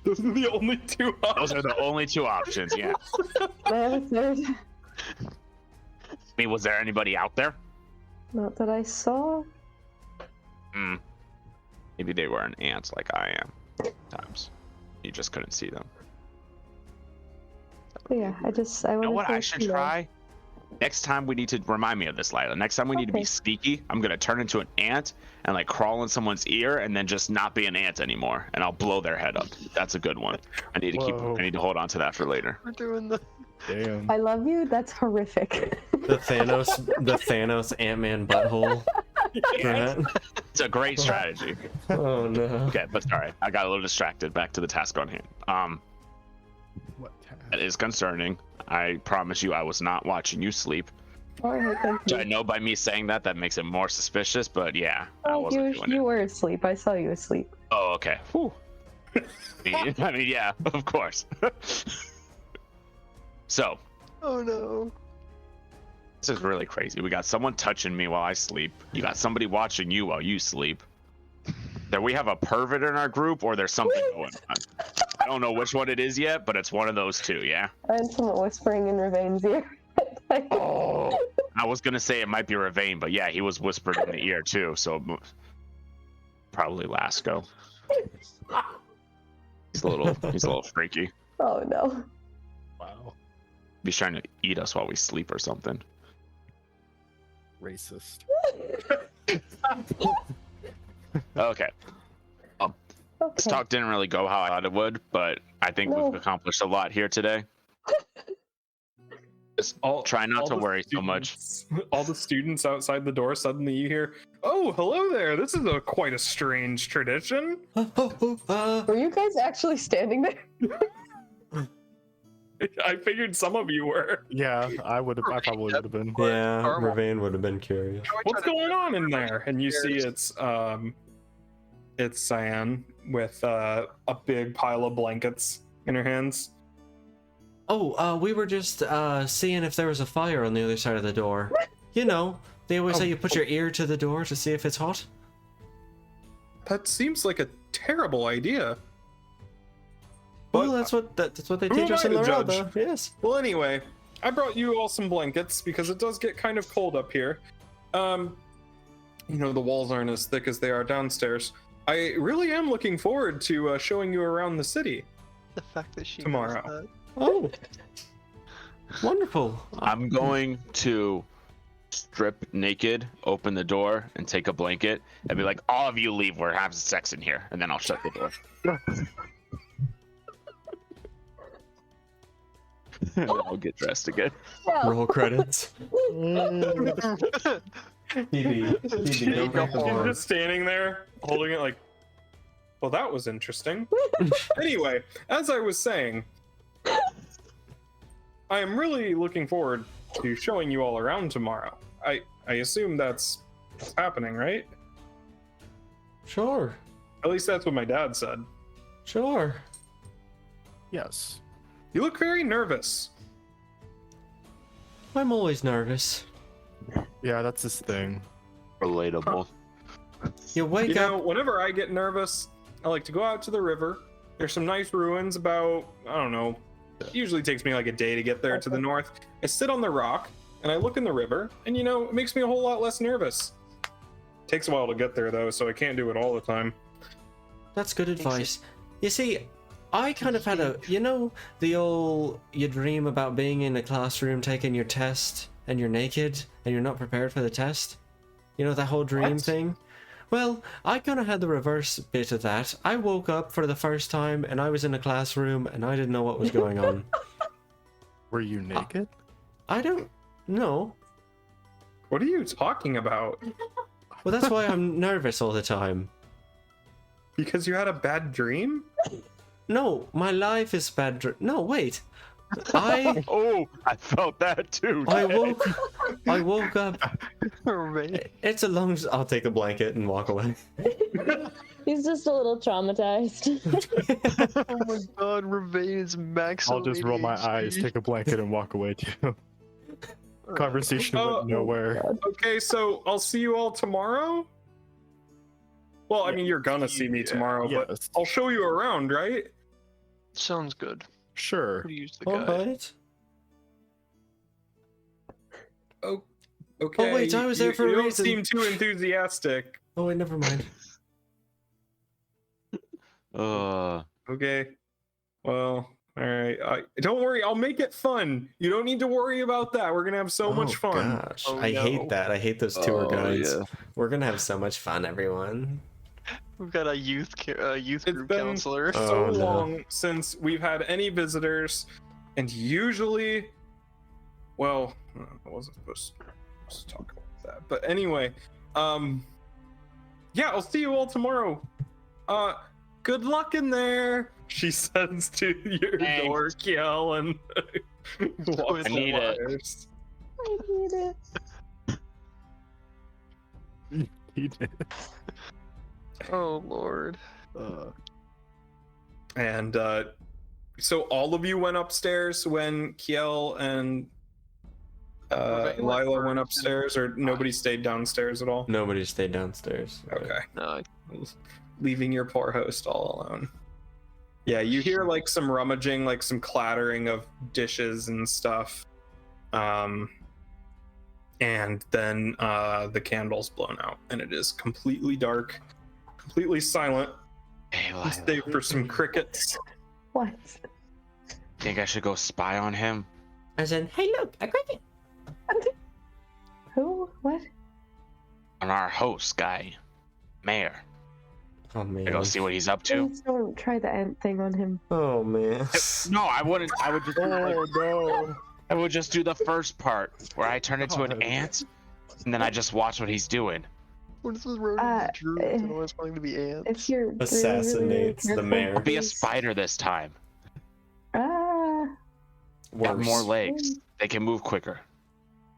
S1: Those are the only two
S8: Those are the only two options. Yeah.
S2: I have a third.
S8: I mean, was there anybody out there?
S2: Not that I saw.
S8: Maybe they were an ant like I am. Sometimes you just couldn't see them.
S2: But yeah, I
S8: You know what I should try? Next time we need to remind me of this, Lila. Next time we need to be sneaky. I'm gonna turn into an ant and like crawl in someone's ear and then just not be an ant anymore, and I'll blow their head up. That's a good one. I need to hold on to that for later.
S4: We're doing the.
S5: damn.
S2: I love you. That's horrific.
S3: The Thanos Ant-Man butthole. Right?
S8: It's a great strategy.
S3: Oh no.
S8: Okay, but sorry, I got a little distracted. Back to the task on hand.
S5: What task?
S8: That is concerning. I promise you I was not watching you sleep.
S2: Oh, thank
S8: Which
S2: you.
S8: I know by me saying that makes it more suspicious, but yeah, I wasn't doing
S2: you
S8: it.
S2: were asleep. I saw you asleep.
S8: Oh, okay. Whew. I mean, yeah, of course. So,
S4: Oh no.
S8: this is really crazy. We got someone touching me while I sleep. You got somebody watching you while you sleep. That we have a pervert in our group, or there's something going on. I don't know which one it is yet, but it's one of those two, yeah?
S2: And someone whispering in Ravain's ear.
S8: Oh, I was gonna say it might be Ravain, but yeah, he was whispered in the ear too, so probably Lasco. He's a little freaky.
S2: Oh no.
S5: Wow.
S8: He's trying to eat us while we sleep or something.
S5: Racist.
S8: Okay. This talk didn't really go how I thought it would, but I think we've accomplished a lot here today. Just try not to worry so much.
S1: All the students outside the door, suddenly you hear, "Oh, hello there. This is quite a strange tradition."
S2: Were you guys actually standing there?
S1: I figured some of you were.
S5: Yeah, I probably would have been.
S3: Yeah,
S4: Normal.
S3: Ravain would have been curious.
S1: What's going on in there? And you see it's Cyan with a big pile of blankets in her hands.
S7: Oh, we were just seeing if there was a fire on the other side of the door. You know, they always say you put your ear to the door to see if it's hot.
S1: That seems like a terrible idea.
S7: Well,
S1: But-
S7: that's what they
S1: Who
S7: teach
S1: am
S7: us
S1: I
S7: in
S1: to judge?
S7: Lorelda. Yes.
S1: Well, anyway, I brought you all some blankets because it does get kind of cold up here. You know, the walls aren't as thick as they are downstairs. I really am looking forward to showing you around the city.
S4: The fact that she
S1: Tomorrow.
S4: knows
S7: Oh, wonderful.
S8: I'm going to strip naked, open the door, and take a blanket, and be like, "All of you leave. We're having sex in here," and then I'll shut the door. And I'll get dressed again.
S3: Roll credits.
S4: that.
S1: She's just standing there, holding it like, well, that was interesting. Anyway, as I was saying, I am really looking forward to showing you all around tomorrow. I assume that's what's happening, right?
S7: Sure,
S1: At least that's what my dad said.
S7: sure.
S5: Yes.
S1: You look very nervous.
S7: I'm always nervous.
S5: Yeah, that's his thing.
S8: Relatable.
S7: You wake
S1: You know,
S7: up.
S1: whenever I get nervous, I like to go out to the river. There's some nice ruins about, I don't know, it usually takes me like a day to get there to the north. I sit on the rock and I look in the river, and you know, it makes me a whole lot less nervous. Takes a while to get there though, so I can't do it all the time.
S7: That's good advice. You see, I kind of had you know, the old, you dream about being in a classroom taking your test and you're naked and you're not prepared for the test? You know, that whole dream
S1: What?
S7: thing? Well, I kind of had the reverse bit of that. I woke up for the first time and I was in a classroom and I didn't know what was going on.
S5: Were you naked?
S7: I don't know.
S1: What are you talking about?
S7: Well, that's why I'm nervous all the time.
S1: Because you had a bad dream?
S7: No, my life is bad. No, wait. I
S8: Oh, I felt that too.
S7: I woke up.
S4: Right.
S7: It's a long. I'll take the blanket and walk away.
S6: He's just a little traumatized.
S4: Oh my god, Ravain is maximum.
S5: I'll just roll my eyes,
S4: ADHD.
S5: take a blanket, and walk away too. Conversation went nowhere.
S1: Okay, so I'll see you all tomorrow? Well, I mean, you're gonna see me tomorrow, but
S5: Yes.
S1: I'll show you around, right?
S4: Sounds good.
S5: Sure.
S4: Who used the
S7: All
S4: guy?
S7: right.
S1: Oh, okay.
S7: Oh, wait, I was there for a
S1: you
S7: reason.
S1: don't seem too enthusiastic.
S7: Oh wait, never mind.
S1: Okay. Well, all right. Don't worry. I'll make it fun. You don't need to worry about that. We're gonna have so much fun.
S7: Gosh,
S1: Oh,
S7: I
S1: no.
S7: hate that. I hate those tour
S8: Oh,
S7: guides.
S8: yeah.
S7: We're gonna have so much fun, everyone.
S4: We've got a youth
S1: It's
S4: group
S1: been
S4: counselor.
S1: so
S7: Oh, no.
S1: long since we've had any visitors, and usually, well, I wasn't supposed to talk about that, but anyway, yeah, I'll see you all tomorrow. Good luck in there. She says to your
S8: Thanks.
S1: door, Kiel, and walks
S4: I
S8: need it.
S1: upstairs.
S2: I need it.
S5: He did.
S4: Oh lord.
S1: And so all of you went upstairs when Kiel and Lila went upstairs, or nobody stayed downstairs at all?
S3: Nobody stayed downstairs.
S1: Okay.
S4: No,
S1: Leaving your poor host all alone. Yeah, you hear like some rummaging, like some clattering of dishes and stuff. And then the candle's blown out, and it is completely dark, completely silent,
S8: Hey, Lila.
S1: save for some crickets.
S2: What?
S8: Think I should go spy on him?
S7: As in, hey, look, a cricket.
S2: Who? What?
S8: On our host guy, Mayor.
S3: Oh man.
S8: I go see what he's up to.
S2: Please don't try the ant thing on him.
S3: Oh man.
S8: No, I wouldn't. I would just.
S5: no.
S8: I would just do the first part where I turn into an ant, and then I just watch what he's doing.
S4: what is this road? Druids and always wanting to be ants.
S2: If you're really,
S3: Assassinates the
S2: careful,
S3: mayor.
S8: I'll be a
S2: please-
S8: spider this time. Got
S3: Worse.
S8: more legs. They can move quicker.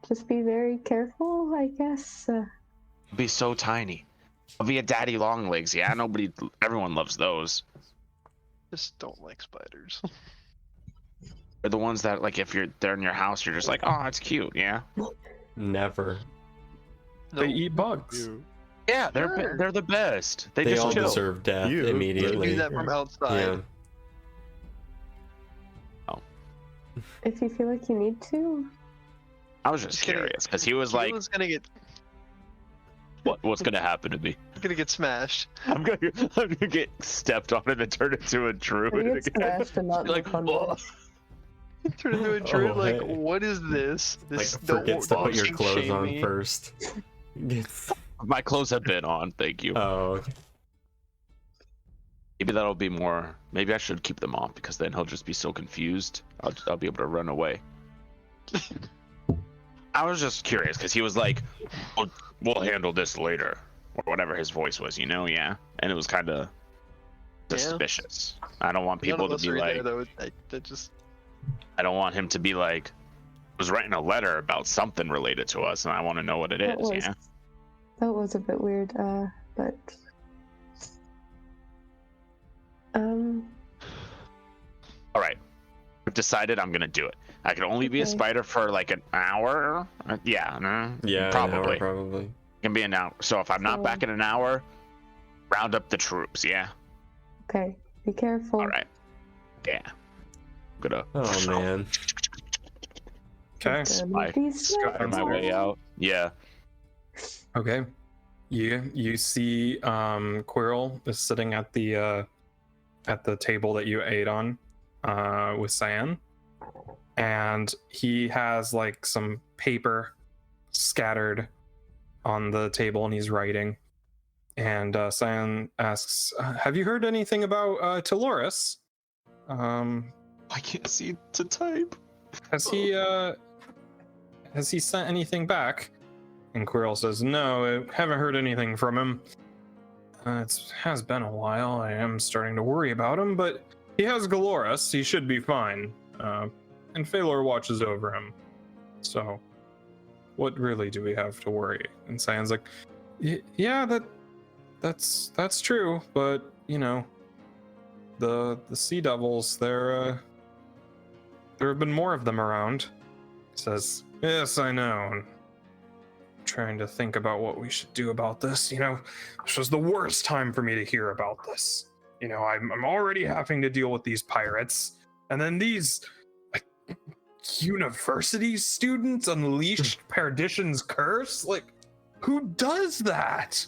S2: Just be very careful, I guess.
S8: I'll be so tiny. I'll be a daddy long legs. Yeah, everyone loves those.
S4: Just don't like spiders.
S8: They're the ones that, like, if they're in your house, you're just like, oh, that's cute. Yeah.
S3: Never.
S1: They eat bugs.
S8: Yeah,
S4: Sure.
S8: they're the best. They
S3: They
S8: just
S3: all
S8: chill.
S3: deserve death
S5: You-
S4: They
S3: immediately.
S4: do that from outside.
S3: Yeah.
S2: If you feel like you need to.
S8: I was just
S4: Just kidding.
S8: curious because he was like,
S4: Keelan's gonna get
S8: what's gonna happen to me?
S4: smashed.
S8: I'm gonna get stepped on and then turn into a druid
S2: You
S8: again.
S2: get smashed and not
S8: Like,
S2: like, fun.
S8: "Whoa."
S4: Turn into a druid.
S3: Oh,
S4: like,
S3: hey.
S4: what is this?
S3: Like
S4: This
S3: forgets to put your
S4: kink
S3: clothes
S4: shame
S3: on
S4: me.
S3: first.
S8: My clothes have been on, thank you.
S3: Oh, okay.
S8: Maybe that'll be more. Maybe I should keep them off because then he'll just be so confused. I'll be able to run away. I was just curious because he was like, we'll handle this later, or whatever his voice was, yeah, and it was kind of
S4: Yeah.
S8: suspicious. I don't want
S4: None
S8: people
S4: of
S8: to
S4: us
S8: be
S4: are
S8: like,
S4: there, though. That just
S8: I don't want him to be like, was writing a letter about something related to us, and I want to know what it
S2: That
S8: is.
S2: was-
S8: Yeah.
S2: That was a bit weird, but.
S8: All right. I've decided I'm gonna do it. I can only be a
S2: Okay.
S8: spider for like an hour. Yeah,
S3: Yeah,
S8: probably.
S3: probably.
S8: It can be an hour. So if I'm not back in an hour, round up the troops. Yeah.
S2: Okay, be careful.
S8: All right. Yeah. I'm gonna
S3: Oh man.
S1: Okay.
S8: Spy-
S2: Be
S8: spider my way out. Yeah.
S1: Okay. You see Quirrell is sitting at the table that you ate on with Cyan, and he has like some paper scattered on the table and he's writing, and Cyan asks, have you heard anything about Taloris?
S8: I can't see to type.
S1: Has he sent anything back? And Quirrell says, no, I haven't heard anything from him. It has been a while. I am starting to worry about him, but he has Galoris. He should be fine. And Phalor watches over him. So, what really do we have to worry? And Cyan's like, yeah, that's true, but the sea devils, there have been more of them around. He says, yes, I know. And trying to think about what we should do about this. This was the worst time for me to hear about this. I'm already having to deal with these pirates, and then these university students unleashed Perdition's curse. Like, who does that?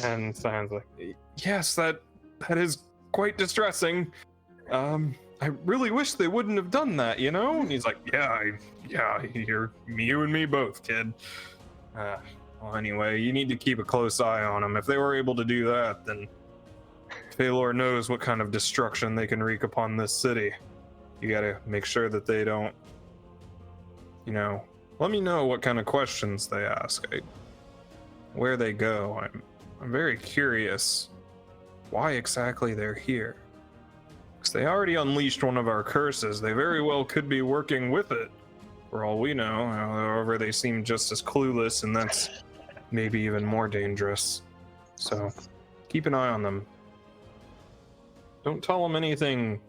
S1: And Cyan's like, yes, that is quite distressing. I really wish they wouldn't have done that, And he's like, yeah, you and me both, kid. Well, anyway, you need to keep a close eye on them. If they were able to do that, then Phalor knows what kind of destruction they can wreak upon this city. You gotta make sure that they don't, let me know what kind of questions they ask, where they go. I'm very curious why exactly they're here. Because they already unleashed one of our curses. They very well could be working with it, for all we know. However, they seem just as clueless, and that's maybe even more dangerous. So, keep an eye on them. Don't tell them anything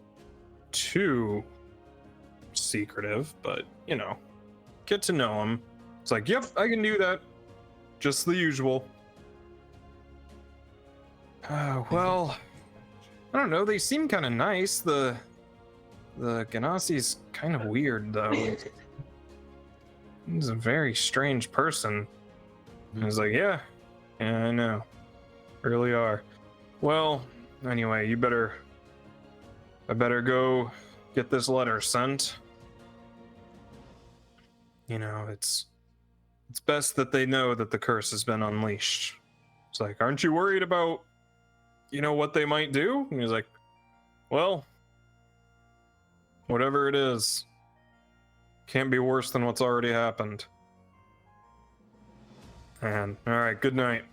S1: too secretive, but, you know, get to know them. It's like, yep, I can do that. Just the usual. Well, I don't know. They seem kind of nice. The Ganassi's kind of weird, though. He's a very strange person. And he's like, yeah, I know. Really are. Well, anyway, I better go get this letter sent. You know, it's best that they know that the curse has been unleashed. It's like, aren't you worried about, you know, what they might do? And he's like, well, whatever it is, can't be worse than what's already happened. And, alright, good night.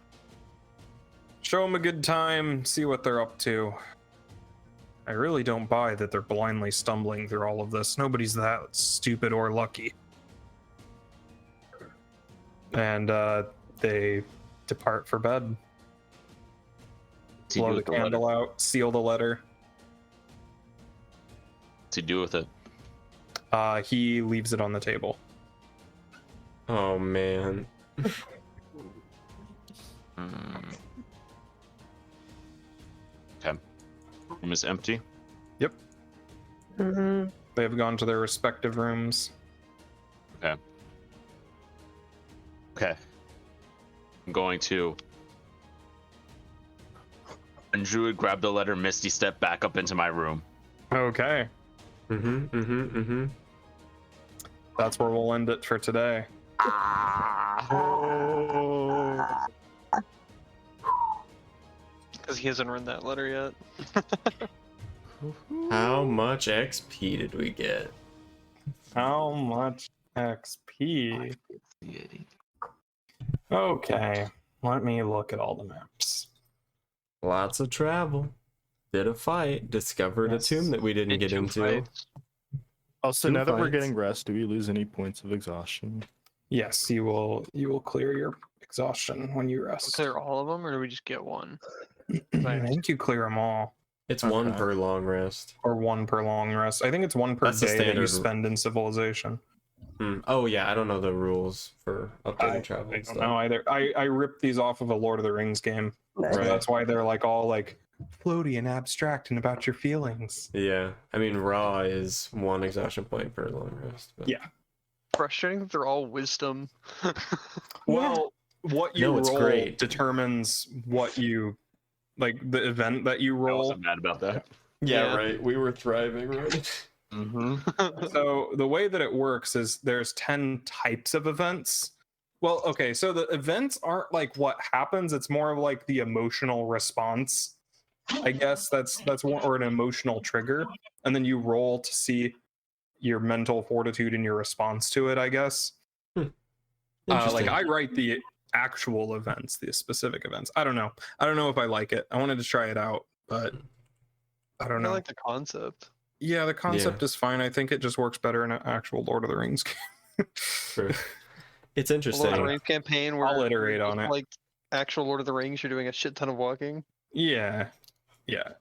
S1: Show them a good time, see what they're up to. I really don't buy that they're blindly stumbling through all of this. Nobody's that stupid or lucky. And they depart for bed. Blow the candle out, seal the letter.
S8: What's he do with it?
S1: He leaves it on the table.
S3: Oh man.
S8: Okay. Room is empty.
S1: Yep.
S2: Mm-hmm.
S1: They have gone to their respective rooms.
S8: Okay. Okay. I'm going to. And Druid grabbed the letter, Misty stepped back up into my room.
S1: Okay. That's where we'll end it for today.
S4: Because he hasn't run that letter yet.
S3: How much XP did we get?
S1: How much XP? Okay, let me look at all the maps.
S3: Lots of travel. Did a fight. Discovered
S1: Yes.
S3: a tomb that we didn't get
S4: Two
S3: into.
S4: fights.
S5: Also,
S3: Two
S5: now that we're
S3: fights.
S5: getting rest, do we lose any points of exhaustion?
S1: Yes, you will clear your exhaustion when you
S4: We'll
S1: rest.
S4: clear all of them, or do we just get one?
S1: I think you clear them all,
S3: It's one
S5: Okay.
S3: per long rest.
S1: or one per long rest. I think it's one per
S3: That's the
S1: day that you
S3: standard.
S1: spend in civilization.
S3: Oh yeah, I don't know the rules for updating travel
S1: I
S3: and
S1: don't
S3: stuff.
S1: know either. I ripped these off of a Lord of the Rings game.
S2: Nice.
S1: So
S3: Right.
S1: that's why they're like all like floaty and abstract and about your feelings.
S3: Yeah, I mean raw is one exhaustion point per long rest. But...
S1: Yeah.
S4: Frustrating that they're all wisdom.
S1: Well, what you
S3: No, it's
S1: roll
S3: great.
S1: determines what you like, the event that you
S8: I
S1: roll.
S8: wasn't mad about that.
S3: Yeah,
S4: Yeah.
S3: right. We were thriving, right?
S1: So the way that it works is there's 10 types of events. Well, okay, so the events aren't like what happens, it's more of like the emotional response. I guess that's one, or an emotional trigger, and then you roll to see your mental fortitude and your response to it, I guess. Like
S3: Interesting.
S1: I write the actual events, the specific events. I don't know if I like it. I wanted to try it out, but I don't
S4: I
S1: know.
S4: like the concept.
S1: Yeah, the concept is fine. I think it just works better in an actual Lord of the Rings game.
S3: True. It's
S4: A Lord
S3: interesting.
S4: of the Rings campaign where
S1: I'll iterate
S4: it's
S1: on it.
S4: like actual Lord of the Rings, you're doing a shit ton of walking.
S1: Yeah.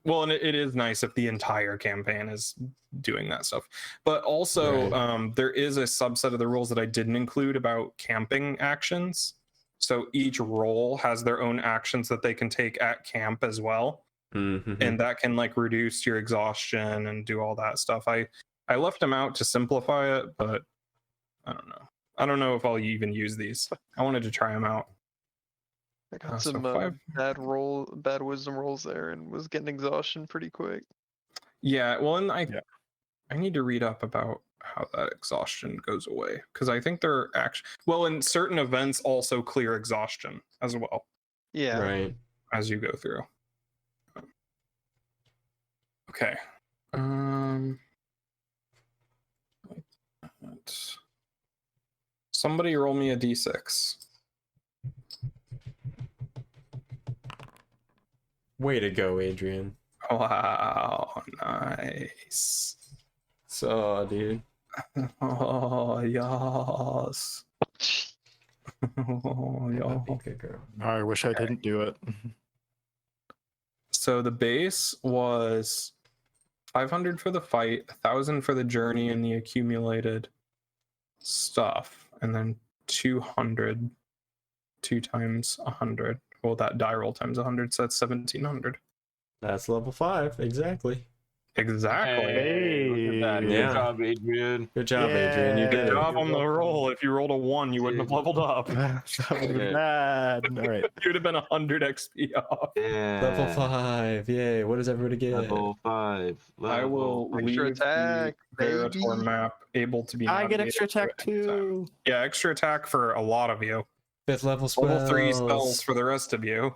S1: Well, and it is nice if the entire campaign is doing that stuff. But also, there is a subset of the rules that I didn't include about camping actions. So each role has their own actions that they can take at camp as well.
S3: Mhm.
S1: And that can like reduce your exhaustion and do all that stuff. I left them out to simplify it, but I don't know if I'll even use these. I wanted to try them out.
S4: I got
S1: So
S4: some
S1: five.
S4: bad wisdom rolls there, and was getting exhaustion pretty quick.
S1: Yeah, well, and
S5: Yeah.
S1: I need to read up about how that exhaustion goes away, because I think they're actually, well, in certain events also clear exhaustion as well
S4: Yeah.
S3: Right.
S1: as you go through. Okay. Somebody roll me a d6.
S3: Way to go, Adrian.
S1: Wow, nice.
S3: So, dude.
S1: Oh, yes. Oh, yeah.
S3: Happy kicker.
S5: I wish I didn't do it.
S1: So the base was 500 for the fight, 1,000 for the journey and the accumulated stuff, and then 200, 2 times 100. Well, that die roll times 100, so that's 1,700.
S3: That's level 5, exactly.
S1: Exactly.
S8: Hey, look at that. Good
S3: Yeah.
S8: job, Adrian.
S3: Good job, Adrian. You
S5: Yeah.
S3: did
S1: Good
S3: it.
S1: job on the roll. If you rolled a 1, you wouldn't have leveled up.
S5: That would have been bad. All right.
S1: You would have been 100 XP off.
S8: Yeah.
S3: Level 5. Yay. What does everybody get?
S8: Level 5.
S1: I will
S4: Extra
S1: leave
S4: attack,
S1: the Verator
S4: baby.
S1: map able to be
S5: I get
S1: navigated
S5: extra attack
S1: at any time.
S5: too.
S1: Yeah, extra attack for a lot of you.
S3: 5th level spells.
S1: Level 3 spells for the rest of you.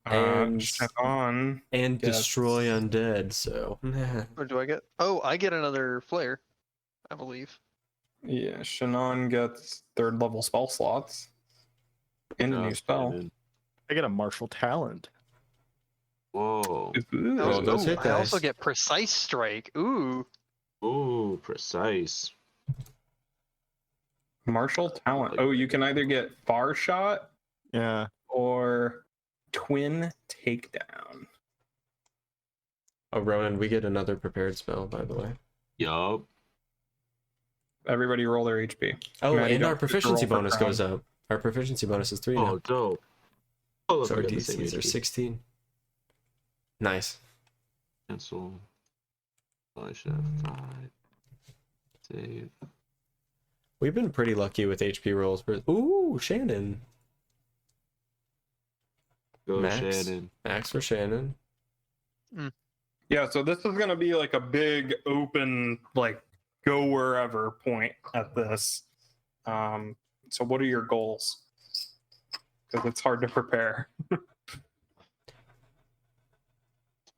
S3: And-
S1: Shannon.
S3: And
S1: Yes.
S3: destroy undead, so.
S4: Or do I get? Oh, I get another flare, I believe.
S1: Yeah, Shannon gets 3rd level spell slots. And a new spell.
S5: I get a martial talent.
S8: Whoa.
S1: Ooh.
S3: Oh, those hit
S4: I also
S3: dice.
S4: get precise strike. Ooh.
S8: Ooh, precise.
S1: Martial talent. Oh, you can either get far shot
S5: Yeah.
S1: or twin takedown.
S3: Oh, Ronan, we get another prepared spell, by the way.
S8: Yup.
S1: Everybody roll their HP.
S3: Oh,
S1: Maddie,
S3: and
S1: don't
S3: our
S1: forget to
S3: proficiency
S1: roll for
S3: bonus
S1: crown.
S3: goes up. Our proficiency bonus is 3
S8: Oh,
S3: now.
S8: dope. Oh, look,
S3: So
S8: we
S3: our
S8: got the same
S3: DCs are
S8: HP.
S3: 16. Nice.
S8: Cancel. I should have 5. Save.
S3: We've been pretty lucky with HP rolls. Ooh, Shannon.
S8: Go,
S3: Max.
S8: Shannon.
S3: Max for Shannon.
S1: Yeah, so this is gonna be like a big open, like go wherever point at this. So what are your goals? Because it's hard to prepare.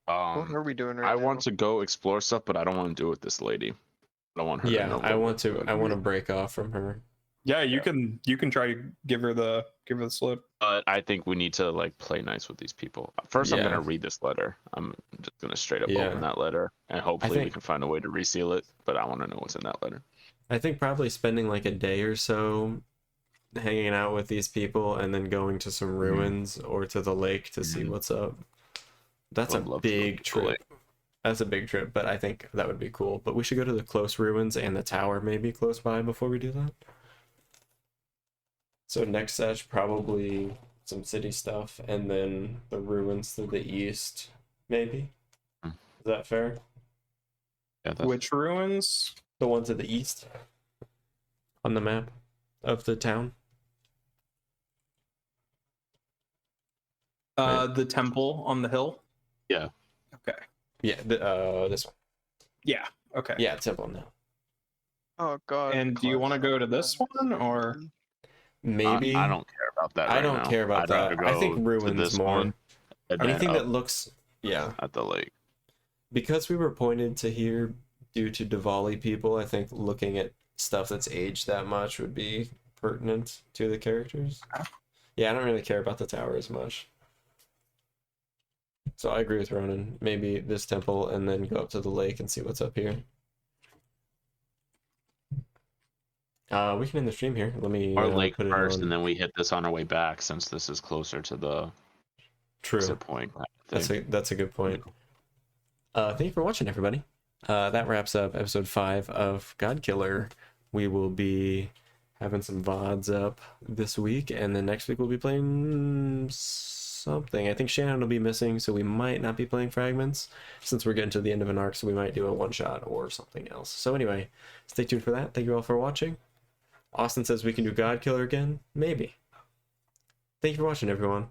S4: What are we doing right
S8: I
S4: now?
S8: want to go explore stuff, but I don't want to do it with this lady. I don't want her to
S3: Yeah,
S8: know
S3: I
S8: what
S3: want
S8: we're
S3: to.
S8: doing.
S3: I want to break off from her.
S1: Yeah, you can try to give her the slip.
S8: But I think we need to like play nice with these people. First, I'm
S3: Yeah.
S8: gonna read this letter. I'm just gonna straight up
S3: Yeah.
S8: open that letter, and hopefully we
S3: think-
S8: can find a way to reseal it. But I want to know what's in that letter.
S3: I think probably spending like a day or so hanging out with these people and then going to some ruins or to the lake to see what's up. That's a
S8: Would love to go
S3: big
S8: to the
S3: trip.
S8: lake.
S3: That's a big trip, but I think that would be cool. But we should go to the close ruins and the tower maybe close by before we do that. So next session, probably some city stuff and then the ruins to the east, maybe.
S8: Hmm.
S3: Is that fair?
S8: Yeah, that's
S1: Which ruins?
S3: The one to the east on the map of the town.
S1: The temple on the hill.
S8: Yeah.
S1: Okay.
S3: Yeah, this one.
S1: Yeah. Okay.
S3: Yeah, temple now.
S4: Oh God.
S1: And do you want to go to this one or?
S3: Maybe.
S8: I don't care about that.
S3: I
S8: right
S3: don't
S8: now.
S3: care about
S8: I'd
S3: that.
S8: rather
S3: I
S8: go
S3: think
S8: to
S3: ruins
S8: this
S3: more.
S8: one and then
S3: Anything
S8: up
S3: that looks, yeah.
S8: at the lake.
S3: Because we were pointed to here due to Divali people, I think looking at stuff that's aged that much would be pertinent to the characters. Yeah, I don't really care about the tower as much. So I agree with Ronan. Maybe this temple and then go up to the lake and see what's up here. We can end the stream here. Let me
S8: Our lake
S3: put it
S8: first,
S3: on.
S8: and then we hit this on our way back, since this is closer to the
S3: True.
S8: exit point. I
S3: That's
S8: think.
S3: that's a good point. Thank you for watching, everybody. That wraps up episode 5 of Godkiller. We will be having some VODs up this week, and then next week we'll be playing something. I think Shannon will be missing, so we might not be playing Fragments, since we're getting to the end of an arc, so we might do a one-shot or something else. So anyway, stay tuned for that. Thank you all for watching. Austin says we can do Godkiller again. Maybe. Thank you for watching, everyone.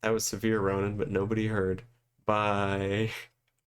S3: That was severe, Ronan, but nobody heard. Bye.